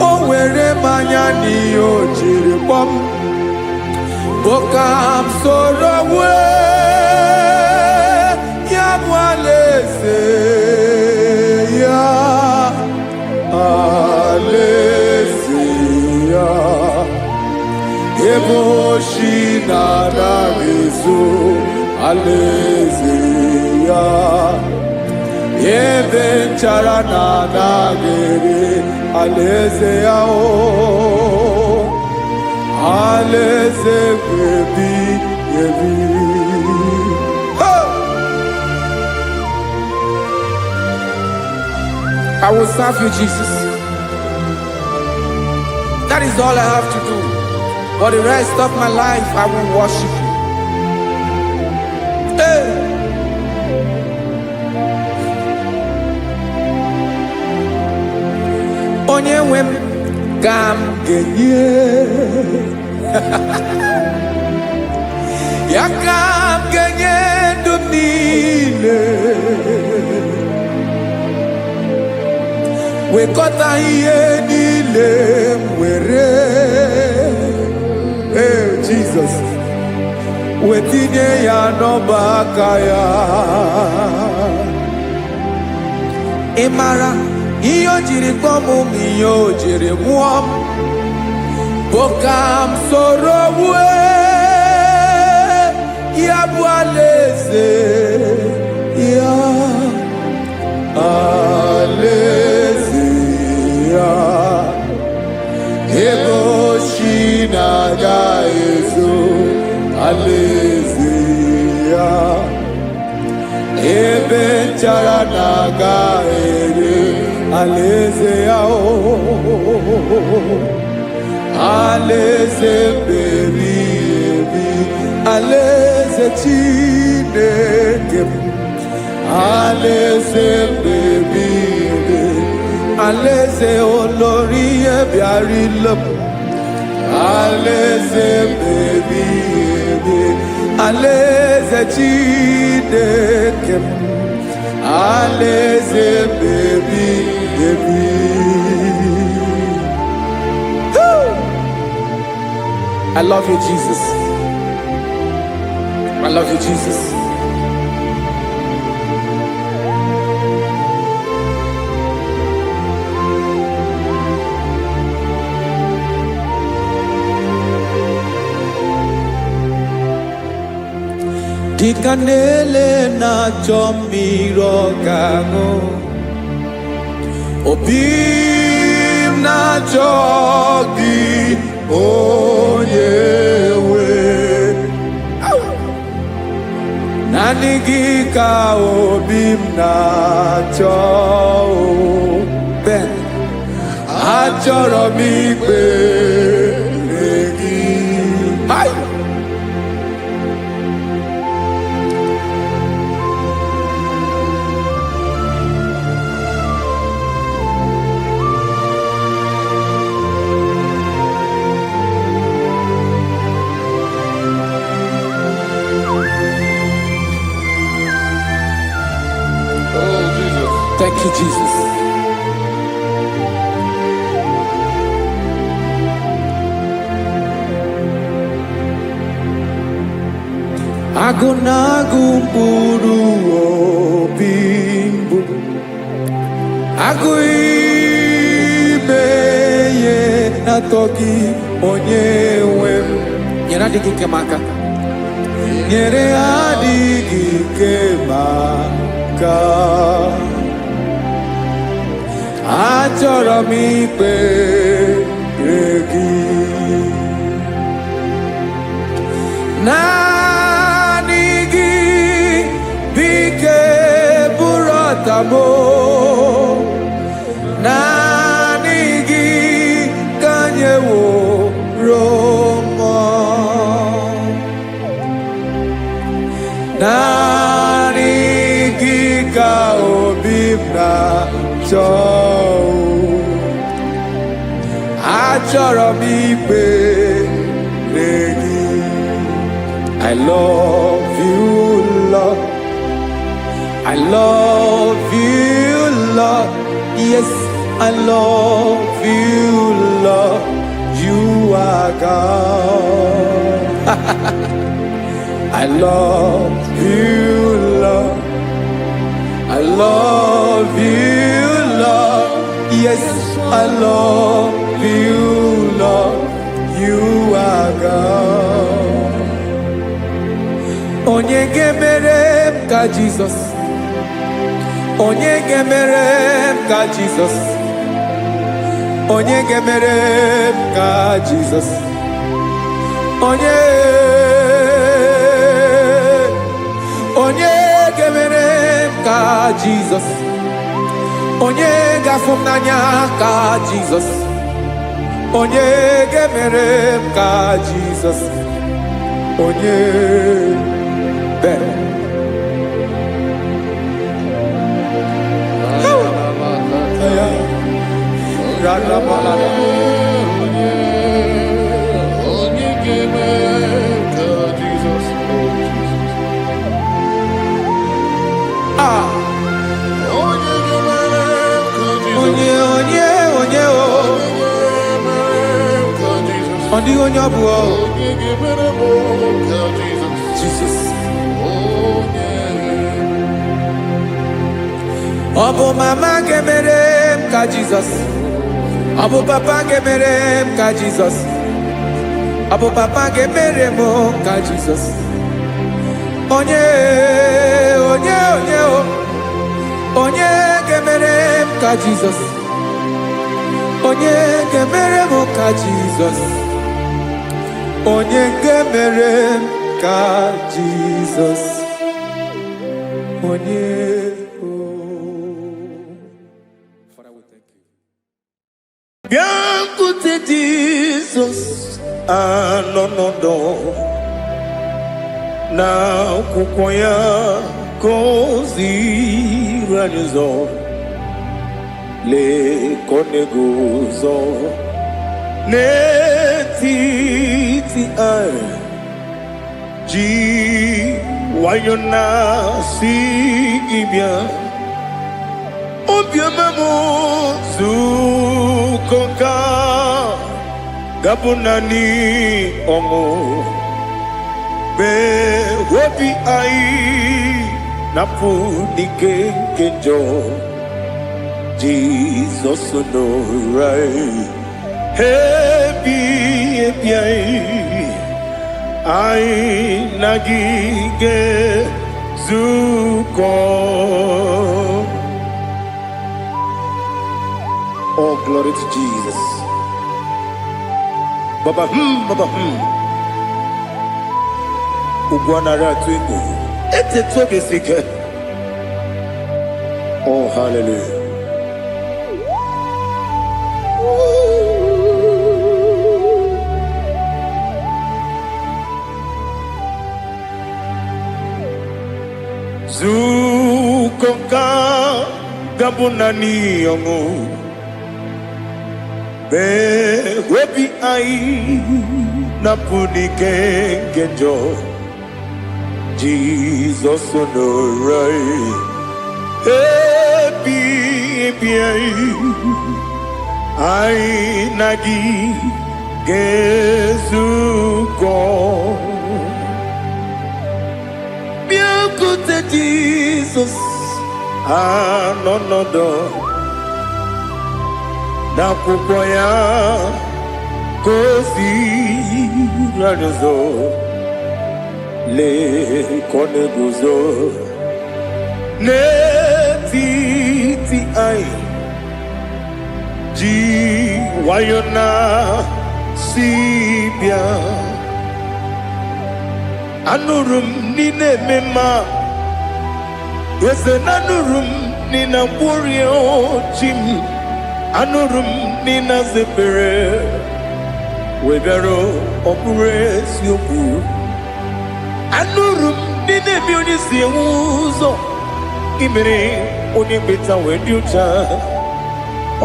o were mmanya n'ihe o jiri kpọọ m, boka m soro wee ya bụ alaeze ya, alaeze ya. Ebe oshi na-adaghị ezo, alaeze ya. Ebe nchara na-adaghị ere, alaeze ya. Alaeze ebi ebi. I will serve you, Jesus. That is all I have to do. For the rest of my life, I will worship you. Hey. Onye nwe m ka m ga-enye, ya ka m ga-enye ndụ m niile, wekọta ihe niile m were, Jesus, wetinye ya n'ọba aka ya. Ị mara ihe o jiri kpọọ m, ihe o jiri mụọ m, bụ ka m soro wee ya bụ alaeze ya, alaeze ya. Ebe oshi na-agaghị ezo, alaeze ya. Ebe nchara na-agaghị ere, alaeze ya. Alaeze ebi ebi, alaeze Chineke m, alaeze ebi ebi, alaeze olori ihe bịara ile m, alaeze ebi ebi, alaeze Chineke m, alaeze ebi ebi. I love you, Jesus. I love you, Jesus. Dịka na-ele na-achọ mmiri ọ ga-aṅụ, obi m na-achọ gị, onye nwe. Naanị gị ka obi m na-achọ. Ben, achọrọ m ikpere gị. Oh, Jesus. Thank you, Jesus. agụ na-agụ mkpụrụ obi mbụ, agụ ime ihe na-atọ gị onye nwe m. Nyere adịghị ike m aka, nyere adịghị ike m aka. Achọrọ m ikpere gị, naanị gị bike bụrụ ọtamo, naanị gị ka nyeworo m, naanị gị ka obi m na-achọ. Achọrọ m ikpere gị. I love you, Lord. I love you, Lord. Yes, I love you, Lord. You are God. I love you, Lord. I love you, Lord. Yes, I love you, Lord. You are God. Onye ga-emere m ka Jesus. Onye ga-emere m ka Jesus. Onye ga-emere m ka Jesus. Onye ga-emere m ka Jesus. Onye ga-afụ m n'anya ka Jesus. Onye ga-emere m ka Jesus. Onye bere. Onye ga-eme ka Jesus. Onye ga-eme ka Jesus. Onye ọ dịghị onye ọ bụ Onye ga-emere m ka Jesus. Jesus. Onye Ọ bụ mama ga-emere m ka Jesus. Ọ bụ papa ga-emere m ka Jesus. Ọ bụ papa ga-emere m ka Jesus. Onye ga-emere m ka Jesus. Onye ga-emere m ka Jesus. Onye ga-emere m ka Jesus. Onye Bịakwute Jizọs anọ n'ọdụ n'akwụkwọ ya ka o ziri anyị ụzọ, lee ka ọ na-eguzo n'etiti anyị, ji nwayọọ na-asị gị bịa. Obiọma m nzukọ nke a ga-abụ naanị ọṅụ, mee obi anyị na-apụ n'ike nke njọ. Jizọs nọrọ anyị ebi anyị na gị ga-ezukọ. Oh, glory to Jesus. Baba, Baba, Ugwanara twingo. Ete tobe sike. Oh, hallelujah. Zukonka gabunani yongo. Be webi ai na punike genjo. Jesus onorai happy ai nagi gezuko. bịakwute Jizọs anọnọdụ n'akwụkwọ ya ka o ziri anyị ụzọ lee ka ọ na-eguzo n'etiti anyị ji nwayọọ na-si bịa. Anụrụ m n'ime mma eze na anụrụ m n'ina mkpụrụ ochi m. Anụrụ m n'ina zebere wee bịara ọ bụrụ eziokwu. Anụrụ m n'ina ebe onye si enwe ụzọ imere onye mkpeta wee dị ụcha.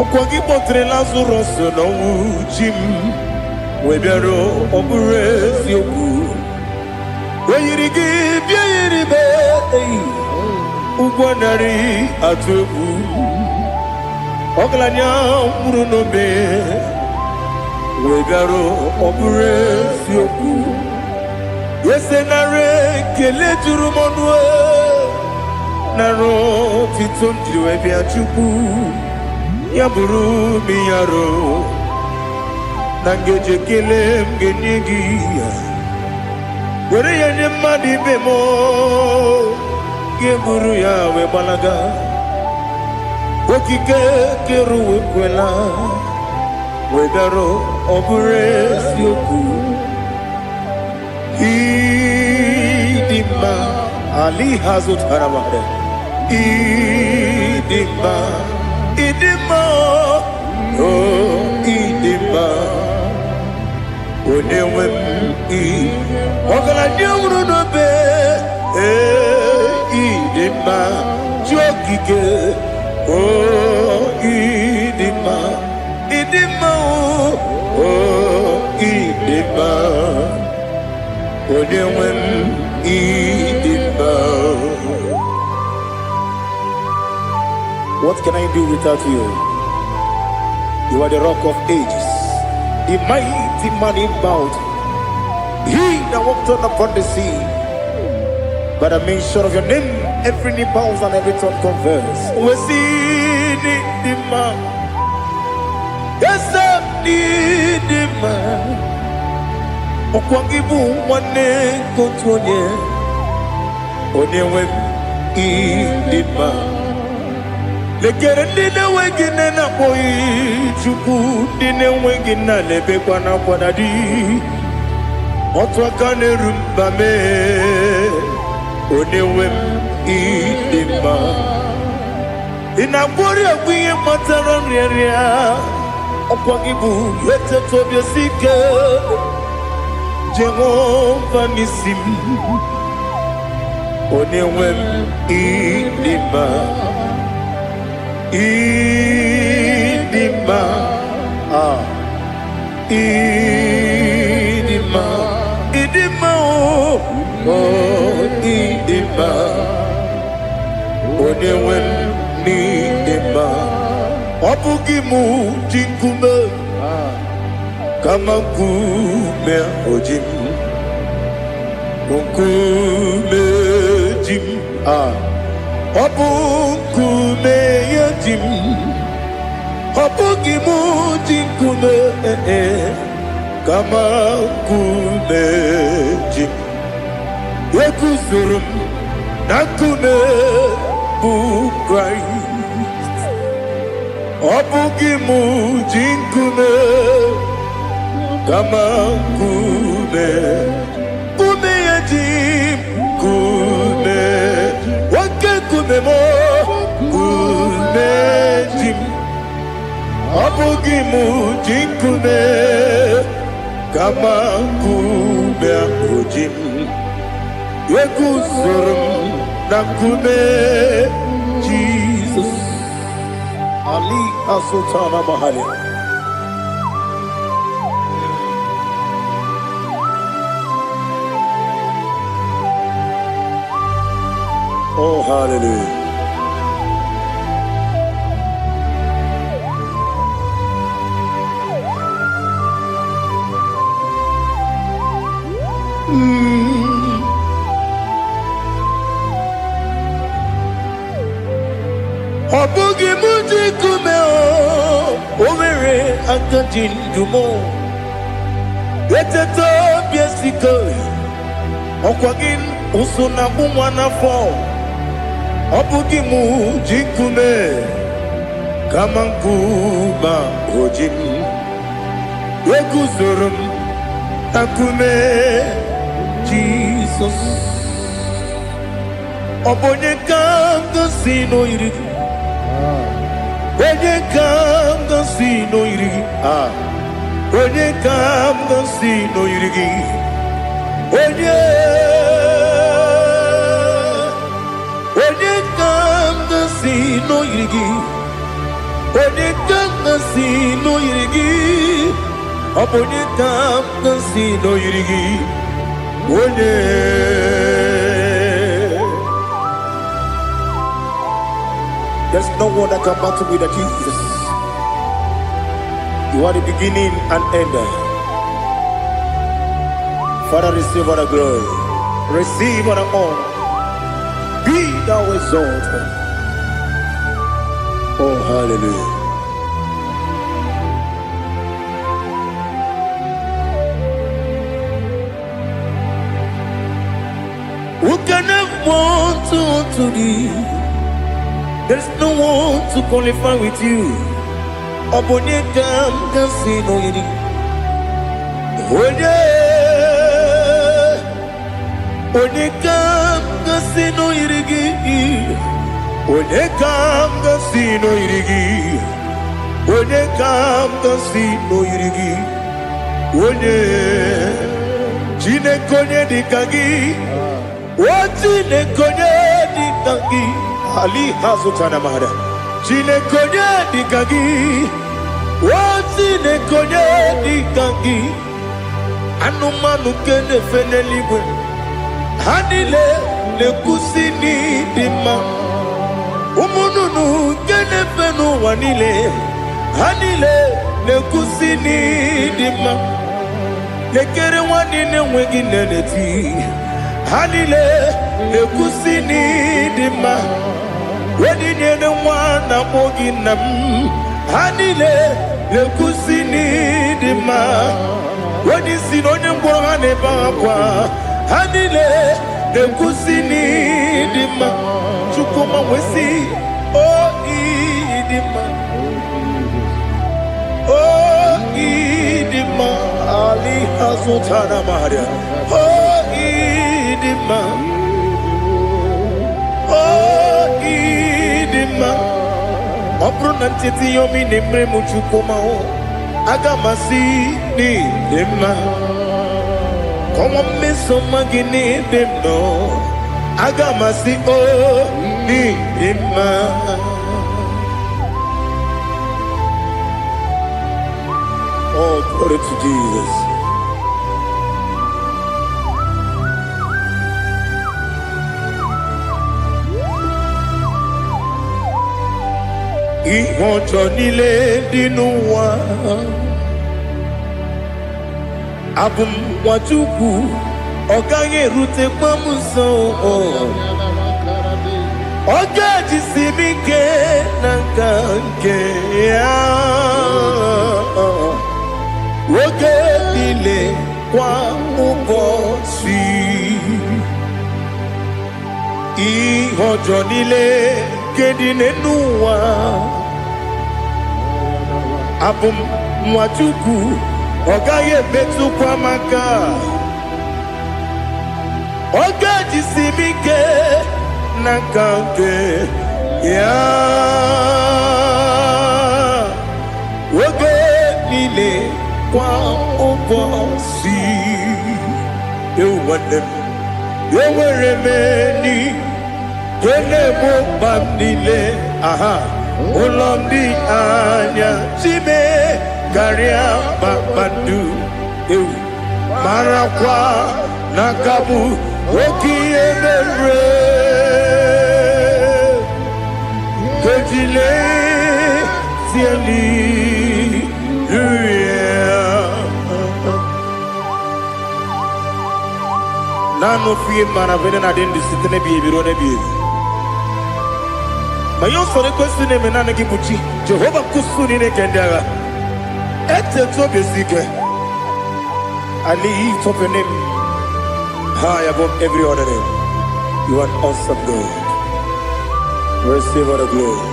Ọkwa gị kpọtere Lazarọs n'ọnwụ chi m wee bịara ọ bụrụ eziokwu. O yiri gị bịa yiri be ụgwọ narị atụ egwu. Ọgaranya mkpụrụ n'obe wee bịara ọ bụrụ eziokwu. Ese nara ekele juru m ọnụ nara otito m jiri wee bịa Chukwu. Ya bụrụ m ya ro na ngeji ekele m ga-enye gị ya. Were ya nye mmadụ ibe m ga-eburu ya wee gbalaga. Okike kere uwe kwela wee bịara ọ bụrụ eziokwu. Ịdị mma Ali ha zụtara mmadụ. Ịdị mma ịdị mma ịdị mma onye nwe m ọgaranya nwụrụ n'obe ịdị mma ji okike ịdị mma ịdị mma ịdị mma onye nwe m ịdị mma. What can I do without you? You are the rock of ages, the mighty man in battle. He that walked on upon the sea. By the mention of your name, every knee bows and every tongue confess. We see the man. Yes, I need the man. Okwangibu wane kotonye. Onyewe the man. Lekere ndị na-enweghị nne na-akpọghị Chukwu, ndị na-enweghị nna na-ebekwa n'akwa na di. Otu aka na-eru mba mee onye nwe m ịdị mma. Ị na-agwọrị ọgwụ ihe kpatara nrịarịa. Ọkwa gị bụ eteta obi esi ike Jehova n'isi m. Onye nwe m ịdị mma. Ịdị mma, ịdị mma, ịdị mma, ịdị mma, onye nwe m n'ịdị mma. Ọ bụghị mụ ji nkume kama nkume oji m, nkume ji m. Ọ bụ nkume ya ji m, ọ bụghị mụ ji nkume kama nkume ji m. Eguzoro m na nkume bụ Kraịst. Ọ bụghị mụ ji nkume kama nkume, nkume ya ji m, nkume nkume mo nkume ji m. Ọ bụghị mụ ji nkume kama nkume ahụ ji m. Eguzoro m na nkume Jizọs. Ali Asutana Mahali. Oh, hallelujah. Obugi muji kume omere akaji ndumo eteto biesiko okwagin usuna kumwana fo Obugi muji kume kamankuma ojim Yeguzorum akume Jesus Obonye kanga sino irigi Onye kanga sino irigi Onye kanga sino irigi Onye kanga sino irigi Onye kanga sino irigi Onye kanga sino irigi Onye There's no one that can battle with Jesus. You are the beginning and end. Father, receive all the glory. Receive all the honor. Be thou exalted. Oh, hallelujah. Who can have one to thee? There's no one to qualify with you. Obonye kam kasino yiri. Onye kam kasino yiri. Onye kam kasino yiri. Onye kam kasino yiri. Onye jine konye dikagi. Wajine konye dikagi. Ali hazutana mahada. Jine konye dikagi. Wajine konye dikagi. Anumanu kene feneliwe. Hanile le kusini dima. Umununu kene fenu wanile. Hanile le kusini dima. Lekere wanine wengi neneti. Hanile le kusini dima. Wedi nyene mwana mogi nam Hanile le kusini dima Wedi sinonye mbwana bakwa Hanile le kusini dima Chukuma wesi oh idima Oh idima Ali hazutana maria Oh idima Obruna titi yomi nemre muchukoma o agamasi ni demma Komo meso magini demno agamasi o ni demma Oh, glory to Jesus. Ihojo nile dinu wa Abum watuku Oganye rute kwa muso Oga jisimike nankanke Oge nile kwa ubosi Ihojo nile kedine nuwa Abum mwatuku Ogaye betu kwa maka Oga jisimike nakanke ya Oge nile kwa ubosi Eweremeni Kene mo bandile, aha, ulomdi anya, chime, karia babandu, marakwa, nakabu, oki emere, kejile, siali, Nano fiye mana vene na den disitene biye biro ne biye. ma yo sore kwesi ne mena ne gibuchi Jehova kusuni ne kendaga ete to besike I lift up your name high above every other name. You are awesome God. Receive all the glory.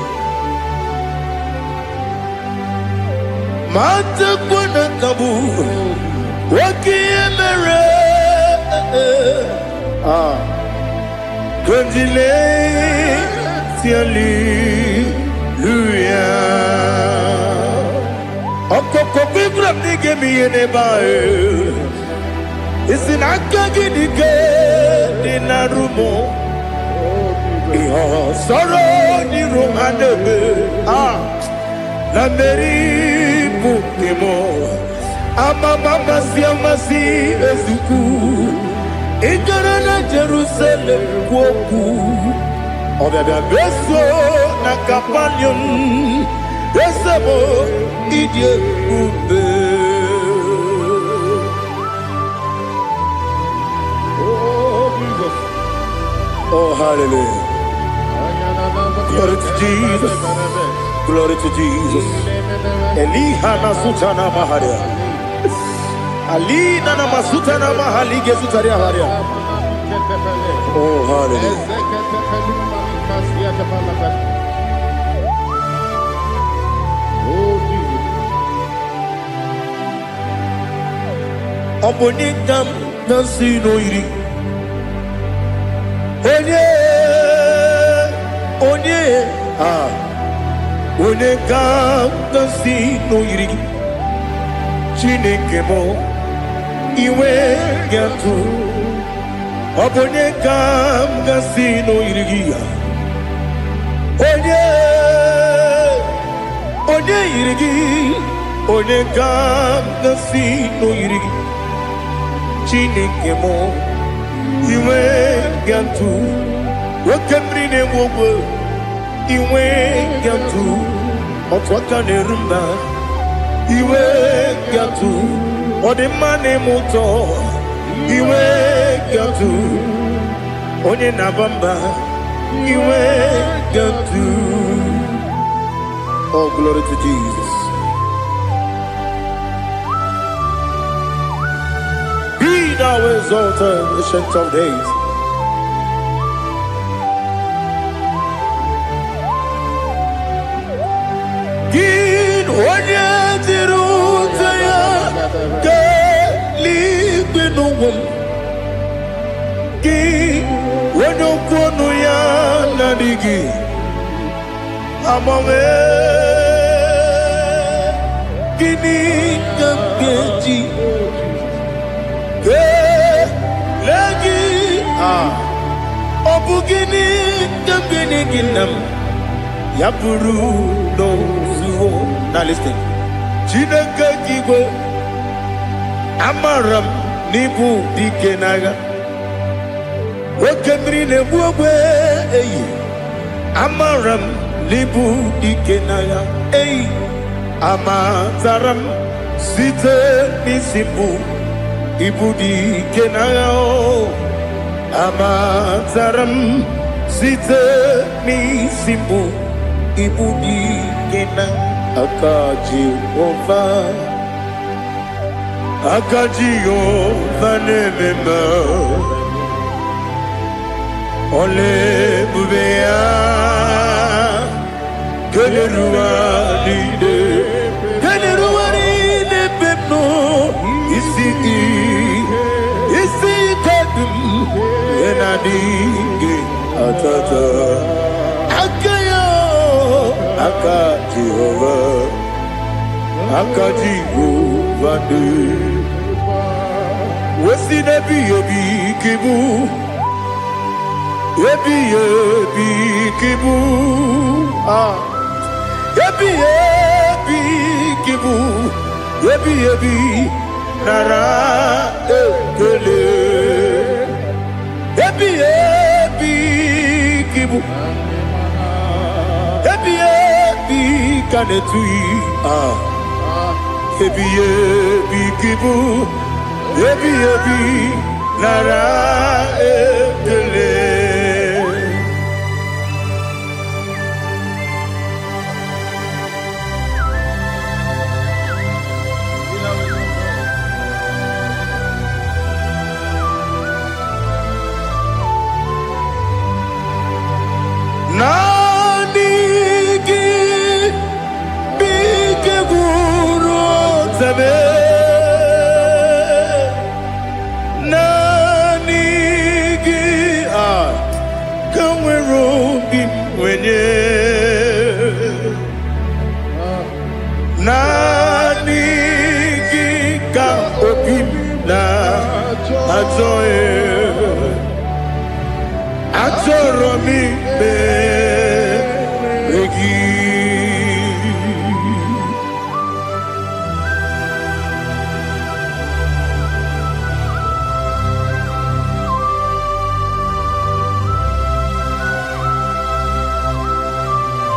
Mata kuna kabu wakiemere Kundile Hallelujah. Okoko bibra nige mi enebae. Isin akagi nige dinarumo. Iho soro ni romanebe. La meri bukimo. Amama siamasi ezuku. Igarana Jerusalem woku. Obebe beso na kapanium. Besabo idie ube. Oh Jesus. Oh hallelujah. Glory to Jesus. Glory to Jesus. Eliha na sutana maharia. Ali na masutana mahali gesutaria haria. Oh hallelujah. Obonikam nasino iri. Onye Onekam nasino iri. Chineke mo iwe gatu. Obonekam nasino iri. Onye iri. Onekam nasino iri. Chineke mo iwe gatu wakemri ne wogo iwe gatu otwaka ne rumba iwe gatu odemane muto iwe gatu onye nabamba iwe gatu. Oh glory to Jesus. Thou exalted, ancient of days. Gin wanya tirutaya ke libinum. Gin wanya kono ya nadigi amame gini kamgeji. Obugini dambini ginam yapuru no zuho. Now listen. Chineke kigwe amaram nibu dikenaga. Wakemri ne buwe eyi amaram nibu dikenaga eyi amazaram site nisimbu ibu dikenaga o. Amazaram site mi simbu ibudi kena akaji ova nemema ole bubea keleruwa lide pepno isi kadum enadinge atata akayo Jehova de wesi nebi ebi kibu ebi kibu ebi kibu ebi nara ekele ebi kibu ebi kanetui ebi kibu ebi nara ekele obi wenye nani gika obi na ajoe ajoro mi begi.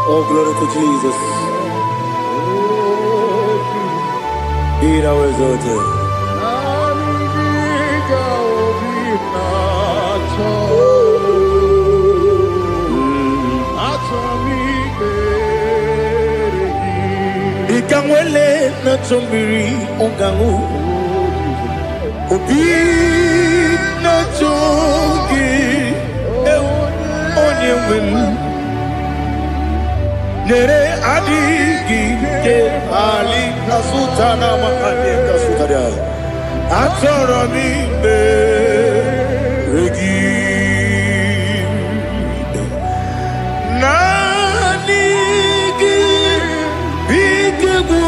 Oh, glory to Jesus. Be thou exalted. Ikangwele na chombiri ongangu obi na chogi onye wem nere adigi ke ali kasutana mahane kasutaria atoro mi be regi nanigi bigegu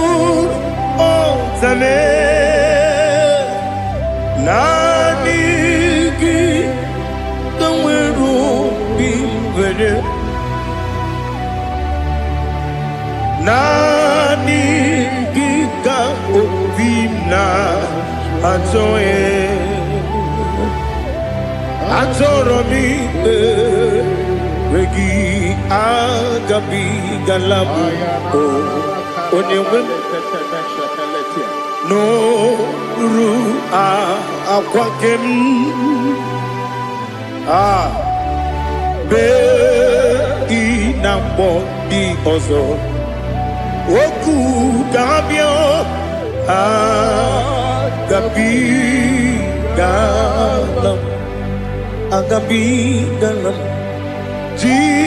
o zame nanigi kanweru bi wede nani gika obina atoe atoro mi regi agabi galabu onyewe no ru akwakem be inambo di ozo Oku Gabio Agabi Galam Agabi Galam Jesus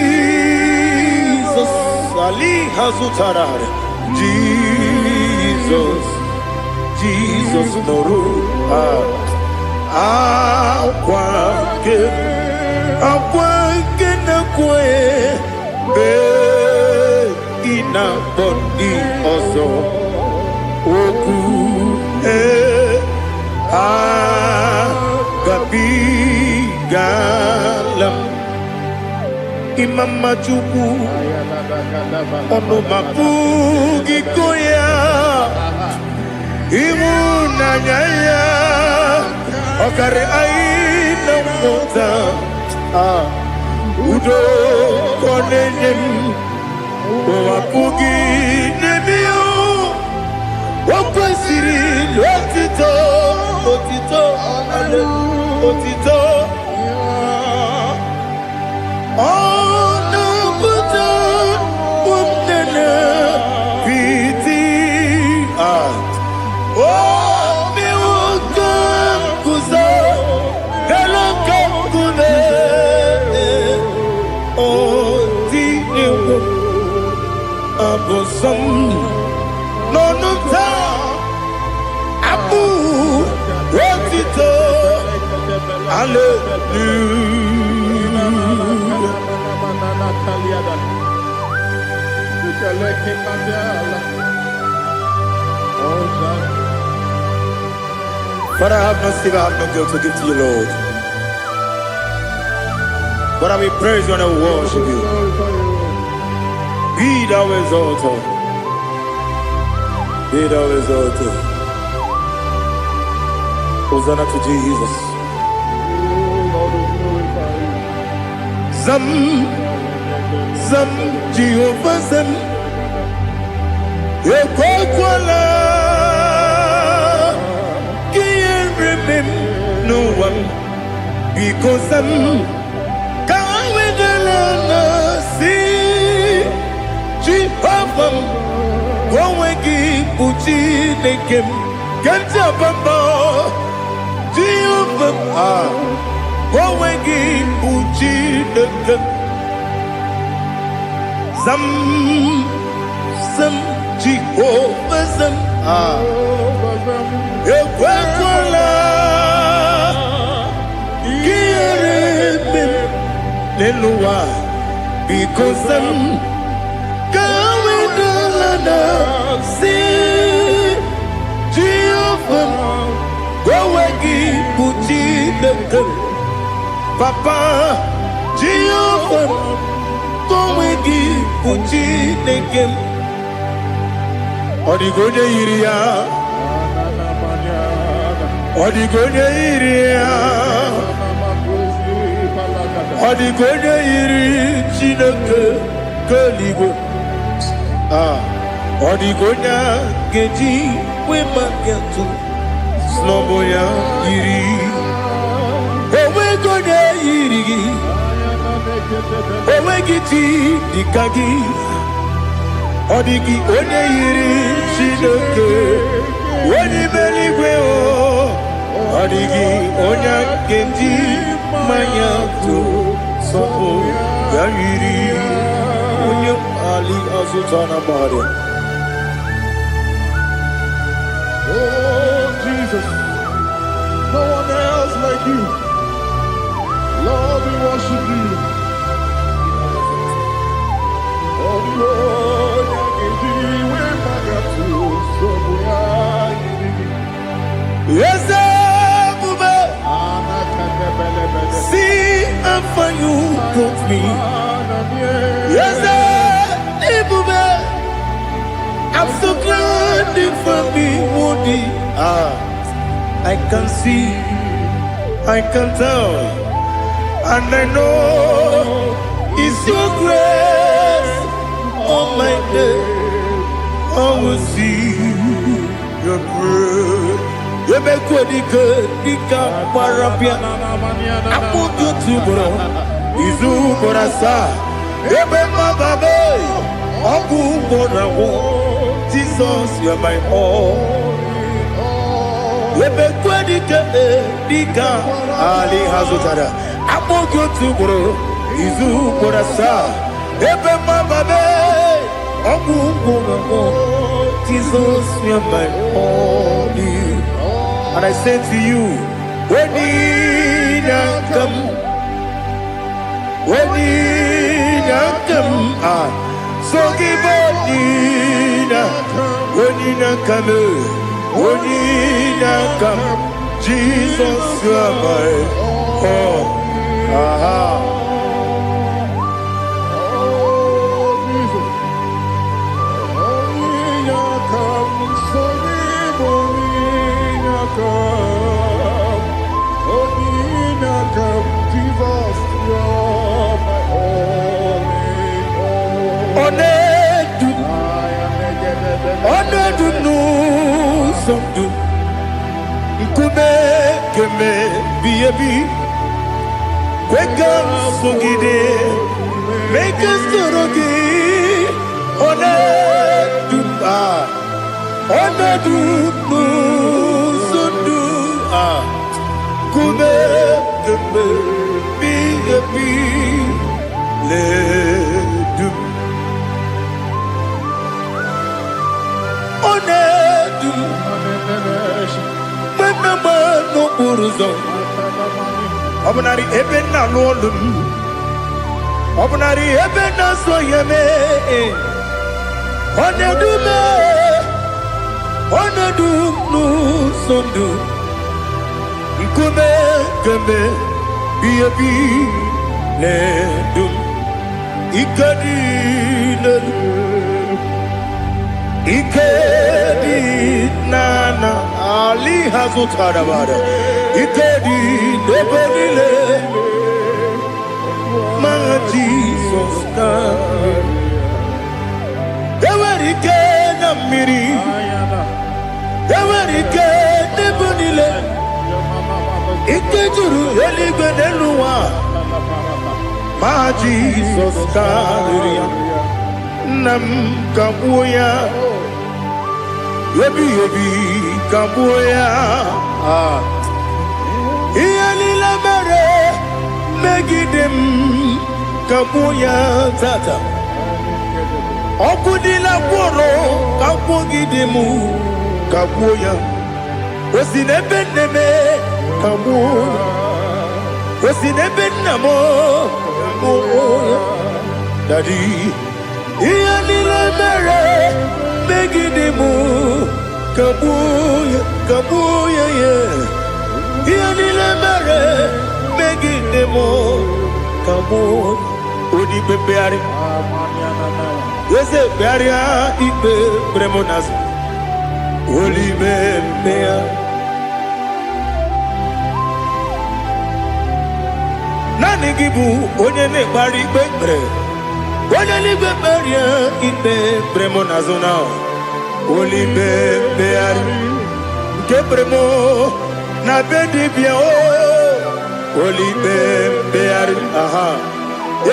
Ali Hazutarare Jesus Noru Aquake Nakwe Ina bondi ozo oku agabi galam imama chuku ono mapugi koya imuna nyaya okare aina mota udo konenem Wapugi nebio Wakwasiri Lotito Otito Ale Otito Ono Buta Umnene Piti Oh Miwaka Kuza Galaka Kune Oh Dini Abosam Nonuta Abu Rotito But I have no silver, I have no gold to give to you, Lord. But I will praise you and I will worship you. Be thou exalted. Be thou exalted. Hosanna to Jesus. Zam Jehovah Zam Ekwakwala Can't remember no one because I'm Can't wait the see Jehovah Wawegi Uchi Nekem Ganja Bamba Jehovah Wawegi Uchi Nekem Zam Jehovah Zam Ekwakwala Kieremem Nelua because I'm going to see Jehovah. Go again, put the Papa Jehovah. Go again, put the game. Odigonya iria, Odigonya iria, Odigonya iri chineke keligo. Odigonya geji we magetu sloboya iri. Owe gonya iri, owe giti dikagi. Odigi onye yiri Chineke onye meligwe o. Odigi onye kenji manya to sopo ya yiri onye ali azutana bari. Oh Jesus, no one else like you. Lord, we worship you. Yes, see how far you brought me. Yes, I'm so glad you found me worthy. I can see, I can tell, and I know it's your grace. On my day, I will see your grace. You make what you could, you can't parapia. I put you to bro. Izu Borasa. You make my baby. Oku Borawo. Jesus, you're my all. You make what you could, you can't. Ali Hazutara. I put you to bro. Izu Borasa. Ebe mababe, Jesus, you're my only. And I say to you, when you come, so give up, when you come, Jesus, you're my all. Make us Obunari ebena lolum, Obunari ebena soyeme, Onedu nu sondu, Nkume keme biyebi ledum, Ikedi nana Ali Hazutara bada. Ikedi nebelile ma Jesus ka. Ewerike na miri. Ewerike nebelile. Ikejuru eligwe neluwa ma Jesus ka. Nam kabuya. Yebi kabuya. Iyalila mere megidem kabuya tata. Okudila kworo kabugidemu kabuya. Osinebenneme kabuya. Osinebennamo kabuya. Daddy, ihe niile mere megide mụ kagbuo ya ya. Ihe niile mere megide mụ kagbuo. Odi pepeari, eze pearia ikpe premonas. Oli bempea. Nani gibu onye na-ekpari ikpe kpere. Onye n'igwe kperie ikpe premonazona. Oli bempeari. Nke premo na be dibia o. Oli bempeari. Aha.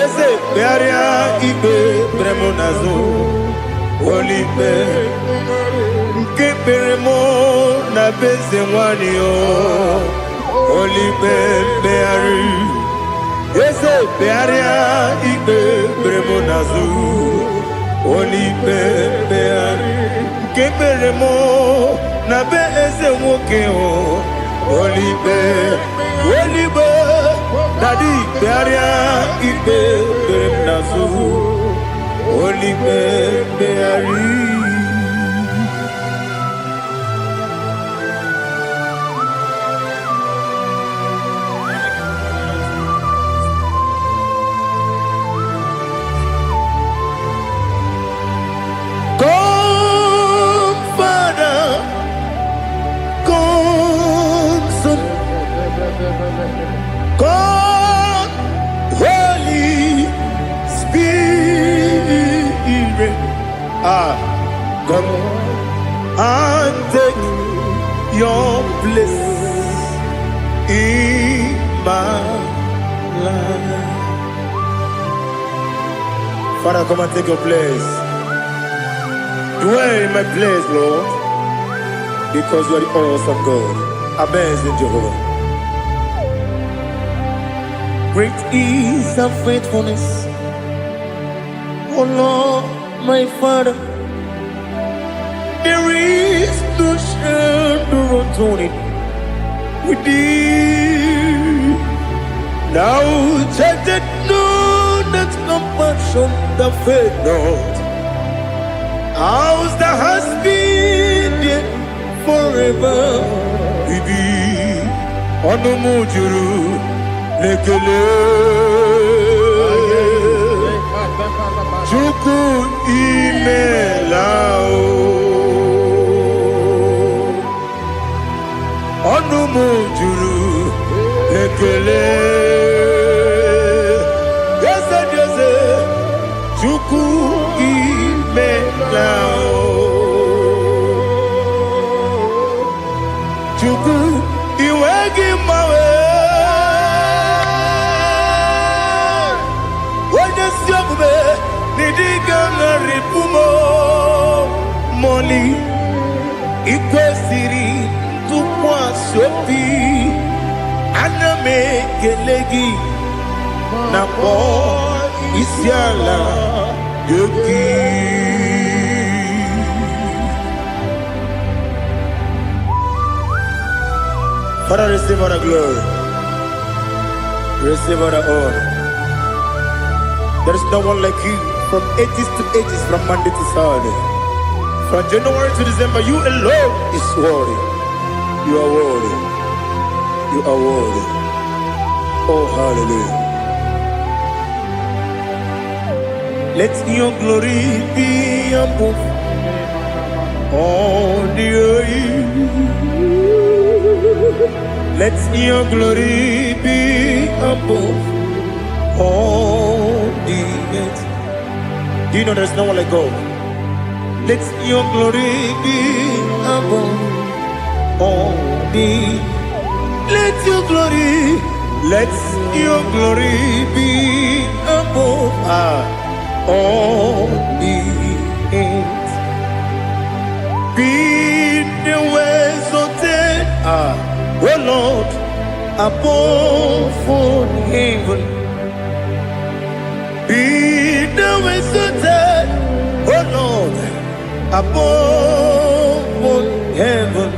Eze pearia ikpe premonazo. Oli bempeari. Nke premo na be zenwani o. Oli bempeari. Eze pearia ikpe premonazo. Oli bempeari. Nke premo na be eze nwoke o. Oli be Daddy pearia ikpe premonazo. Oli bempeari. God, Holy Spirit, come and take your place in my life. Father, come and take your place. Dwell in my place, Lord, because you are the awesome God. Amazing Jehovah. Great is thy faithfulness, O Lord, my Father. There is no shadow of turning with thee. Now check that know that compassion that faith not. Ours that has been there forever. We be on the mujuru. Lekele Chuku imelao Onumu juru Lekele Yese Chuku imelao Chuku iwegi mawe. Moli ikwesiri tụkwasị ana kelegi na kpọ isi ala yogi. Father, receive all the glory, receive all the honor. There is no one like you. From ages to ages, from Monday to Saturday, from January to December, you alone is worthy. You are worthy. You are worthy. Oh, hallelujah. Let your glory be above all the earth. Let your glory be above all the earth. Do you know there's no one like God? Let your glory be above all the. Let your glory be above all the earth. Be the ways of death, oh Lord, above all heaven. Be the ways of death, oh Lord, above all heaven.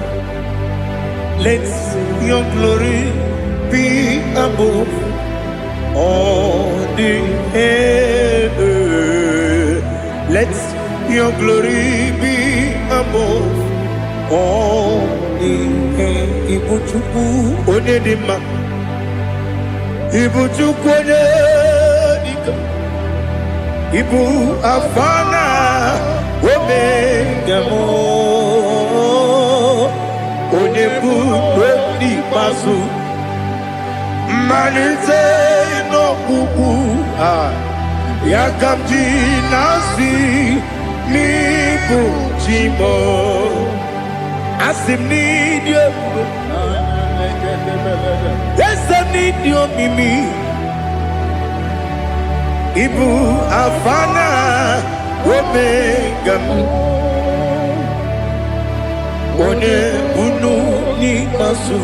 Let your glory be above all the earth. Let your glory be above all. Ibu Chukwu onye dị mma, Ibu Chukwu onye dike, Ibu Alfa na Omega mo, onye bụ n'ikpeazụ, mmalite n'ọgwụgwụ ya ka m ji na-asị n'ịbụ chi m. Asị m n'ịdị ebube, eze m n'ịdị omimi, Ibu Alfa na Omega m, onye bunu n'ikpeazụ,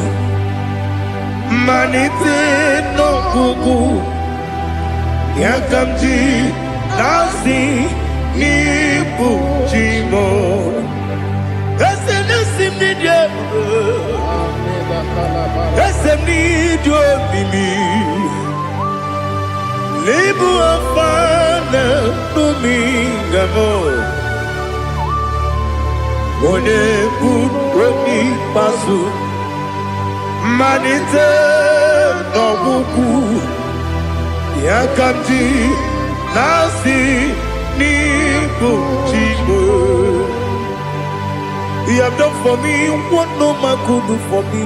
mmalite n'ọgwụgwụ ya ka m ji na-asị n'ịbụ chi m. Ese n'isi m n'ịdị ebube, ese m n'ịdị omimi, Ibu Alfa na Omega m, onye bụ n'ikpeazụ, mmalite n'ọgwụgwụ ya ka m ji na-asị n'ịbụ chi m. You have done for me what no man could do for me.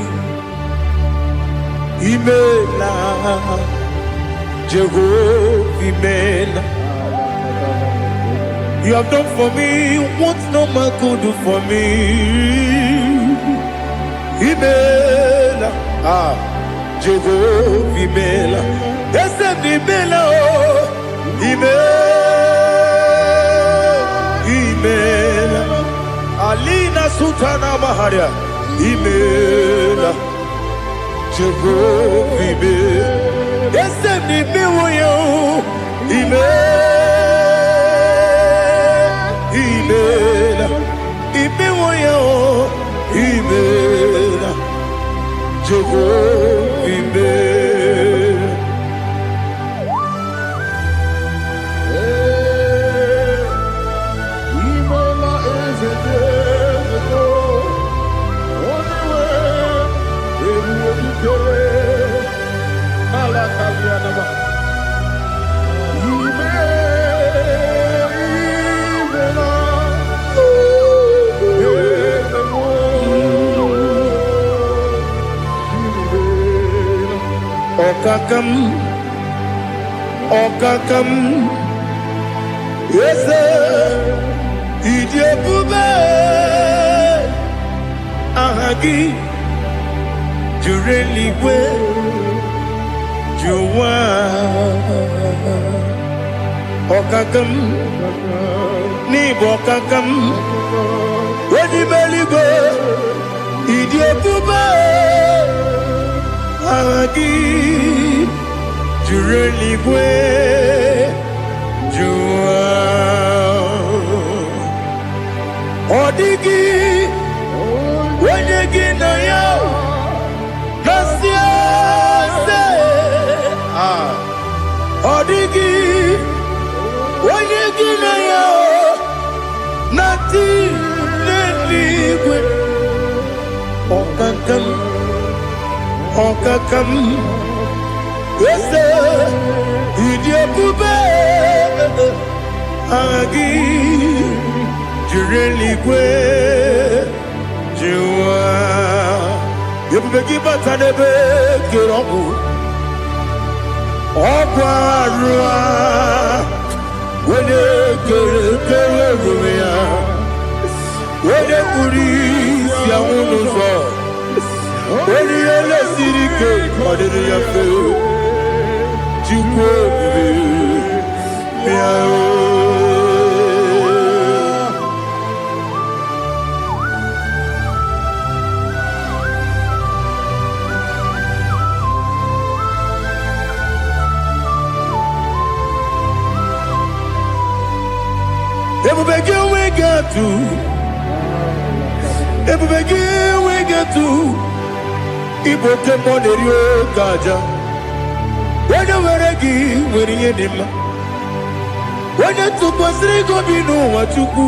Imela, Jehovah, Imela. You have done for me what no man could do for me. Imela, Jehovah, Imela. Yes, Imela, Imela. Alina Sutana Maharia, Imela, Jehovah, Imela. Yes, Imela, Imela, Imela, Jehovah, Imela. Okakam, yes, Idi ebube, ahagi, jureligwe, juwa. Okakam, nibo okakam, wedi beligwe, Idi ebube, ahagi. Jureligwe, Jua Odigi, Wenyegi na ya, Nasia se, Odigi, Wenyegi na ya, Nati Neligwe, Okakam, Okakam. Yes, Idi ebube, agi, jureligwe, juwa. Ebube gị bata n'ebe kere ọgwụ, ọgwụ arụa, onye kere erume ya, onye kpụrụ isi anwụ n'ụzọ, onye ele siri ike ọ dịrị ya mfe. Chukwu ebube bịa ebube gị enweghị atụ, ebube gị enweghị atụ, Igbo oke mmụọ na-eri oke aja. Onye nwere gị nwere ihe dị mma, onye tụkwasịrị gị obi n'ụwa Chukwu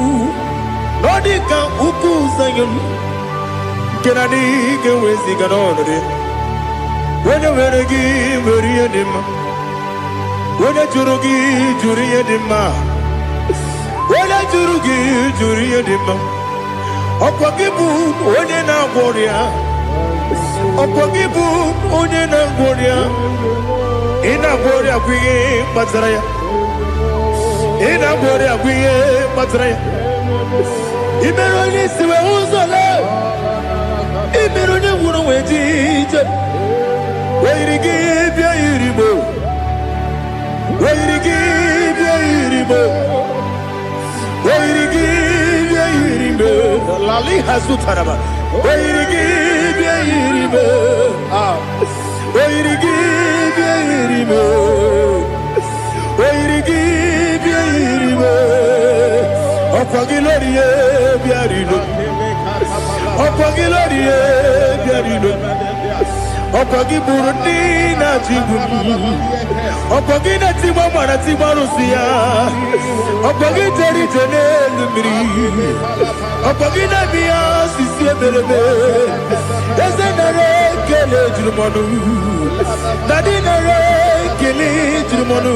na ọ dị ka ukwu Zayọn nke na adịghị ga-eweziga n'ọnọdụ ya. Onye nwere gị nwere ihe dị mma, onye jụrụ gị jụrụ ihe dị mma, onye jụrụ gị jụrụ ihe dị mma. Ọkwa gị bụ onye na-agwọ ọrịa, ọkwa gị bụ onye na-agwọ ọrịa. Ị na-agwọ ọrịa bụ ihe kpatara ya, ị na-agwọ ọrịa bụ ihe kpatara ya. I mere onye isi wee ụzọ lee, I mere onye nwụrụ wee dị ije. Weyiri gị bịa yiri Igbo, weyiri gị bịa yiri Igbo, weyiri gị bịa yiri Igbo. Lali hazụtara ma weyiri gị bịa yiri Igbo, weyiri gị bịa yiri Igbo, weyiri gị bịa yiri Igbo. Ọkwa gị lórí ye bịa rilo, ọkwa gị lórí ye bịa rilo. Ọkwa gị bụrụ ndị na-achịgbu m, ọkwa gị na-etigbu mma na-etigbu arụsị ya, ọkwa gị jere ije n'elu mmiri, ọkwa gị na-eme ya osisi emereme. Eze nara ekele juru m ọnụ, na dị nara ekele juru m ọnụ.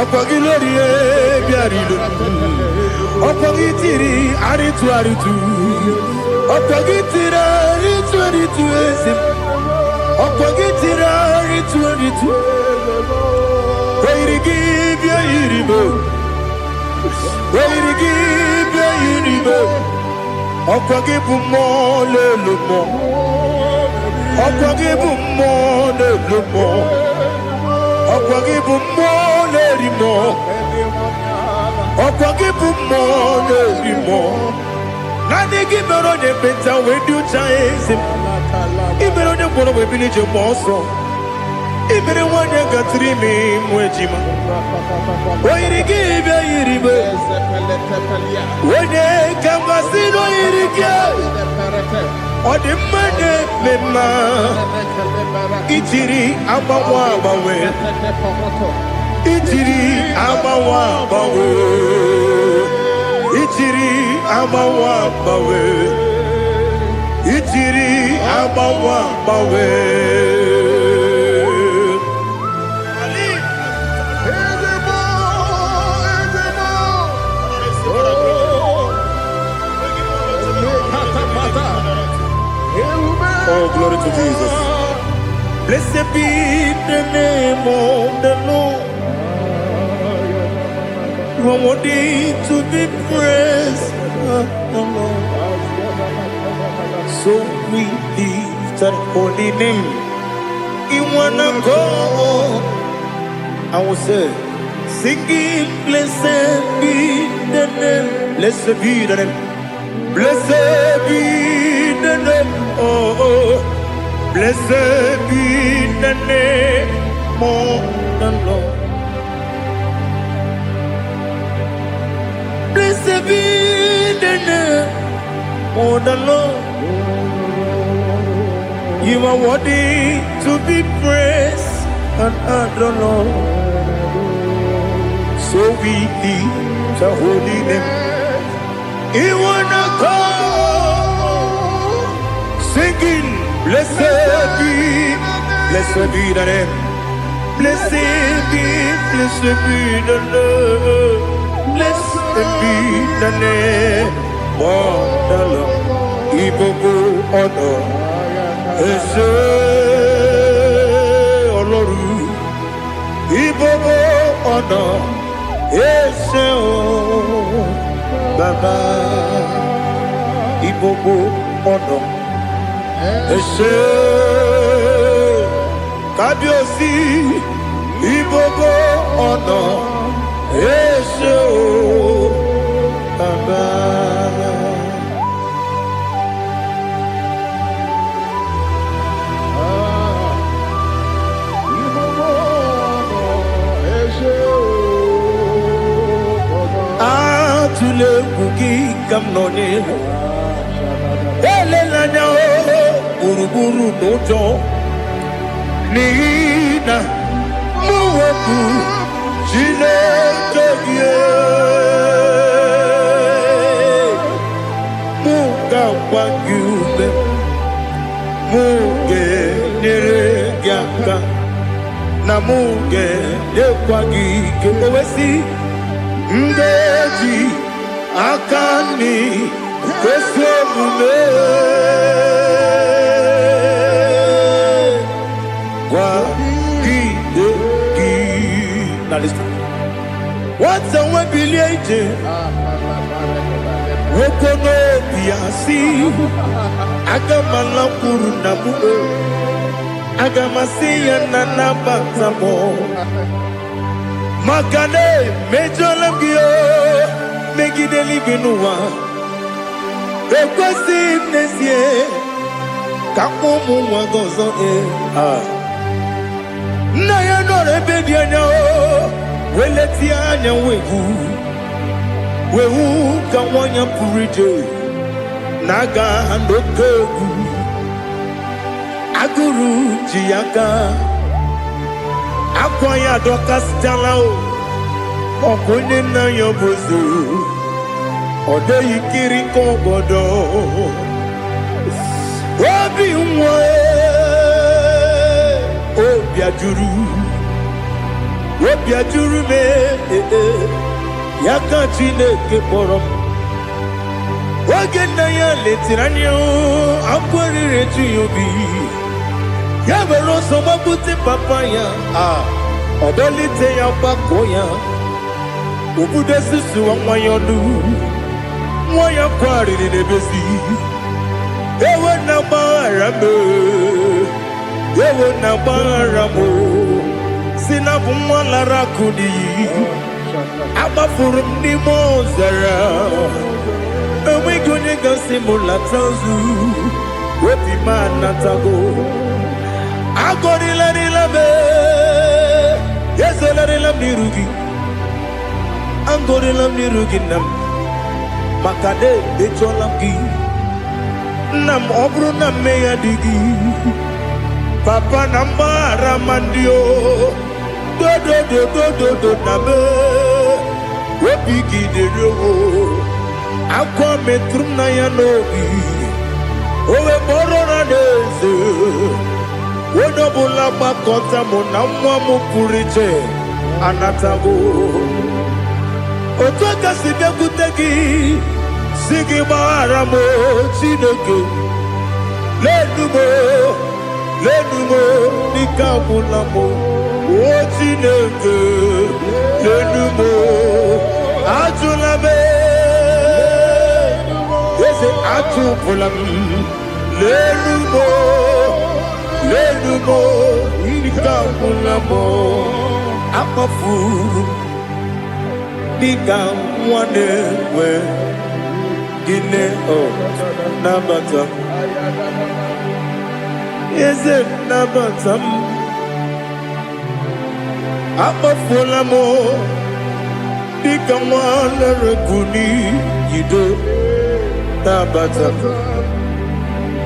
Ọkwa gị lórí ya bịara ilo, ọkwa gị tiri arịtụ arịtụ, ọkwa gị tiri arịtụ arịtụ eze m. Ọkwa gị tiri arịtụ arịtụ, weyiri gị bịa yiri Igbo, weyiri gị bịa yiri Igbo. Ọkwa gị bụ mmụọ na-elu mmụọ, ọkwa gị bụ mmụọ na-elu mmụọ, ọkwa gị bụ mmụọ na-eri mmụọ, ọkwa gị bụ mmụọ na-eri mmụọ. Naanị gị mere onye ekpenta wee dị ụcha eze m. I mere onye gwọrọ wee bili ije gba ọsọ, I mere nwanyị gatụrụ ime mụ ejima. Oyiri gị bịa yiri Igbo, onye ka mmasị na oyiri gị. Ọ dị mma na-eme mma, ijiri agbanwe agbanwe, ijiri agbanwe agbanwe, ijiri agbanwe agbanwe, ijiri agbanwe agbanwe. Oh, glory to Jesus. Blessed be the name of the Lord. You are worthy to be praised, the Lord. So we lift that holy name. You wanna go? I will say, singing, blessed be the name, blessed be the name, blessed be the name, oh, blessed be the name of the Lord. Blessed be the name of the Lord. You are worthy to be praised and adored, Lord. So we lift the holy name. You wanna go singing, blessed be the name, blessed be the Lord, blessed be the name of the Lord. Igbo honor. Ese Ọlọ́run, Igbo ọ̀nà, ese o Baba, Igbo ọ̀nà, ese Kábíyèsí, Igbo ọ̀nà, ese o Baba. Kam noni ele lanya o buruburu nojo nina muweku chile kege Namuge Dekwagi Kewesi Ndeji Akani Kwesemune Kwagi Deki. Now listen. What's a webiliate? Wokono Piasi Agamala Kurunamu Agamasiya Nanabatamo Makane Majolabio Megide Livinua Requesti Nesie Kakumu Wagozo Naya no Rebediano Weletianya Wehu Kawanya Purite Naga Handokegu Aguru Jiaka Akwaya Dokas Jalao Okune na Yobozu Ode Yikiri Kogodo Obi Mwe Obiajuru Obiajuru me Yaka Chineke Porom Wagena ya letiranyo Akwari retu yobi Yabero soma buti papaya Odolite ya bakoya Ubude susu wa mwayonu Mwaya kwari nebesi Ewe na baramo Ewe na baramo Sinabu mwala rakudi Abafurum ni mozara Ewe gonye gasi mulatanzu Wepi manatago Agori la be Yes la nirugi Angori la nirugi nam Makade becholamgi Nam obru nam meya digi Papa nambara mandio Do nabe Wepi gidero Akwa metrum na ya nobi Owe moro na neze Wodobula bakota muna mwamu purije Anatago Otoka sibe kutegi Sigi baramo Chineke Lenumo Nikabulamo O Chineke Lenumo Ajulame Ese Ajubulam Lenumo Nikabulamo Akafu Nikamwane we Gine o Nabata Ese Nabatam Akafulamo Nikamwane rekuni Yido Nabata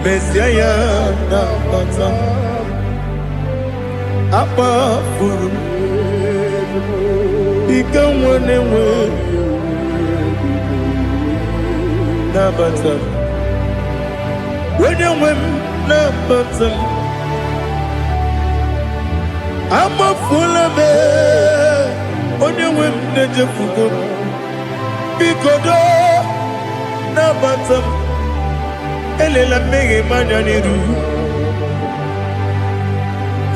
Messiah Nabata Apa furu Nikamwane we Nabata When you win Nabata Apa fulame When you win Nejefugo Bikodo Nabata Elela mege manyaniru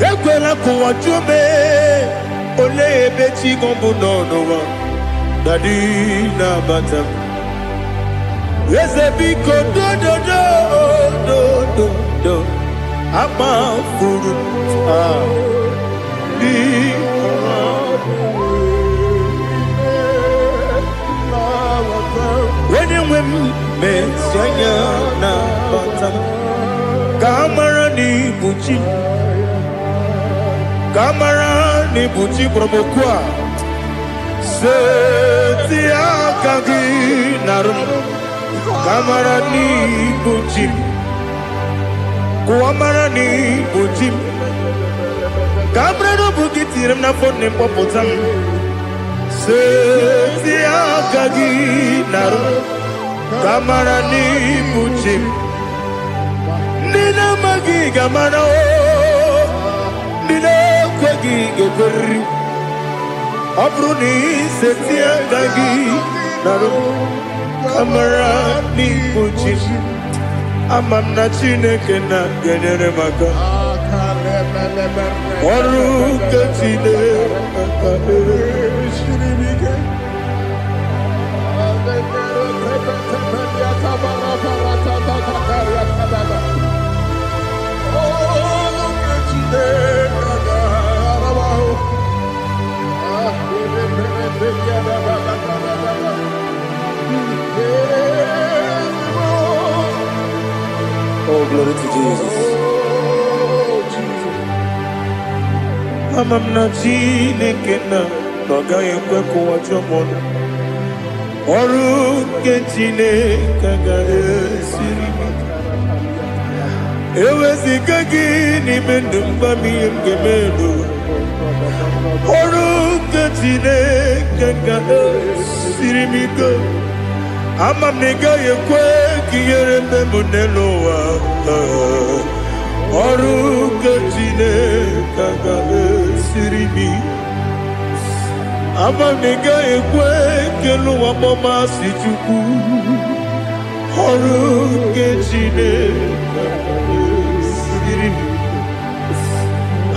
Ekwela kuwa chume Ole ebechi gombu nonowa Dadi Nabata Eze biko do Ama furu When you win Messiah Nabata Kamara ni buchi promokwa Seti akagi narum Kamara ni buchi Kuamara ni buchi Kamara no bukitiram na fone popotam Seti akagi narum Kamara ni buchi Nina magi gamana Nina kwe gị ga-ekweriri. Ọ bụrụ na iseti aka gị narụ amara n'ikpuchi m, ama m na Chineke na-enyere m aka. Ọrụ nke Chineke siri m ike. Oh, glory to Jesus. Ama m na Chineke na ọ gaghị ekwe ka ụwa jụọ m ọnụ. Ọrụ nke Chineke ga-esiri m ike. Eweziga gị n'ime ndụ m, gwa m ihe m ga-eme n'ụwa. Ọrụ nke Chineke ga-esiri m ike. Ama m na ị gaghị ekwe ka ihere mbe m n'elu ụwa. Ọrụ nke Chineke ga-esiri m ike. Ama m na ị gaghị ekwe ka elu ụwa gbamasị Chukwu. Ọrụ nke Chineke ga-esiri m ike.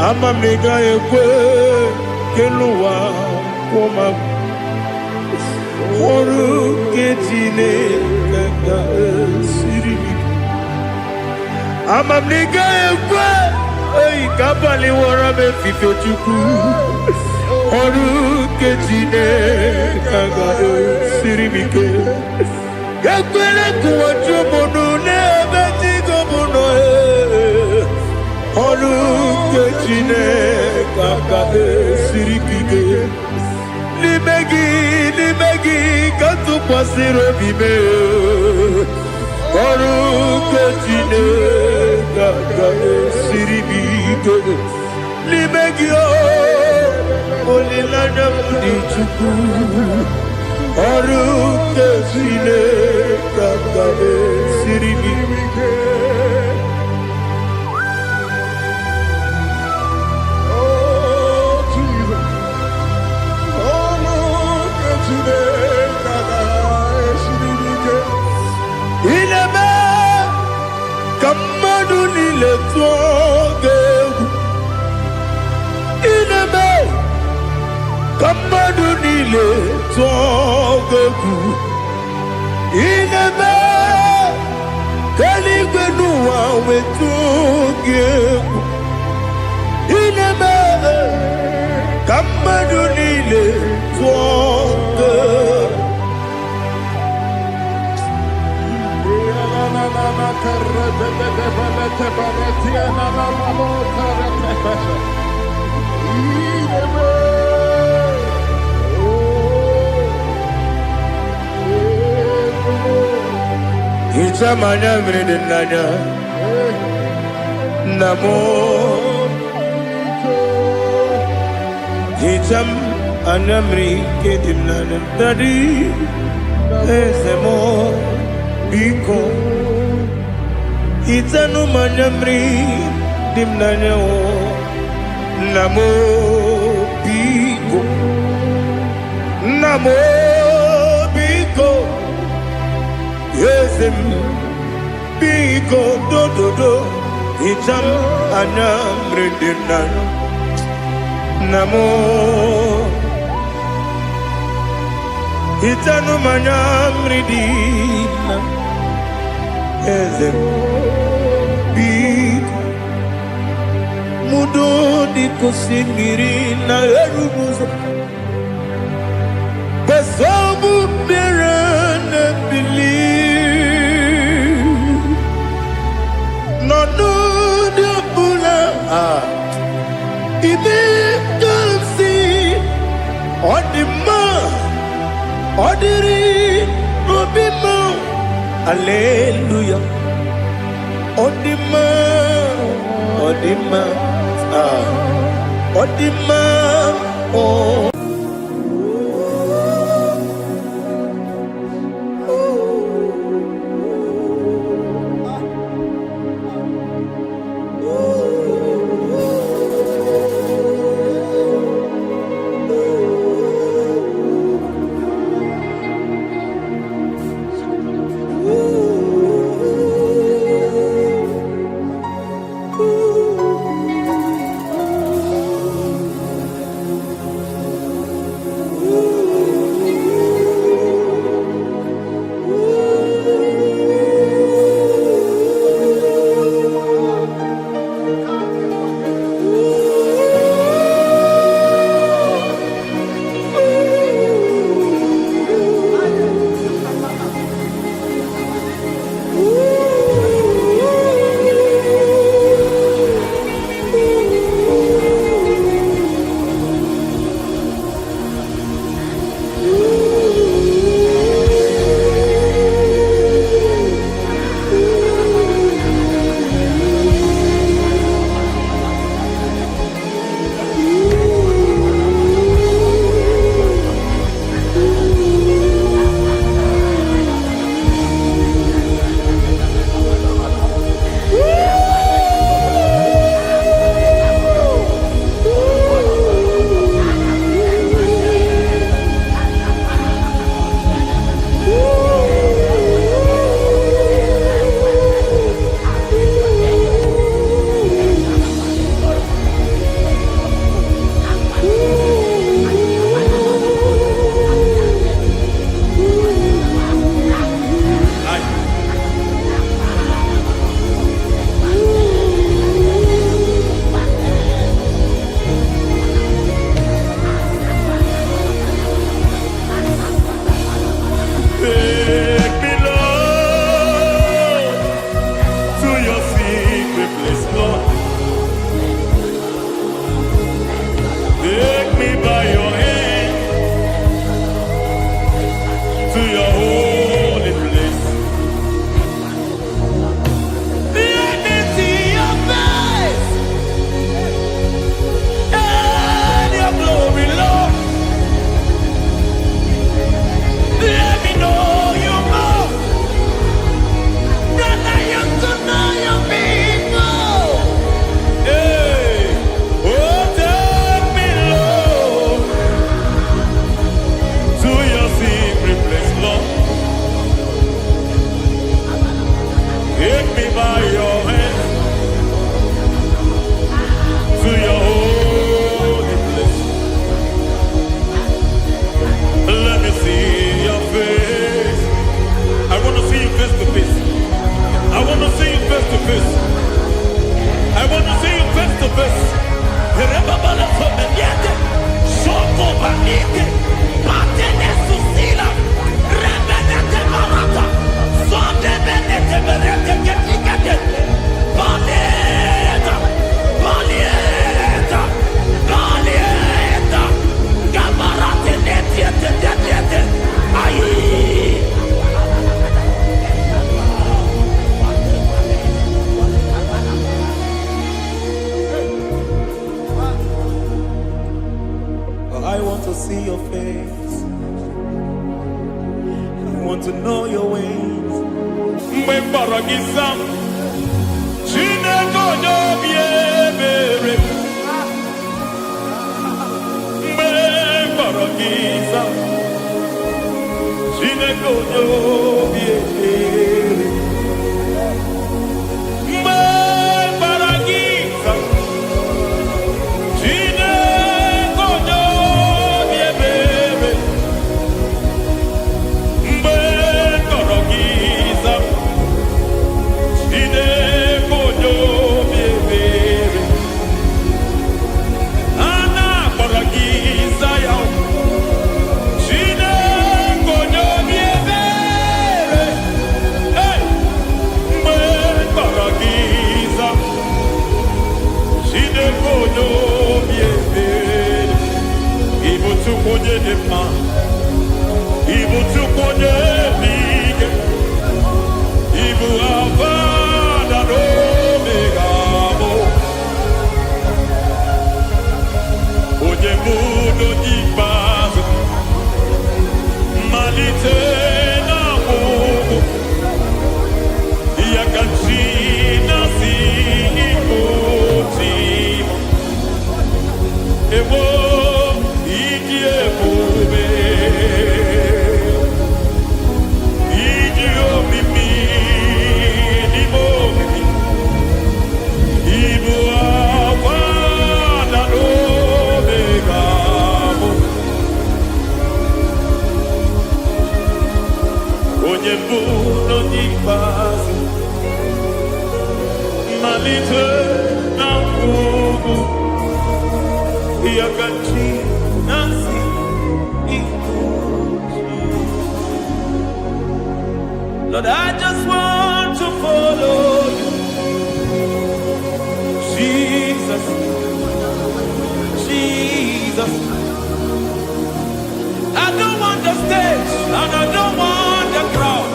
Ama m na ị gaghị ekwe ka elu ụwa kwụma m. Ọrụ nke Chineke ga-esiri m ike. Ama m na ị gaghị ekwe ka abalị wara m efife Chukwu. Ọrụ nke Chineke ga-esiri m ike. Ekwela ka ụwa jụọ m ọnụ n'ebe dị gị bụ nọ. Ọrụ nke Chineke ga-esiri gị ike. N'ime gị ka tụkwasịrị obi m. Ọrụ nke Chineke ga-esiri m ike. N'ime gị olileanya m dị Chukwu. Ọrụ nke Chineke ga-esiri m ike. Ị na-eme ka mmadụ niile tụọ gị egwu. Ị na-eme ka mmadụ niile tụọ gị egwu. Ị na-eme ka eluigwe n'ụwa wee tụọ gị egwu. Ị na-eme ka mmadụ niile tụọ gị egwu. Hichaa anya mmiri dị n'anya nna m. Hichaa anya mmiri nke dị n'anya Daddy, eze m biko. Hichaa anya mmiri dị n'anya nna m biko. Nna m biko. Eze m biko dododo. Hichaa anya mmiri dị n'anya nna m. Hichaa anya mmiri dị n'anya eze m biko. Mudo dịka osimiri na-eru ụzọ. Nsogbu bịara na-ebili. N'ọnọdụ ọbụla ime ka m si ọ dị mma, ọ dịrị obi m. Hallelujah. Ọ dị mma, ọ dị mma, ọ dị mma. want to know your ways. Mgbe mkpọrọ gị sam, Chineke onye obi ebere. Mgbe mkpọrọ gị sam, Chineke onye obi ebere. Mgbe mkpọrọ gị sam, Chineke onye obi ebere. Mgbe mkpọrọ gị sam, Chineke onye obi ebere. A na-akpọrọ gị Zion, Chineke onye obi ebere. Hey! Mgbe mkpọrọ gị Zion, Chineke onye obi ebere. Ị bụ Chukwu onye dị mma, ị bụ Chukwu onye dị ike, ị bụ Alfa na Omega bụ onye bụ n'onye ikpeazụ, mmalite na ọgwụgwụ, ya ka chi na-asị Igbo tima. Ewo ịdị ebube, ịdị omimi n'ime omimi, ịbụ Alfa na Omega bụ onye mbụ n'onye ikpeazụ, mmalite na ọgwụgwụ, ya ka chi na-asị Igbo tima. Lord, I just want to follow you, Jesus, Jesus. I don't want the stage and I don't want the crowd.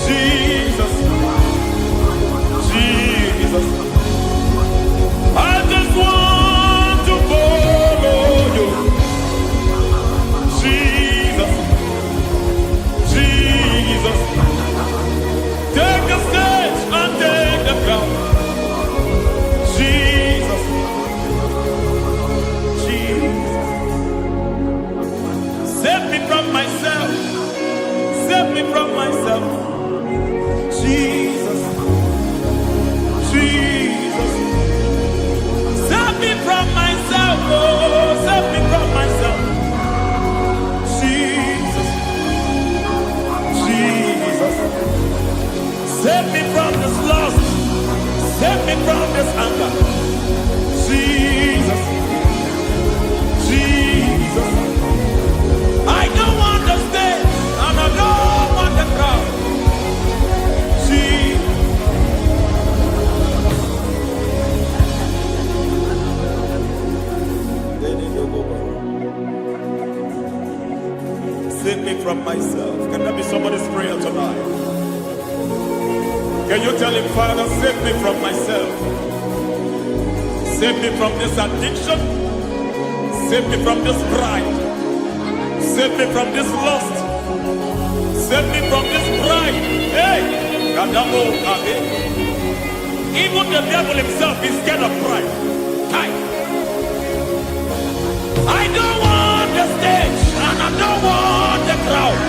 Jesus, Jesus. I just want to follow you, Jesus, Jesus. Take the stage and take the crown. Jesus, Jesus. Save me from myself. Save me from myself. Jesus, Jesus. Save me from myself. Oh, save me from myself. Jesus, Jesus. Save me from this lust. Save me from this anger. Jesus, Jesus. I don't want the stage and I don't want the crowd. Jesus. Save me from myself. Can that be somebody's prayer tonight? Can you tell him, Father, save me from myself? Save me from this addiction. Save me from this pride. Save me from this lust. Save me from this pride. Hey! Kadamo Kabe. Even the devil himself is scared of pride. Hi. I don't want the stage and I don't want the crowd.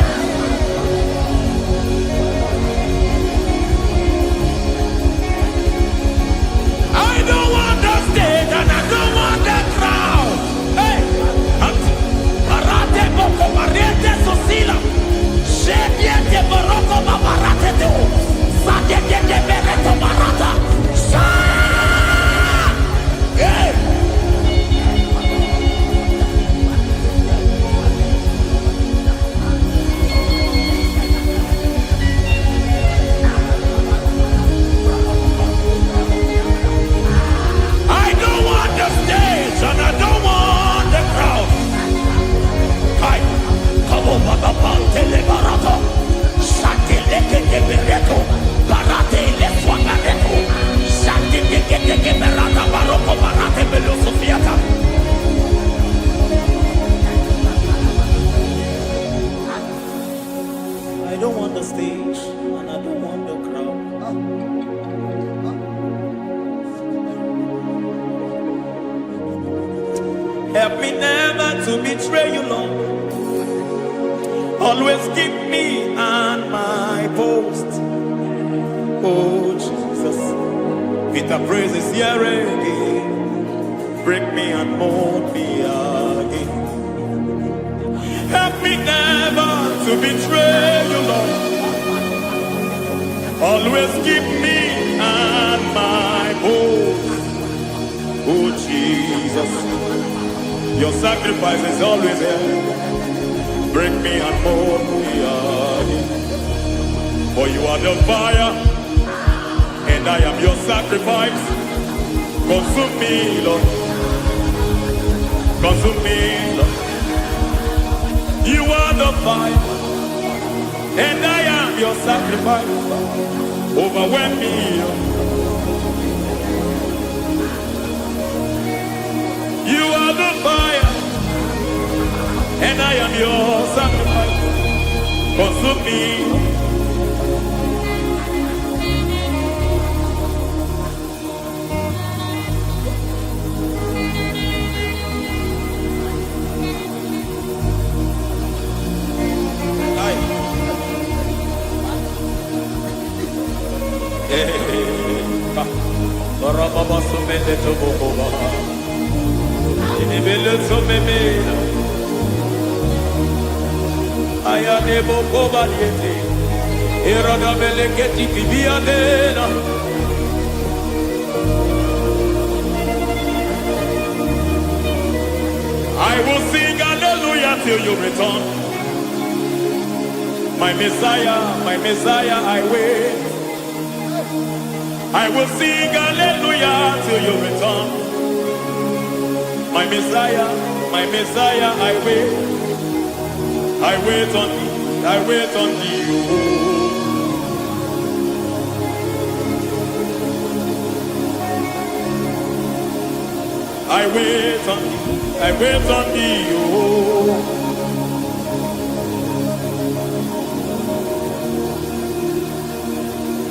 I don't want the stage and I don't want the crowd. Hey! Barate boko barete sosila. Shediete baroko babarate teo. Sadete bereto barata. Sa! Hey! don't want the stage, and I don't want the crowd. Help me never to betray you, Lord. Always keep me on my post. Oh, Jesus. With the praises here again. Break me and mold me again. Help me never to betray you, Lord. Always keep me on my post. Oh, Jesus. Your sacrifice is always there. Break me and mold me again. For you are the fire, and I am your sacrifice. Consume me, Lord. Consume me, Lord. You are the fire, and I am your sacrifice. Overwhelm me, Lord. You are the fire, and I am your sacrifice. Consume me. I will sing hallelujah till you return. My Messiah, I wait. I will sing hallelujah till you return. My Messiah, I wait. I wait on thee, I wait on thee. I wait on thee, I wait on thee.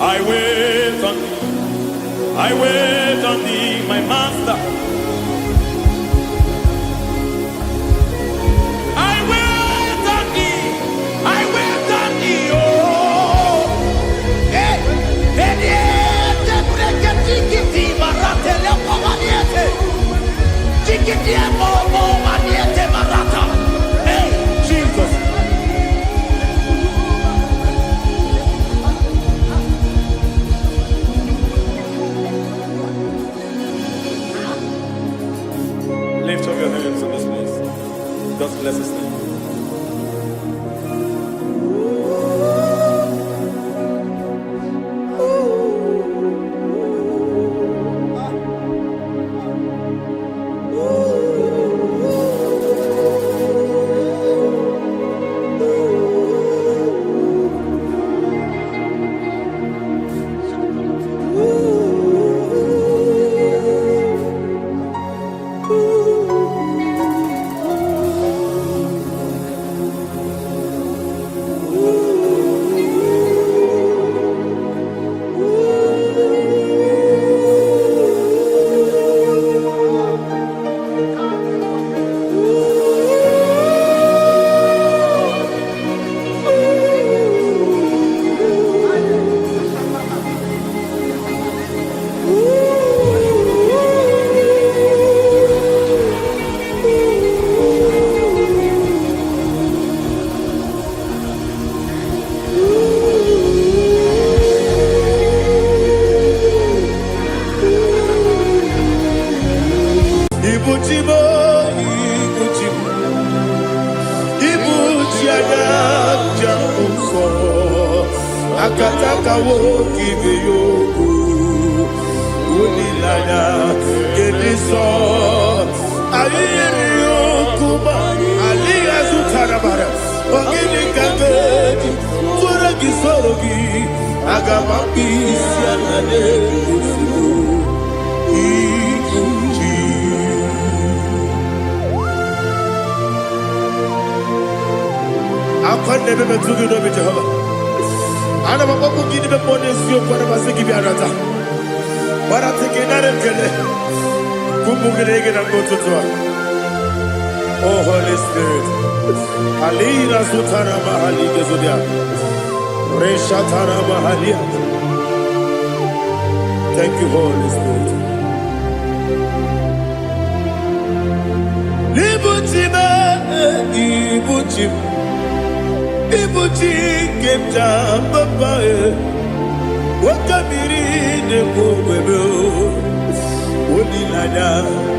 I wait on thee, I wait on thee, my master. I wait on thee, I wait on thee, oh. Hey, hey, tikiti marate le pomaniete, tikiti mo maniete marata. Hey, Jesus. Lift up your hands in this place. God bless us now. Akataka woki beyoku Unilaya Gediso Aliyeri yokuba Aliya zutarabara Ogini kagedi Tura gisorogi Agamapi siyanane kusibu Ikuji Akwande bebe tugi no be Jehovah. Ana maboku gidi be ponesi okwana basiki bi arata. Barate kenare kele. Kumugirege na gototoa. Oh Holy Spirit. Alira sutara mahali gezodia. Reshatara mahalia. Thank you, Holy Spirit. Libuchima, ibuchim. Ibuchi kemta papa. Wakamiri de kobebe. Onilada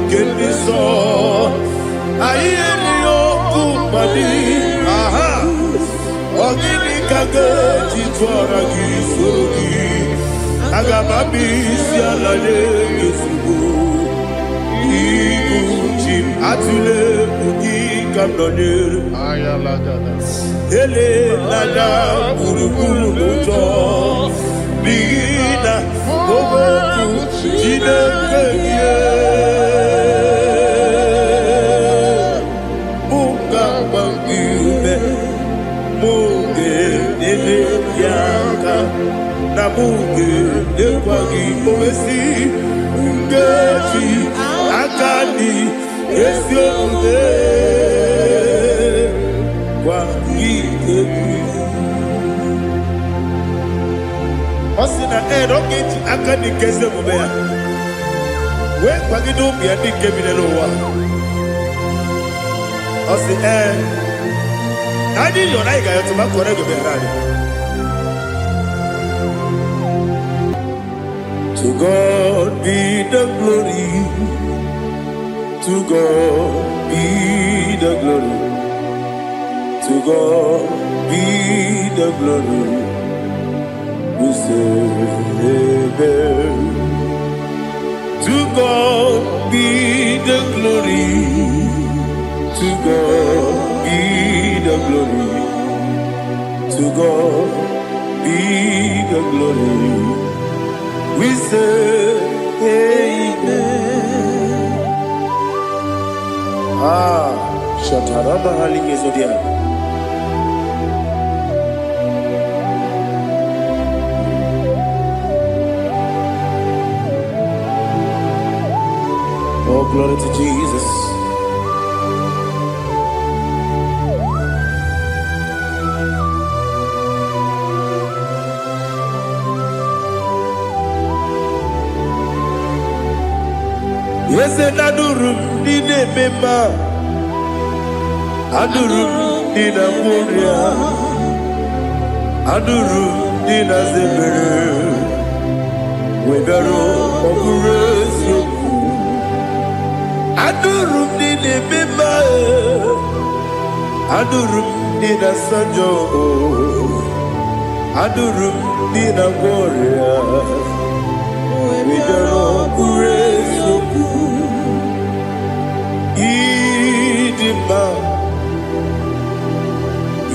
kemiso. Ayeri okupadi. Aha. Ogini kage jitwara gisogi. Agabami sialale yesugo. Ibuchim atule ugi kamdonere. Ayalagada. Ele lala kurukuru luto. Bigina oboku jinekeye. Muka bangiume. Muge nele yaka. Na muge nekwagi omesi. Ungeji akani esioge. Osina roketi akani keze mubea. We kwagido bia dike binelo wa. Osi nani yona iga yotu makore go berani. To God be the glory. To God be the glory. To God be the glory. We say amen. To God be the glory. To God be the glory. To God be the glory. We say amen. Shatarama Haligezodia. Oh, glory to Jesus. Yes, and Adurum did a member. Adurum did a warrior. Adurum did a zebra. We better operate you. Adurum did a member. Adurum did a sanjo. Adurum did a warrior. We better operate you. Idima.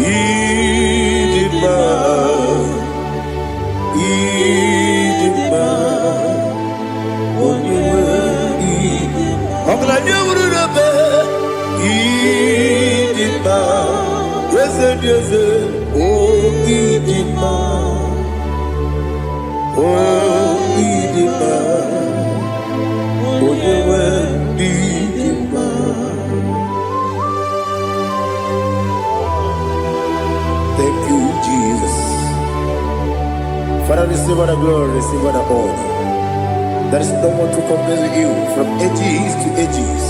Idima. Idima. Thank you, Jesus. Father, receive all the glory, receive all the honor. There is no one to compare with you from ages to ages.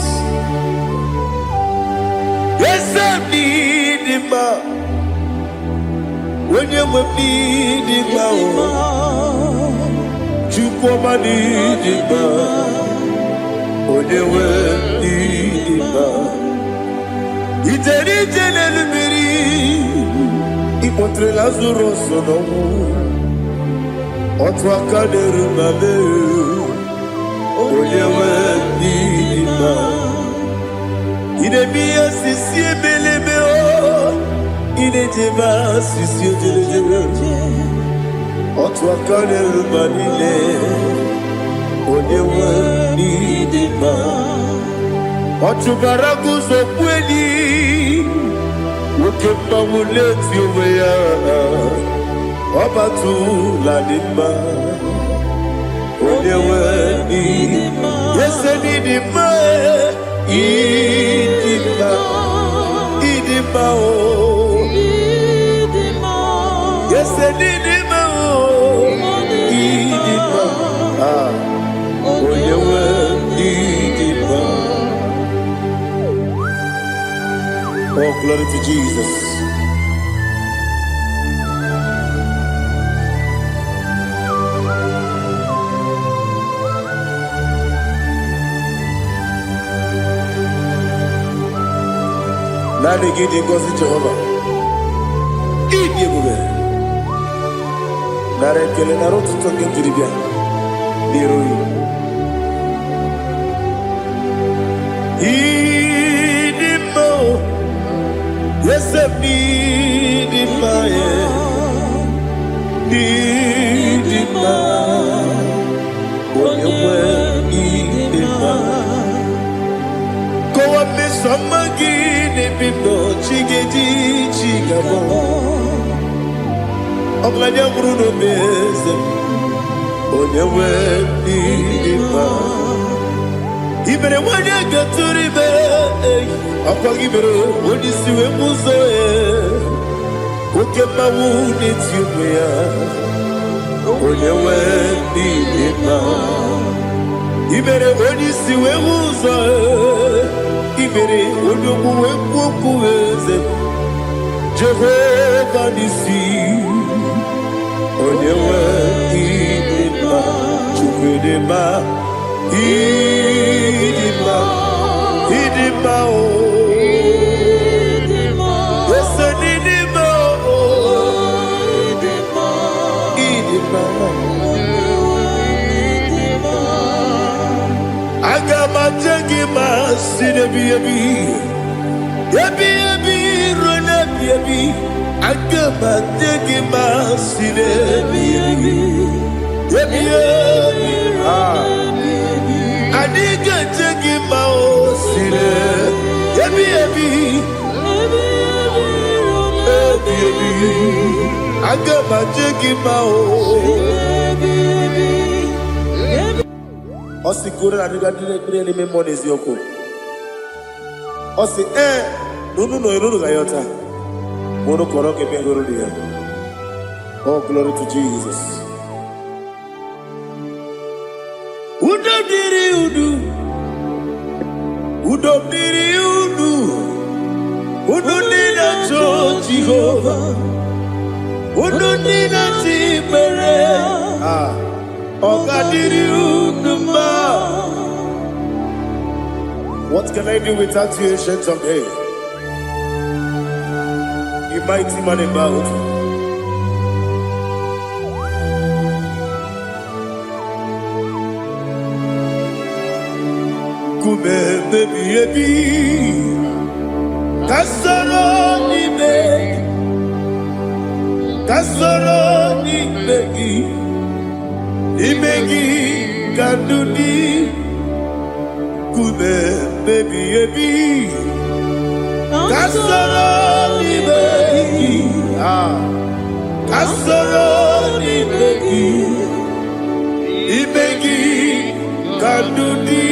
Yes, I need him. When you need him, you come and need him. When you need him, it's a little bit. He put Lazarus on the moon. Otwaka de rumame, oyewe nima. Ine biya sisi belebe o, ine jeba sisi jebe. Otwaka de rumanile, oyewe nima. Otubaraku so kweli, ukemba muleti uweya. Obatu Ladima. Odewe Idima. Yes, Idima. Idima. Idima. Yes, Idima. Idima. Odewe Idima. Oh, glory to Jesus. Nani gidi ngozi Jehova. Idi ebube. Nara ekele nara otuto nke njiri bịa n'iru ya. Idi mma o. Yesem n'idi mma ye. N'idi mma. Onye nwe idi mma. Kowa mesoma gị n'ebido chigedi chigabo. Ọbụladị abụrụ n'obeze onye nwe idi mma. Ibere nwanyị agatụrụ ibe ọkwa gị mere onye isi wee mụzọ oke mmanwụ n'eti ụmụ ya onye nwe idi mma. Ibere onye isi wee mụzọ ibere onye okwu wee kwuo okwu eze Jehova n'isi onye nwe idi mma. Chukwu dị mma. Idima, Idima, oh, yes, Idima, oh, Idima, Agama Jagima, Sinebi, Yabi, Runabi, Agama Jagima, Sinebi, Yabi, Adiga jegi mao sire, ebi, agama jegi mao. Osi kure adiga dire ni memoni ziyoko. Osi nunu gayota. Mono koroke bengoro diya. Oh, glory to Jesus. Udo diri udu nina cho Jehovah, udu nina timere, oga diri udu ma. What can I do without you, ancient of days? You mighty man in battle. Baby, Kasoro ni begi, kanduni, kube baby, Kasoro ni begi, kanduni.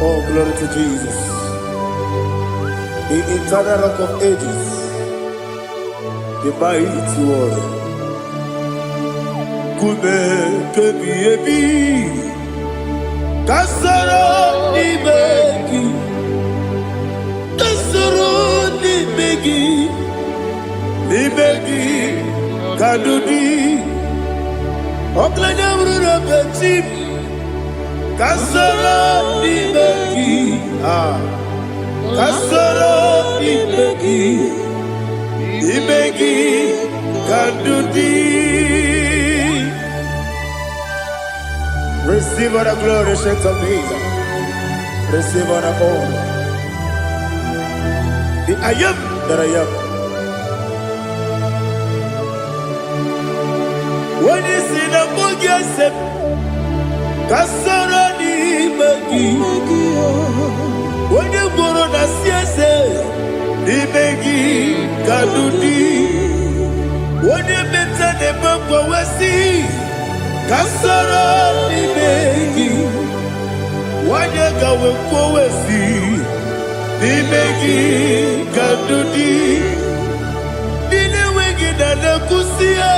Oh, glory to Jesus. The eternal rock of ages, the mighty one. Kube kebi, kasoro ni begi, kadudi. Oklanya bruna bechim. Kasoro ni begi, kasoro ni begi, kadudi. Receive all the glory, strength of Jesus. Receive all the honor. The I am that I am. When you see the book, you say, Kasoro ni begi. When you go on a siese, Kadudi. Onye meta nebe kwawesi. Kasara n'imegi. Onye gawe kwawesi. N'imegi Kadudi. Nine wegi na nekusie.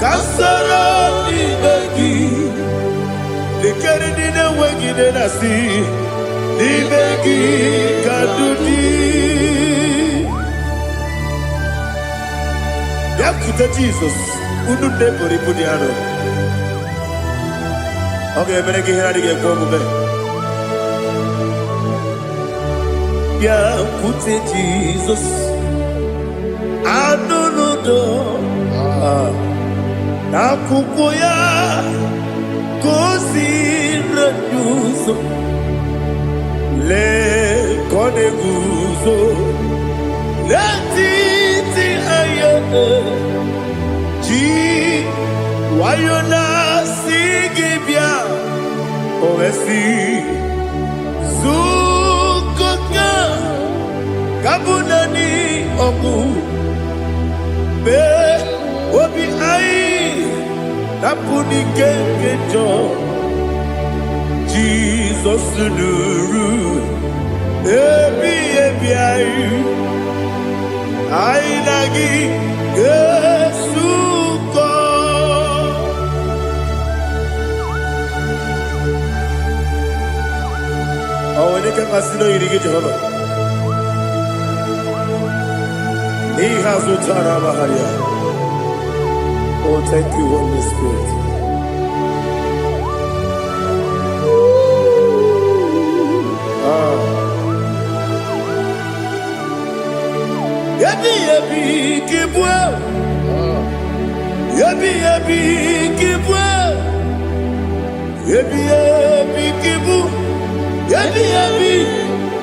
Kasara n'imegi. Nikere nine wegi na nasi. N'imegi Kadudi. Yakute Jesus. Unu nebori pudiano. Okay, mereka hiradi ke komume. Yakute Jesus. Anunudo. Nakukoya. Kosi renyuso. Le koneguzo. Le titi ayane. Ji wayona sigibia. Oesi. Zukoka. Kabunani oku. Be obi ai. Napuni kenkejo. Jesus nuru. Ebi ebi ayu. Ainagi Yesuko. Oh, when you can consider you get Jehovah. He has utara baharia. Oh, thank you, Holy Spirit. Yebi yebi kibwe. Yebi yebi kibwe. Yebi yebi kibu. Yebi yebi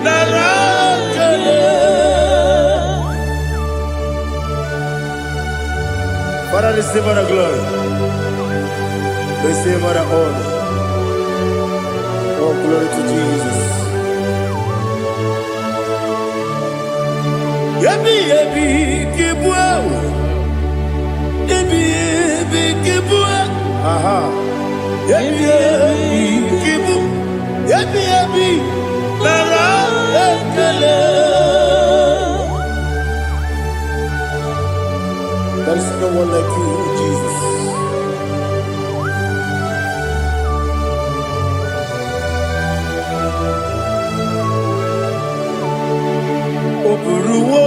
narakele. Father, receive our glory. Receive our honor. Oh, glory to Jesus. Yebi yebi kibwa. Yebi yebi kibwa. Aha. Yebi yebi kibu. Yebi yebi nara ekele. There is no one like you, Jesus. Oburuwo.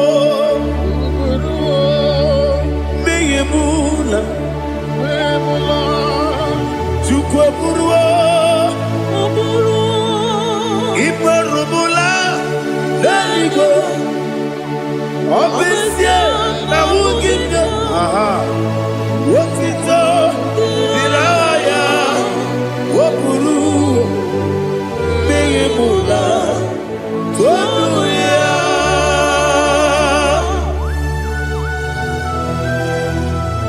Meyemula. Chukwu oburuwo. Iperubula. Leligo. Obesie na wugide. Aha. Wotito. Diraya. Oburuwo. Meyemula. Toduya.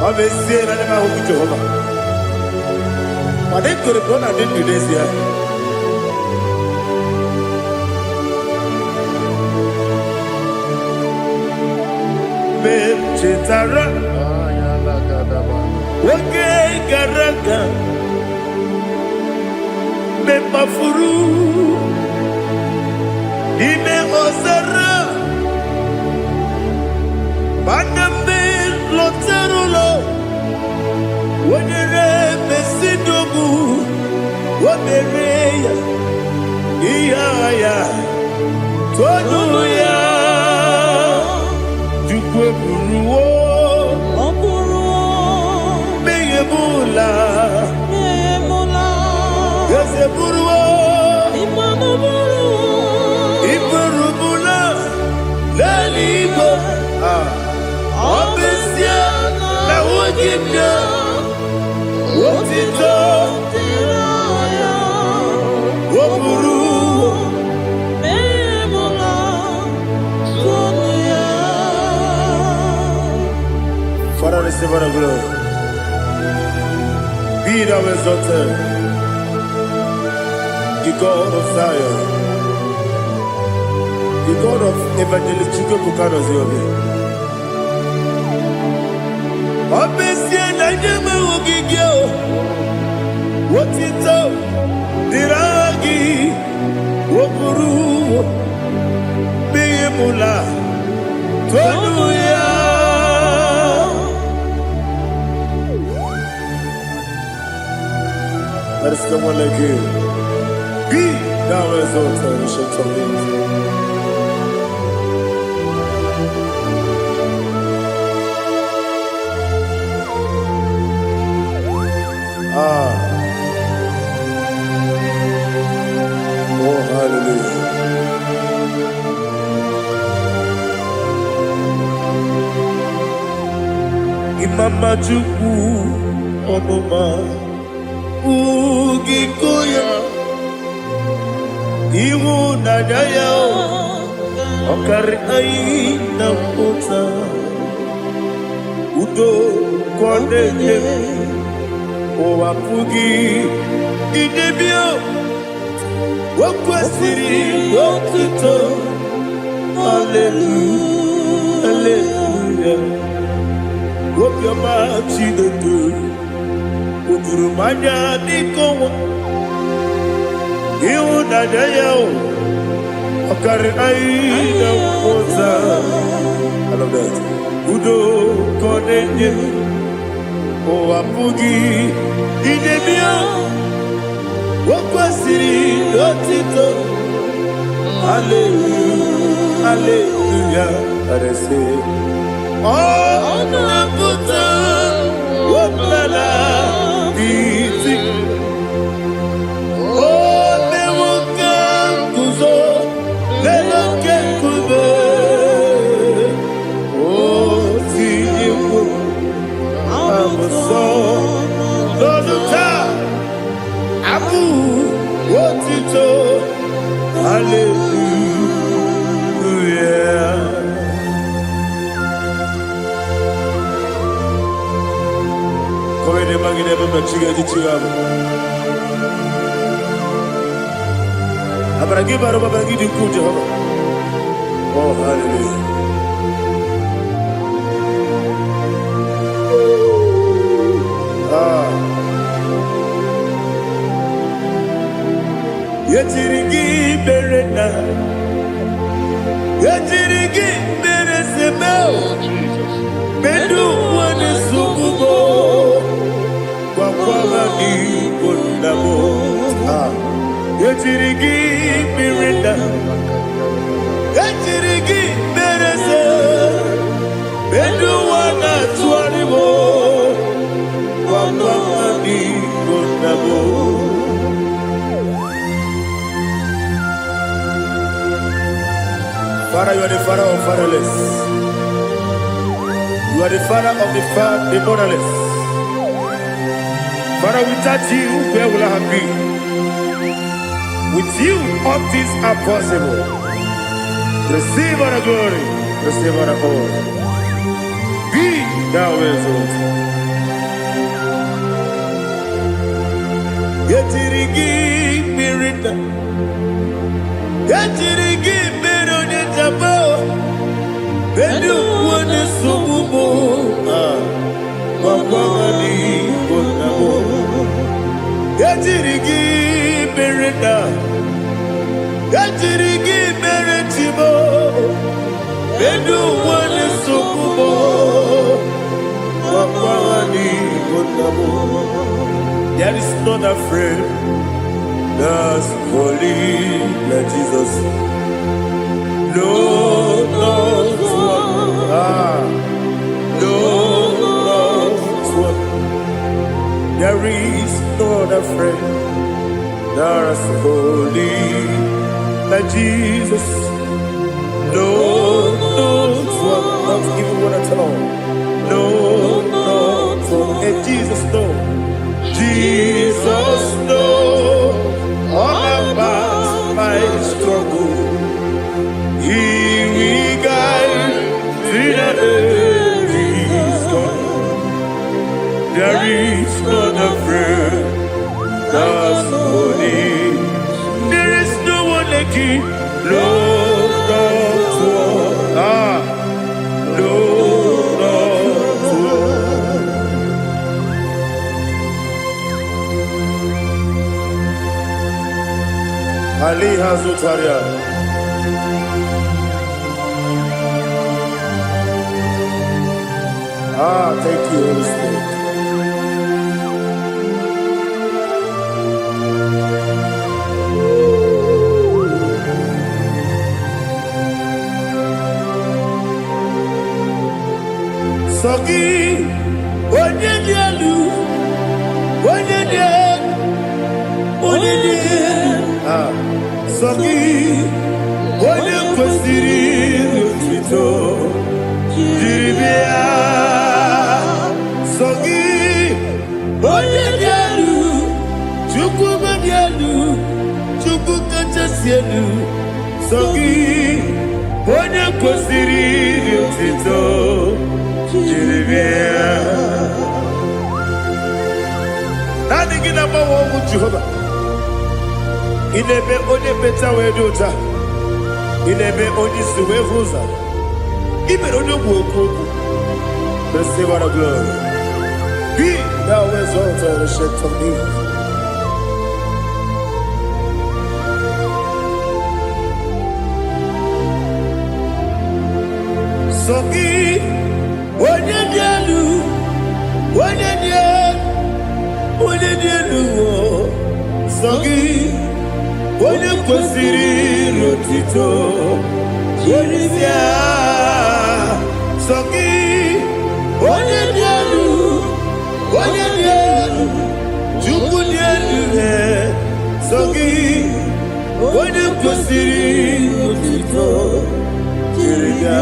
Obesie na nema wugide Jehovah. Made kore bona didn't this year. Chetara. Wake garaga. Me mafuru. Ime ozara. Banambe loterulo. Wenere mesidogu. Wabereya. Iyaya. Toduya. Jukwe buruwo. Meyemula. Yese buruwo. Iperubula. Leligo. Obesia na wugide. Wotito. Woburuwo. Father, receive our glory. Be thou exalted, the God of Zion, the God of Evangelist Chike Bukano Ziobi. Obesia na nyama ogigio. Wotito diragi wokuru biyemula tonuya. There is someone like you. Be thou exalted, ancient of days. Oh, hallelujah. Imama Chukwu Onuma Ugikoya Iwu Nadaya Okari Aina Mota Udo Kondeye Owapugi Idebio Wakwasiri Wakito Hallelujah Hallelujah Wopioma Chidodo Udurumanya Nikowa Iwu Nadaya Okari Aina Mota I love that Udo Kondeye Owapugi Idebio Wakwasiri Otito Hallelujah Hallelujah I say Oh Nabuta Wapala Iti Oh Newoka Kuzo Newoke Kube Oh Tiyiwo Lọ́dúnta, Abu, Wotito, Hallelujah. Come ne magine per chiga di chigamu. Abragi baro babagi di kujo. Oh, hallelujah. Yetirigi berena, yetirigi beresemeo, bedu wane sukubo, kwa ni kondamo. Yetirigi berena, yetirigi berese, bedu wana tuanibo, kwa ni kondamo. Father, you are the father of fatherless. You are the father of the motherless. Father, without you, where will I have been? With you, all things are possible. Receive all the glory, receive all the honor. Be thou exalted. Yetirigi mirita, yetirigi mironye jabo, bedu wane sububo, wakwani bonamo. Yetirigi mirita, yetirigi miritibo, bedu wane sububo, wakwani bonamo. There is not a friend that's holy like Jesus. No, not one. No, not one. There is not a friend that's holy like Jesus. No, not one. Not even one at all. No, not one. And Jesus, no. Jesus knows all about my struggle. He will guide me that is gone. There is not a friend that's holy. There is no one like you. Lord, not one. No, not one. Ali Hazutaria. Thank you, Holy Spirit. Sogi, onye dị elu, onye dị elu, onye dị elu. Sogi, onye kwesịrị otuto, jiri bịa. Sogi, onye dị elu, Chukwu dị elu, Chukwu kachasị elu. Sogi, onye kwesịrị otuto. Nani gina mawa omu Jehova. Inebe onye beta wedota. Inebe onye suwe huza. Ibe onye woku. Receive our glory. Be thou exalted and shake of me. Sogi. Onye dị elu, onye dị elu, onye dị elu, sọ gị, onye kwesịrị otuto, jiri bịa. Sọ gị, onye dị elu, onye dị elu, Chukwu dị elu, sọ gị, onye kwesịrị otuto, jiri bịa.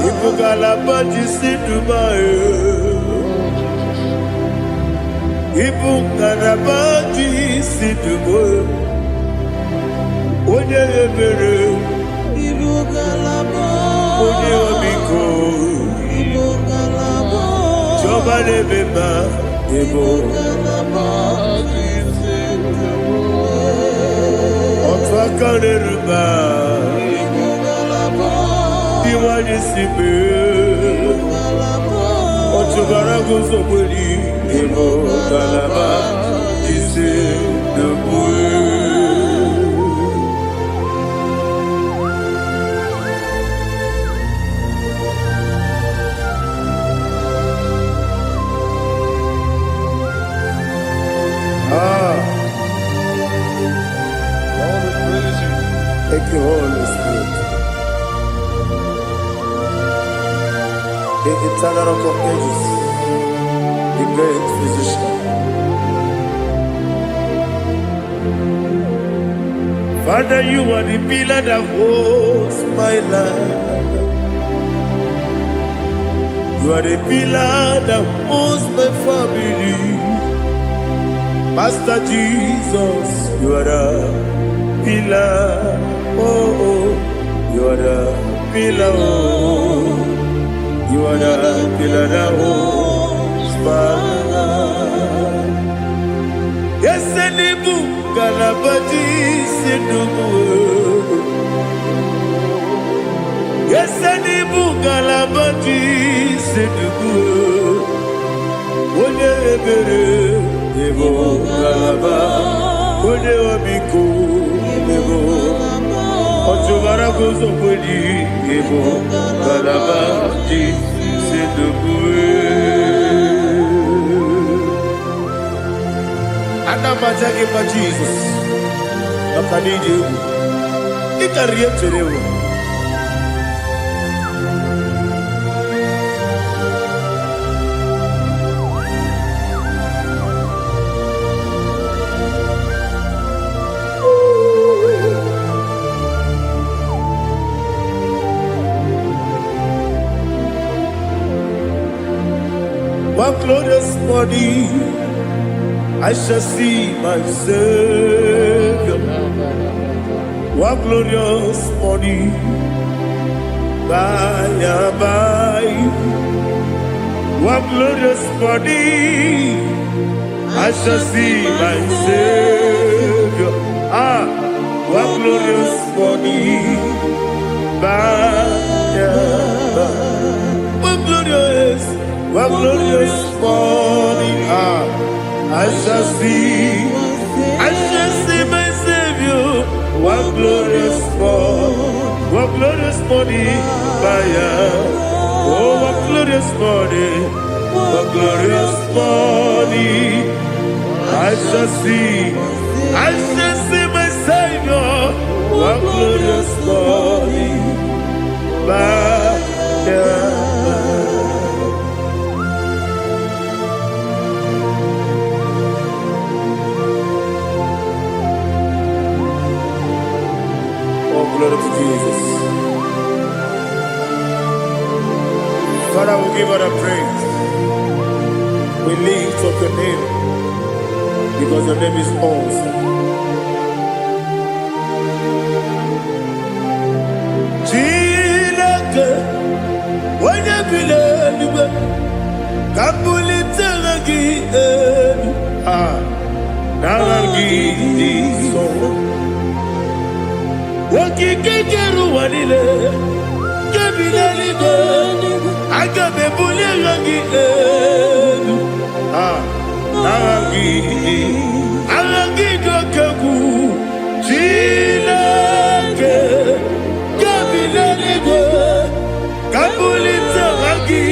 Ibu kalabaji sidumae, Ibu kalabaji sidumae, Onye ebere, Ibu kalabaji, Onye omiko, Ibu kalabaji, Joba lebeba, Ibu kalabaji sidumae, Otwakane ruba. Iwani sibe, Ochugara gozo boli, Emo kalaba, Jise debue. Thank you, Holy Spirit. The eternal rock of ages, the great physician. Father, you are the pillar that holds my life. You are the pillar that holds my family. Master Jesus, you are the pillar. Oh, you are the pillar. Oh. You are the pillar that holds my life. Yes, and the book, Galabaji, Sidubu. Yes, and the book, Galabaji, Sidubu. Onye ebere, Ebo Galaba. Onye omiko, Ebo. Ochubara gozo boli, Ebo Galaba. Anamajagi ma Jesus, Nakanidi, Ikariyeterewo. One glorious body, I shall see my Savior. One glorious body, by and by. One glorious body, I shall see my Savior. One glorious body, by and by. One glorious. One glorious morning, I shall see my Savior. One what glorious morning, oh, what glorious morning, what glorious morning. I shall see my Savior, what glorious morning, Oh, glory to Jesus. Father, we give all the praise. We lift up your name because your name is awesome. Chilake, when you believe, Kabuli Telagi, Naragi, so. Wakikeru wanile, kebilaligo, agabe bulirangi arangi dokeku, chilake, kebilaligo, kabulita rangi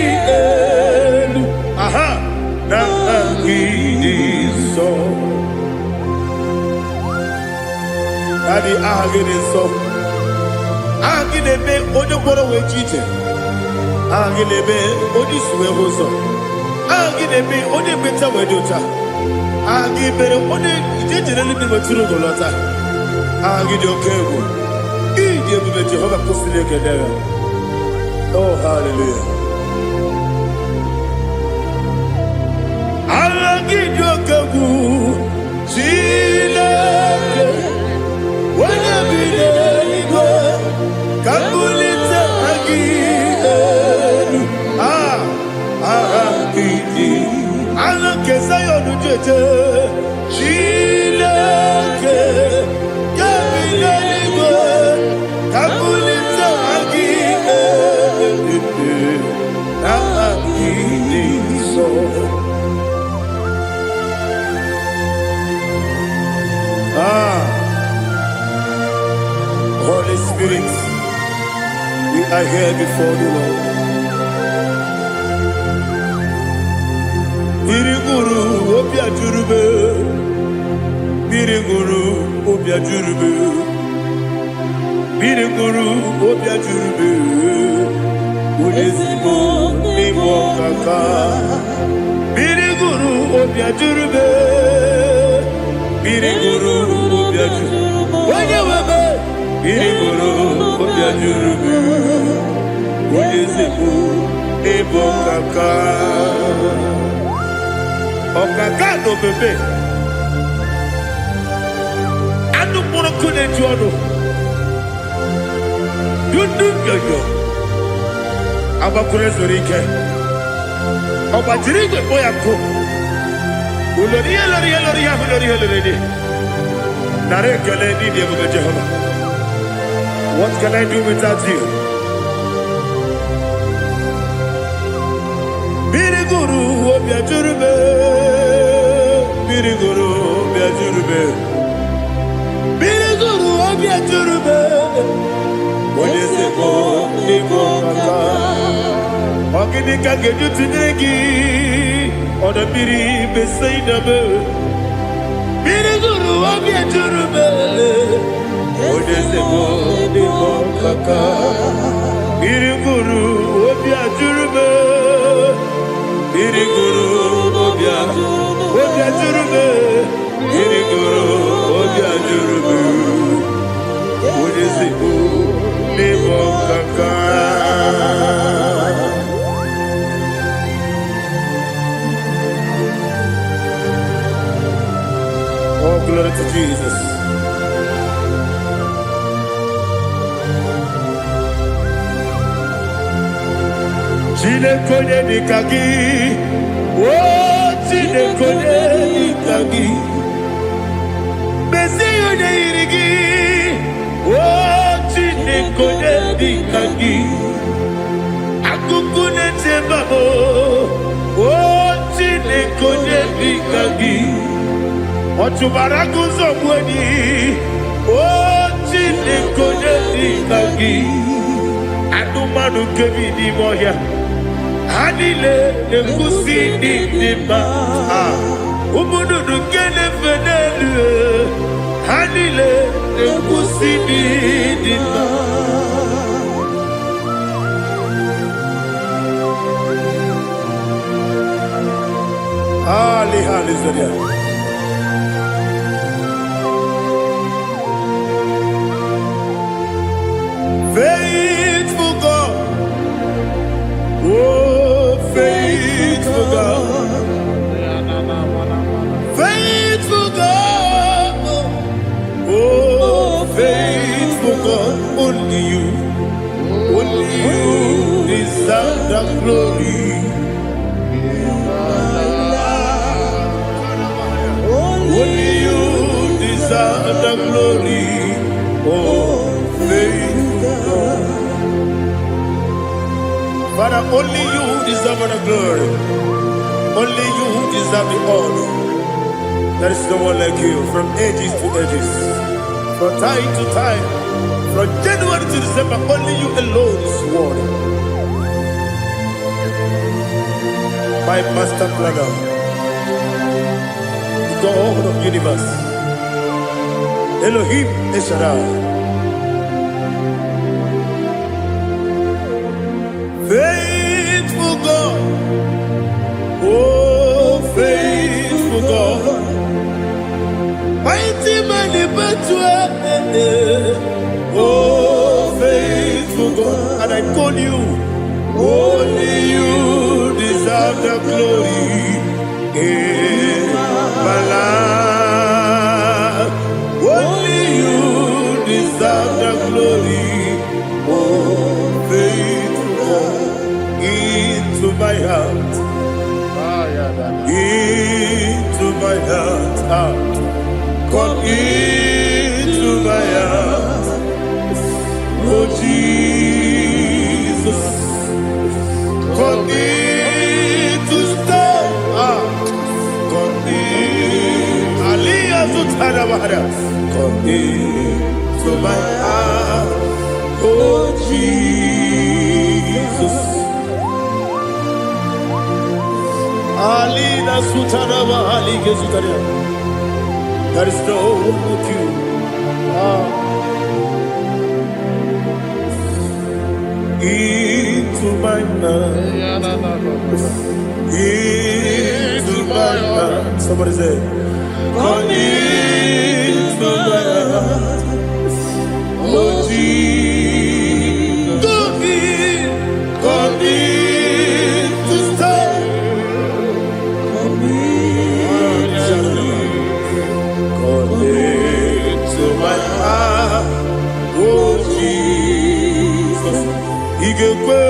narangi so. Daddy, agide so. Agide be ojo boro we chiche. Agide be odi suwe hoso. Agide be odi beta we dota. Agide be odi ijejere ni bi maturu golota. Agide okego. Ije bi Jehovah kusile kedera. Oh, hallelujah. Agide okego. Chile. Holy Spirit, we are here before you, Lord. Biriguru obia jurube, biriguru obia jurube, biriguru obia jurube, ulezimo nimo kaka, biriguru obia jurube, biriguru obia jurube, wanyewebe, biriguru obia jurube, ulezimo nimo kaka. Okakado bebe anu poro kone jono dundu yoyo abakure zorike obajirigwe boyako ulori nare kele ni de Jehovah. What can I do without you? Biriguru obia jurube, biriguru obia jurube, biriguru obia jurube. Oneseko niko kaka, okini kageju tunegi, oda biri besaida be. Biriguru obia jurube, oneseko niko kaka, biriguru obia jurube. Biriguru obia jurube, biriguru obia jurube, onezibu nimo kaka. Oh, glory to Jesus. Chinekonye nikagi, oh chinekonye nikagi, Mesiyo ne irigi, oh chinekonye nikagi, akukune chembabo, oh chinekonye nikagi, ochubaraku zobweni, oh chinekonye nikagi. manu kebi di moya. Anile nekusi di ma. Umudu kene fenelu. Anile nekusi di ma. Hallelujah. Faithful God, oh faithful God, faithful God, oh faithful God, only you deserve the glory. Only you deserve the glory, oh faithful God. Father, only you deserve the glory. Only you deserve the honor. There is no one like you from ages to ages, from time to time, from January to December. Only you alone is worthy. My master planner, God of universe, Elohim Eshadai, faithful God, oh faithful God, mighty man in battle, oh faithful God, and I call you, only you deserve the glory. My life, only you deserve the glory. Oh, faithful God, into my heart, into my heart, come into my heart. Oh Jesus, come in to stay. Come into my heart, oh Jesus. Alina Sutanaba Ali Gesutaria. There is no one like you. Into my heart, into my heart. Somebody say, come into my heart, oh Jesus, come in to stay, come into my heart, oh Jesus, Igbo,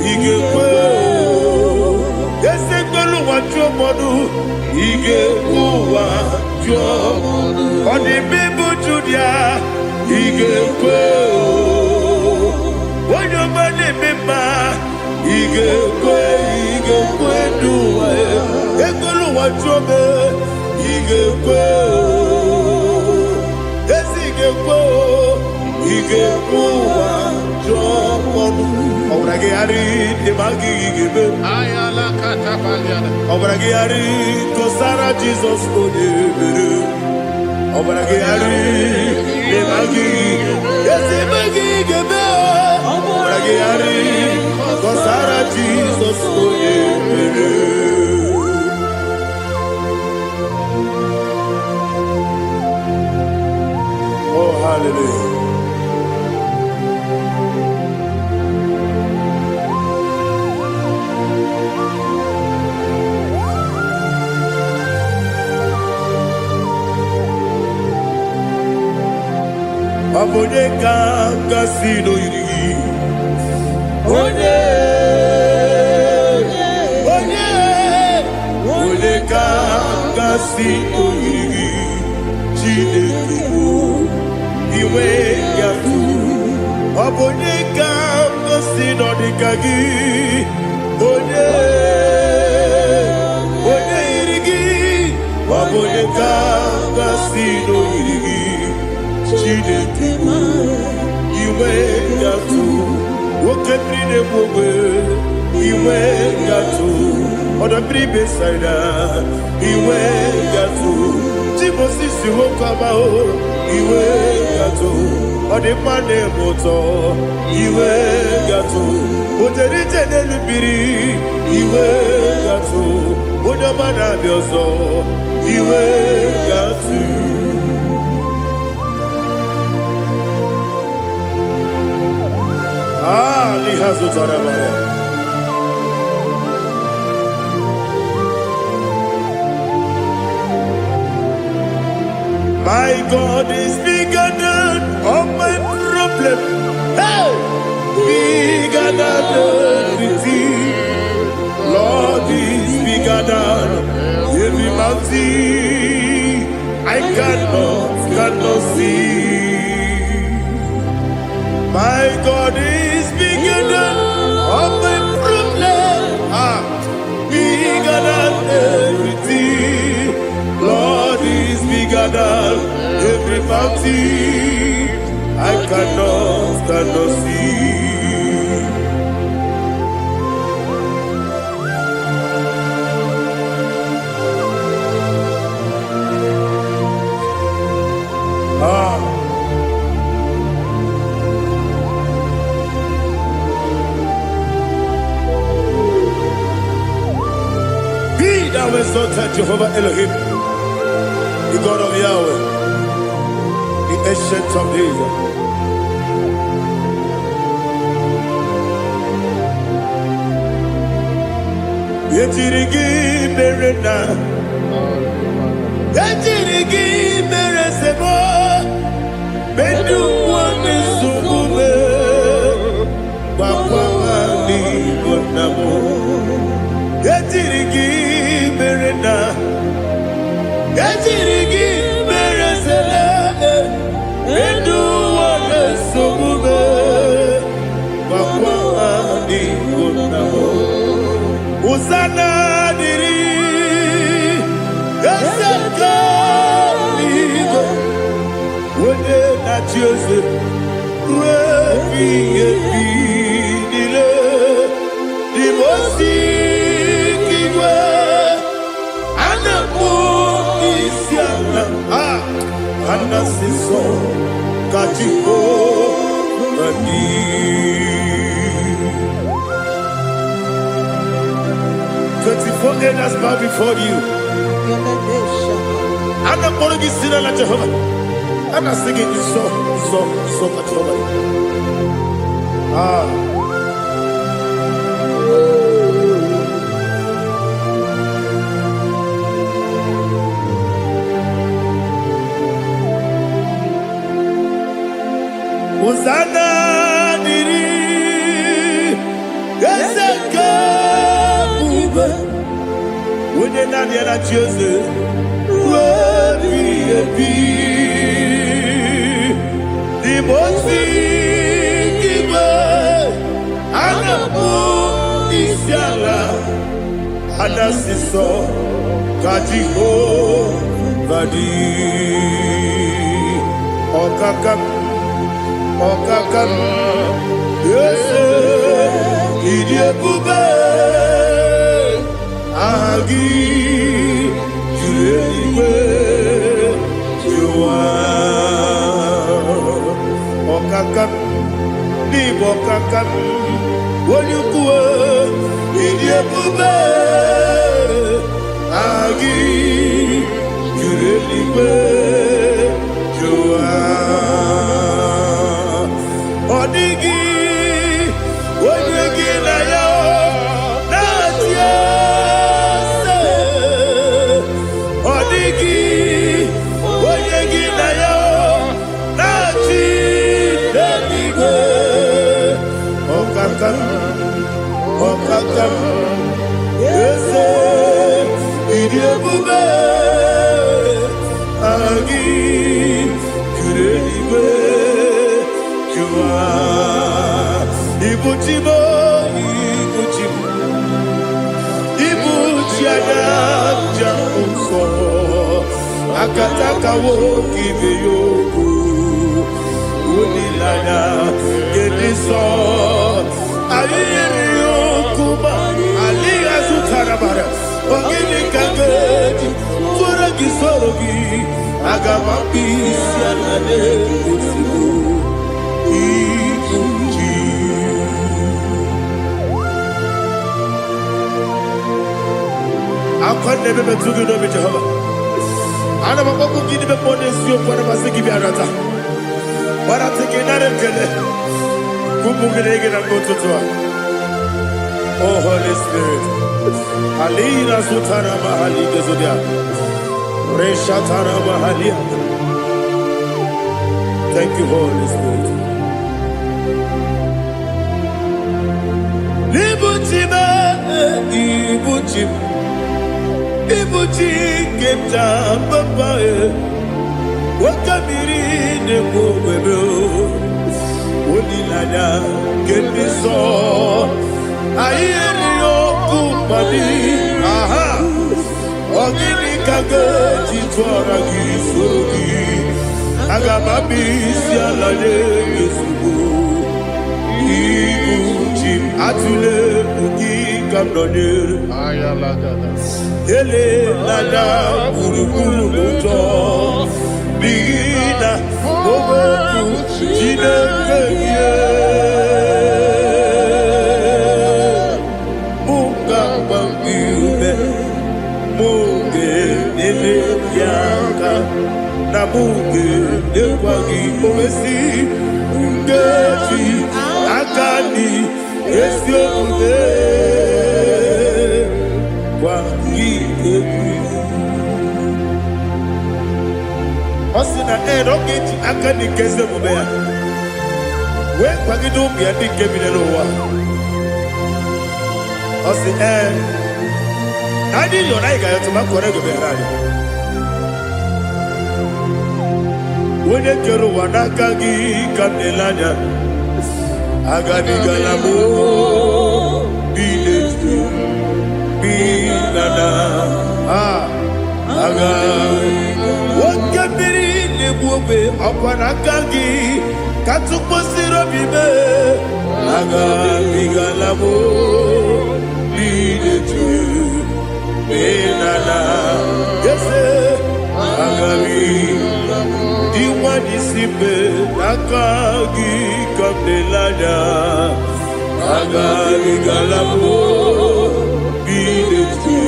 Igbo, Esegbolu wa jomodu, Igbo wa jomodu. Oni bibu Judia, Igbo, Oyo mane mema, Igbo duwa, Egbolu wa jome, Igbo, Esigbo, Igbo wa jomodu. Obrage ari de magi gebe. Ayala katapaliana. Obrage ari to Sarah Jesus odebere. Obrage ari de magi ese magi gebe. Obrage ari to Sarah Jesus odebere. Oh hallelujah. Abone kanga sino yiri. Onye kanga sino yiri. Chineke iwe yatu. Abone kanga sino dikagi. Onye yirigi. Abone si n'oyiri gị Chineke iwe ga-atụ nwoke mmiri na-egbu ogbe iwe ga-atụ ọdọ mmiri besaida iwe ga-atụ Timosisi nwoke amahụ iwe ga-atụ ọdịmma na-eme ụtọ iwe ga-atụ oterite n'elu mmiri iwe ga-atụ onye ọma na-abịa ọzọ iwe ga-atụ n'ihe zụtara mara My God is bigger than all my problem. Hey! Bigger than everything. Lord is bigger than every mountain I cannot see. My God is bigger than all my problem. Bigger than everything. Lord is bigger than every mountain I cannot see. Be thou exalted, Jehovah Elohim, the God of Yahweh, the ancient of days. Yetirigi merena, yetirigi meresemo, bedu wane subume, bakwamani bonamo. Yetirigi merena, yetirigi meresele, bedu wane subume, bakwamani bonamo. Usana diri, yasaka ligo, wone na Jose, webi nile, dimosi kiwe, anamu isiana, anasiso kachiko bani. 24 elders bow before you. I'm not going to be singing like Jehovah. I'm not singing this song like Jehovah. Hosanna diri, yeseka. When you're not there, I choose it. The most big and a book is Yala, and a sister, Kajiho, Badi, Okakam, yes, Idiot Bube. Agi julewe juwa okakam ni bokakam wonyukwe idiebube agi julewe juwa odigi wonyegi na yo Okakam, yes, idiebube, agi, kureliwe, jua, ibuchibo, ibuchiada, jamso, akataka woki beyoku unilana gediso ayiri yokuba aliya sutarabara ogini kangeti fura gisorogi agamambisi alane kusibu ikunji akwande bebe tugi no be Jehovah ana maboku gidi be pone sio kwa na masiki bi arata bara teke na rekele kumugirege na mtoto oh Holy Spirit alina sutara mahali gezodia resha tara mahali. Thank you Holy Spirit. Ibuchi kemta papa wakamiri ne bobebe onilada kemiso ayeri okupadi aha ogini kage jitwara gisogi agamabi sialade yesugo ibuchi atule ugi kamdone ayalagada ele lada buruburu moto bina oboku jinekeye munga bangiube munge nele yaka na munge nekwagi omesi ngeji akani esiode Osina roketi akani keze mubea we kwagido bia dike binelo wa osi nadi yo na iga yo tuma kore go berari wone kero wanaka gi kanelanya agani galamo biletu binana aga wakabiri nebuobe akwanakagi katuposiro bibe aga bigalamo biletu binana yese aga diwani simbe akagi kabdelada aga bigalamo biletu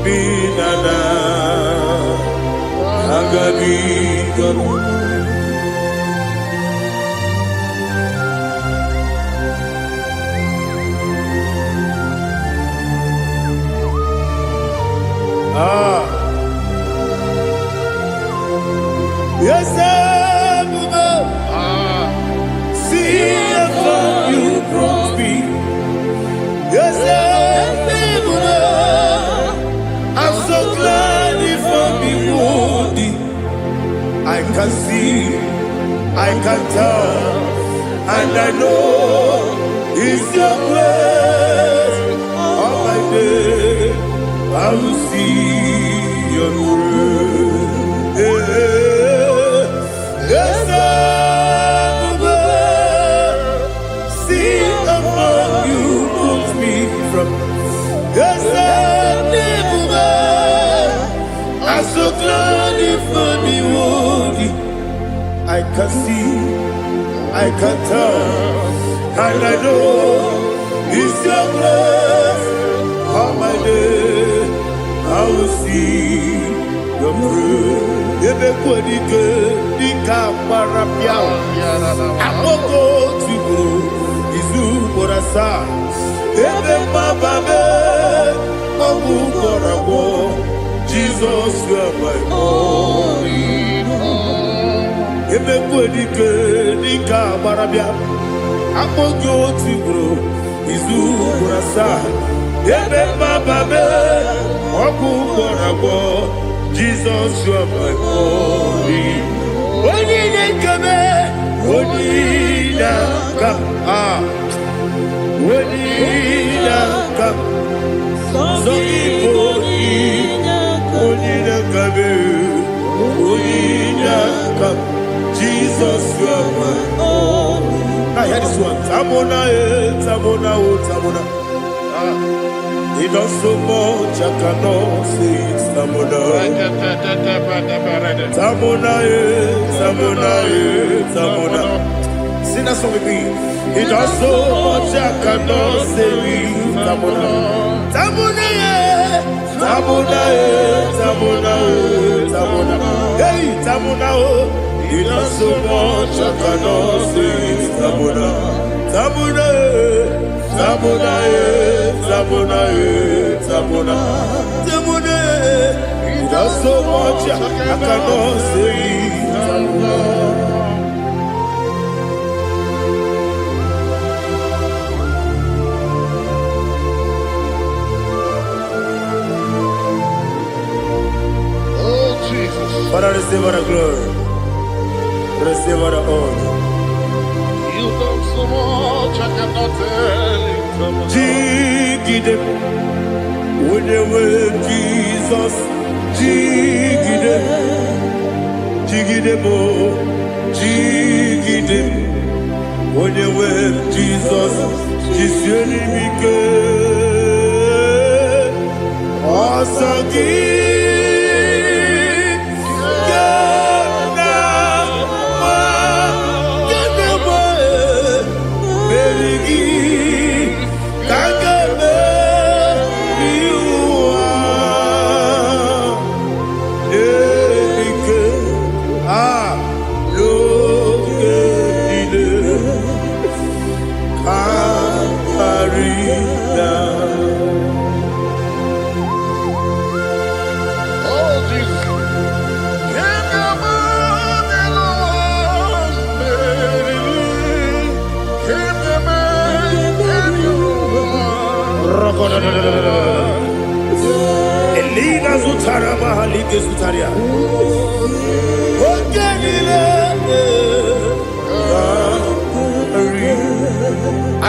binana agabi garu yes see if you brought me yes I'm so glad if I'm beholding. I can see, I can tell, and I know it's your grace. All my day, I will see your grace. Yes, see among you put me from. Yes, I'm so glad if I'm holy. I can see, I can tell, and I know it's your grace. All my day, I will see your praise. Ebe kwenike, nika marapia. Amoko tibu, izu morasa. Ebe mababe, mabu korabo. Jesus, you are my only home. Ebe kwenike nika barabia, apogo tibro izu burasa. Ebe bababe, oku korabo. Jesus, you are my only. Oni nekame, oni naka, oni naka. So Igbo. Jesus, you are my all. Now hear this one. Tamona, Tamona, Tamona. He does so much, I cannot say it. Tamona. Tamona, Tamona, Tamona. Sing that song with me. He does so much, I cannot say it. Tamona. Tamona, Tamona, Tamona, Tamona. Hey, Tamona, he does so much, I cannot say it. Tamona. Tamona, Tamona, Tamona, Tamona, Tamona. He does so much, I cannot say it. Tamona. Father, receive all the glory. Receive all the honor. You done so much, I cannot tell it. Jigide, when you were Jesus, Jigide, Jigide mo, Jigide, when you were Jesus, Jisyenimike, Asagi. Elina Zutara Mahalike Zutaria.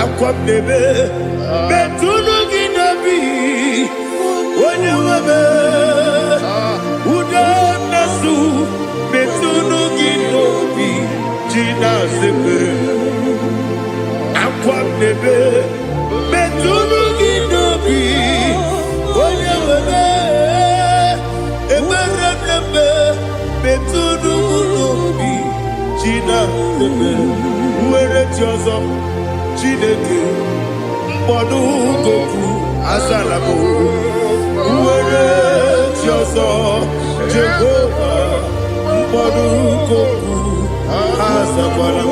Aqua bebe, Betuno Ginabi, when you were Uda Nasu, Betuno Ginobi, Gina Zebe, Aqua bebe, Betuno Ginobi, when you were Betuno Ginobi, Gina Zebe, where it was Chineke mkpọdụ goku azalabo nwere chi ọzọ Jehova mkpọdụ goku azakwala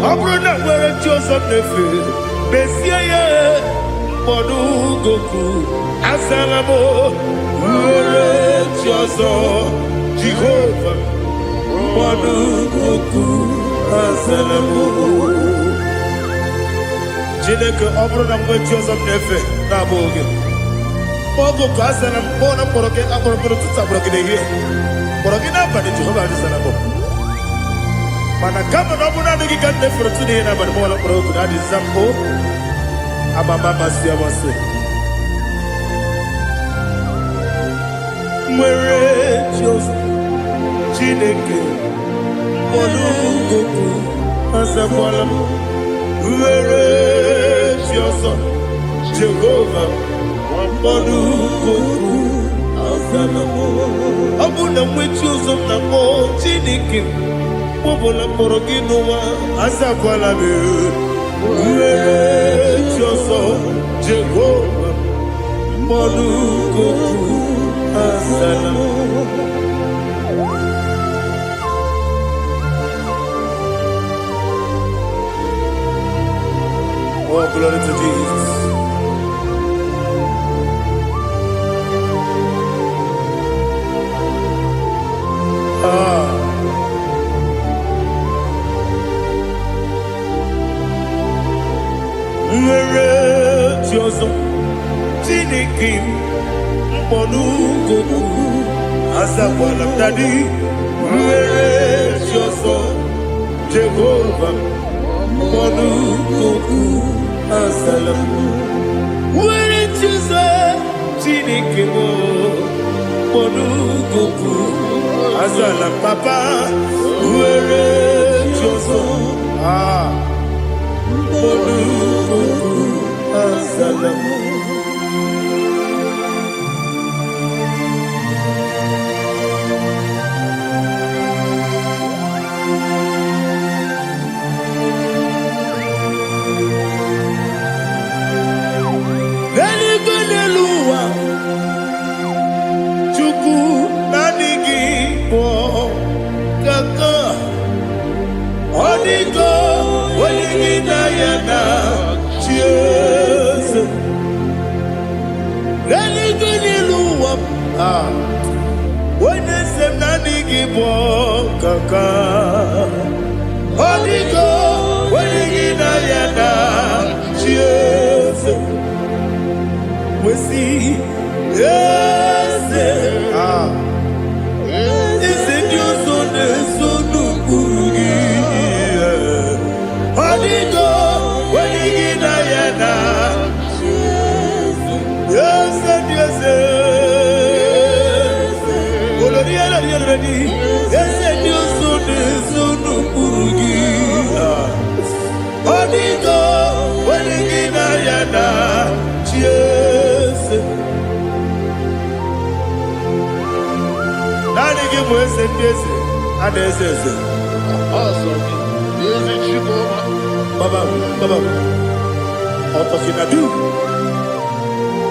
ọ bụrụ na nwere chi ọzọ na-efe mesie ya mkpọdụ goku azalabo nwere chi ọzọ Jehova mkpọdụ goku azalabo. Chineke ọ bụrụ na mgbe chi ọzọ na-efe na-abụ oge ogo ka asara mkpọ na mkpọrọ gị akpọrọ mkpọrọ tụtụ akpọrọ gị n'ehihie mkpọrọ gị n'abalị Jehova adịsara bụ mana kama na ọ bụrụ na adịghị ka nne fere tụ n'ihe n'abalị ma ọla mkpọrọ oge na-adịza mpụ amama amasị amasị nwere chi ọzọ Chineke mkpọrọ ogo azakwala m nwere chi ọzọ Jehova mkpọrọ goku azalabo ọ bụ na nwe chi ọzọ na mkpọ Chineke mkpọbụla mkpọrọ gị n'ụwa azakwala m nwere chi ọzọ Jehova mkpọrọ goku azalabo. Oh, glory to Jesus. Nwere chi ọzọ Chineke mkpọdụ goku azakwala m dadi nwere chi ọzọ Jehova mkpọdụ goku azalabo nwere chi ọzọ Chineke mkpọdụ goku Azala papa, uere joso. Monu azala.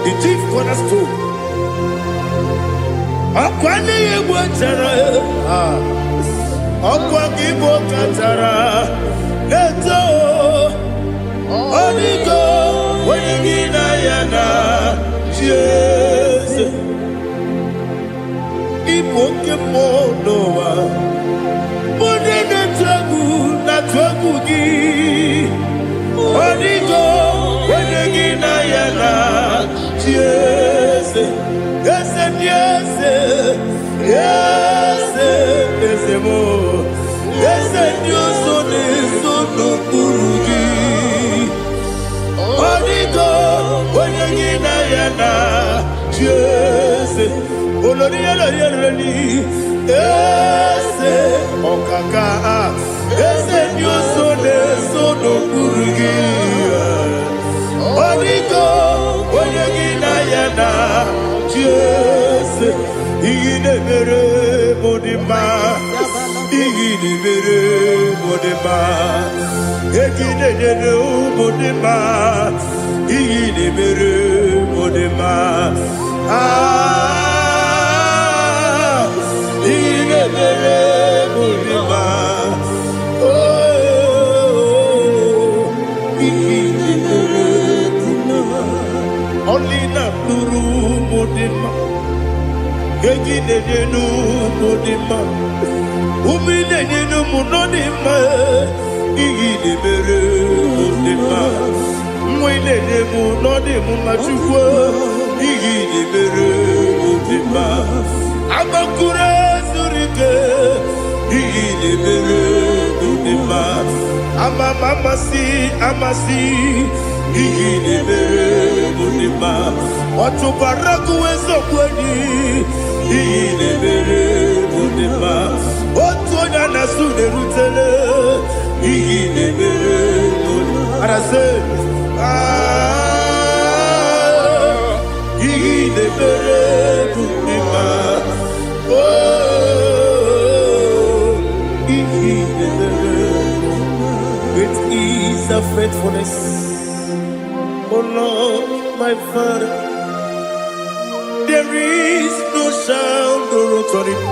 The chief cornerstone. Akwani Igbo chara, akwani Igbo chara. Leto, onigo, wenigina yana, Jesus. Igbo kemo noa, monene tragu na tragu gi. Onigo, wenigina yana, Jesus. Yes, yes, yes, yes, mo. Yes, Dios son eso no purugi. Onigo, wenigina yana, Jesus. Olori olori. Yes, okaka. Yes, Dios son eso no purugi. Onigo, wenigina yana. Yes, igine mere modima, igine mere modima, igine mere modima, igine mere modima. Igine mere modima. Oh, igine mere modima. Only na nuru modima, egine nenu modima, umine nenu munodima, igine mere modima, mwine nemu nodimu machukwa, igine mere modima, amakure zurike, igine mere modima, amasi. Igine mere modima, otubaraku wezo kweni. Igine mere modima, otonya nasude rutele. Igine mere modima, arase. Igine mere modima, oh, igine mere modima. It is a faithfulness. Oh Lord, my Father, there is no sound or authority.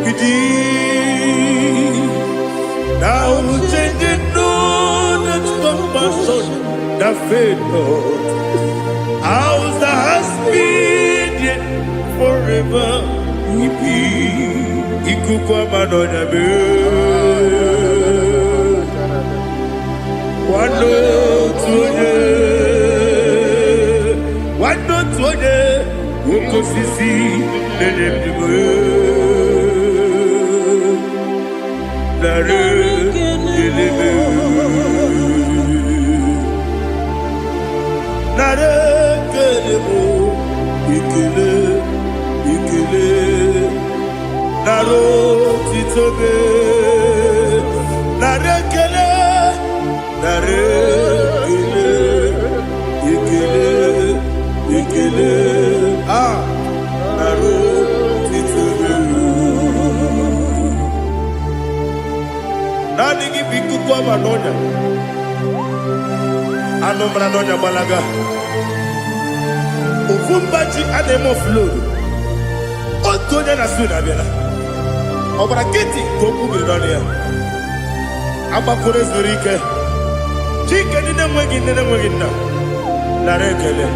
It is now changing, no, that's compassion, the faith, Lord. Ours that has been yet forever, we be. Ikukwamanonabe. Wando tuone uko sisi nene mdigo nare ilime nare kelemo ikele naro titobe, narekele, narekele, ikele, ikele, naro titobe. Nani gibiku kwa manonya, anomra nonya balaga. Ufumbaji ademo flood. Otonya na suna bela. Obara kiti koku bidonia. Abakure zurike. Chike nine mwegi na. Narekele.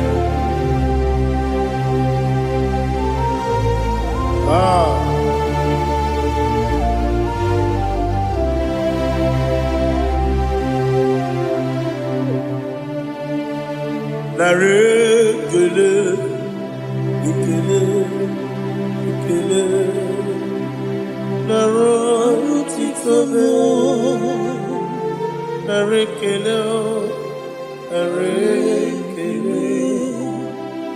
Narekele. Ikele. Ikele. Naro titobe. Narekele. Narekele.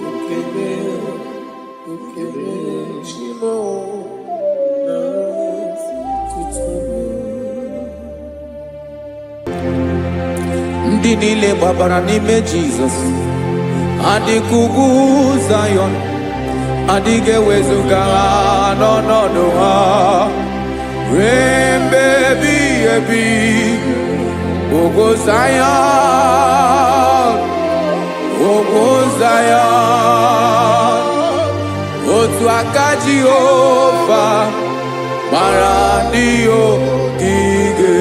Ikele. Ikele. Shimo. Naro titobe. Ndị niile gbabara n'ime Jizọs adịghị ugwu Zayọn, adịghị ewezuga ha n'ọnọdụ ha ruo mgbe ebighị ebi. Ugwu Zayọn, ugwu Zayọn, otu aka Jehova gbara ndị ogige.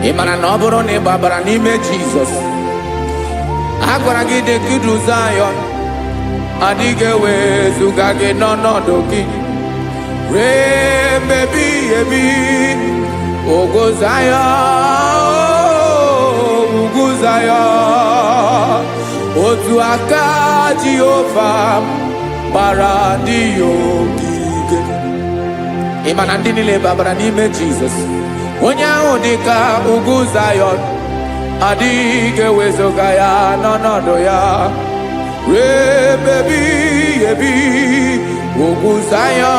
Ị mara na ọ bụrụ na ị gbabara n'ime Jizọs, a gwara gị dị kudu Zayọn, adịghị ewezuga gị n'ọnọdụ gị ruo mgbe ebighị ebi. Ugwu Zayọn, ugwu Zayọn, otu aka Jehova gbara ndị ogige. Ị ma na ndị niile gbabara n'ime Jizọs, onye ahụ dị ka ugwu Zayọn, adịghị ewezuga ya n'ọnọdụ ya ruo mgbe ebighị ebi. Ugwu Zayọn,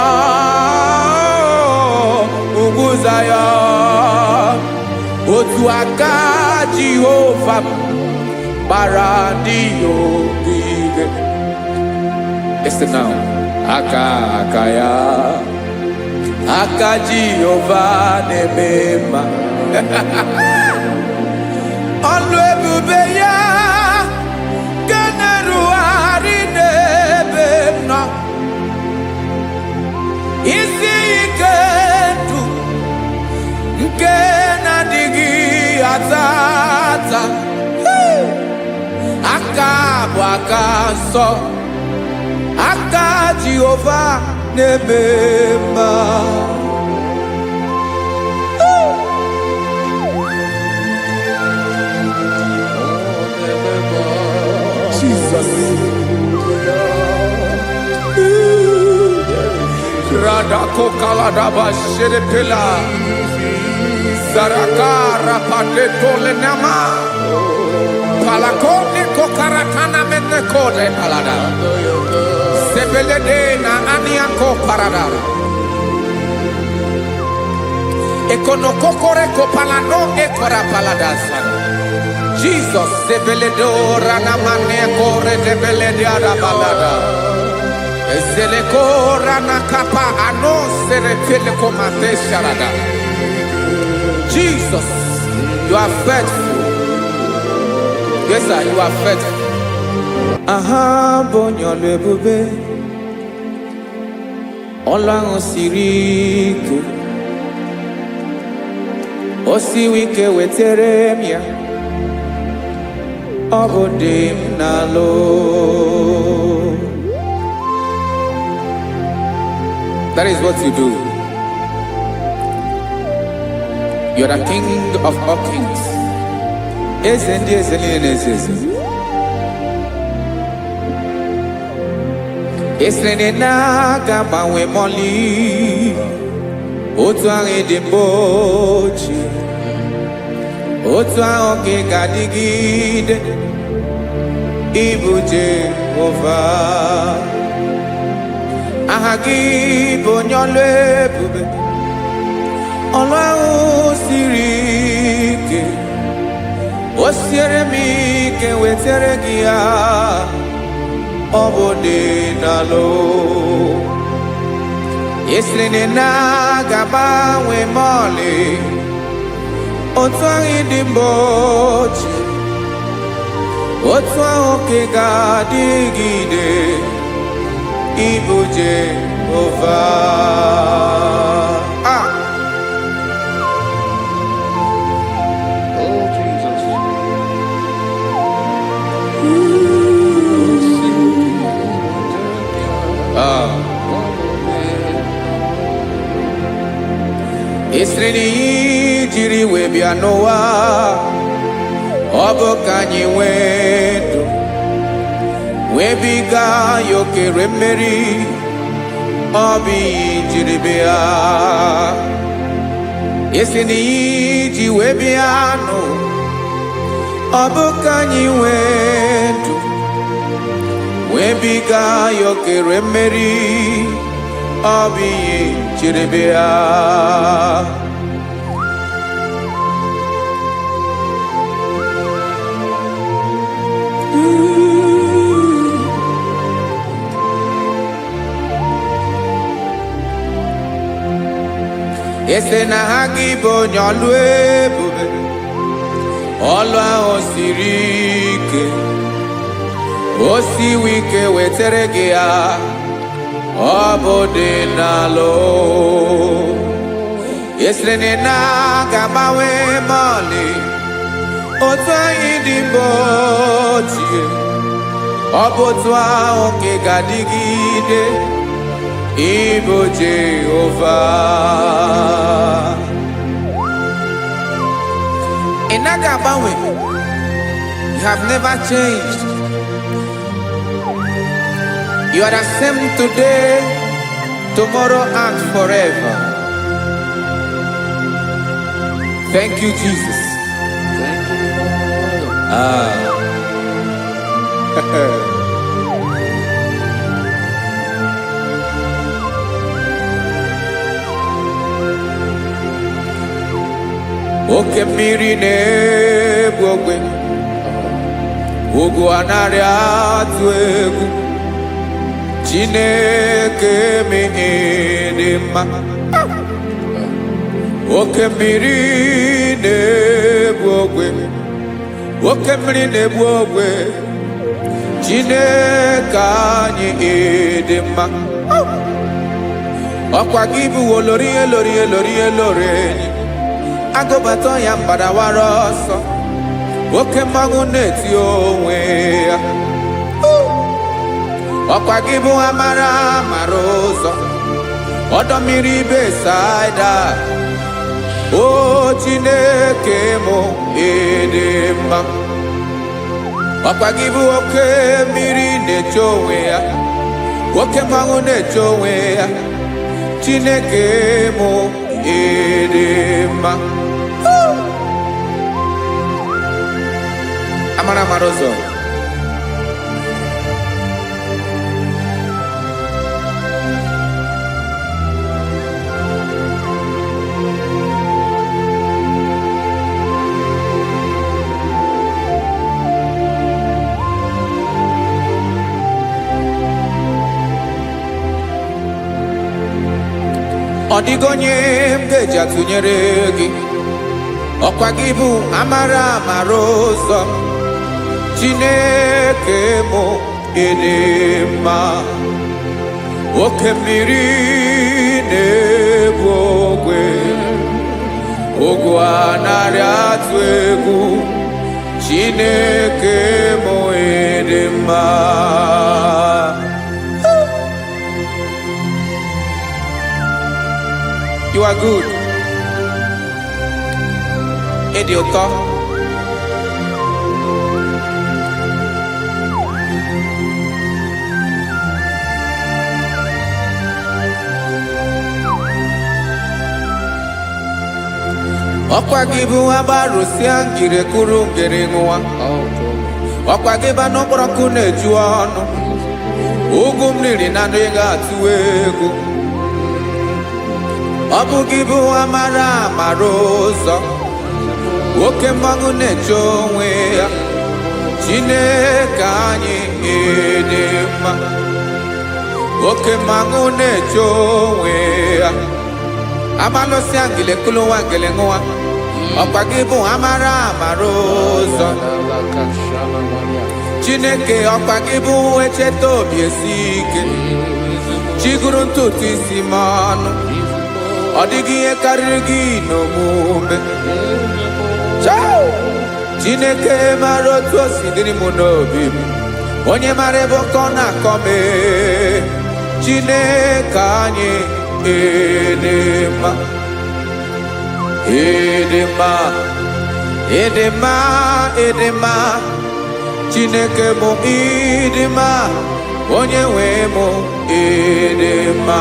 ugwu Zayọn, otu aka Jehova gbara ndị ogige. Listen now, aka ya, aka Jehova na-eme mma. Ọlụ ebube ya ga na-erugharị n'ebe m nọ. Isi ike ndụ nke na-adịghị ata ata. Aka bụ aka nsọ, aka Jehova na-eme mma. Jesus. Radako kaladaba sherepela zarakara patole nama palakone kokarakana mene kode palada sebelede na aniako parada ekonokokore kopalano ekora paladasa. Jesus sebeledo rana mane kore debelede arabalada. Ezeleko rana kapa ano serepele komate sharada. Jesus, you are faithful. Yes, sir, you are faithful. Aha, bonyo lebube. Olang osirike. Osiwike weteremia. Obodim nalo. That is what you do You are the King of all kings. Eze ndị eze niile na-eze eze. Esere na-aga gbanwe mọlị. Otu ahụ dị mgbe ochie. Otu ahụ ka ị ga-adịgide. Ịbụ Jehova. Aha gị bụ onye ọlụ ebube. Ọlụ ahụ siri ike. O siere m ike wetere gị ya. Ọ bụ dị n'alụ. Esiri na ga-agbanwe ma ọlị. Otu ahụ dị mgbe ochie. Otu ahụ ka ị ga-adịgide. Ịbụ Jehova. Oh, Jesus. Esiri na ihe jiri wee bịa n'ụwa. Ọ bụ ka anyị nwee ndụ. Wee biga ya okere mmeri. Ọ bụ ihe jiri bịa. Esi na ihe ji wee bịa nụ. Ọ bụ ka anyị nwee ndụ. Wee biga ya okere mmeri. Ọ bụ ihe jiri bịa. Ese na ha gị bụ onye ọlụ ebube. Ọlụ ahụ siri ike. O siwe ike wetere gị ya. Ọ bụ dị n'alụ. Esere na ga-agbanwe ma ọlị. Otu anyị dị mgbe ochie. Ọ bụ otu ahụ ka ị ga-adịgide. Ịbụ Jehova. Ị naghị agbanwe. You have never changed. You are the same today, tomorrow and forever. Thank you, Jesus. Thank you, Lord. Oke mmiri na-egbu ogwe. Ugwu anaghị atụ egwu. Chineke mee dị mma. Oke mmiri na-egbu ogwe. Oke mmiri na-egbu ogwe. Chineke anyị dị mma. Ọkwa gị bụ olori elori elori elori enyi. Agụbatọ ya mgbadawara ọsọ. Oke mmanwụ na-eti onwe ya. Ọkwa gị bụ amara amara ụzọ. Ọdọ mmiri Besaida. O Chineke mụ ịdị mma. Ọkwa gị bụ oke mmiri na-eche onwe ya. Oke mmanwụ na-eche onwe ya. Chineke mụ ịdị mma. Amara amara ụzọ. Ọ dịghị onye m ga-eji atụnyere gị. Ọkwa gị bụ amara amara ụzọ. Chineke mụ ịdị mma. Oke mmiri na-egbu ogwe. Ugwu anaghị atụ egwu. Chineke mụ ịdị mma. You are good. ịdị ụtọ. Ọkwa gị bụ agbarụsịa ngire kụrụ ngere nwa. Ọkwa gị ba n'okporoko na-eju ọnụ. Ugwu mmiri na ndụ ga-atụ egwu. Ọ bụ gị bụ amara amara ụzọ. Oke mmanwụ na-eche onwe ya. Chineke anyị dị mma. Oke mmanwụ na-eche onwe ya. Abalụsịa ngile kụrụ nwa ngele nwa. Ọkwa gị bụ amara amara ụzọ. Chineke ọkwa gị bụ echeta obi esi ike. Chiguru ntutu isi m ọnụ. Ọ dịghị ihe karịrị gị n'omume. Chineke mara otu o si dịrị m n'obi m. Onye mara ebe oke ọ na-akọ m. Chineke anyị dị mma. Ịdị mma, ịdị mma, ịdị mma. Chineke bụ ịdị mma. Onye nwe m ịdị mma.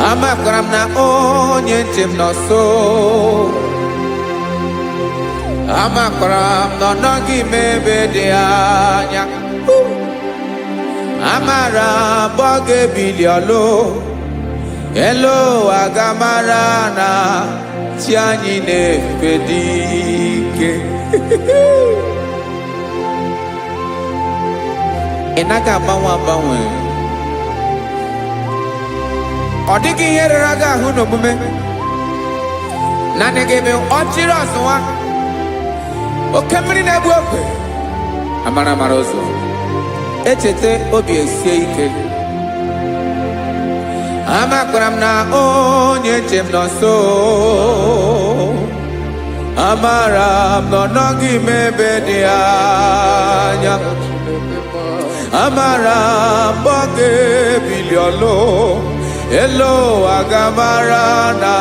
Amakwara m na onye nche m nọ nso. Amakwara m na ọ nọghị m ebe dị anya. Amara m ọ ga-ebili ọlụ. Elu ụwa ga-amara na chi anyị na-efe dị ike. Ị naghị agbanwe agbanwe. Ọ dịghị ihe rere gị ahụ n'omume. Naanị gị bụ ọchịrị ọzụwa. Oke mmiri na-egbu okwe. Amara amara ụzọ. Echeta obi esie ike. Amakwara m na onye nche m nọ nso. Amara m na ọ nọghị m ebe dị anya. Amara m ọ ga-ebili ọlụ. Elu ụwa ga-amara na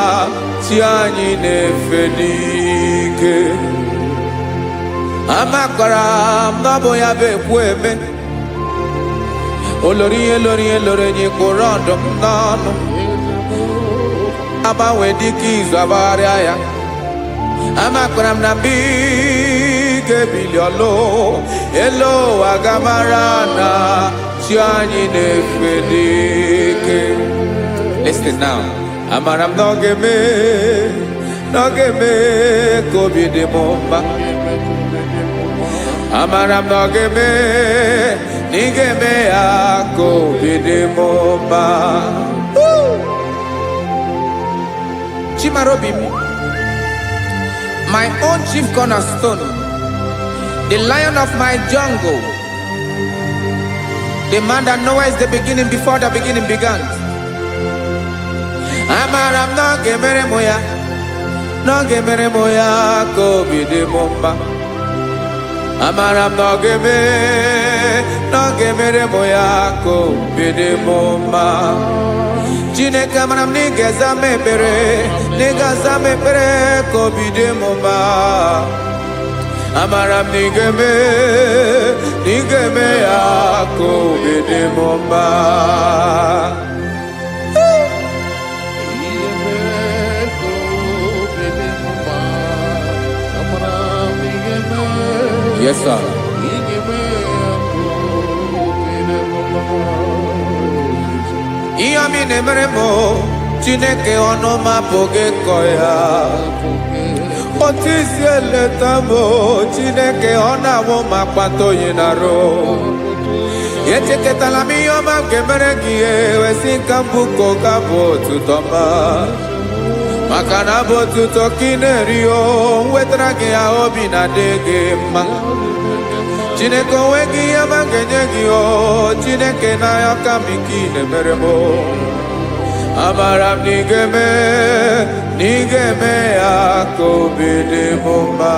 chi anyị na-efe n'ike. Amakwara m na ọ bụ ya bụ ekwu eme. Olori ihe lori ihe lori enyi kwụrụ ọdụm n'ọnụ. Agbanwe dịka izu agbagharịa ya. Amakwara m na mgbe ị ga-ebili ọlụ. Elu ụwa ga-amara na chi anyị na-efe n'ike. Listen now. Amara m na ọ ga-eme ka obi dị m mma. Amara m na ọ ga-eme na ị ga-eme ya ka obi dị m mma. Chimarobi m, my own chief cornerstone, the lion of my jungle, the man that knows the beginning before the beginning began. Amara m na ọ ga-emere m ya, na ọ ga-emere m ya ka obi dị m mma. Amara m na ọ ga-emere m ya ka obi dị m mma. Chineke amara m na ị ga-aza m ekpere, na ị ga-aza m ekpere ka obi dị m mma. Amara m na ị ga-eme ya ka obi dị m mma. Yes, sir. Ihe ọmị na-emere m Chineke ọnụ m apụghị ịkọ ya. Otu isi eleta m Chineke ọ na-awụ m akpata oyi n'arụ. Echeketala m ihe ọma m ga-emere gị ewesị nka mbụ ka ọ ga-abụ otuto ọma. Maka na abụ otuto ka ị na-eri o wetara gị ya obi na-adị gị mma. Chineke onweghị ihe ma ga-enye gị o Chineke n'anya ka m ike na-emere m amara m na ị ga-eme ya ka obi dị m mma.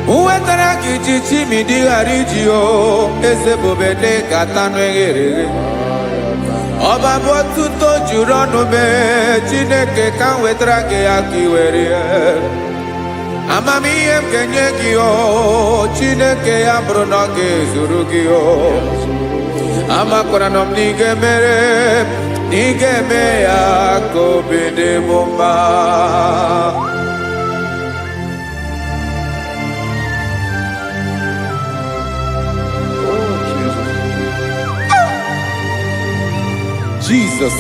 Uwetara gị ji chimidi ghara iji o eze bobede gata anụ eghere eghe ọba bụ otuto juru ọnụ mee Chineke ka m wetara gị ya ka i were ya amamihe m ga-enye gị o Chineke ya bụrụ na ọ ga-ezuru gị o amakwara na m na ị ga-eme ya ka obi dị m mma. Jesus.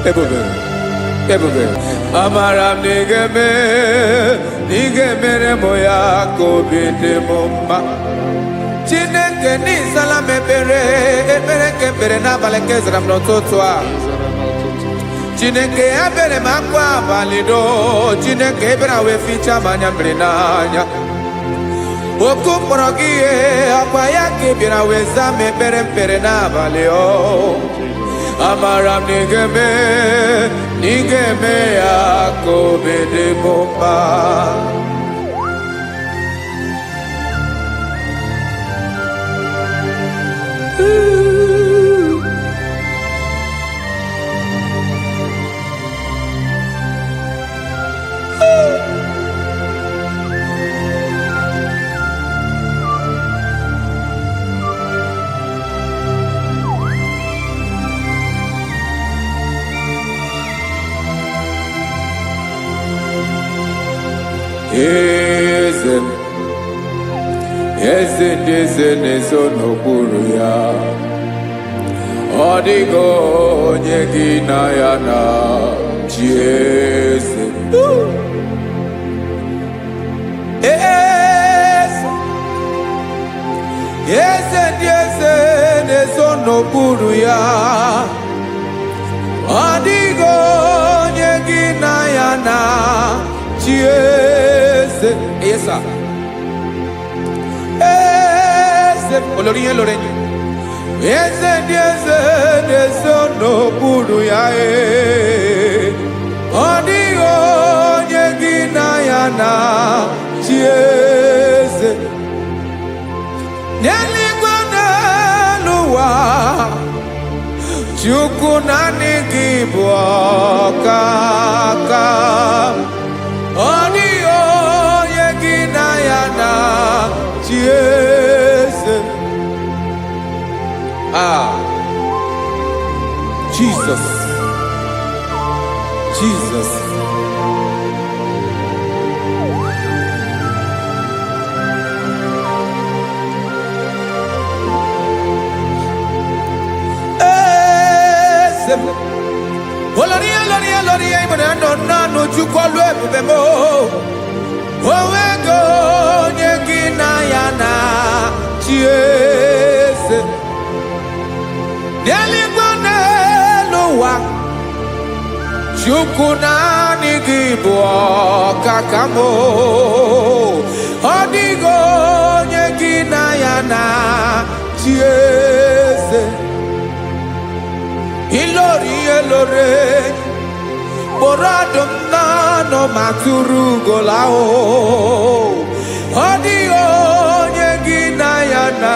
Ebube. Amara m na ị ga-emere m ya ka obi dị m mma. Chineke n'ịzala m ekpere nke ekpere n'abalị nke zara m n'ụtụtụ a. Chineke ya bere m akwa abalị do Chineke ebere wee fichaa m anya mmiri n'anya. Oku mkpọrọ gị ihe akwa ya ka ị bịara wee zaa m ekpere mpere n'abalị o amara m na ị ga-eme ya ka obi dị m mma. Eze ndị eze na-ezo n'okpuru ya ọ dịghị onye gị na ya na chi eze. Eze ndị eze na-ezo n'okpuru ya ọ dịghị onye gị na ya na chi eze. Esa olórí yẹn lórí eze ndị eze na-ezo n'okpuru ya ọ dịghị onye gị na ya na chi eze. N'eluigwe n'elu ụwa Chukwu naanị gị bụ ọkaka ọ dịghị onye gị na ya na chi eze. Jesus. Oloria ibona no chukolu ebube mo owego onye gị na ya na chi eze. N'eluigwe n'elu ụwa Chukwu naanị gị bụ ọkaka m ọ dịghị onye gị na ya na chi eze. Ilori kpọrọ ọdụm n'ọnụ ma tụrụ ugola ọ dịghị onye gị na ya na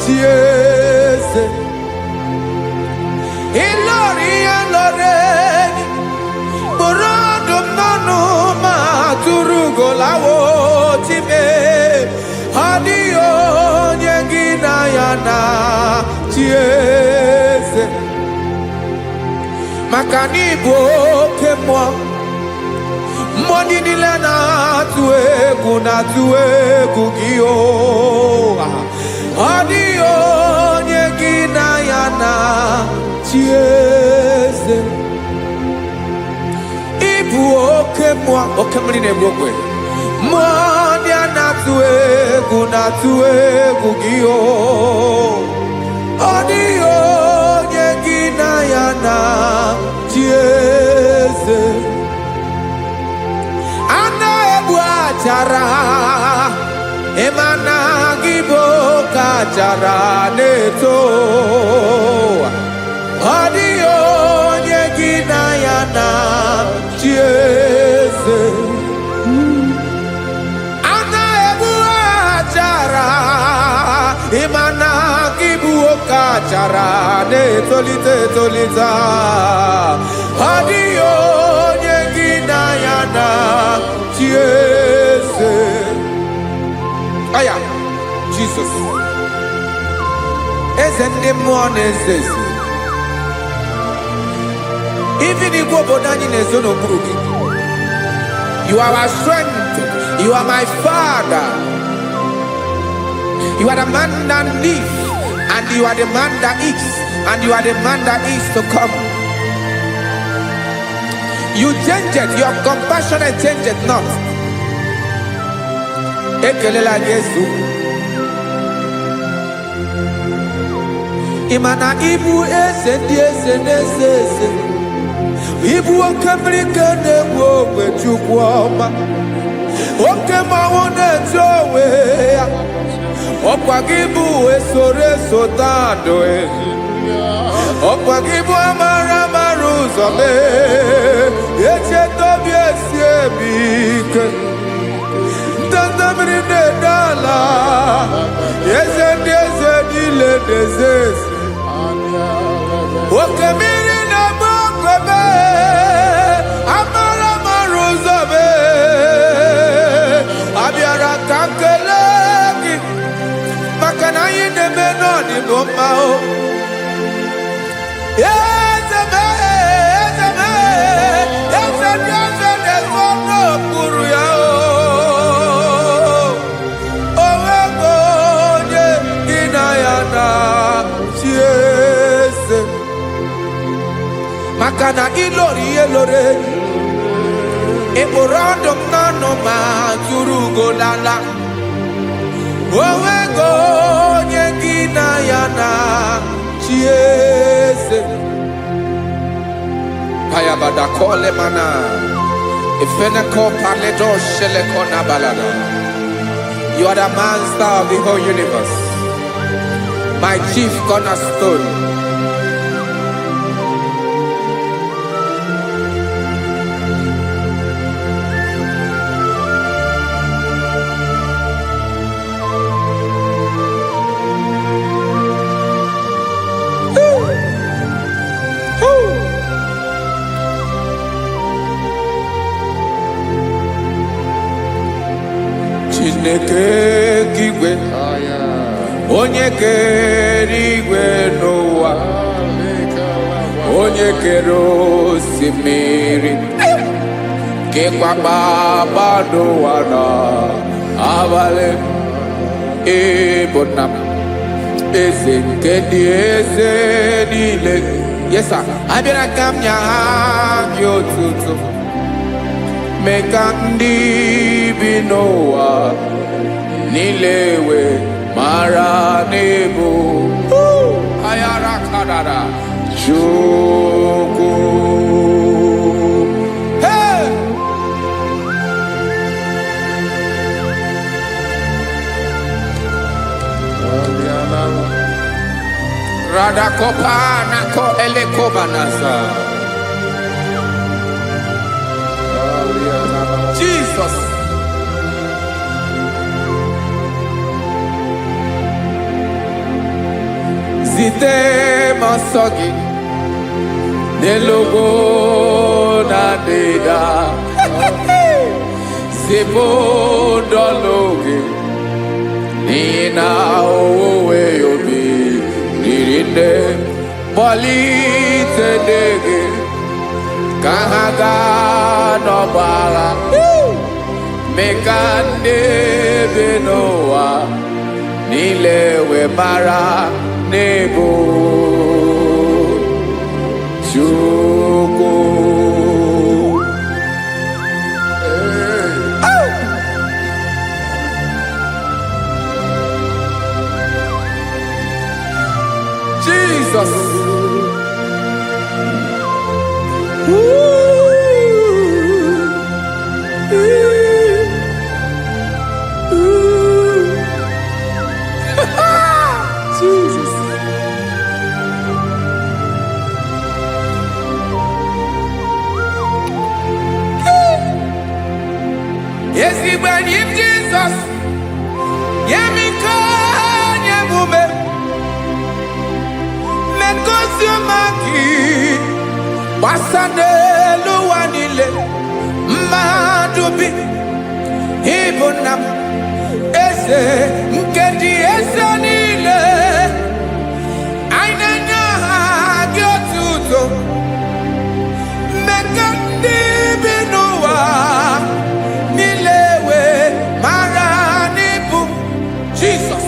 chi eze. Ilori kpọrọ ọdụm n'ọnụ ma tụrụ ugola time ọ dịghị onye gị na ya na chi eze. Maka na ị bụ oke mmụọ ndị niile na-atụ egwu gị ọ dịghị onye gị na ya na chi eze. Ị bụ oke mmụọ oke mmiri na-egbu ogwe mmụọ ndị a na-atụ egwu gị o ọ dịghị onye gị na ya na chi eze a na-egbu achara ịma na gị bụ oke achara na-eto ọ dịghị onye gị na ya na chi eze a na-egbu achara ịma na gị bụ oke achara na-etolite etolite ọ dịghị onye gị na ya na chi eze aya Jizọs eze ndị mmụọ na-eze eze even igwe obodo anyị na-ezo n'okpuru gị you are our strength you are my father you are the man that lives and you are the man that is and you are the man that is to come you change it your compassion and change it not ekelela Yesu imana ibu eze ndị eze na-eze eze ibu oke mmiri ka na-egbu ogwe Chukwu ọma oke mmanwụ na-eto onwe ya ọkwa gị bụ esoro esota adụ ọkwa gị bụ amara amara ụzọ mee echeta obi esi ebi ike ndanda mmiri na-ede ala eze ndị eze niile na-eze eze oke mmiri na-agba okwebe amara amara ụzọ mee abịara ka nkele gị maka na anyị na-eme n'ọdịbụ mma o eze mee eze mee eze ndị eze na-ezo n'okpuru ya onwego onye gị na ya na chi eze maka na ịlọrọ ihe lọrọ enyi ịkpụrụ ọdụ m n'ọnụ ma tụrụ ugolala onwego onye gị na ya na chi eze payabada kole mana ifeneko paledo sheleko na balada you are the master of the whole universe my chief cornerstone Chineke igwe onye kere igwe n'ụwa onye kere osimiri kekwa kpakpando ụwa na abalị ịbụ nna m eze nke ndị eze niile yesa abịara ka m nya ha gị otuto mee ka ndị bi n'ụwa niile wee mara n'ebu ayara kadara Chukwu hey! Radakopa nako elekobanasa Jesus zite masọ gị n'elugo na ndịda zipu ndọlụ gị n'ihi na owuwe obi dịrị nne kpọlite nne gị ka ha gaa n'ọgba agha mee ka ndị bi n'ụwa niile wee mara n'ebu Chukwu ezigbo enyi m Jizọs, nye m ike, nye m ume, megosi ọma gị gbasa n'elu ụwa niile. Mmadụ bi ịbụ nna m, eze nke ndị eze niile. Anyị na-enye aha gị otuto, mee ka ndị bi n'ụwa niile wee mara n'ịbụ Jizọs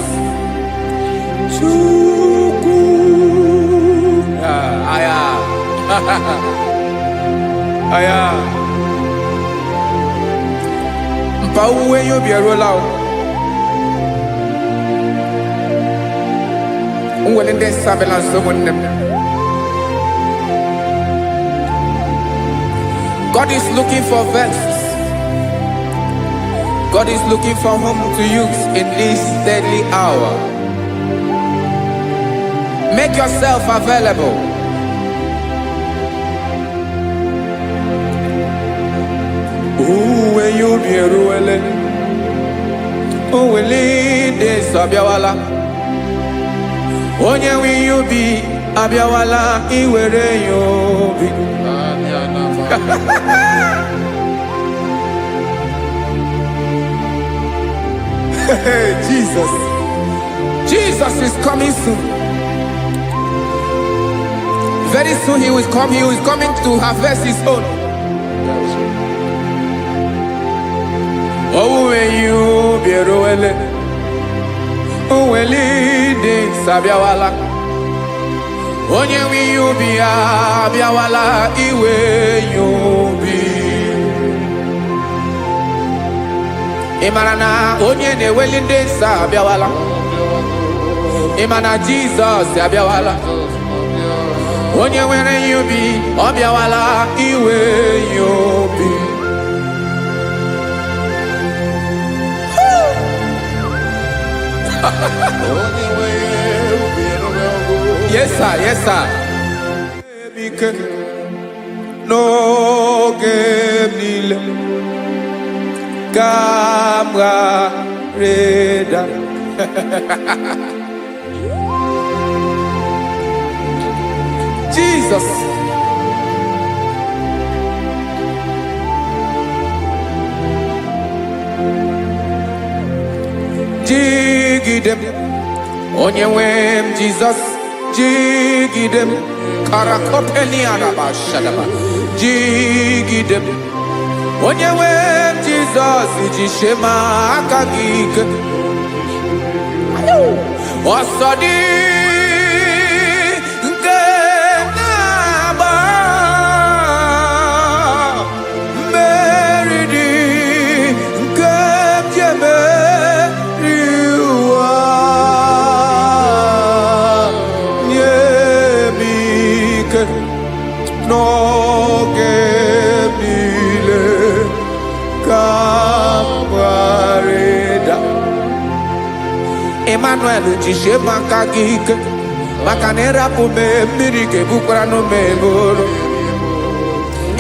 Chukwu. Aya aya mpa uwe ya obi eruola o. Nwere ndị sabela nsogbu nne m. God is looking for vessels. God is looking for whom to use in this deadly hour. Make yourself available. Uwe yubi eruele, uweli de sabiawala. Onye wi yubi abiawala iwere yubi. Jesus. Jesus is coming soon. Very soon he will come. He is coming to harvest his own. Oh, when you be roele, oh, when leading Sabiawala, onye wi you be abiawala, iwe you be. Imarana onye ne welinde Sabiawala, imana Jesus Sabiawala, onye were you be abiawala, iwe you be. Yes sir, yes sir. No game Camera Reda. Jesus. Jigidem, onye wem Jesus, jigidem, karakopeni araba shadaba, jigidem, onye wem Jesus, jishema akagike, osodi nke naba, meridi nke jeme. Emmanuel jishe maka gike, maka na erapu me mmiri ke bukwara no me bolo.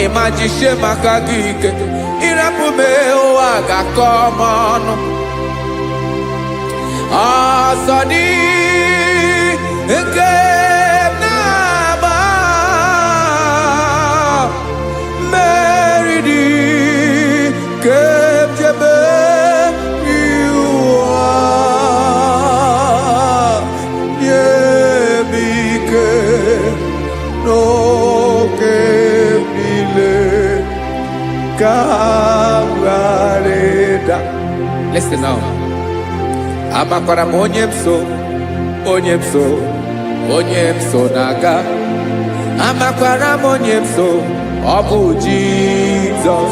Ema jishe maka gike, irapu me ụwa ga-akọ ọnụ. Asadi nke na-agba meridi ke jebe Listen now. Amakwara m onye m so naga. Amakwara m onye m so, ọ bụ Jesus.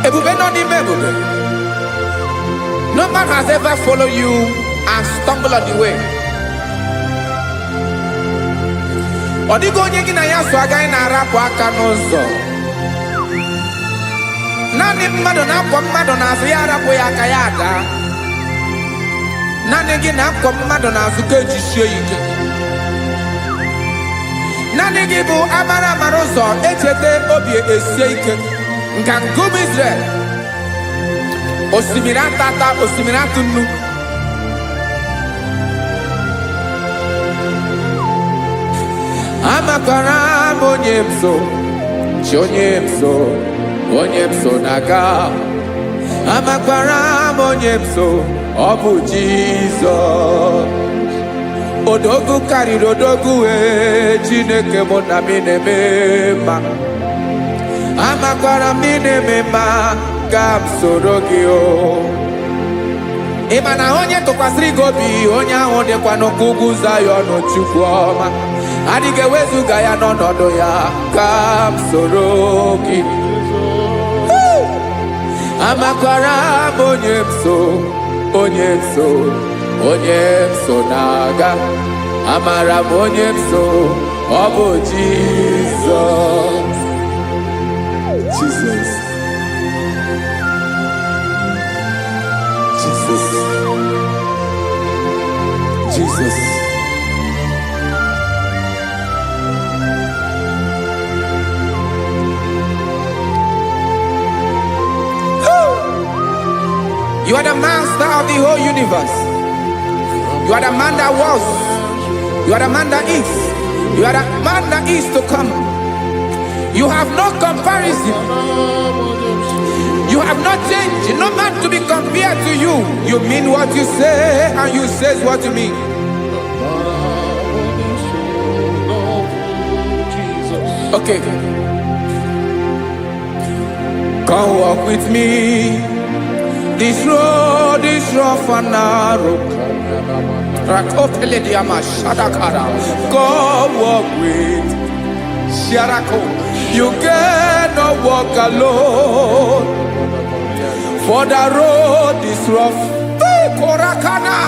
Ebube nọ n'ime ebube. No man has ever followed you and stumbled on the way. Ọ dịghị onye gị na ya so agaghị na-arapụ aka n'ụzọ. Naanị mmadụ na-akwọ mmadụ n'azụ ya arapụ ya aka ya ada. Naanị gị na-akwọ mmadụ n'azụ ka ejisie ike. Naanị naanị gị bụ amara mara ụzọ echete obi esie ike nka nkume Israel osimiri atata osimiri atụ nnu amakwara m onye m so chi onye m so na-aga amakwara m onye m so ọ bụ Jizọs odogwu karịrị odogwu Chineke mụ na m na-eme mma amakwara m na-eme mma ka m soro gị o ị ma na onye tụkwasịrị gị obi onye ahụ dịkwa n'ugwu Zayọn Chukwu ọma adịghị ewezuga ya n'ọnọdụ ya ka m soro gị amakwara m onye m so na-aga amara m onye m so ọ bụ Jizọs Jesus You are the master of the whole universe. You are the man that was. You are the man that is. You are the man that is to come. You have no comparison. You have not changed. No man to be compared to you. You mean what you say and you say what you mean. Okay. Come walk with me. This road is rough and narrow. Come walk with Sharako. You cannot walk alone. For the road is rough. Korakana.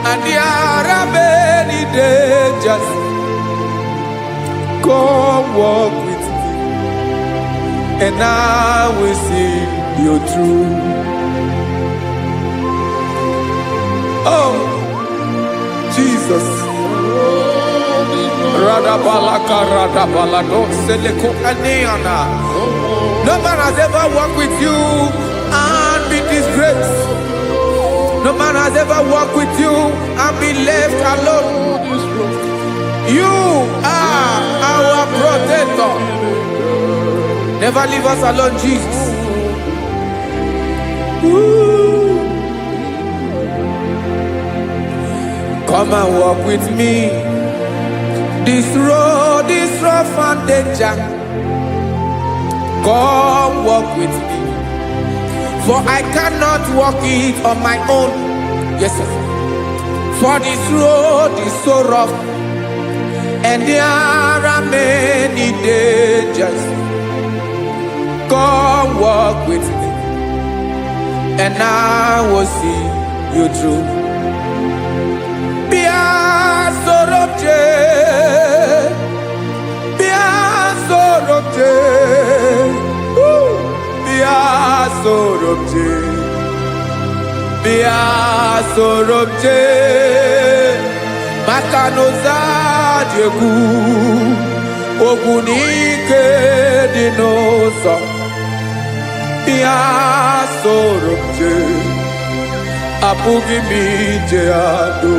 And there are many dangers. Come walk with me. And I will see you through. Oh, Jesus. No man has ever walked with you and be disgraced. No man has ever walked with you and be left alone. You are our protector. Never leave us alone, Jesus. Ooh. Come and walk with me. This road is rough and danger. Come walk with me. For I cannot walk it on my own. Yes, sir. For this road is so rough. And there are many dangers. Come walk with me. And I will see you through. Sorobje Makanoza Diegu Ogunike Dinosa Bia Sorobje Apugi Mijeado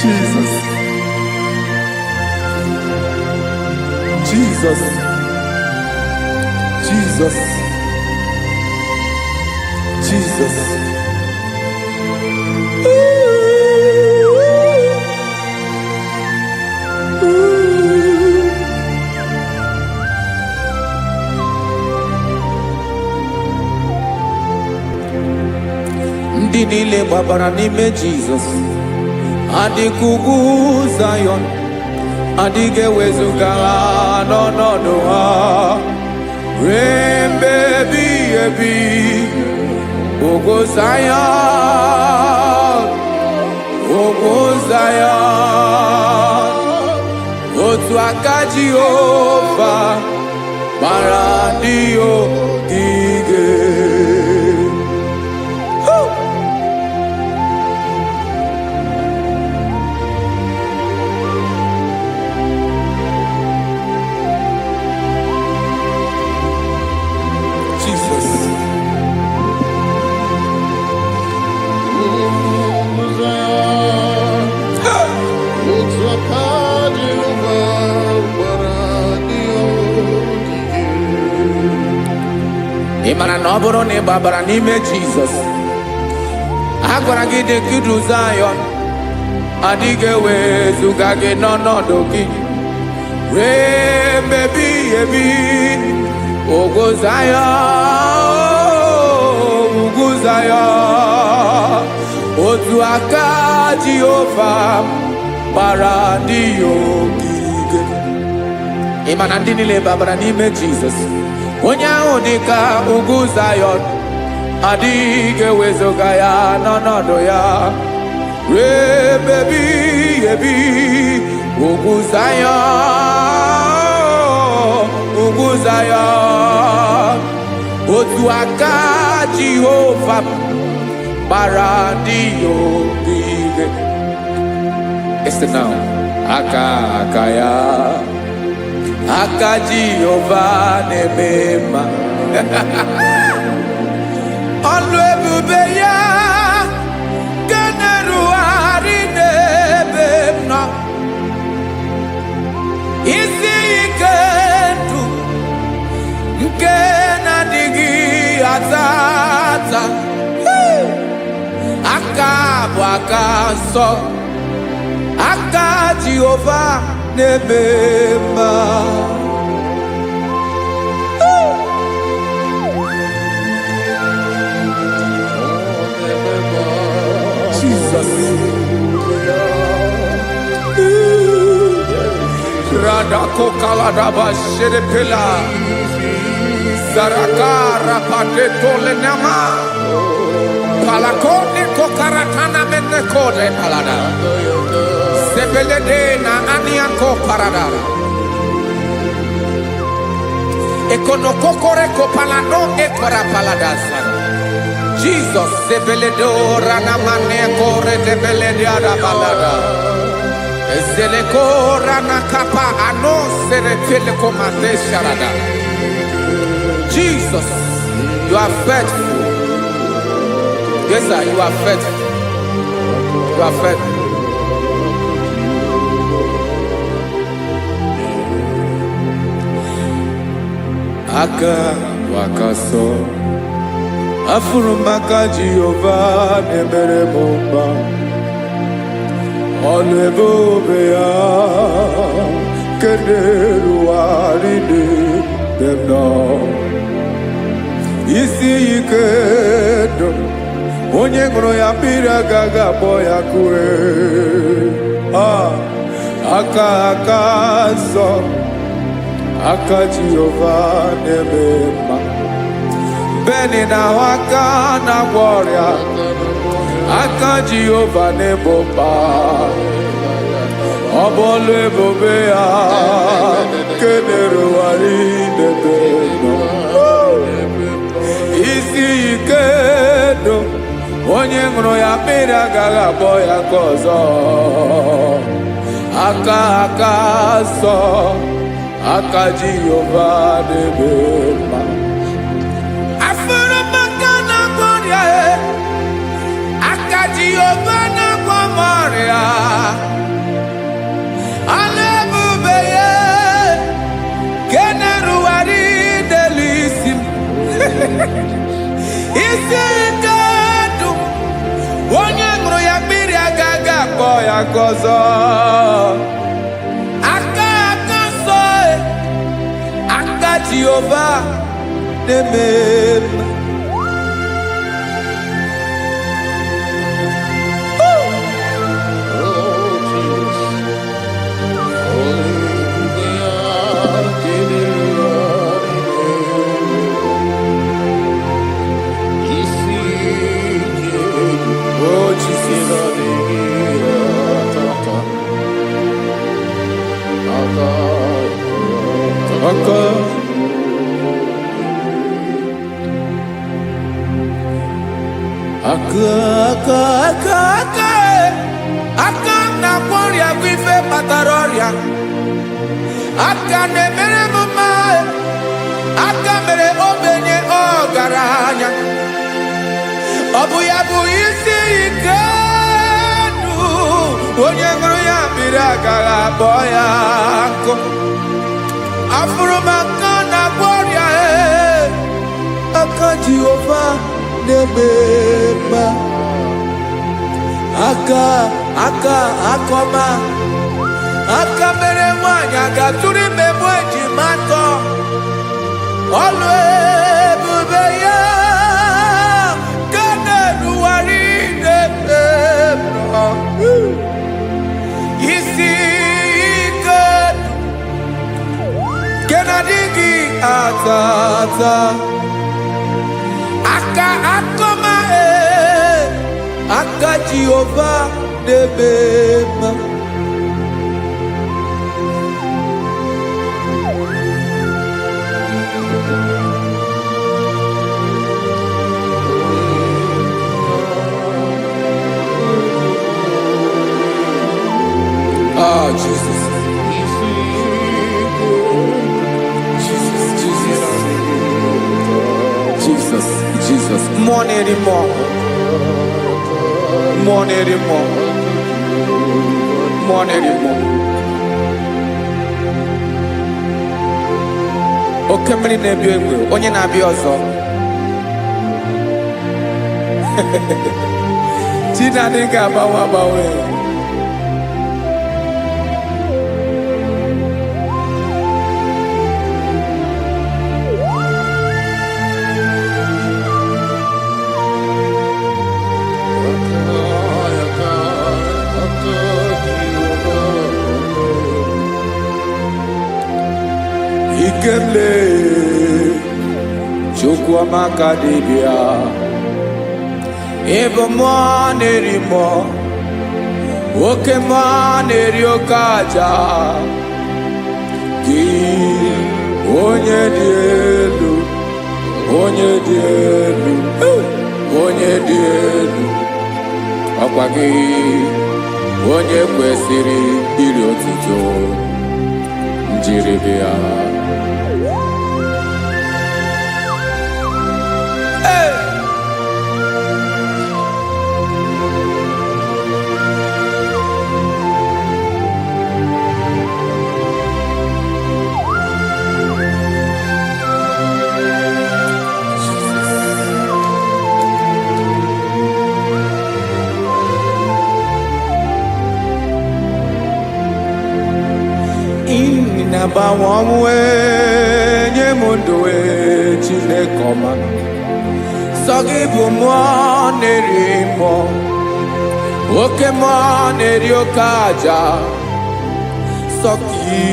Jesus Jesus Jesus Jesus. Ndị niile gbabara n'ime Jizọs adịghị ugwu Zayọn adịghị ewezuga ha n'ọnọdụ ha ruo mgbe ebighị ebi. Ogo Zion, otu aka Jehova mara ndị ogige. mara na ọ bụrụ na ị gbabara n'ime Jizọs, a gwara gị dị ka idu Zayọn, adịghị ewezuga gị n'ọnọdụ gị ree mgbe ebighị ebi. Ugwu Zayọn, ugwu Zayọn, otu aka Jehova gbara ndị ya ogige. Ị ma na ndị niile babara n'ime Jizọs, onye ahụ dị ka ugwu Zayọn, adịghị ewezuga ya n'ọnọdụ ya ree mgbe ebighị ebi. Ugwu Zayọn, ugwu Zayọn, otu aka Jehova gbara ndị ya ogige. Este now, aka ya, aka Jehova na-eme mma. Ọlụ ebube ya ga na-erugharị n'ebe m nọ. Isi ike ndụ nke na-adịghị ata ata. Aka bụ aka nsọ, aka Jehova na-eme mma. Jesus. Radako kaladaba sherepela zarakara pateto lenama palakone kokaratana menekode palada sebelede na aniako paradara ekonokokore kopalano ekora paladasa. Jesus sebeledo rana manekore debelede arabalada. Zeleko rana kapa ano serefele komande sharada. Jesus, you are faithful. Yes, sir, you are faithful. You are faithful. Aka wakaso afuru maka Jehova nebere mumba. Ọlụ ebube ya keneruarị n'ebe m nọ. Isi ike ndụ onye ṅụrụ ya mmiri agaghị akpọ ya kue. Aka nsọ, aka Jehova na-eme mma. Beni na aka na-agwọ ọrịa, aka Jehova na-ebo mba. Ọ bụ ọlụ ebube ya kenerugharị n'ebe nọ. Isi ike ndụ onye ṅụrụ ya mmiri agaghị akpọ ya ka ọzọ. Aka nsọ, aka Jehova na-eme mma. Jehova na-agwọ m ọrịa, ọlụ ebube ya nke na-erugharị n'elu isi m. Isi ike ndụ onye ṅụrụ ya mmiri agaghị akpọ ya ka ọzọ. Aka nsọ, aka Jehova na-eme mma. Aka na-agwọ ọrịa bụ ife kpatara ọrịa. Aka na-emere m mma, aka mere ogbenye ọgaranya. Ọ bụ ya bụ isi ike ndụ onye ṅụrụ ya mmiri agaghị akpọ ya nkụ. Afụrụ m aka na-agwọ ọrịa, aka aka Jehova na-eme mma. Aka akọma, aka mere nwanyị aga tụrụ ime mụ ejima atọ. Ọlụ ebube ya ka na-erugharị na-eme mma. Isi ike nke na-adịghị ata ata. Aka akọma aka Jehova na-eme mma. Ah, Jesus. Jesus. More anymore. Oke mmiri na-ebi egbe, onye na-abịa ọzọ. Chi na-adịghị agbanwe. Ikele Chukwuamaka dibịa, ebe mmụọ na-eri mmụọ, oke mmụọ na-eri oke aja. Gị onye dị elu, ọkwa gị onye kwesịrị iri otuto. Njiri bịa. Na-agbanwe ọnwụ nye m ndụ Chineke ọma. Sọ gị bụ mmụọ na-eri mmụọ, oke mmụọ na-eri oke aja. Sọ gị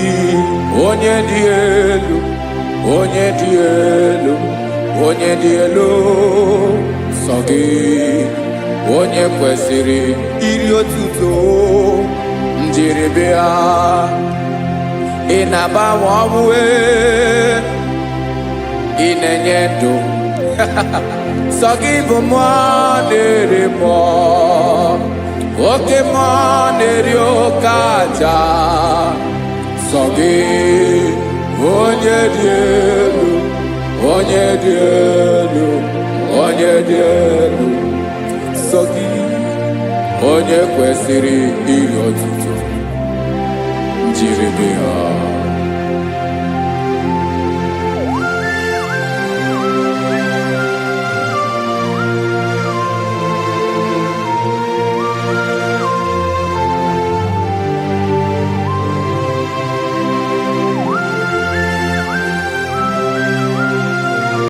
onye dị elu, sọ gị onye kwesịrị iri otuto. Njiri bịa. Ị na-agbanwe ọnwụ, ị na-enye ndụ. Sọ gị bụ mmụọ na-eri mmụọ, oke mmụọ na-eri oke aja. Sọ gị onye dị elu, sọ gị onye kwesịrị iri otuto. Njiri bịa.